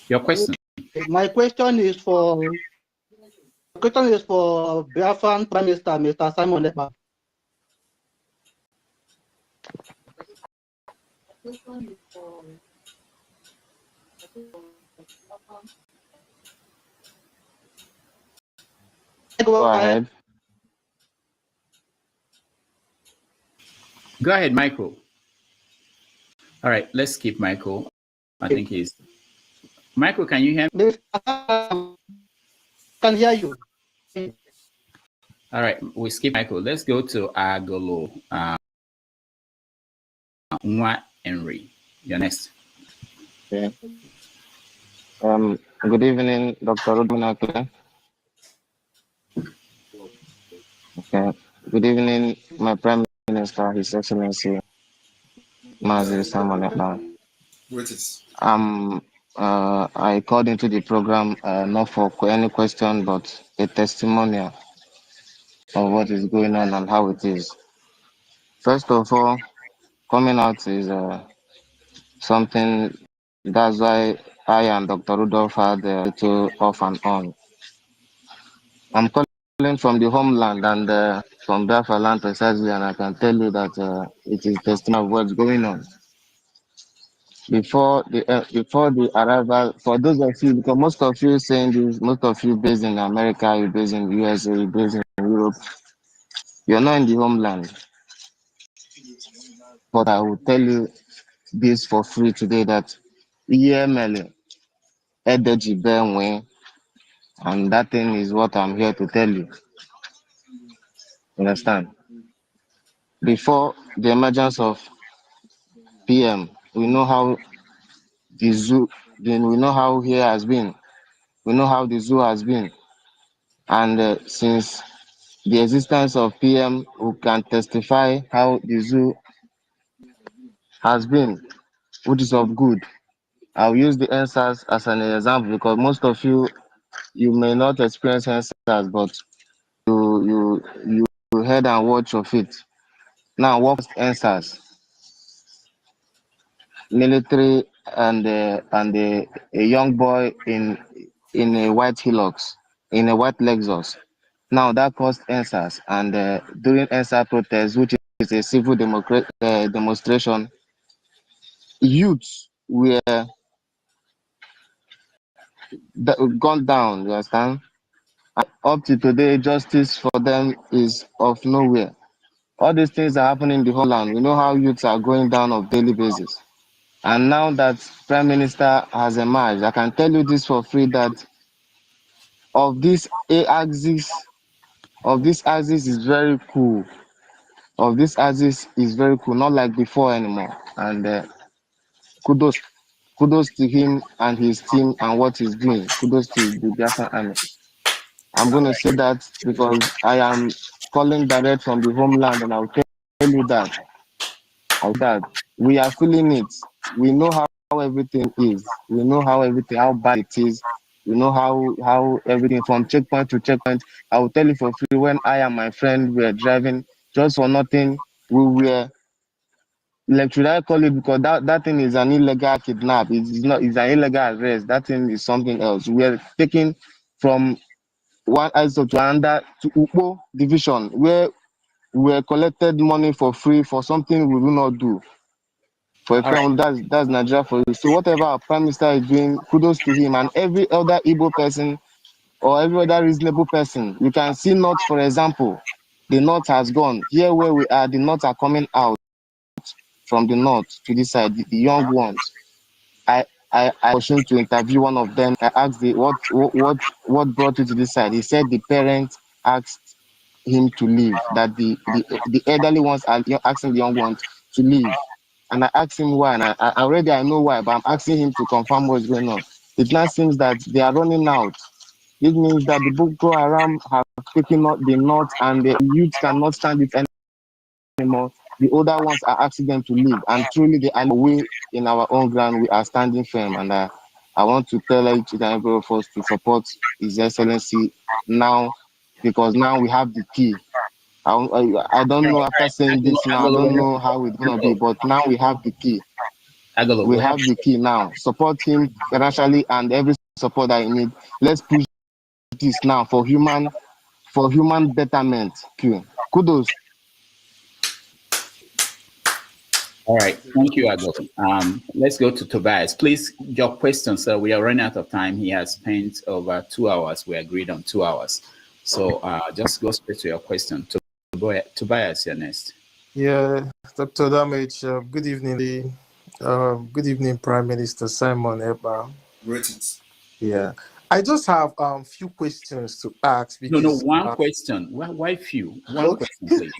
Your question. Okay. My question is for Biafran Prime Minister, Mr. Simon Ekpa. Go ahead. Go ahead, Michael. All right, let's keep Michael. I think he's... Michael, can you hear me? Can hear you. All right, we skip Michael. Let's go to Agolo. Nwa Henry. You're next. Okay. Good evening, Dr. Rudmanake. Okay. Good evening, my Prime Minister, His Excellency, Mazi Simon Ekpa. I called into the program not for any question, but a testimonial of what is going on and how it is. First of all, coming out is something. That's why I and Dr. Rudolph had a little off and on. I'm calling from the homeland and from Biafralands precisely, and I can tell you that it is testimony of what's going on. Before the arrival, for those of you, because most of you saying this, most of you based in America, you're based in the USA, you're based in Europe, you're not in the homeland. But I will tell you this for free today that EML, Edeji Benwe, and that thing is what I'm here to tell you. Understand? Before the emergence of PM, we know how the zoo, then we know how here has been. We know how the zoo has been. And since the existence of PM, who can testify how the zoo has been, which is of good. I'll use the answers as an example because most of you may not experience answers, but you heard and watch of it. Now, what answers? Military and a young boy in a white Hilux, in a white Lexus. Now that caused answers, and during answer protest, which is a civil demonstration, youths were gone down. You understand? And up to today, justice for them is of nowhere. All these things are happening in the homeland. We know how youths are going down on a daily basis. And now that Prime Minister has emerged, I can tell you this for free that of this axis is very cool. Of this axis is very cool, not like before anymore. And kudos to him and his team and what he's doing. Kudos to the Biafran Army. I'm going to say that because I am calling direct from the homeland, and I'll tell you that we are feeling it. We know how everything is. We know how bad it is. We know how everything from checkpoint to checkpoint. I will tell you for free, when I and my friend were driving just for nothing, we were, like, should I call it, because that thing is an illegal kidnap. It's an illegal arrest. That thing is something else. We are taken from one ISO to another to Upo division, where we were collected money for free for something we do not do. For example, that's Nigeria for you. So whatever our Prime Minister is doing, kudos to him and every other Igbo person or every other reasonable person. You can see North, for example. The North has gone. Here where we are, the North are coming out from the North to this side, the young ones. I was to interview one of them. I asked what brought you to this side. He said the parents asked him to leave, that the elderly ones are asking the young ones to leave. And I asked him why, and I know why, but I'm asking him to confirm what's going on. It now seems that they are running out It means that the Boko Haram have taken out the north and the youth cannot stand it anymore. The older ones are asking them to leave, and truly they are away in our own ground. We are standing firm, and I want to tell each and every of us to support His Excellency now, because now we have the key. I don't know, after saying this now, I don't know how it's going to be, but now we have the key. We have the key now. Support him financially and every support that he needs. Let's push this now for human betterment. Kudos. All right, thank you, Ago. Let's go to Tobias. Please, your question, sir. We are running out of time. He has spent over 2 hours. We agreed on 2 hours. So just go straight to your question. Tobias, you're next. Yeah, Dr. Damage, good evening. Good evening, Prime Minister Simon Ekpa. Greetings. Yeah, I just have few questions to ask. Because, one question. Why few? One okay. question, please.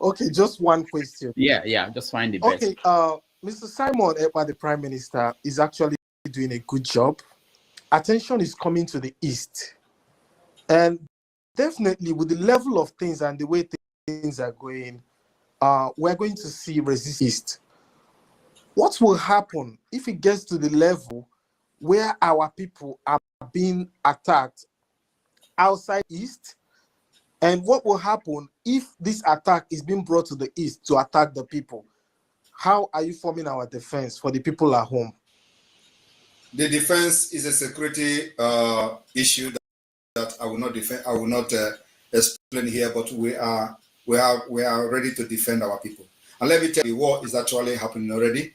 Okay, just one question. Yeah, just find the best. Okay, Mr. Simon Ekpa, the Prime Minister, is actually doing a good job. Attention is coming to the East. And definitely with the level of things and the way things are going, we're going to see resistance. What will happen if it gets to the level where our people are being attacked outside East? And what will happen if this attack is being brought to the East to attack the people? How are you forming our defense for the people at home? The defense is a security issue that I will not defend. I will not explain here, but we are ready to defend our people. And let me tell you, the war is actually happening already.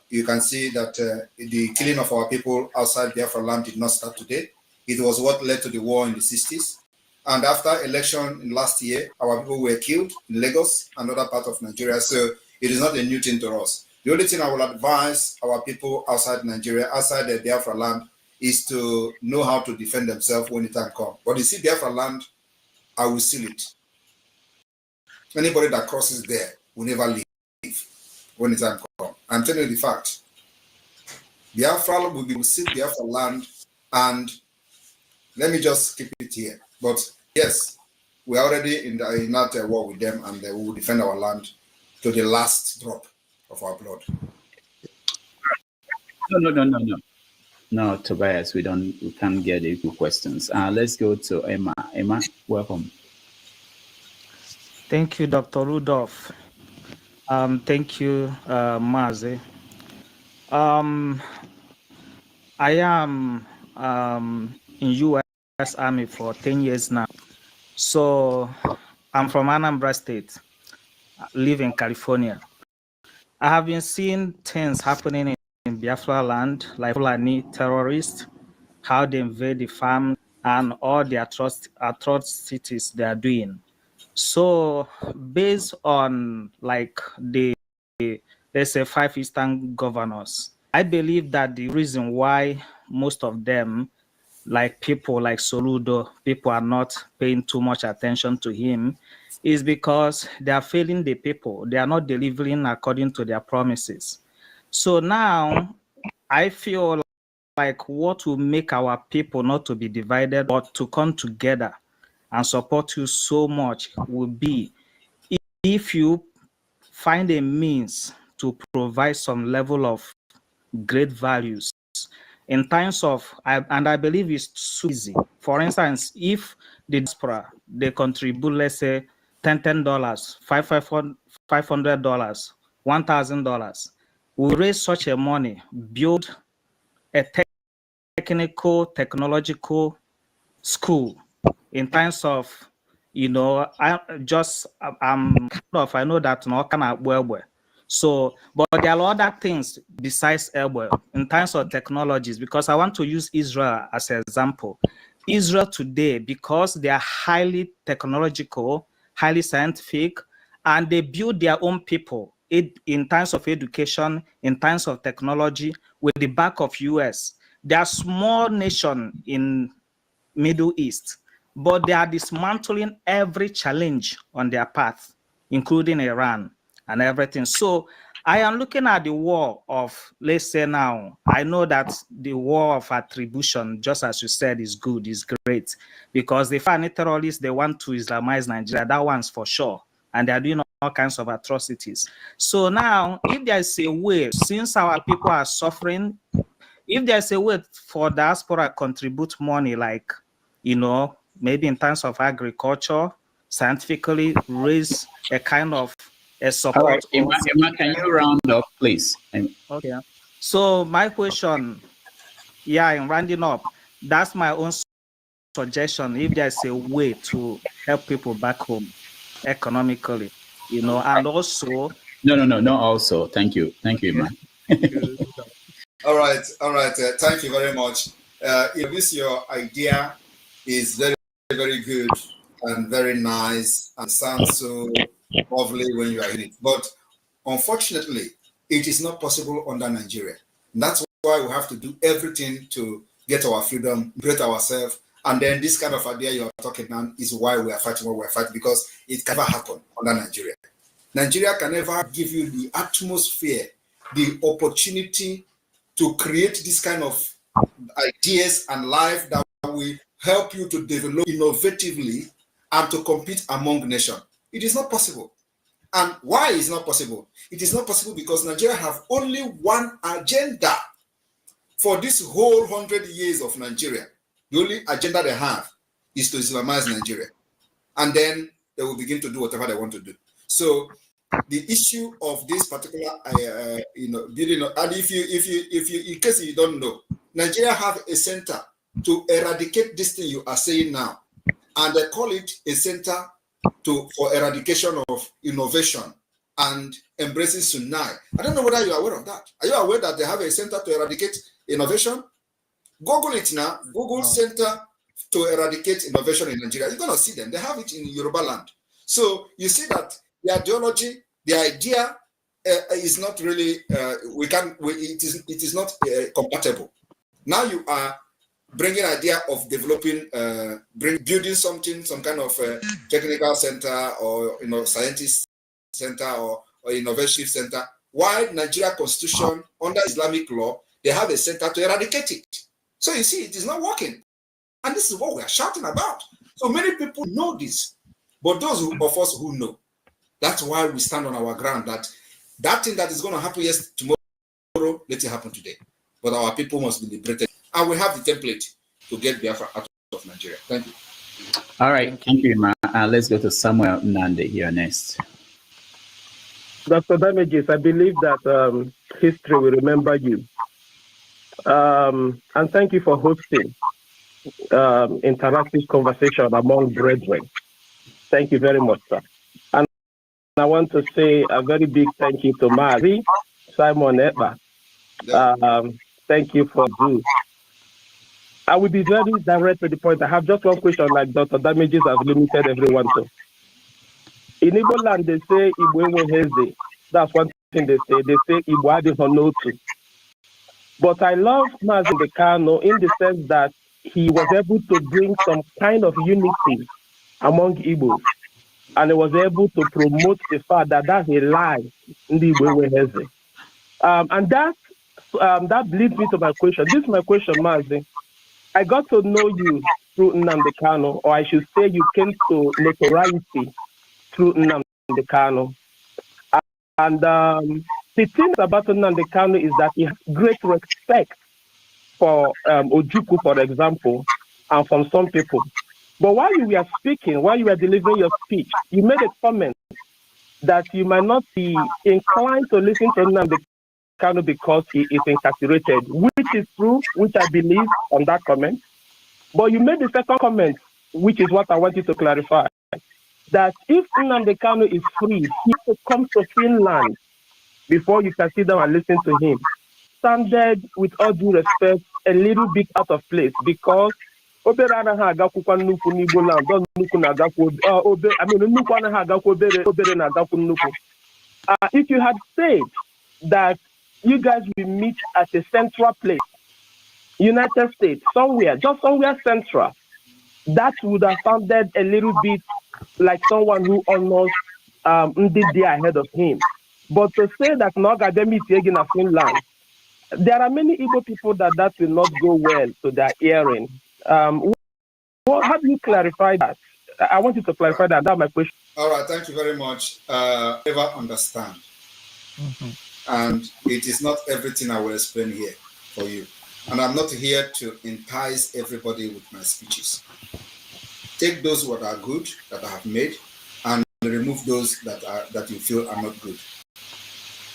You can see that the killing of our people outside Biafraland did not start today. It was what led to the war in the 60s. And after election in last year, our people were killed in Lagos and other parts of Nigeria. So it is not a new thing to us. The only thing I will advise our people outside Nigeria, outside the Biafra land, is to know how to defend themselves when the time comes. But you see, Biafra land, I will seal it. Anybody that crosses there will never leave when the time comes. I'm telling you the fact. Biafra will seal Biafra land, and let me just keep it here. But yes, we're already in that war with them, and we will defend our land to the last drop of our blood. No. No, Tobias, we can't get equal questions. Let's go to Emma. Emma, welcome. Thank you, Dr. Rudolph. Thank you, Mazi. I am in U.S. Army for 10 years now. So I'm from Anambra State, live in California. I have been seeing things happening in Biafra land, like Fulani terrorists, how they invade the farm and all the atrocities they are doing. So based on like let's say 5 Eastern governors, I believe that the reason why most of them, like people like Soludo, people are not paying too much attention to him, is because they are failing the people. They are not delivering according to their promises. So now I feel like what will make our people not to be divided but to come together and support you so much will be if you find a means to provide some level of great values in times of, and I believe it's so easy. For instance, if the diaspora, they contribute, let's say, $10, $500, $1,000, we raise such a money, build a technical, technological school in terms of, I know that no kind of well. So, but there are other things besides Elwell in terms of technologies, because I want to use Israel as an example. Israel today, because they are highly technological, highly scientific, and they build their own people in terms of education, in terms of technology, with the back of US. They are a small nation in Middle East, but they are dismantling every challenge on their path, including Iran and everything. So I am looking at the war of, let's say now, I know that the war of attribution, just as you said, is good, is great, because the foreign terrorists, they want to Islamize Nigeria. That one's for sure. And they are doing all kinds of atrocities. So now, if there is a way, since our people are suffering, if there's a way for diaspora to contribute money, like, you know, maybe in terms of agriculture, scientifically raise a kind of a support. All right, Emma, can you round up, please? Okay. So my question, yeah, in rounding up, that's my own suggestion. If there's a way to help people back home economically, you know, and also. No, also. Thank you, Emma. All right. Thank you very much. Your idea is very, very good and very nice and sounds so lovely when you are in it. But unfortunately, it is not possible under Nigeria. That's why we have to do everything to get our freedom, create ourselves. And then this kind of idea you are talking about is why we are fighting what we are fighting, because it can never happen under Nigeria. Nigeria can never give you the atmosphere, the opportunity to create this kind of ideas and life that will help you to develop innovatively and to compete among nations. It is not possible. And why is it not possible? It is not possible because Nigeria have only one agenda for this whole 100 years of Nigeria. The only agenda they have is to Islamize Nigeria. And then they will begin to do whatever they want to do. So the issue of this particular, building, and if you, in case you don't know, Nigeria have a center to eradicate this thing you are saying now, and they call it a center for eradication of innovation and embracing Sunai. I don't know whether you are aware of that. Are you aware that they have a center to eradicate innovation? Google it now. Google Center to Eradicate Innovation in Nigeria. You're going to see them. They have it in Yoruba land. So you see that the ideology, the idea is not really, it is not compatible. Now you are bringing idea of developing, building something, some kind of technical center or scientist center or innovation center. While Nigeria Constitution under Islamic law, they have a center to eradicate it. So you see, it is not working. And this is what we are shouting about. So many people know this, but those of us who know, that's why we stand on our ground that thing that is going to happen tomorrow, let it happen today. But our people must be liberated. And we have the template to get Biafra out of Nigeria. Thank you. All right, thank you, Ma. Let's go to Samuel Nande here next. Dr. Damages, I believe that history will remember you. And thank you for hosting interactive conversation among brethren. Thank you very much, sir. And I want to say a very big thank you to Mazi, Simon Ekpa. Thank you for this. I will be very direct to the point. I have just one question, like Dr. Damages has limited everyone to. In Igbo land, they say Igbo Heze. That's one thing they say. They say Igbo Adihanotu. But I love Mazi Bekano in the sense that he was able to bring some kind of unity among Igbos. And he was able to promote the fact that that's a lie in the Igbo Heze. And that leads me to my question. This is my question, Mazi. I got to know you through Nnamdi Kanu, or I should say you came to notoriety through Nnamdi Kanu. And the thing about Nnamdi Kanu is that he has great respect for Ojukwu, for example, and from some people. But while you were speaking, while you were delivering your speech, you made a comment that you might not be inclined to listen to Nnamdi Kanu because he is incarcerated, which is true, which I believe on that comment. But you made the second comment, which is what I want you to clarify, that if Nnamdi Kanu is free, he has to come to Finland before you can sit down and listen to him. Sounded, with all due respect, a little bit out of place because if you had said that you guys will meet at a central place, United States, somewhere, just somewhere central, that would have sounded a little bit like someone who almost did there ahead of him. But to say that no academic in Finland, there are many Igbo people that will not go well to their hearing. How do you clarify that? I want you to clarify that. That's my question. All right, thank you very much. Never understand. And it is not everything I will explain here for you. And I'm not here to entice everybody with my speeches. Take those that are good, that I have made, and remove those that you feel are not good.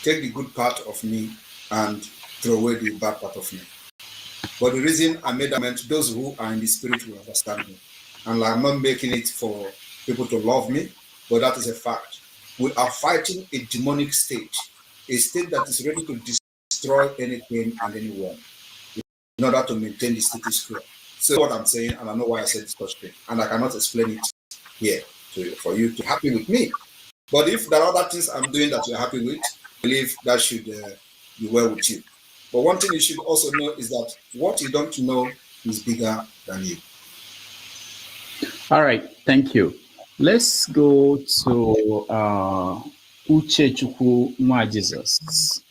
Take the good part of me and throw away the bad part of me. But the reason I made that meant those who are in the spirit will understand me. And I'm not making it for people to love me, but that is a fact. We are fighting a demonic state, a state that is ready to destroy anything and anyone in order to maintain the status quo. So what I'm saying, and I know why I said this question, and I cannot explain it here for you to be happy with me. But if there are other things I'm doing that you're happy with, I believe that should be well with you. But one thing you should also know is that what you don't know is bigger than you. All right, thank you. Let's go to Uchechukwu Nwa Jesus.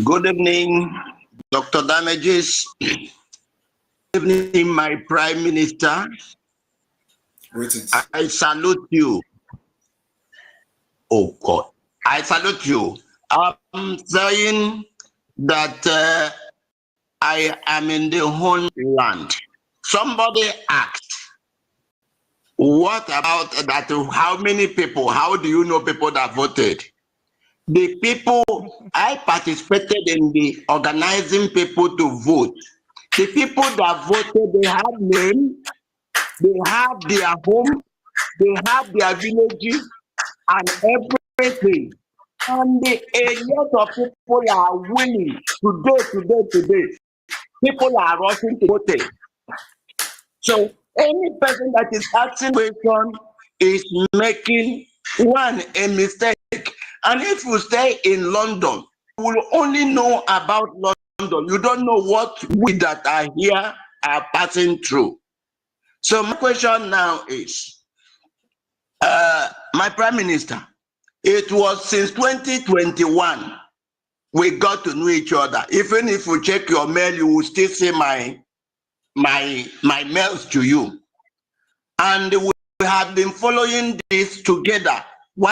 Good evening, Dr. Damages. Good evening, my Prime Minister. Greetings. I salute you. Oh God, I salute you. I'm saying that I am in the homeland. Somebody asked, what about that? How many people? How do you know people that voted? The people, I participated in the organizing people to vote. The people that voted, they have name, they have their home, they have their villages and everything. And a lot of people are willing today. People are rushing to vote. So any person that is asking question is making a mistake. And if you stay in London, you will only know about London. You don't know what we that are here are passing through. So my question now is, my Prime Minister, it was since 2021 we got to know each other. Even if you check your mail, you will still see my mails to you. And we have been following this together while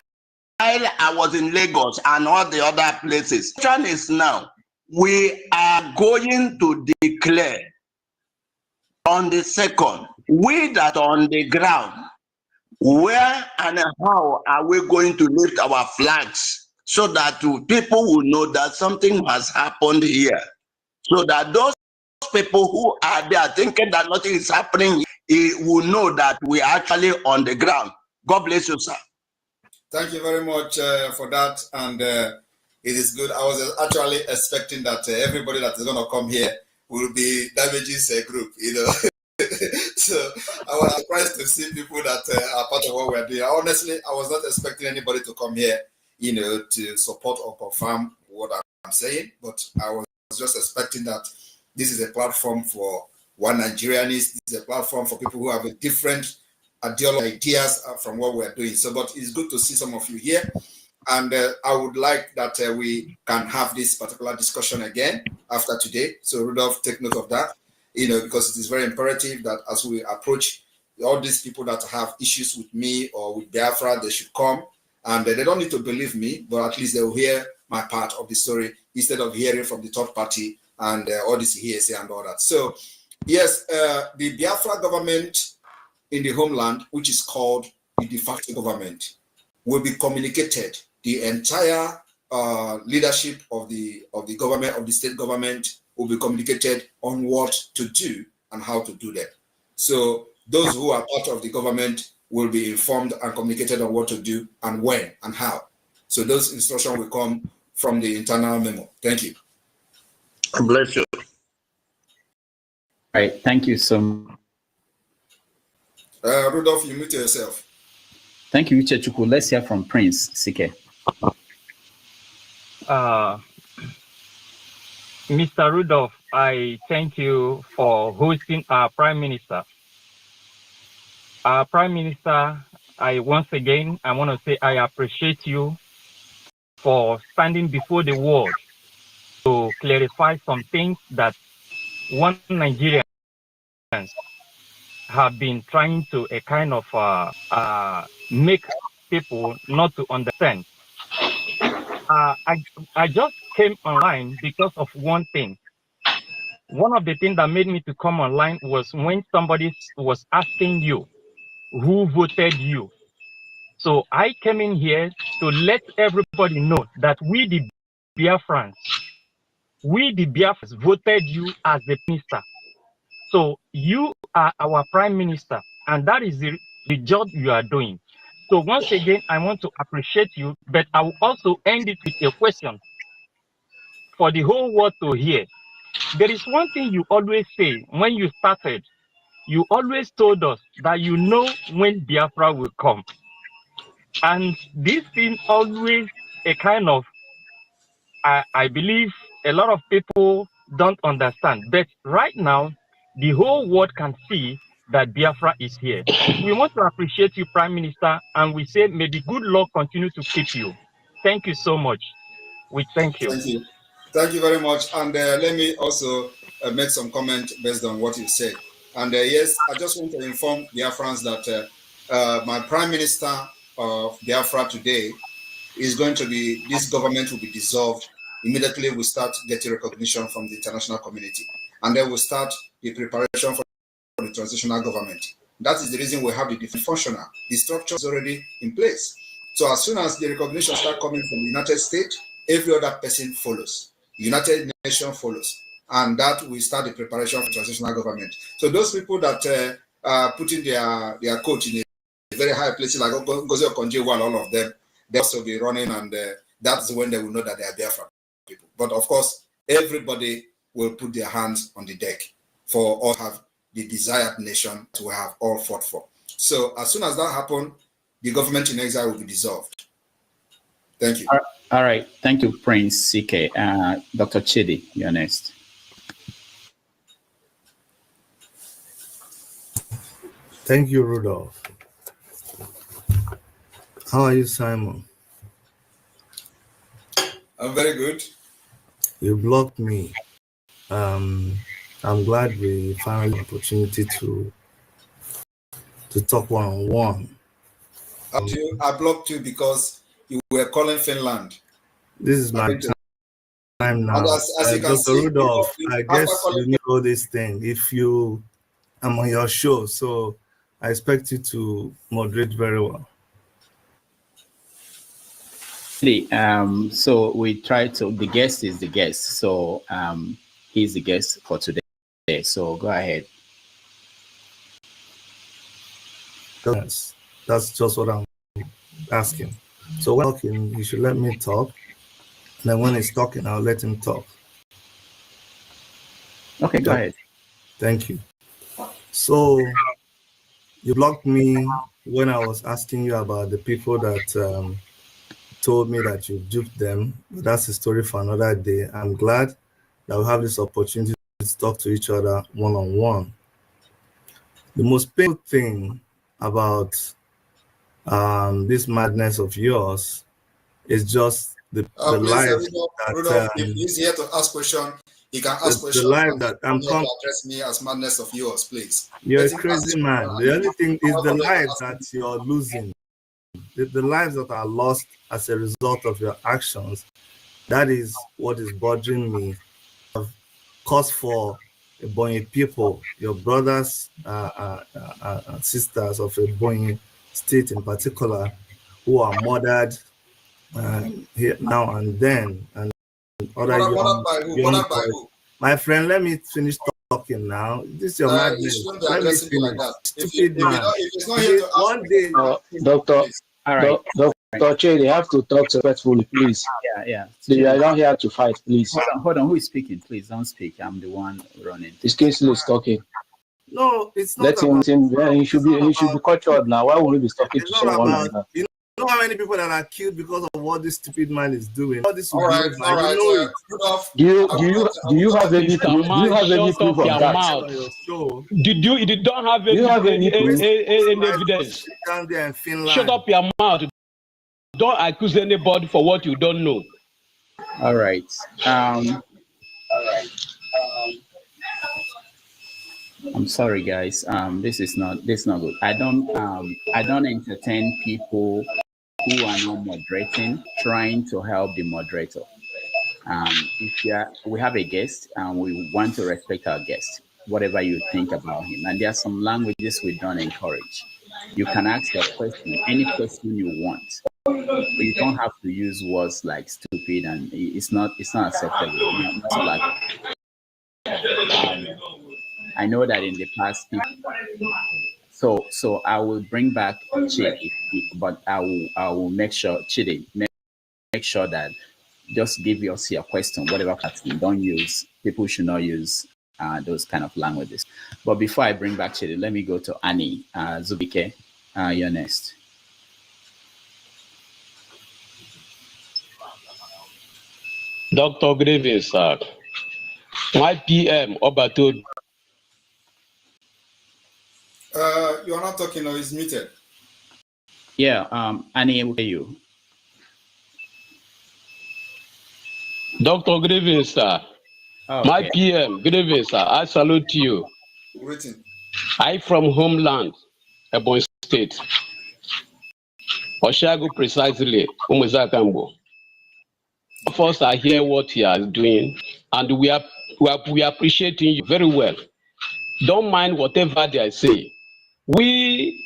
I was in Lagos and all the other places. The question is now, we are going to declare on the 2nd, we that are on the ground, where and how are we going to lift our flags so that people will know that something has happened here? So that those people who are there thinking that nothing is happening will know that we are actually on the ground. God bless you, sir. Thank you very much for that. And it is good. I was actually expecting that everybody that is going to come here will be Damages group, you know. So I was surprised to see people that are part of what we're doing. Honestly, I was not expecting anybody to come here, you know, to support or confirm what I'm saying. But I was just expecting that this is a platform for one Nigerianist. This is a platform for people who have a different ideas from what we're doing. So, but it's good to see some of you here. And I would like that we can have this particular discussion again after today. So Rudolph, take note of that, you know, because it is very imperative that as we approach all these people that have issues with me or with Biafra, they should come. And they don't need to believe me, but at least they will hear my part of the story instead of hearing from the third party and all this hearsay and all that. So, yes, the Biafra government in the homeland, which is called the de facto government, will be communicated. The entire leadership of the government, of the state government, will be communicated on what to do and how to do that. So those who are part of the government will be informed and communicated on what to do and when and how. So those instructions will come from the internal memo. Thank you. Bless you. All right, thank you so much. Rudolph, you mute yourself. Thank you, Uchechukwu. Let's hear from Prince Sike. Mr. Rudolph, I thank you for hosting our Prime Minister. Our Prime Minister, once again, I want to say I appreciate you for standing before the world to clarify some things that one Nigerians have been trying to a kind of make people not to understand. I just came online because of one thing. One of the things that made me to come online was when somebody was asking you who voted you. So I came in here to let everybody know that we the Biafrans voted you as the minister. So you are our prime minister, and that is the job you are doing. So once again, I want to appreciate you, but I will also end it with a question for the whole world to hear. There is one thing you always say when you started. You always told us that you know when Biafra will come. And this thing always a kind of, I believe a lot of people don't understand. But right now, the whole world can see that Biafra is here. We want to appreciate you, Prime Minister, and we say may the good Lord continue to keep you. Thank you so much. We thank you. Thank you. Thank you very much. And let me also make some comment based on what you said. And yes, I just want to inform Biafrans that my Prime Minister of Biafra today is going to be, this government will be dissolved. Immediately we start getting recognition from the international community. And then we'll start the preparation for the transitional government. That is the reason we have the different functional. The structure is already in place. So as soon as the recognition start coming from the United States, every other person follows. The United Nations follows. And that will start the preparation for transitional government. So those people that are putting their coat in a very high places like NGOZI or Konje, all of them, they'll also be running, and that's when they will know that they are Biafra people. But of course, everybody will put their hands on the deck for all have the desired nation to have all fought for. So as soon as that happens, the government in exile will be dissolved. Thank you. All right. Thank you, Prince CK. Dr. Chidi, you're next. Thank you, Rudolph. How are you, Simon? I'm very good. You blocked me. I'm glad we found the opportunity to talk one-on-one. I blocked you because you were calling Finland. This is my time now. As you can Dr. see, Rudolph, I guess you know this thing. If I'm on your show, so I expect you to moderate very well. So we try to, the guest is the guest. So he's the guest for today. So go ahead. That's just what I'm asking. So when talking, you should let me talk. And then when he's talking, I'll let him talk. Okay, go ahead. Thank you. So you blocked me when I was asking you about the people that told me that you duped them. But that's a story for another day. I'm glad that we have this opportunity to talk to each other one-on-one. The most painful thing about this madness of yours is just the life Rudolph, if he's here to ask questions, he can ask questions. The life that I'm coming to address me as madness of yours, please. You're a crazy man. The only thing is the lives that you're losing, the lives that are lost as a result of your actions. That is what is bothering me. Cause for Ebonyi people, your brothers, sisters of Ebonyi state in particular, who are murdered here now and then, and other young boys. My friend, let me finish talking now. This is your madness. Let me finish. Stupid man. One day, Dr. Che, they have to talk respectfully, please. Yeah. They are not here to fight, please. Hold on. Who is speaking? Please don't speak. I'm the one running. This Kingsley is talking. No, it's not. Let him. He should be cultured now. Why would he be talking to someone like that? You know how many people that are killed because of what this stupid man is doing. All this all right. Do you have any proof? Do you have any proof of that? You don't have Do you have any proof? any evidence? Shut up your mouth. Don't accuse anybody for what you don't know. All right. I'm sorry, guys. This is not good. I don't entertain people who are not moderating, trying to help the moderator. We have a guest and we want to respect our guest, whatever you think about him. And there are some languages we don't encourage. You can ask a question, any question you want. But you don't have to use words like stupid, and it's not acceptable. I know that in the past, so I will bring back Chidi, but I will make sure Chidi make sure that just give us your question, whatever question. Don't use, people should not use those kind of languages. But before I bring back Chidi, let me go to Annie Zubike. You're next. Dr. good evening, sir. My PM Obato. You're not talking, or it's muted. Yeah, Annie, will you? Dr. good evening, sir. Okay. My PM, good evening, sir. I salute you. Waiting. I from homeland, Ebonyi State. Oshago precisely, Umuzakambo. First, I hear what you are doing, and we are appreciating you very well. Don't mind whatever they say. We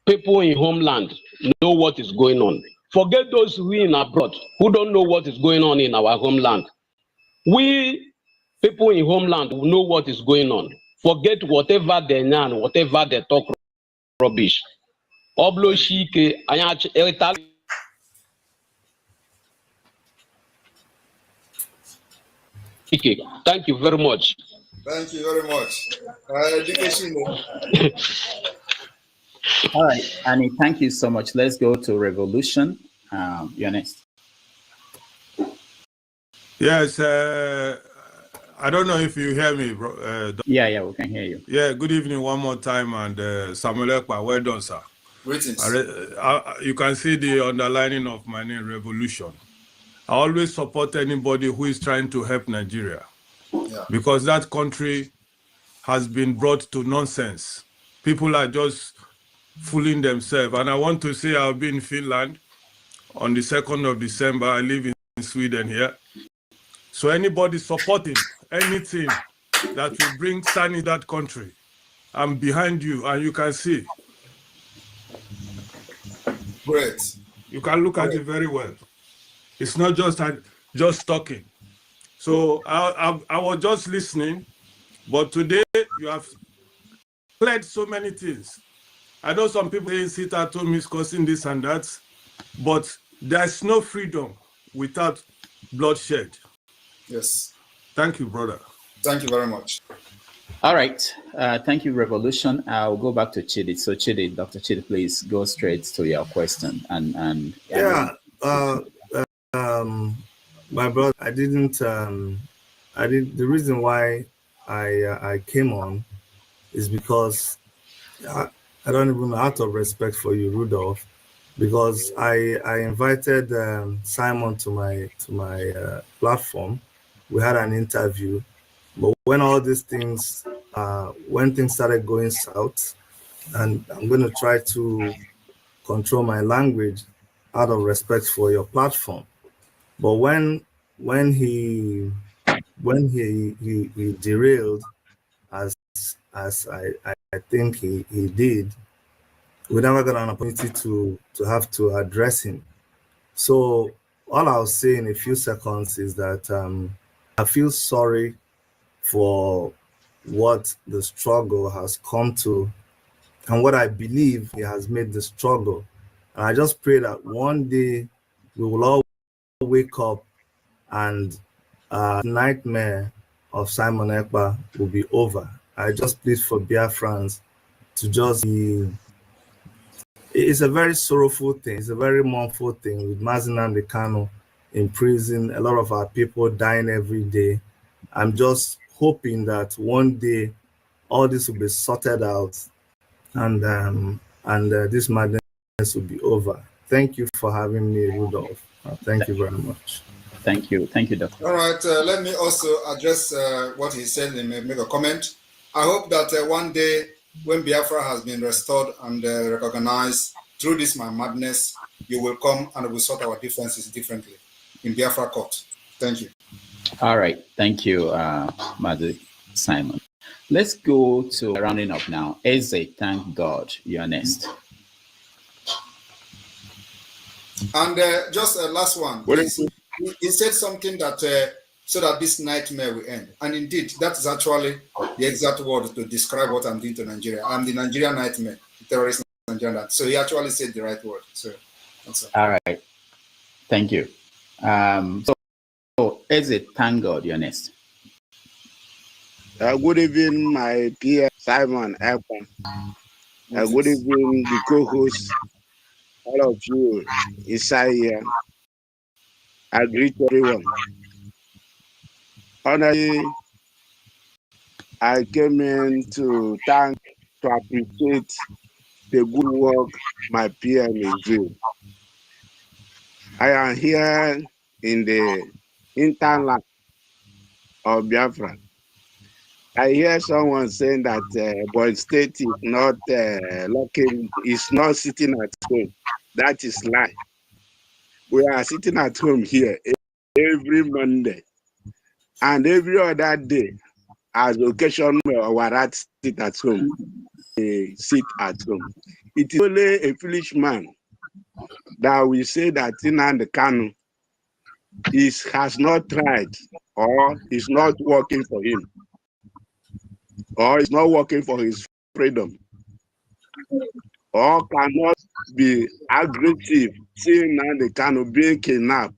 people in homeland know what is going on. Forget those who are in abroad who don't know what is going on in our homeland. We people in homeland who know what is going on. Forget whatever they know, whatever they talk rubbish. Thank you very much. Thank you very much. All right, Annie, thank you so much. Let's go to Revolution. You're next. Yes, I don't know if you hear me, bro. Yeah, we can hear you. Yeah, good evening one more time, and Samuel Ekpa, well done, sir. Greetings. You can see the underlining of my name, Revolution. I always support anybody who is trying to help Nigeria, because that country has been brought to nonsense. People are just fooling themselves. And I want to say I'll be in Finland on the 2nd of December. I live in Sweden here. So anybody supporting anything that will bring sun in that country, I'm behind you, and you can see. Great. You can look at it very well. It's not just talking. So I was just listening, but today you have cleared so many things. I know some people say sit at home is causing this and that, but there's no freedom without bloodshed. Yes. Thank you, brother. Thank you very much. All right. Thank you, Revolution. I'll go back to Chidi. So Chidi, Dr. Chidi, please go straight to your question. My brother, the reason why I came on is because I don't even know, out of respect for you, Rudolph, because I invited Simon to my platform. We had an interview, but when all these things, when things started going south, and I'm going to try to control my language out of respect for your platform. But when he derailed, as I think he did, we never got an opportunity to have to address him. So all I'll say in a few seconds is that I feel sorry for what the struggle has come to and what I believe he has made the struggle. And I just pray that one day we will all wake up and nightmare of Simon Ekpa will be over. I just plead for Biafrans to just be It's a very sorrowful thing. It's a very mournful thing with Nnamdi Kanu in prison. A lot of our people dying every day. I'm just hoping that one day all this will be sorted out and this madness will be over. Thank you for having me, Rudolph. Thank you very much. Thank you, Doctor. All right, let me also address what he said and make a comment. I hope that one day when Biafra has been restored and recognized through this my madness, you will come and we'll sort our differences differently in Biafra court. Thank you. All right, thank you, Mazi Simon. Let's go to rounding up now. Eze, thank God, you're next. And just last one, please. He said something that so that this nightmare will end. And indeed, that is actually the exact word to describe what I'm doing to Nigeria. I'm the Nigerian nightmare, the terrorist Nigerian. So he actually said the right word. So that's all. All right. Thank you. So Eze, thank God, you're next. Good evening, my peer Simon EKOM. Good evening, the co-hosts, all of you inside here. I greet everyone. Honestly, I came in to appreciate the good work my PM is doing. I am here in the hinterland of Biafra. I hear someone saying that Boy State is not is not sitting at home. That is lie. We are sitting at home here every Monday and every other day. As occasion our sit at home, sit at home. It is only a foolish man that we say that Nnamdi Kanu has not tried or is not working for him or is not working for his freedom or cannot be aggressive seeing Nnamdi Kanu being kidnapped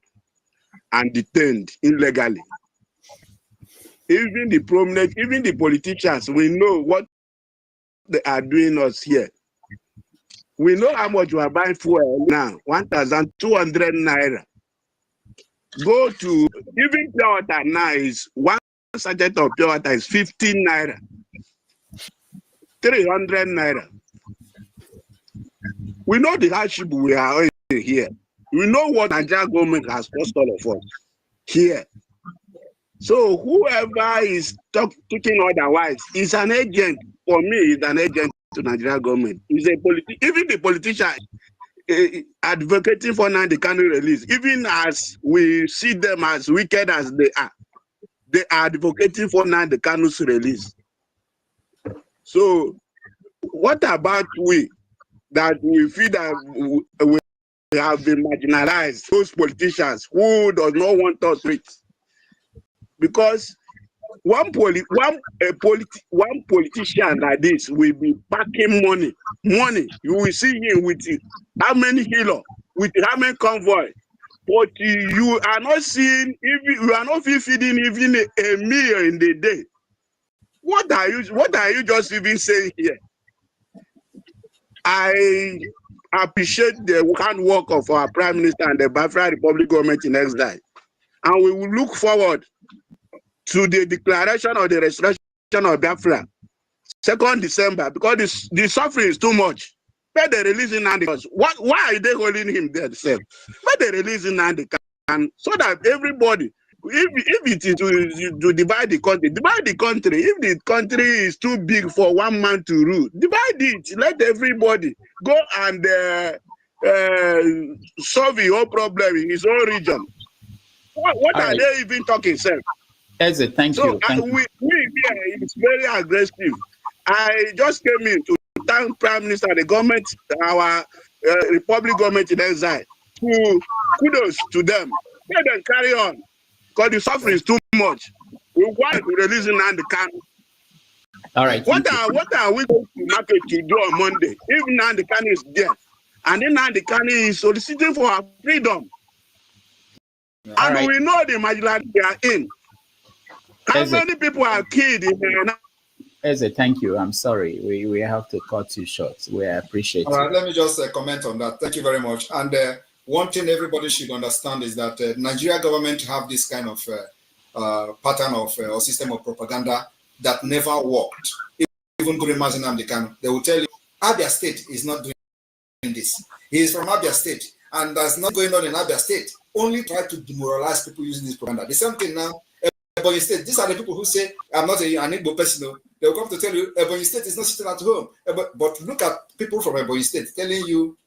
and detained illegally. Even the prominent, even the politicians, we know what they are doing us here. We know how much we are buying fuel now, 1,200 naira. Go to, even pure water now is, one sachet of pure water is 15 naira. 300 naira. We know the hardship we are in here. We know what Nigeria government has cost all of us here. So whoever is talking otherwise is an agent. For me, is an agent to Nigeria government. Is a even the politician advocating for Nnamdi Kanu release. Even as we see them as wicked as they are advocating for Nnamdi Kanu's release. So what about we that we feel that we have been marginalized? Those politicians who does not want us rich. Because one politician like this will be packing money. You will see him with how many kilo, with how many convoy. But you are not seeing, even you are not feeding even a meal in the day. What are you just even saying here? I appreciate the hard work of our Prime Minister and the Biafra Republic government in exile. And we will look forward to the declaration of the restoration of Biafra, 2nd December, because the suffering is too much. But they release Nnamdi Kanu. Why are they holding him there? But they release Nnamdi Kanu so that everybody, if it is to divide the country. If the country is too big for one man to rule, divide it. Let everybody go and solve the whole problem in his own region. What are they even talking, sir? Thank you. We here is very aggressive. I just came in to thank Prime Minister, the government, our Republic government in exile. Kudos to them. Let them carry on, because the suffering is too much. We want to release Nnamdi Kanu. All right. What are we going to market to do on Monday if Nnamdi Kanu is there, and then Nnamdi Kanu is soliciting for our freedom? And we know the marginality they are in. How many people are killed in As a thank you. I'm sorry. We have to cut you short. We appreciate All right, it. let me just comment on that. Thank you very much. And one thing everybody should understand is that Nigeria government have this kind of pattern of or system of propaganda that never worked. Even during Mazi Nnamdi Kanu, they will tell you, Abia State is not doing this. He is from Abia State, and that's not going on in Abia State. Only try to demoralize people using this propaganda. The same thing now, Ebonyi State. These are the people who say, I'm not an Igbo person. They will come to tell you, Ebonyi State is not sitting at home. But look at people from Ebonyi State telling you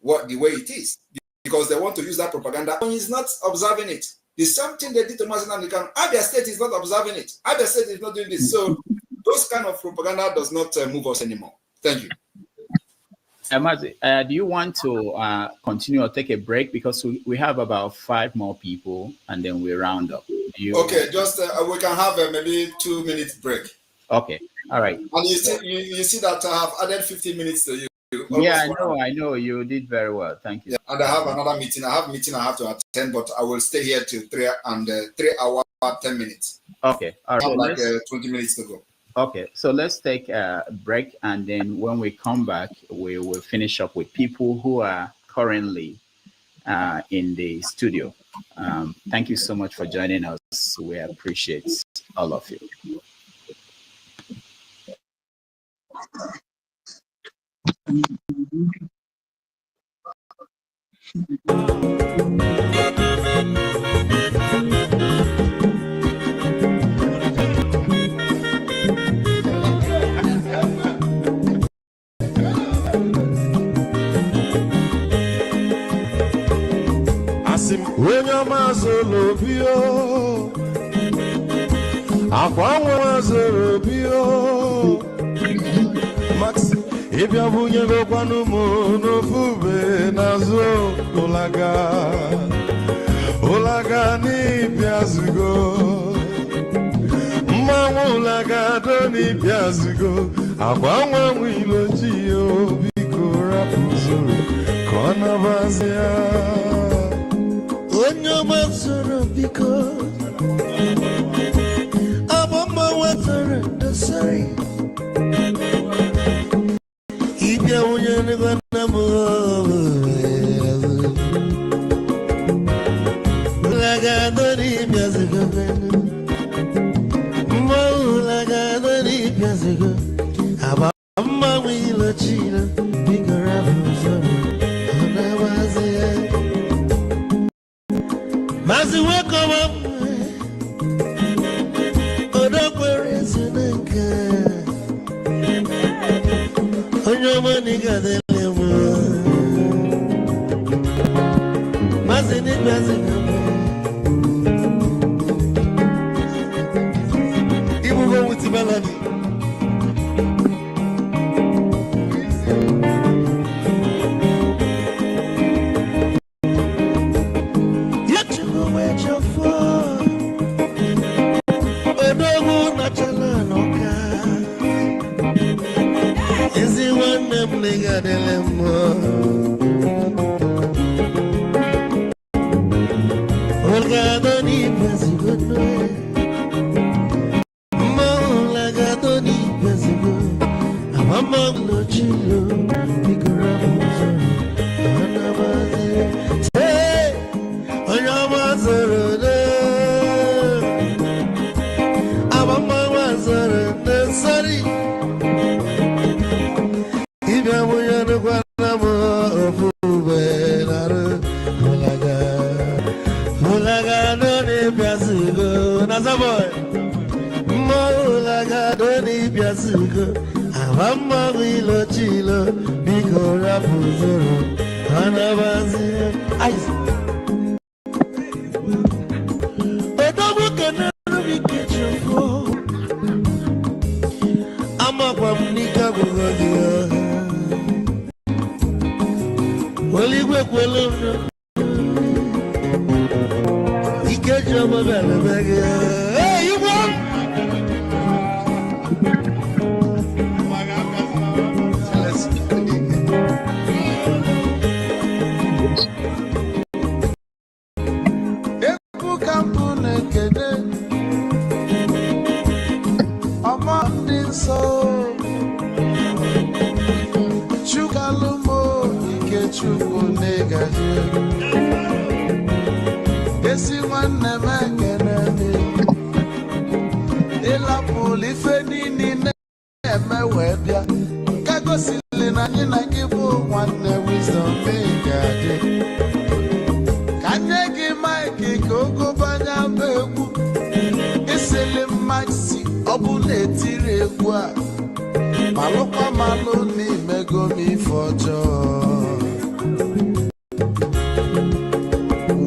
what the way it is, because they want to use that propaganda. Ebonyi is not observing it. The same thing they did to Mazi Nnamdi Kanu. Abia State is not observing it. Abia State is not doing this. So those kind of propaganda does not move us anymore. Thank you. Mazi, do you want to continue or take a break? Because we have about 5 more people and then we round up. Okay, just we can have maybe 2 minutes break. Okay, all right. And you see that I have added 15 minutes to you. Yeah, I know. You did very well. Thank you. Yeah, and I have another meeting. I have a meeting I have to attend, but I will stay here till 3 hours, 10 minutes. Okay, all right. I have like 20 minutes to go. Okay, so let's take a break, and then when we come back, we will finish up with people who are currently in the studio. Thank you so much for joining us. We appreciate all of you. Max, if you bunye go kwanu mo no fube nazo olaga ni biazugo mmanwu olaga do ni biazugo akwa nwa wilo ji o biko rapuzuru kona bazia onyo mazuru biko abamba watara dasari ibya unyane gwana mo laga dori biazugo mo laga dori biazugo abamba wilo china biko rapuzuru kona bazia Mazi wakoma odokwere zinaka onyoma nigadele mo Mazi ni mazi ibu go with melody so chukwu negaji esi nwanne m ekene ịlapụlụ ife niile na-eme wee bịa nke gosili na anyị na gị bụ nwanne Wisdom ga-adị ka nye gị maịkị ka ogobanya bụ egwu isili mmasị ọ bụ na-etiri egwu a malụkwa malụ n'imego m ife ọjọọ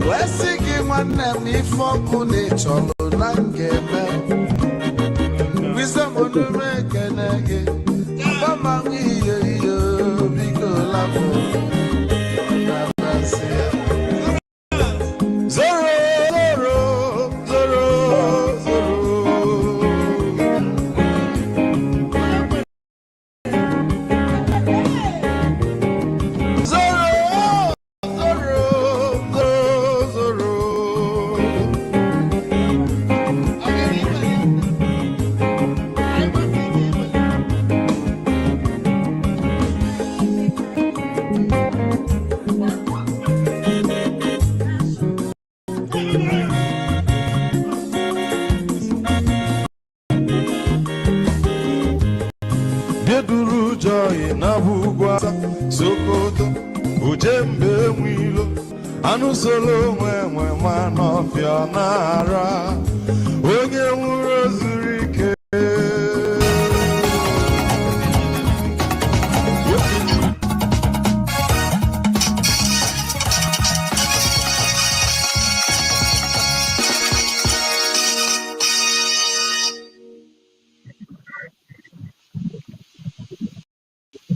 wee sị gị nwanne m ife ọkụ na ịchọlụ na nga-eme Wisdom onume ekene gị agbamanwụ ihe ihe biko lapụ na masị ya zoro Sokoto ujembe nwilo anụ solo nwe nwa n'ọfịa n'ara onye nwụrụ zuru ike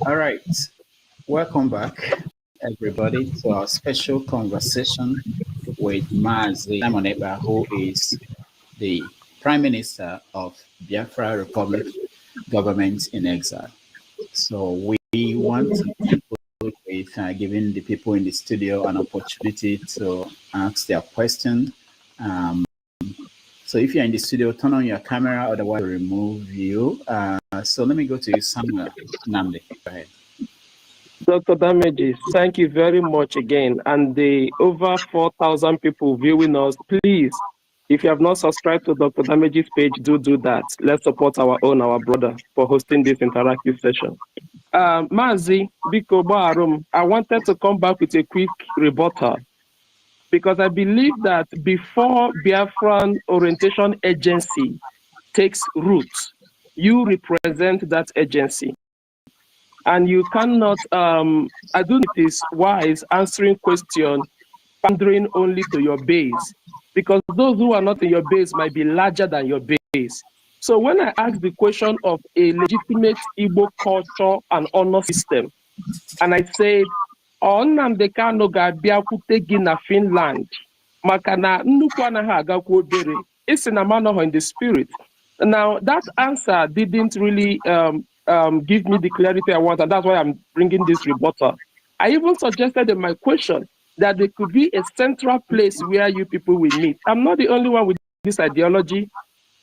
All right. Welcome back, everybody, to our special conversation with Mazi Simon Ekpa, who is the Prime Minister of Biafra Republic Government in Exile. So we want to conclude with giving the people in the studio an opportunity to ask their question. So if you're in the studio, turn on your camera, otherwise we'll remove you. So let me go to you, Samuel Namdi. Go ahead. Dr. Damages, thank you very much again. And the over 4,000 people viewing us, please, if you have not subscribed to Dr. Damages' page, do that. Let's support our brother, for hosting this interactive session. Mazi, Biko Barum, I wanted to come back with a quick rebuttal, because I believe that before Biafran Orientation Agency takes root, you represent that agency. And you cannot, I do think it is wise answering question, pandering only to your base, because those who are not in your base might be larger than your base. So when I ask the question of a legitimate Igbo culture and honor system, and I said, Nnamdi Kanu ga-abịa kwute gị na Finland, maka na nnukwu anaghị agakwa obere, isi na manọhọ in the spirit. Now that answer didn't really give me the clarity I want, and that's why I'm bringing this rebuttal. I even suggested in my question that there could be a central place where you people will meet. I'm not the only one with this ideology.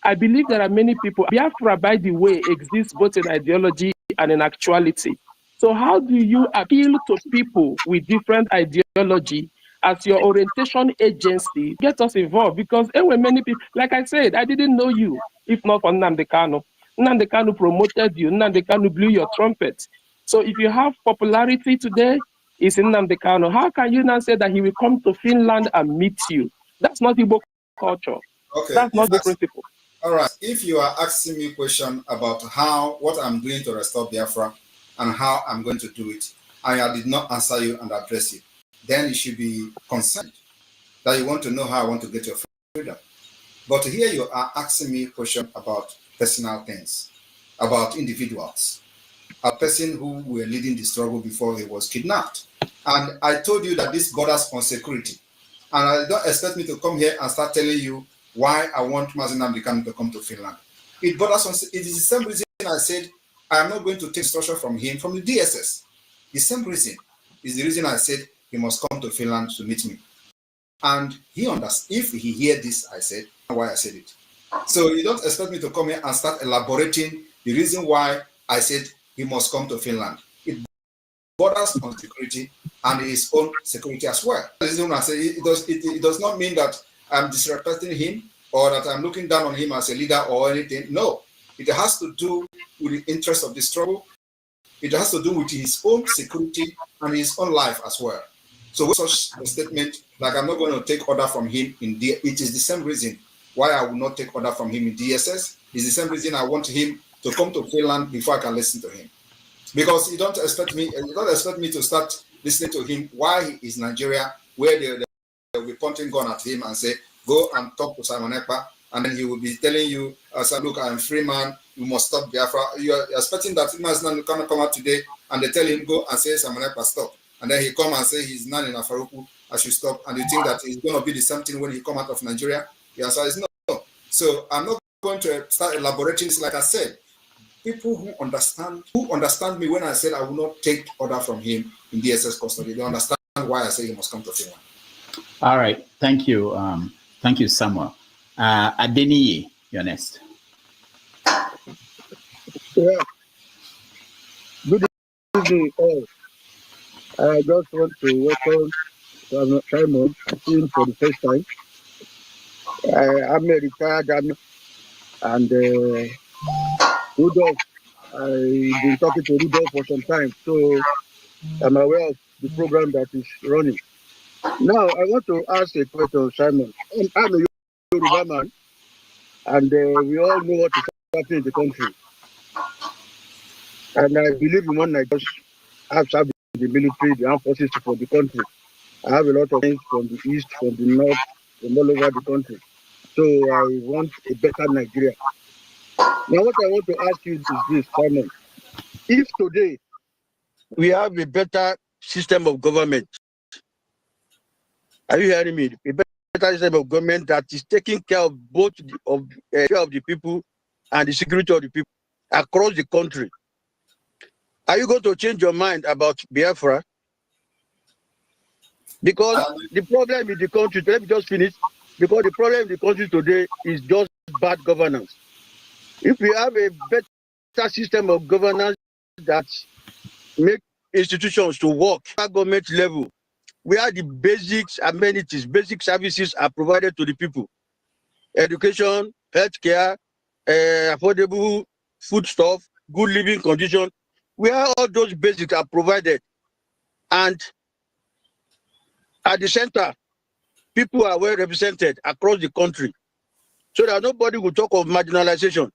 I believe there are many people. Biafra, by the way, exists both in ideology and in actuality. So how do you appeal to people with different ideology as your orientation agency? Get us involved, because there were many people, like I said, I didn't know you, if not for Nnamdi Kanu. Nnamdi Kanu promoted you, Nnamdi Kanu blew your trumpet. So if you have popularity today, it's in Nnamdi Kanu. How can you now say that he will come to Finland and meet you? That's not Igbo culture. Okay. That's not the principle. All right. If you are asking me a question about what I'm doing to restore Biafra and how I'm going to do it, and I did not answer you and address you, then you should be concerned that you want to know how I want to get your freedom. But here you are asking me a question about personal things, about individuals, a person who were leading the struggle before he was kidnapped. And I told you that this borders on security. And I don't expect me to come here and start telling you why I want Mazi Nnamdi Kanu to come to Finland. It borders on, it is the same reason I said I am not going to take instruction from him, from the DSS. The same reason is the reason I said he must come to Finland to meet me. And he understands. If he hear this, I said, why I said it. So you don't expect me to come here and start elaborating the reason why I said he must come to Finland. It borders on security and his own security as well. It does not mean that I'm disrespecting him or that I'm looking down on him as a leader or anything. No, it has to do with the interest of the struggle. It has to do with his own security and his own life as well. So with such a statement, like I'm not going to take order from him in it is the same reason why I will not take order from him in DSS. It's the same reason I want him to come to Finland before I can listen to him. Because you don't expect me to start listening to him while he is Nigeria, where they'll be pointing gun at him and say, go and talk to Simon Ekpa, and then he will be telling you, look, I'm a free man, you must stop Biafra. You're expecting that he must not come out today and they tell him, go and say, Simon Ekpa, stop. And then he come and say he's not in Afaruku, I should stop. And you think that it's going to be the same thing when he come out of Nigeria? The answer is no. So I'm not going to start elaborating this. Like I said, people who understand me when I said I will not take order from him in DSS custody, they understand why I say he must come to Finland. All right, thank you. Thank you, Samuel. Adeniyi, you're next. Yeah. Good evening, all. I just want to welcome Simon for the first time. I'm a retired army, and Rudolph, I've been talking to Rudolph for some time, so I'm aware of the program that is running. Now, I want to ask a question, Simon. I'm a Yoruba man, and we all know what is happening in the country. And I believe in one night, I have served in the military, the armed forces for the country. I have a lot of things from the east, from the north, from all over the country. So I want a better Nigeria. Now, what I want to ask you is this, Simon. If today we have a better system of government, are you hearing me? A better system of government that is taking care of both the people and the security of the people across the country. Are you going to change your mind about Biafra? Because the problem in the country, let me just finish, because the problem in the country today is just bad governance. If we have a better system of governance that make institutions to work at government level, where the basics amenities, basic services are provided to the people, education, healthcare, affordable foodstuff, good living condition, where all those basics are provided, and at the center, people are well represented across the country, so that nobody will talk of marginalization.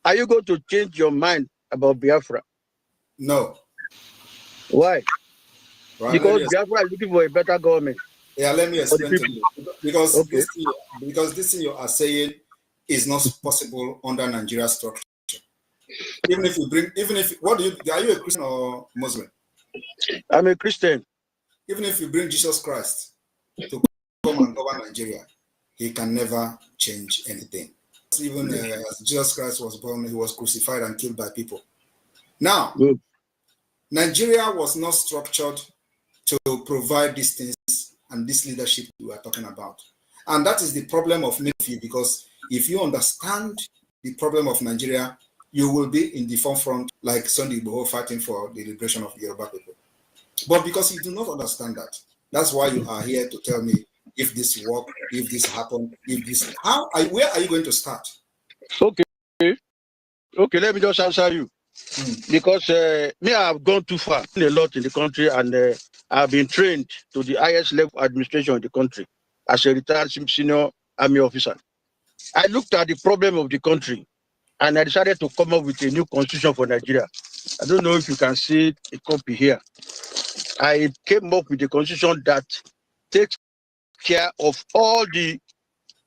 Are you going to change your mind about Biafra? No. Why? Right, because Biafra is looking for a better government. Yeah, let me explain to you. Because, okay. This thing you are saying is not possible under Nigeria structure. Even if, are you a Christian or Muslim? I'm a Christian. Even if you bring Jesus Christ to come and govern Nigeria, he can never change anything. Even as Jesus Christ was born, he was crucified and killed by people. Now, Nigeria was not structured to provide these things and this leadership we are talking about. And that is the problem of many of you, because if you understand the problem of Nigeria, you will be in the forefront like Sunday Igboho fighting for the liberation of the Yoruba people. But because you do not understand that, that's why you are here to tell me if this work, if this happened, if this, where are you going to start? Okay, let me just answer you. Because me, I've gone too far a lot in the country, and I've been trained to the highest level administration in the country as a retired senior army officer. I looked at the problem of the country, and I decided to come up with a new constitution for Nigeria. I don't know if you can see a copy here. I came up with a constitution that takes care of all the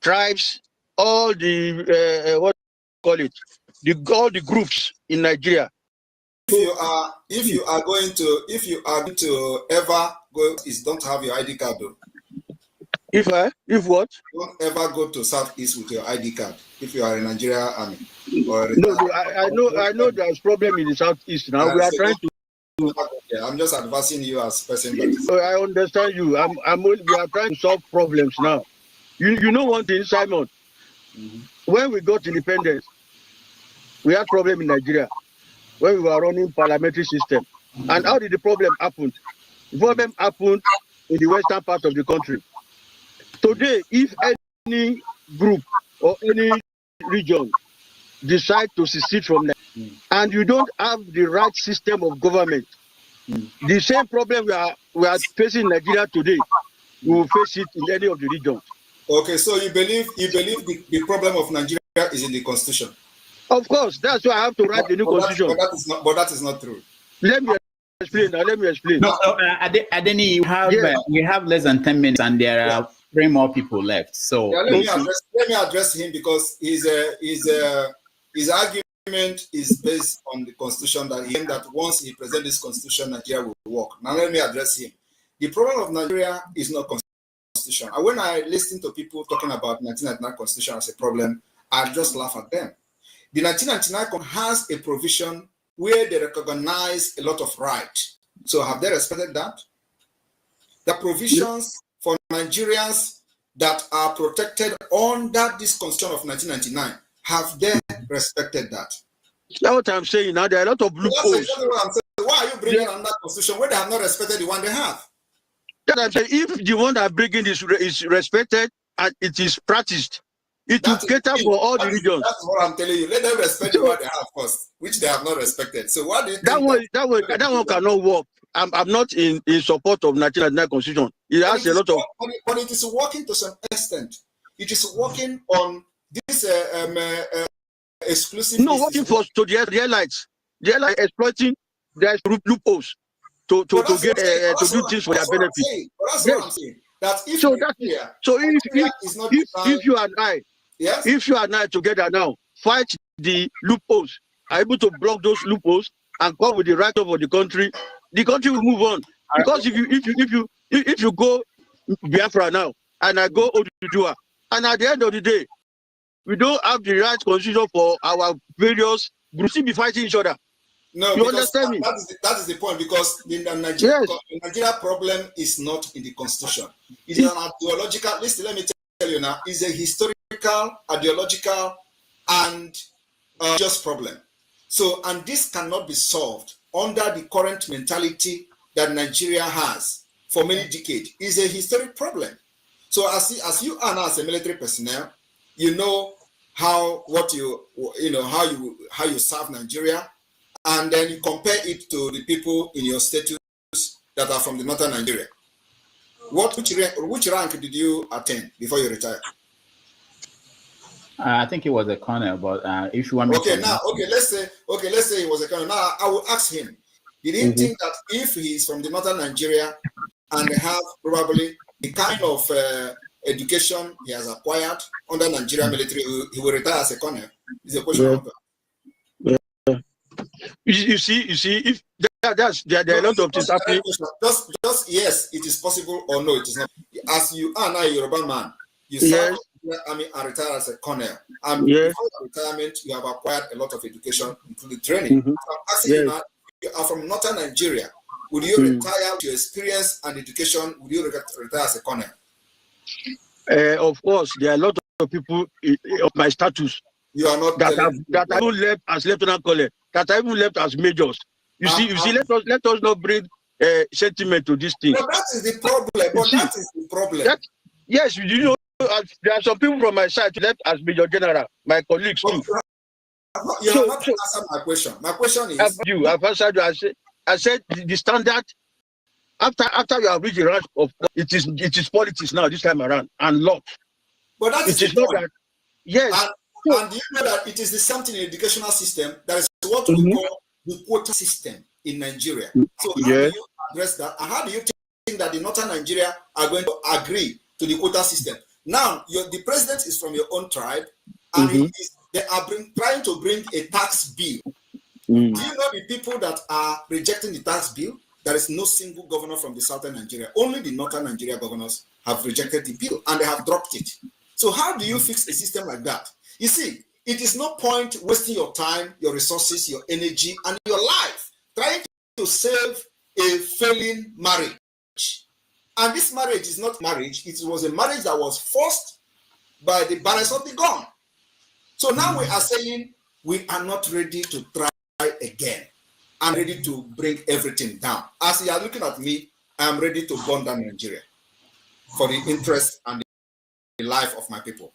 tribes, all the all the groups in Nigeria. If you are going to ever go, don't have your ID card though. If what? Don't ever go to Southeast with your ID card if you are in Nigeria army. Or no, I know there's problem in the Southeast now. We are trying to. I'm just advising you as person. I understand you. We are trying to solve problems now. You know one thing, Simon. When we got independence, we had problem in Nigeria when we were running parliamentary system. And how did the problem happen? The problem happened in the western part of the country. Today, if any group or any region decide to secede from them, and you don't have the right system of government, the same problem we are facing in Nigeria today, we will face it in any of the regions. Okay, so you believe the problem of Nigeria is in the constitution? Of course, that's why I have to write the new constitution. But that is not true. Let me explain. Now, let me explain. No, Adeni, we have less than 10 minutes, and there are 3 more people left. So let me address him, because his argument is based on the constitution, that once he presents this constitution, Nigeria will work. Now let me address him. The problem of Nigeria is not constitution. And when I listen to people talking about 1999 constitution as a problem, I just laugh at them. The 1999 has a provision where they recognize a lot of rights. So have they respected that? The provisions for Nigerians that are protected under this constitution of 1999, have they respected that? That's what I'm saying. Now there are a lot of loopholes. That's exactly what I'm saying. Why are you bringing another constitution where they have not respected the one they have? That I'm saying, if the one that bringing is respected and it is practiced, it will cater for all the regions. That's what I'm telling you. Let them respect the one they have first, which they have not respected. So what do you think? That one cannot work. I'm not in support of 1999 constitution. It has a lot of. But it is working to some extent. It is working on this exclusive. No, working for to the airlines. The airlines exploiting their loopholes to do things for their benefit. That's what I'm saying. That if if you and I, yes, if you and I together now fight the loopholes, are able to block those loopholes and come with the right of the country will move on. Because if you go Biafra now and I go OGOJA, and at the end of the day, we don't have the right constitution for our various groups to be fighting each other. No, you understand me? That is the point, because the Nigeria problem is not in the constitution. It is an ideological. Listen, let me tell you now, it's a historical, ideological, and just problem. So, and this cannot be solved under the current mentality that Nigeria has for many decades. It's a historic problem. So, as you are now as a military personnel, you know how you serve Nigeria. And then you compare it to the people in your status that are from the northern Nigeria. Which rank did you attain before you retired? I think it was a colonel, but if you want me let's say it was a colonel. Now I will ask him. Did he think that if he is from the northern Nigeria and have probably the kind of education he has acquired under Nigerian military, he will retire as a colonel? Is a question. You see, if there are a lot of things happening. Just yes, it is possible, or no, it is not. As you are now a Yoruba man, you serve in the army and retire as a colonel. And before retirement, you have acquired a lot of education, including training. So I'm asking you now, you are from northern Nigeria. Would you retire with your experience and education? Would you retire as a colonel? Of course, there are a lot of people of my status. You are not that have left as lieutenant colonel, that I even left as majors. You see, let us not bring sentiment to this thing. But that is the problem. Yes, you know, there are some people from my side who left as major general, my colleagues too. You have not answered my question. My question is: I've answered you. I said the standard. After you have reached the rank of it is politics now this time around and law. But that is not that. Yes. And you know that it is the something in the educational system that is what we call the quota system in Nigeria. So how do you address that? And how do you think that the northern Nigeria are going to agree to the quota system? Now, the president is from your own tribe, and they are trying to bring a tax bill. Do you know the people that are rejecting the tax bill? There is no single governor from the southern Nigeria. Only the northern Nigeria governors have rejected the bill, and they have dropped it. So how do you fix a system like that? You see, it is no point wasting your time, your resources, your energy, and your life trying to save a failing marriage. And this marriage is not marriage. It was a marriage that was forced by the barrels of the gun. So now we are saying we are not ready to try again. I'm ready to bring everything down. As you are looking at me, I'm ready to burn down Nigeria for the interest and the life of my people.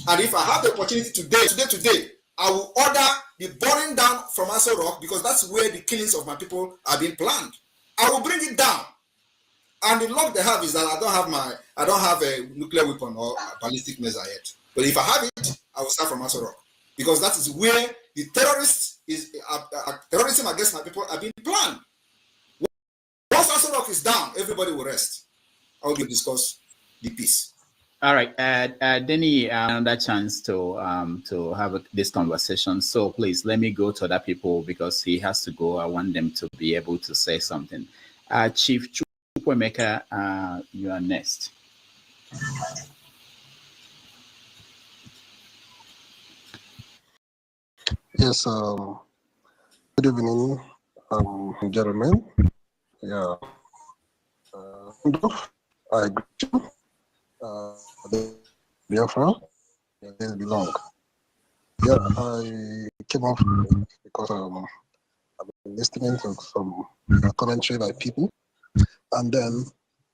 And if I have the opportunity today, I will order the burning down from Aso Rock, because that's where the killings of my people are being planned. I will bring it down. And the luck they have is that I don't have a nuclear weapon or a ballistic missile yet. But if I have it, I will start from Aso Rock, because that is where the terrorism against my people are being planned. Once Aso Rock is down, everybody will rest. I will discuss the peace. All right, Denny, another chance to have this conversation. So please let me go to other people because he has to go. I want them to be able to say something. Chief Chukwemeka, you are next. Yes. Good evening, gentlemen. Yeah. I greet you. Biafra, your days belong. Yeah, I came off because I've been listening to some commentary by people, and then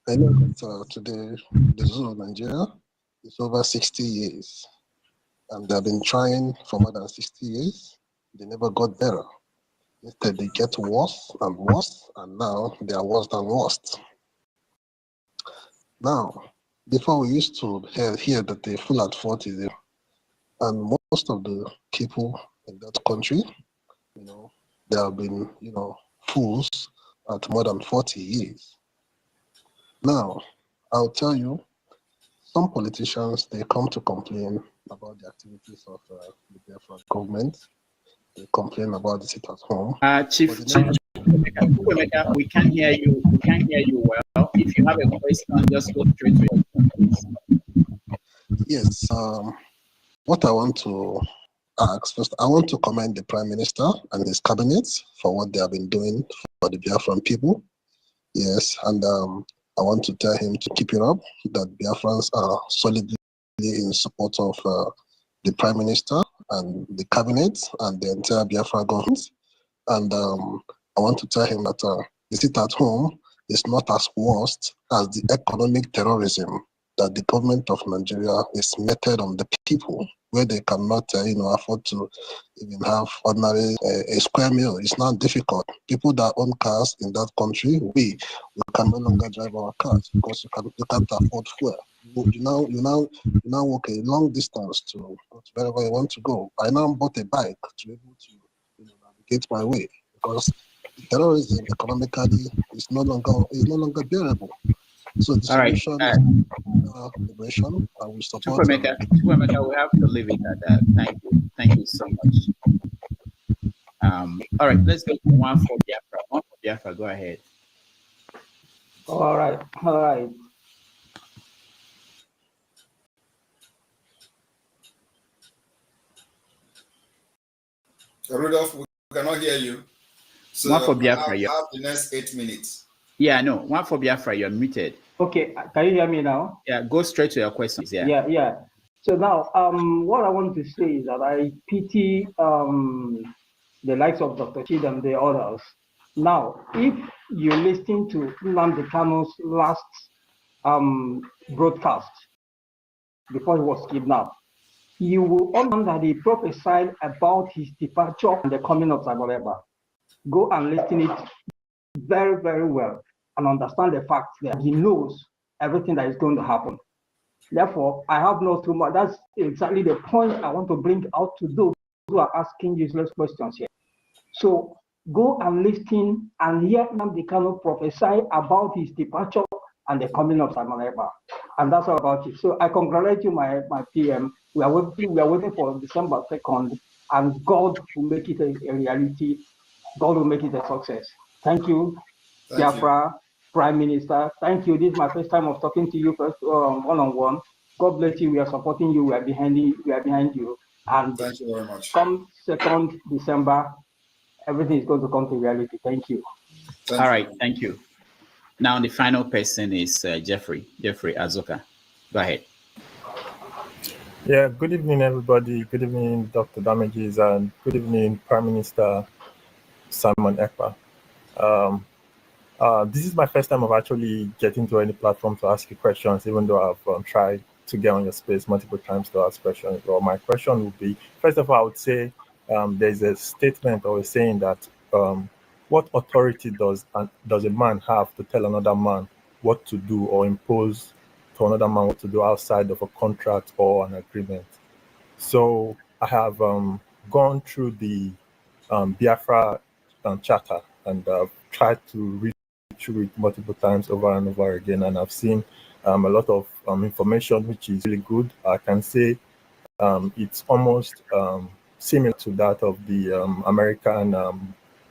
I know that today the zoo of Nigeria is over 60 years, and they've been trying for more than 60 years. They never got better. Instead, they get worse, and now they are worse than worst. Now, before we used to hear that the full at 40 there, and most of the people in that country, they have been, fools at more than 40 years. Now, I'll tell you, some politicians, they come to complain about the activities of the Biafran government. They complain about the sit at home. Chief, we can't hear you. We can't hear you well. If you have a question, just go straight to your question. Yes. What I want to ask first, I want to commend the Prime Minister and his cabinet for what they have been doing for the Biafran people. Yes, and I want to tell him to keep it up. That Biafrans are solidly in support of the Prime Minister and the cabinet and the entire Biafra government. And I want to tell him that the sit at home is not as worst as the economic terrorism that the government of Nigeria is meted on the people, where they cannot, afford to even have ordinary a square meal. It's not difficult. People that own cars in that country, we can no longer drive our cars because you can't afford fuel. You now walk a long distance to wherever you want to go. I now bought a bike to be able to navigate my way because terrorism economically is no longer bearable. So the solution is liberation. I will support. Chukwemeka, we have to leave it at that. Thank you so much. All right, let's go to one for Biafra. One for Biafra, go ahead. All right. Rudolph, we cannot hear you. So one for Biafra. I have the next 8 minutes. Yeah, no. One for Biafra. You're muted. Okay, can you hear me now? Yeah, go straight to your questions. Yeah. So now, what I want to say is that I pity the likes of Dr. Chid and the others. Now, if you listen to Nnamdi Kanu's last broadcast before he was kidnapped, you will understand that he prophesied about his departure and the coming of Zagoreba. Go and listen it very, very well and understand the fact that he knows everything that is going to happen. Therefore, I have no too much. That's exactly the point I want to bring out to those who are asking useless questions here. So go and listen and hear Nnamdi Kanu prophesy about his departure and the coming of Zagoreba. And that's all about it. So I congratulate you, my PM. We are waiting for December 2nd, and God will make it a reality. God will make it a success. Thank you, Biafra, Prime Minister. Thank you. This is my first time of talking to you first one-on-one. God bless you. We are supporting you. We are behind you. And thank you very much. Come 2nd December, everything is going to come to reality. Thank you. All right. Thank you. Now the final person is Jeffrey Azuka. Go ahead. Yeah. Good evening, everybody. Good evening, Dr. Damages, and good evening, Prime Minister. Simon Ekpa. This is my first time of actually getting to any platform to ask you questions, even though I've tried to get on your space multiple times to ask questions. Well, my question would be, first of all, I would say there's a statement or a saying that what authority does a man have to tell another man what to do or impose to another man what to do outside of a contract or an agreement? So I have gone through the Biafra charter and tried to read through it multiple times over and over again, and I've seen a lot of information which is really good. I can say it's almost similar to that of the American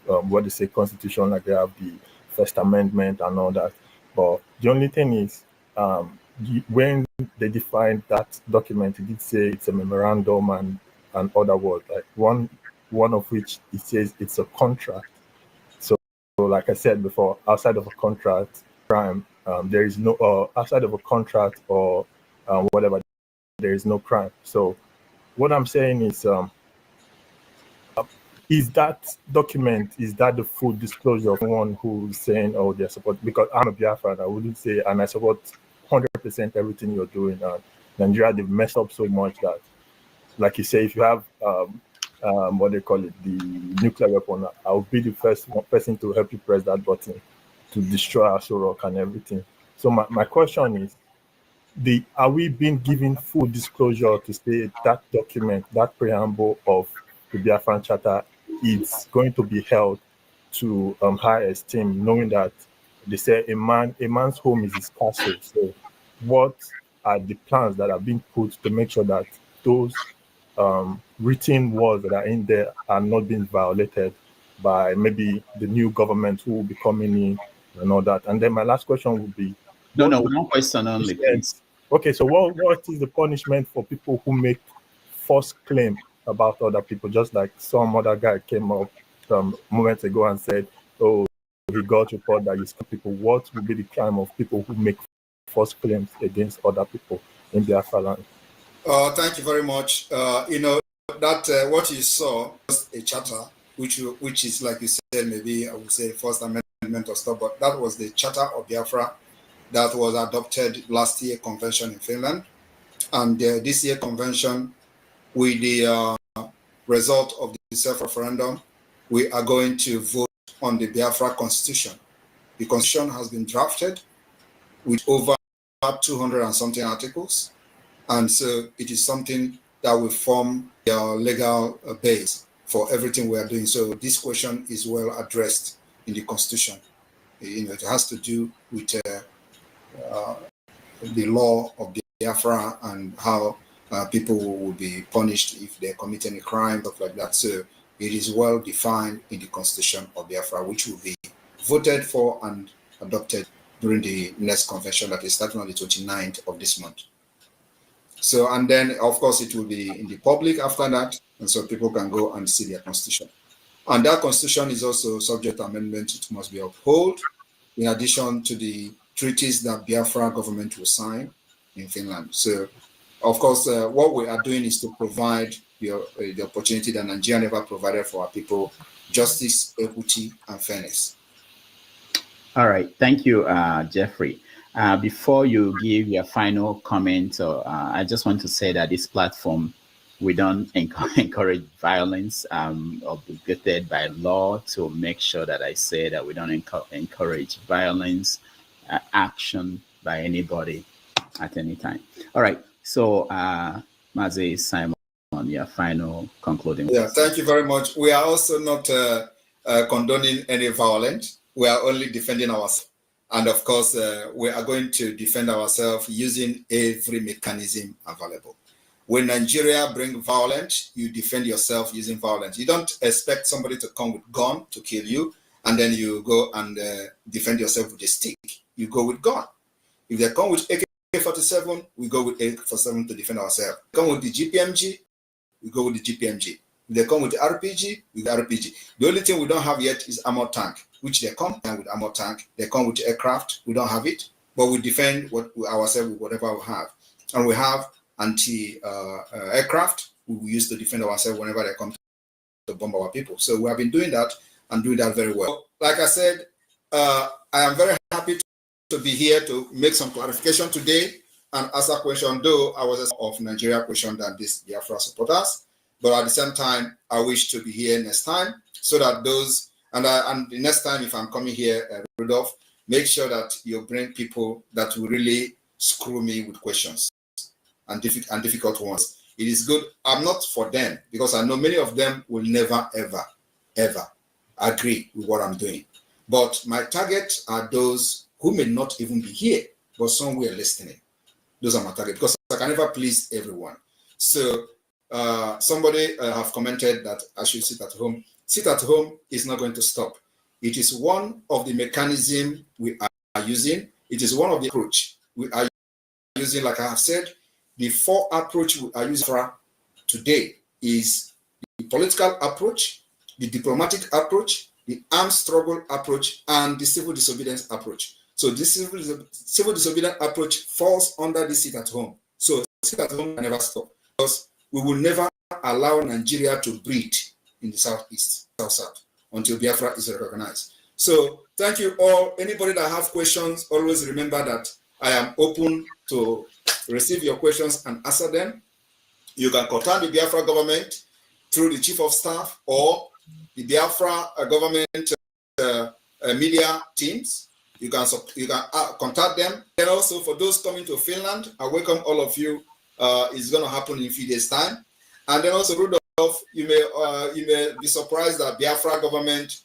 what they say constitution, like they have the First Amendment and all that. But the only thing is, when they defined that document, it did say it's a memorandum and other words, like one of which it says it's a contract. So like I said before, outside of a contract, crime, there is no, outside of a contract or whatever, there is no crime. So what I'm saying is that document, is that the full disclosure of someone who's saying, oh, they're support? Because I'm a Biafran, I wouldn't say, and I support 100% everything you're doing. Nigeria, they've messed up so much that, like you say, if you have what they call it, the nuclear weapon, I'll be the first person to help you press that button to destroy Aso Rock and everything. So my question is, are we being given full disclosure to say that document, that preamble of the Biafran Charter is going to be held to high esteem, knowing that they say a man's home is his castle. So what are the plans that are being put to make sure that those written words that are in there are not being violated by maybe the new government who will be coming in and all that? And then my last question would be, one question only, please. Okay, so what is the punishment for people who make false claim about other people? Just like some other guy came up moments ago and said, oh, he got report that you scam people. What would be the crime of people who make false claims against other people in Biafralands? Thank you very much. That what you saw was a charter, which is, like you said, maybe I would say First Amendment or stuff, but that was the Charter of Biafra that was adopted last year convention in Finland. And this year convention, with the result of the self-referendum, we are going to vote on the Biafra Constitution. The Constitution has been drafted with over 200 and something articles. And so it is something that will form the legal base for everything we are doing. So this question is well addressed in the Constitution. It has to do with the law of Biafra and how people will be punished if they commit any crime, stuff like that. So it is well defined in the Constitution of Biafra, which will be voted for and adopted during the next convention that is starting on the 29th of this month. So, and then of course it will be in the public after that, and so people can go and see their constitution. And that constitution is also subject to amendment. It must be upheld in addition to the treaties that Biafra government will sign in Finland. So, of course, what we are doing is to provide the opportunity that Nigeria never provided for our people: justice, equity, and fairness. All right, thank you, Jeffrey. Before you give your final comment, I just want to say that this platform, we don't encourage violence, obligated by law to make sure that I say that we don't encourage violence, action by anybody at any time. All right, so Mazi Simon, your final concluding. Yeah, thank you very much. We are also not condoning any violence. We are only defending ourselves. And of course, we are going to defend ourselves using every mechanism available. When Nigeria brings violence, you defend yourself using violence. You don't expect somebody to come with gun to kill you, and then you go and defend yourself with a stick. You go with gun. If they come with AK-47, we go with AK-47 to defend ourselves. If they come with the GPMG, we go with the GPMG. If they come with the RPG, with the RPG. The only thing we don't have yet is armor tank, which they come with armor tank. They come with aircraft. We don't have it, but we defend ourselves with whatever we have. And we have anti-aircraft we use to defend ourselves whenever they come to bomb our people. So we have been doing that, and doing that very well. Like I said, I am very happy to be here to make some clarification today and answer question, though I was of Nigeria question than this Biafra supporters. But at the same time, I wish to be here next time so that those, and the next time if I'm coming here, Rudolph, make sure that you bring people that will really screw me with questions and difficult ones. It is good. I'm not for them because I know many of them will never, ever, ever agree with what I'm doing. But my target are those who may not even be here, but somewhere listening. Those are my target because I can never please everyone. So somebody have commented that I should sit at home. Sit at home is not going to stop. It is one of the mechanisms we are using. It is one of the approach we are using. Like I have said, the 4 approach we are using for today is the political approach, the diplomatic approach, the armed struggle approach, and the civil disobedience approach. So this civil disobedience approach falls under the sit at home. So sit at home can never stop because we will never allow Nigeria to breathe in the southeast, south, until Biafra is recognized. So thank you all. Anybody that have questions, always remember that I am open to receive your questions and answer them. You can contact the Biafra government through the chief of staff or the Biafra government media teams. You can contact them. And also for those coming to Finland, I welcome all of you. It's going to happen in a few days' time. And then also, Rudolph, you may be surprised that Biafra government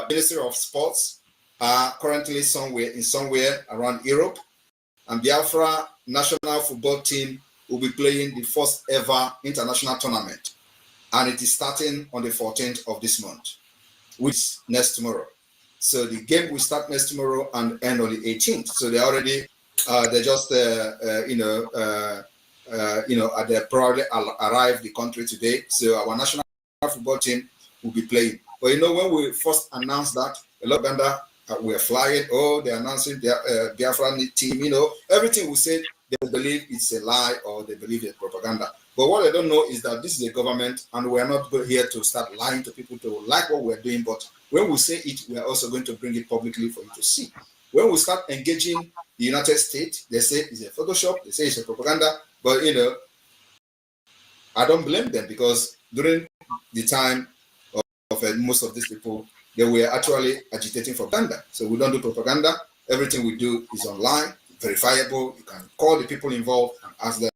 Ministry of Sports are currently somewhere around Europe, and Biafra national football team will be playing the first ever international tournament, and it is starting on the 14th of this month, which is next tomorrow. So the game will start next tomorrow and end on the 18th. So they already they just they probably arrived the country today. So our national football team will be playing. But when we first announced that, a lot of Uganda were flying. Oh, they're announcing their Biafra team. Everything we said, they believe it's a lie or they believe it's propaganda. But what they don't know is that this is a government, and we're not here to start lying to people to like what we're doing. But when we say it, we're also going to bring it publicly for you to see. When we start engaging the United States, they say it's a Photoshop, they say it's a propaganda. But I don't blame them because during the time of most of these people, they were actually agitating for propaganda. So we don't do propaganda. Everything we do is online, verifiable. You can call the people involved and ask them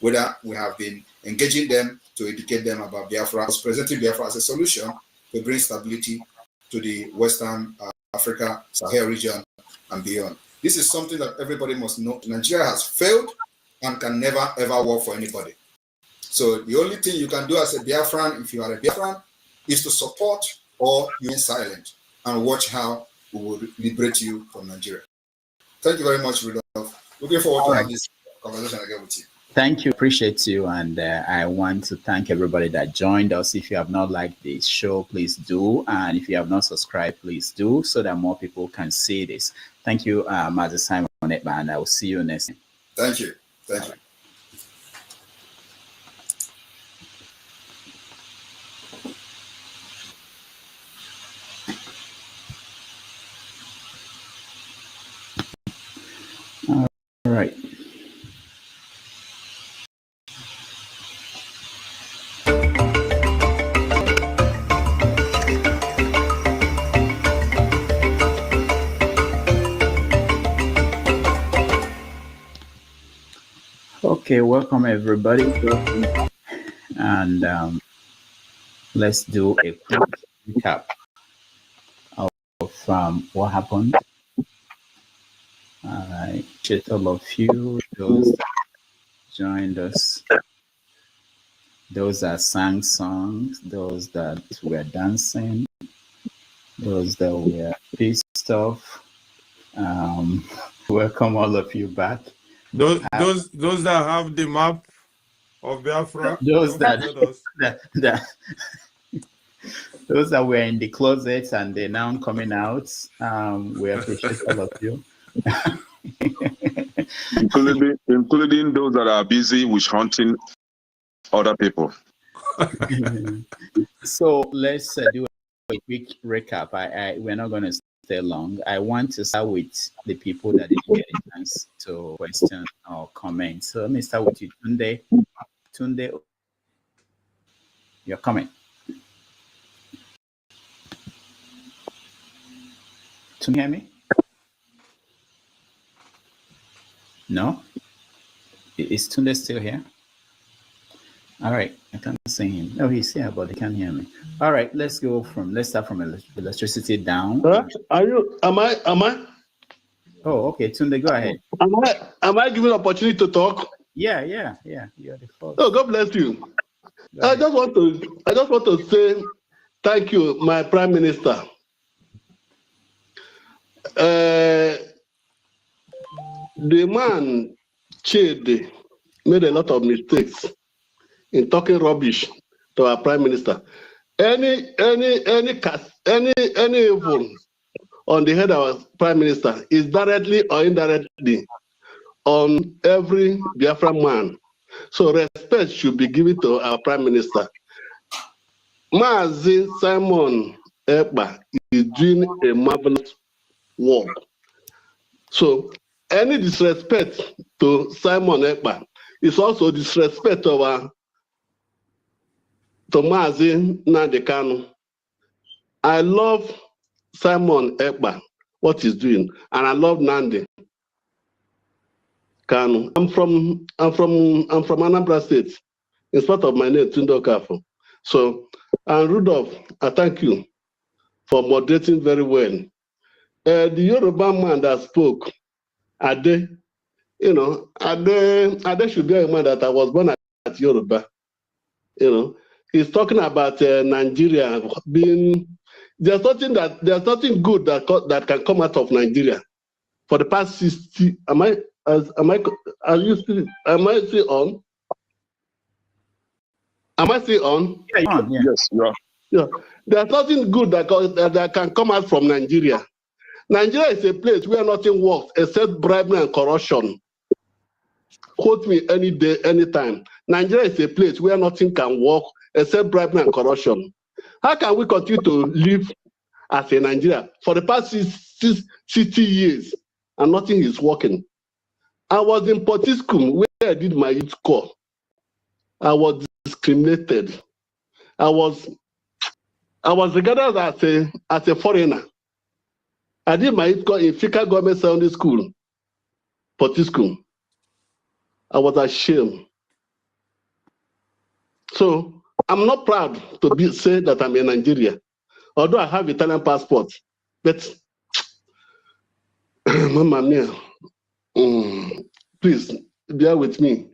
whether we have been engaging them to educate them about Biafra, presenting Biafra as a solution to bring stability to the Western Africa, Sahel region, and beyond. This is something that everybody must know. Nigeria has failed and can never, ever work for anybody. So the only thing you can do as a Biafran, if you are a Biafran, is to support or remain silent and watch how we will liberate you from Nigeria. Thank you very much, Rudolph. Looking forward to having this conversation again with you. Thank you, appreciate you, and I want to thank everybody that joined us. If you have not liked this show, please do, and if you have not subscribed, please do, so that more people can see this. Thank you, Master Simon, and I will see you next time. Thank you. Thank you. All right. Okay, welcome everybody, and let's do a quick recap of what happened. I appreciate all of you, those that joined us, those that sang songs, those that were dancing, those that were pissed off. Welcome all of you back. Those that have the map of Biafra, those that those that were in the closet and they're now coming out. We appreciate all of you. including those that are busy with hunting other people. So let's do a quick recap. We're not going to stay long. I want to start with the people that didn't get a chance to question or comment. So let me start with you, Tunde. Tunde, your comment. Can you hear me? No? Is Tunde still here? All right, I can't see him. Oh, he's here, but he can't hear me. All right, let's start from electricity down. Am I? Oh, okay, Tunde, go ahead. Am I given opportunity to talk? Yeah. You're the first. Oh, God bless you. I just want to say thank you, my Prime Minister. The man Chede made a lot of mistakes in talking rubbish to our Prime Minister. Any evil on the head of our Prime Minister is directly or indirectly on every Biafran man. So respect should be given to our Prime Minister. Mazi Simon Ekpa is doing a marvelous work. So any disrespect to Simon Ekpa is also disrespect to Mazi Nnamdi Kanu. I love Simon Ekpa, what he's doing, and I love Nnamdi Kanu. I'm from Anambra State, in spite of my name, Tunde Okafor. So, and Rudolph, I thank you for moderating very well. The Yoruba man that spoke, Ade, Ade should be a man that I was born at Yoruba. He's talking about Nigeria being. There's nothing good that can come out of Nigeria. For the past 60, am I still on? Am I still on? Yeah, you're on. Yeah. Yes, you are. Yeah. There's nothing good that can come out from Nigeria. Nigeria is a place where nothing works except bribery and corruption. Quote me any day, anytime. Nigeria is a place where nothing can work except bribery and corruption. How can we continue to live as a Nigeria for the past 60 years and nothing is working? I was in Potiskum where I did my youth corps. I was discriminated. I was regarded as a foreigner. I did my youth corps in Fika Government Secondary School, Potiskum. I was ashamed. So I'm not proud to say that I'm in Nigeria, although I have Italian passport. But, Mama mia, please bear with me.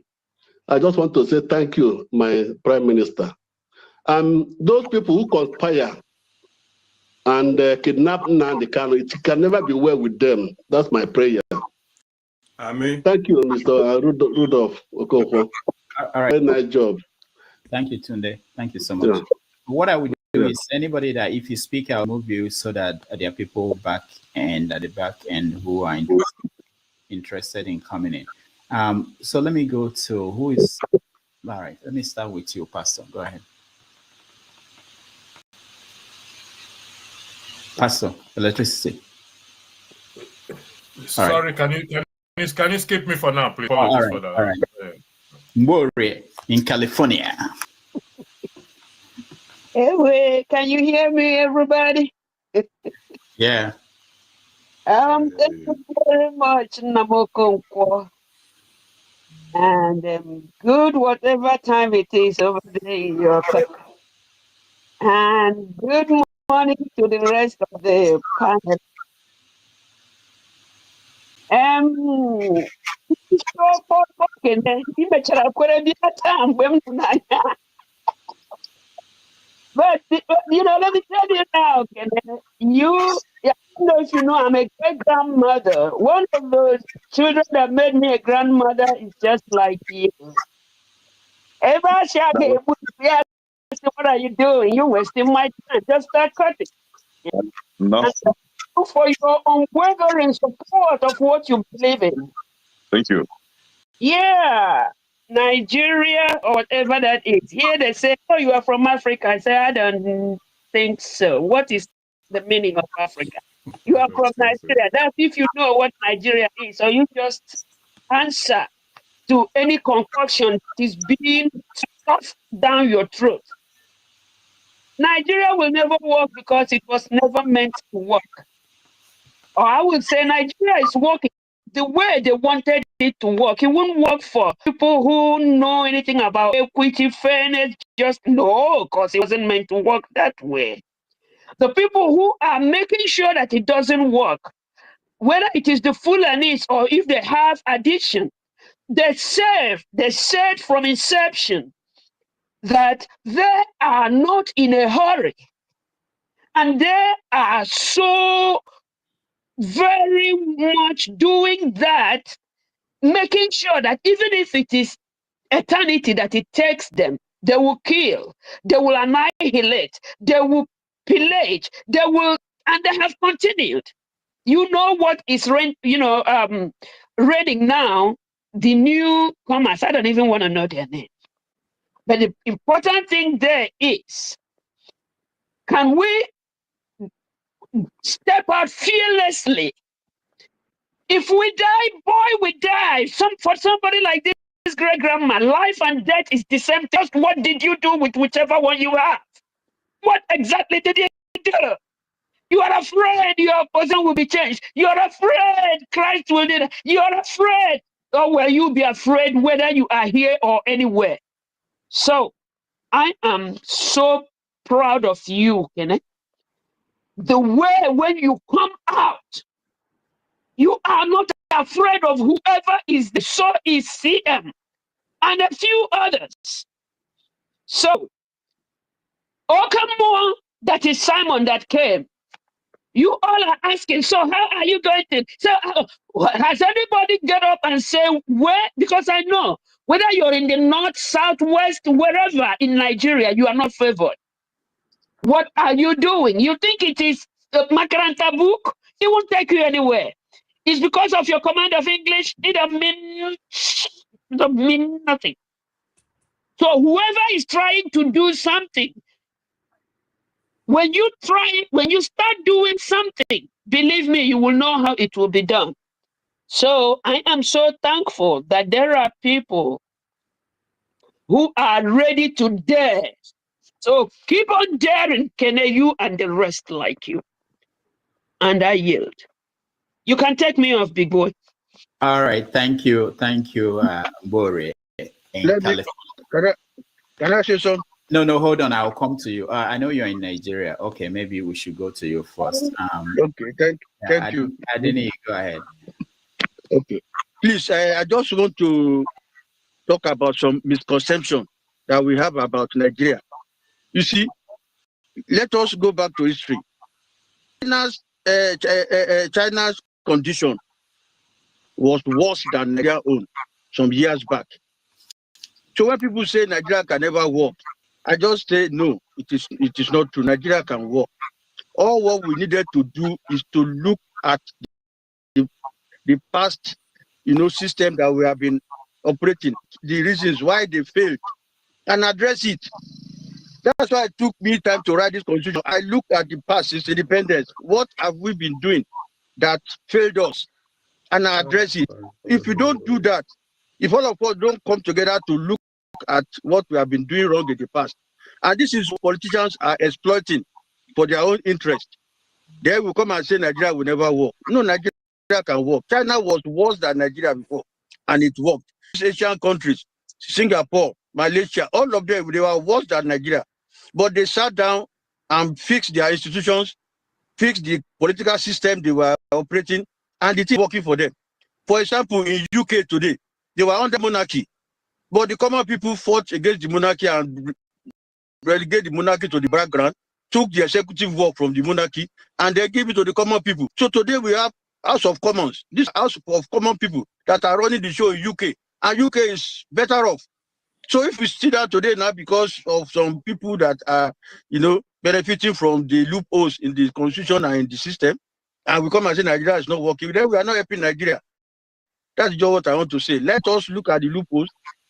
I just want to say thank you, my Prime Minister. Those people who conspire and kidnap Nnamdi Kanu, it can never be well with them. That's my prayer. Amen. Thank you, Mr. Rudolph Okonkwo. All right. Very nice job. Thank you, Tunde. Thank you so much. Yeah. What I would do is anybody that if you speak, I'll move you so that there are people back and at the back end who are interested in coming in. So let me go to who is all right. Let me start with you, Pastor. Go ahead. Pastor, electricity. Sorry, can you skip me for now, please? All right. All right. More in California. Anyway, can you hear me, everybody? Yeah. Thank you very much, Namokonkwo. And good whatever time it is over there in your country. And good morning to the rest of the panel. But let me tell you now, I don't know if you know, I'm a great grandmother. One of those children that made me a grandmother is just like you. What are you doing? You're wasting my time. Just start cutting. No. And for your unwavering support of what you believe in. Thank you. Yeah. Nigeria or whatever that is. Here they say, oh, you are from Africa. I say, I don't think so. What is the meaning of Africa? You are from Nigeria. That's if you know what Nigeria is, or you just answer to any concoction that is being stuffed down your throat. Nigeria will never work because it was never meant to work. Or I would say Nigeria is working the way they wanted it to work. It wouldn't work for people who know anything about equity, fairness, just no, because it wasn't meant to work that way. The people who are making sure that it doesn't work, whether it is the Fulanis or if they have addiction, they said from inception that they are not in a hurry. And they are so very much doing that, making sure that even if it is eternity that it takes them, they will kill, they will annihilate, they will pillage, they will, and they have continued. You know what is reading now, the newcomers, I don't even want to know their name. But the important thing there is, can we step out fearlessly? If we die, boy, we die. For somebody like this great grandma, life and death is the same. Just what did you do with whichever one you have? What exactly did you do? You are afraid your person will be changed. You are afraid Christ will do that. You are afraid. Or will you be afraid whether you are here or anywhere? So I am so proud of you, Kenneth. The way when you come out, you are not afraid of whoever is the so is CM and a few others. So, Okamwa, that is Simon that came. You all are asking, so how are you going to? So, has anybody get up and say where? Because I know whether you're in the north, south, west, wherever in Nigeria, you are not favored. What are you doing? You think it is a Makaranta book? It won't take you anywhere. It's because of your command of English. It don't mean nothing. So whoever is trying to do something, when you start doing something, believe me, you will know how it will be done. So I am so thankful that there are people who are ready to dare. So keep on daring, Kene, you and the rest like you. And I yield. You can take me off, big boy. All right, thank you, Bore. Can I say something? No, hold on. I'll come to you. I know you're in Nigeria. Okay, maybe we should go to you first. Okay, thank you. Adini, go ahead. Okay, please. I just want to talk about some misconception that we have about Nigeria. You see, let us go back to history. China's condition was worse than Nigeria's own some years back. So when people say Nigeria can never work, I just say no, it is not true. Nigeria can work. All what we needed to do is to look at the past, system that we have been operating, the reasons why they failed, and address it. That's why it took me time to write this constitution. I looked at the past since independence. What have we been doing that failed us? And I address it. If you don't do that, if all of us don't come together to look at what we have been doing wrong in the past, and this is what politicians are exploiting for their own interest, they will come and say Nigeria will never work. No, Nigeria can work. China was worse than Nigeria before, and it worked. Asian countries, Singapore, Malaysia, all of them, they were worse than Nigeria. But they sat down and fixed their institutions, fixed the political system they were operating, and it is working for them. For example, in UK today, they were under monarchy, but the common people fought against the monarchy and relegated the monarchy to the background, took the executive work from the monarchy, and they gave it to the common people. So today we have House of Commons, this House of Common People that are running the show in UK, and UK is better off. So if we sit down today now because of some people that are, benefiting from the loopholes in the constitution and in the system, and we come and say Nigeria is not working, then we are not helping Nigeria. That's just what I want to say. Let us look at the loopholes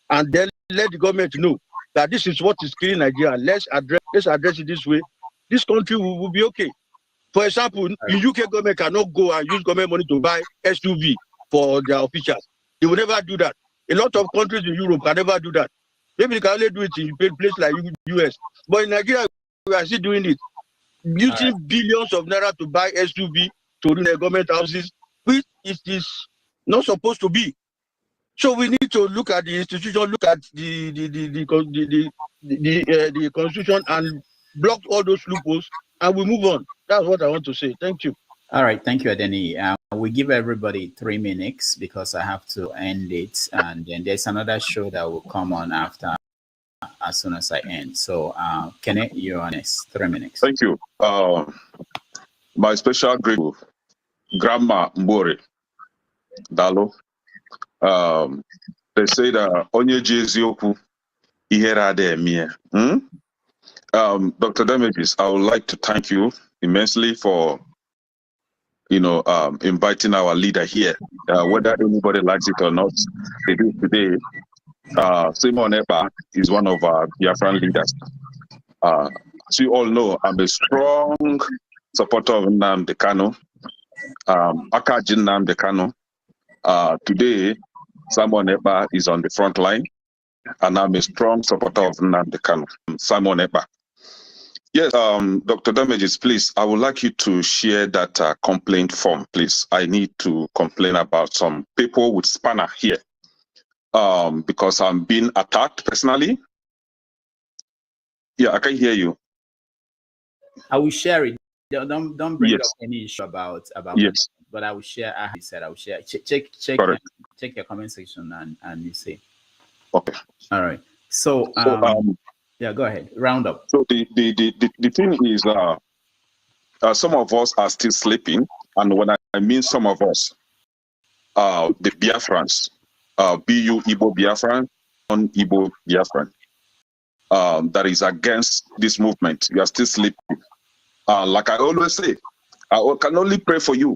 and then let the government know that this is what is killing Nigeria. Let's address it this way, this country will be okay. For example, the UK government cannot go and use government money to buy SUV for their officials. They will never do that. A lot of countries in Europe can never do that. Maybe they can only do it in places like US. But in Nigeria, we are still doing it. Using billions of naira to buy SUV to run their government houses, which it is not supposed to be. So we need to look at the institution, look at the constitution, and block all those loopholes, and we move on. That's what I want to say. Thank you. All right, thank you, Adeni. We give everybody 3 minutes because I have to end it, and then there's another show that will come on after as soon as I end. So, Kenneth, you're on next. 3 minutes. Thank you. My special great Grandma Mbore Dalo. They say that onye Jezioku ihera de emie. Dr. Damages, I would like to thank you immensely for inviting our leader here. Whether anybody likes it or not, they do today. Simon Epa is one of our Biafran leaders. As you all know, I'm a strong supporter of Nnamdi Kanu. Akajin Nnamdi Kanu. Today, Simon Epa is on the front line, and I'm a strong supporter of Nnamdi Kanu. Simon Epa. Yes, Dr. Damages, please, I would like you to share that complaint form, please. I need to complain about some people with spanner here because I'm being attacked personally. Yeah, I can hear you. I will share it. Don't bring Yes. up any issue about Yes. but I will share. I said I will share. Check your comment section and you see. Okay. All right. So yeah, go ahead. Round up. So the thing is, some of us are still sleeping, and when I mean some of us, the Biafrans, BU Igbo Biafran, non-Igbo Biafran, that is against this movement. You are still sleeping. Like I always say, I can only pray for you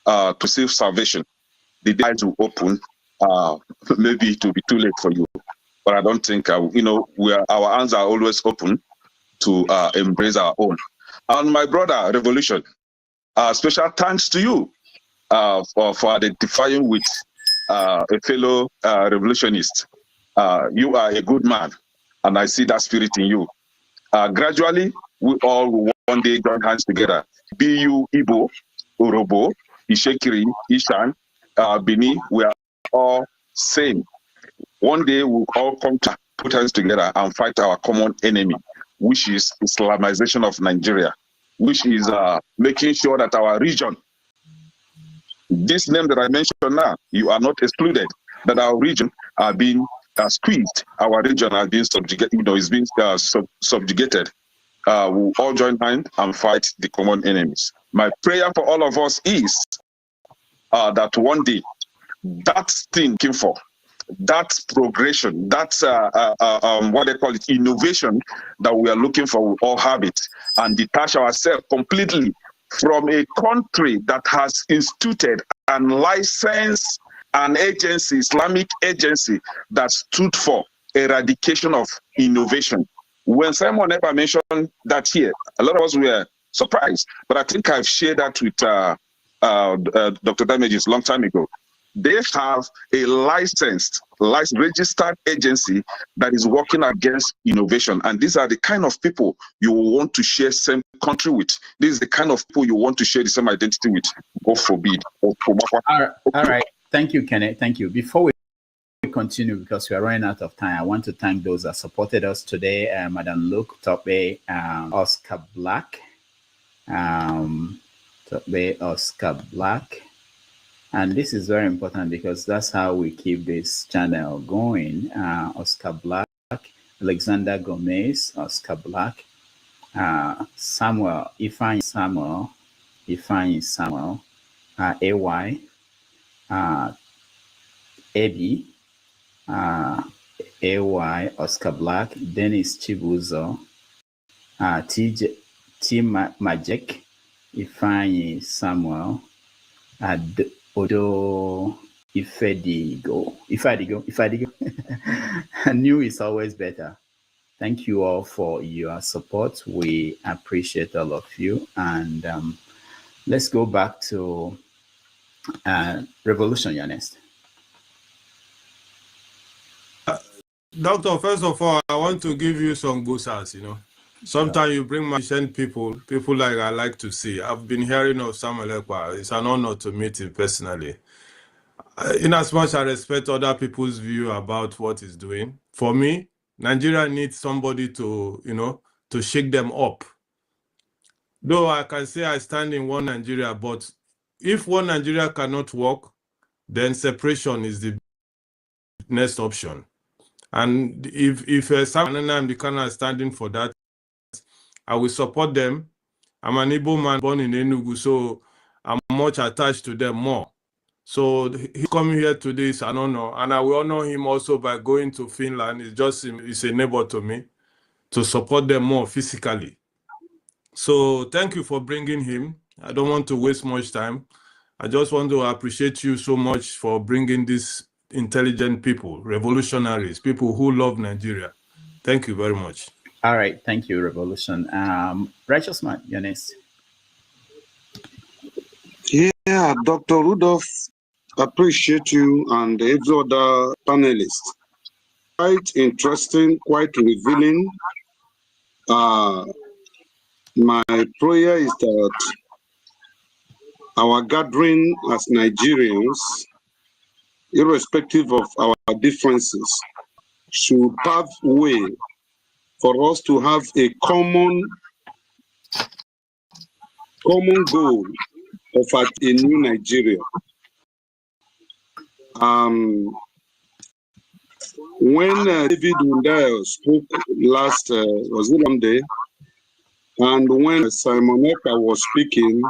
to save salvation. The eyes will open. Maybe it will be too late for you. But I don't think, our hands are always open to embrace our own. And my brother, Revolution, special thanks to you for identifying with a fellow revolutionist. You are a good man, and I see that spirit in you. Gradually, we all will one day join hands together. BU, Igbo, Orobo, Ishekiri, Ishan, Bini, we are all same. One day we'll all come to put hands together and fight our common enemy, which is Islamization of Nigeria, which is making sure that our region, this name that I mentioned now, you are not excluded, that our region are being squeezed, our region are being subjugated, is being subjugated. We'll all join hands and fight the common enemies. My prayer for all of us is that one day that thing came for, that progression, that what they call it, innovation that we are looking for, we all have it, and detach ourselves completely from a country that has instituted and licensed an agency, Islamic agency, that stood for eradication of innovation. When Simon Epa mentioned that here, a lot of us were surprised, but I think I've shared that with Dr. Damages a long time ago. They have a licensed, registered agency that is working against innovation. And these are the kind of people you want to share same country with. This is the kind of people you want to share the same identity with. God forbid. All right. Thank you, Kenneth. Thank you. Before we continue, because we are running out of time, I want to thank those that supported us today. Madam Luke, Tope, Oscar Black, Oscar Black. And this is very important because that's how we keep this channel going. Oscar Black, Alexander Gomez, Oscar Black, Samuel, Ifeanyi Samuel, AY, Ebi, AY, Oscar Black, Dennis Chibuzo, T Majek, Ifeanyi Samuel, Odo Ifedigo. New is always better. Thank you all for your support. We appreciate all of you. And let's go back to Revolution, you're next. Doctor, first of all, I want to give you some boosters, you know. Sometimes you bring my people like I like to see. I've been hearing of Samuel Ekpa. It's an honor to meet him personally. In as much I respect other people's view about what he's doing, for me, Nigeria needs somebody to, you know, to shake them up. Though I can say I stand in one Nigeria, but if one Nigeria cannot work, then separation is the next option. And if Sam and I'm the kind of standing for that, I will support them. I'm an Igbo man born in Enugu, so I'm much attached to them more. So he coming here today is an honor, and I will honor him also by going to Finland. It's a neighbor to me, to support them more physically. So thank you for bringing him. I don't want to waste much time. I just want to appreciate you so much for bringing these intelligent people, revolutionaries, people who love Nigeria. Thank you very much. All right, thank you, Revolution. Righteous Man, you're next. Yeah, Dr. Rudolph, appreciate you and every other panelist. Quite interesting, quite revealing. My prayer is that our gathering as Nigerians, irrespective of our differences, should pave way for us to have a common goal of a new Nigeria. When David Wundayo spoke last, was it Monday, and when Simon Ekpa was speaking,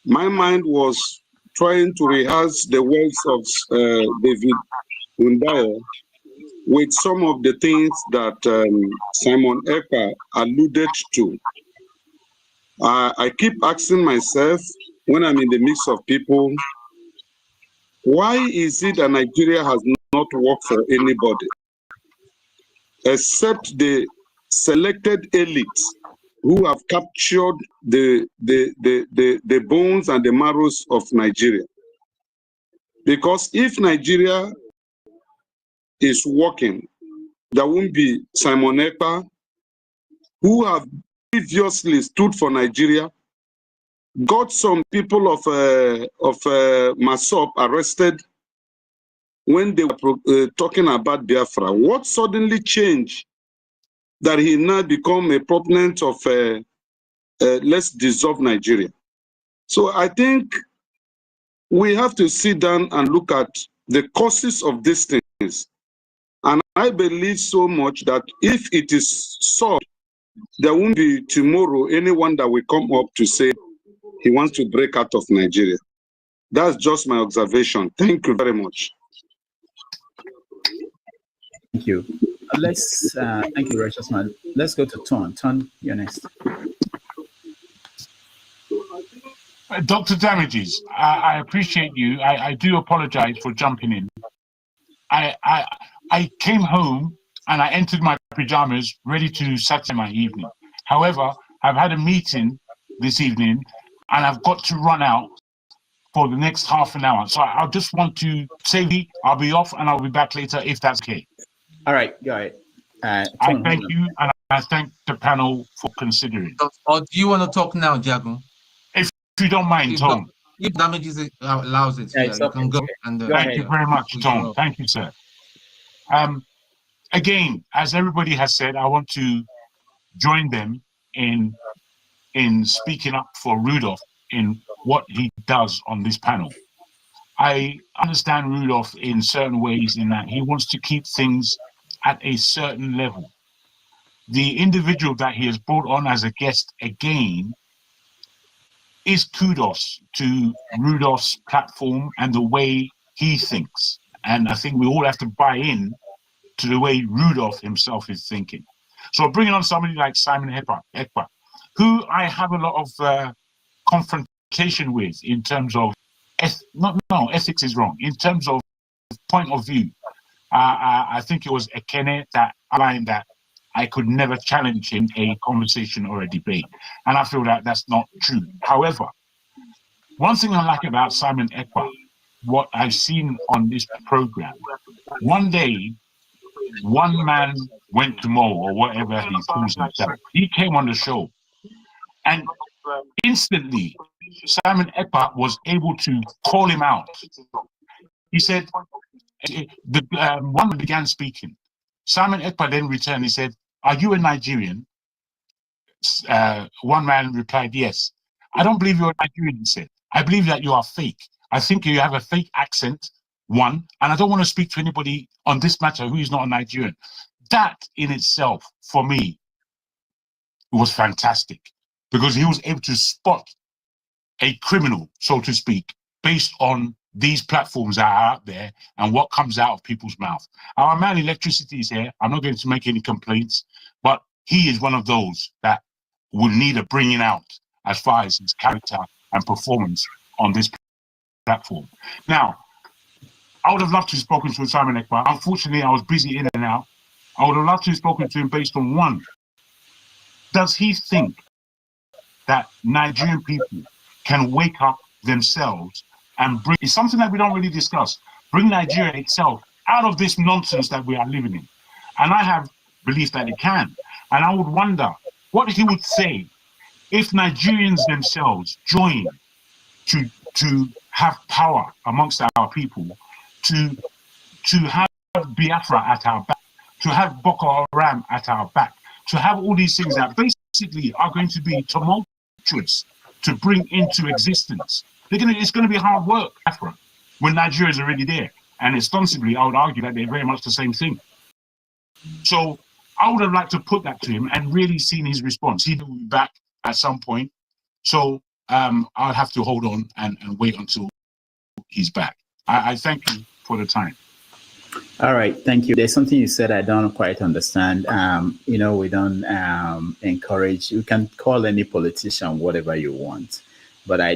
my mind was trying to rehearse the words of David Wundayo with some of the things that Simon Ekpa alluded to. I keep asking myself, when I'm in the midst of people, why is it that Nigeria has not worked for anybody except the selected elites who have captured the bones and the marrows of Nigeria? Because if Nigeria is working, there won't be Simon Ekpa, who have previously stood for Nigeria, got some people of Masop arrested when they were talking about Biafra. What suddenly changed that he now become a proponent of let's dissolve Nigeria? So I think we have to sit down and look at the causes of these things. And I believe so much that if it is solved, there won't be tomorrow anyone that will come up to say he wants to break out of Nigeria. That's just my observation. Thank you very much. Thank you. Let's thank you, Righteous Man. Let's go to Ton. Ton, you're next. Dr. Damages, I appreciate you. I do apologize for jumping in. I came home and I entered my pajamas ready to Saturday my evening. However, I've had a meeting this evening and I've got to run out for the next half an hour. So I just want to say I'll be off and I'll be back later if that's okay. All right, go ahead. I thank you and I thank the panel for considering. Or do you want to talk now, Jago? If you don't mind, Tom. If Damages allows it, yeah, you can go. And, thank you very much, Tom. Thank you, sir. Again, as everybody has said, I want to join them in speaking up for Rudolph in what he does on this panel. I understand Rudolph in certain ways in that he wants to keep things at a certain level. The individual that he has brought on as a guest again is kudos to Rudolph's platform and the way he thinks. And I think we all have to buy in to the way Rudolph himself is thinking. So bringing on somebody like Simon Ekpa, who I have a lot of confrontation with in terms of, ethics is wrong, in terms of point of view. I think it was Ekene that outlined that I could never challenge him a conversation or a debate. And I feel that that's not true. However, one thing I like about Simon Ekpa, what I've seen on this program, one day, one man went to Mo, or whatever he calls himself. He came on the show, and instantly, Simon Ekpa was able to call him out. He said, one man began speaking. Simon Ekpa then returned. He said, "Are you a Nigerian?" One man replied, "Yes." "I don't believe you're a Nigerian," he said. "I believe that you are fake. I think you have a fake accent, one, and I don't want to speak to anybody on this matter who is not a Nigerian." That in itself, for me, was fantastic, because he was able to spot a criminal, so to speak, based on these platforms that are out there and what comes out of people's mouth. Our man Electricity is here. I'm not going to make any complaints, but he is one of those that will need a bringing out as far as his character and performance on this platform. Now, I would have loved to have spoken to Simon Ekpa. Unfortunately, I was busy in and out. I would have loved to have spoken to him based on one. Does he think that Nigerian people can wake up themselves and bring, it's something that we don't really discuss, bring Nigeria itself out of this nonsense that we are living in? And I have belief that it can. And I would wonder what he would say if Nigerians themselves join to have power amongst our people, to have Biafra at our back, to have Boko Haram at our back, to have all these things that basically are going to be tumultuous to bring into existence. It's going to be hard work, Biafra, when Nigeria is already there. And ostensibly, I would argue that they're very much the same thing. So I would have liked to put that to him and really seen his response. He will be back at some point. So I'll have to hold on and wait until he's back. I thank you for the time. All right, thank you. There's something you said I don't quite understand. We don't encourage, you can call any politician whatever you want, but I don't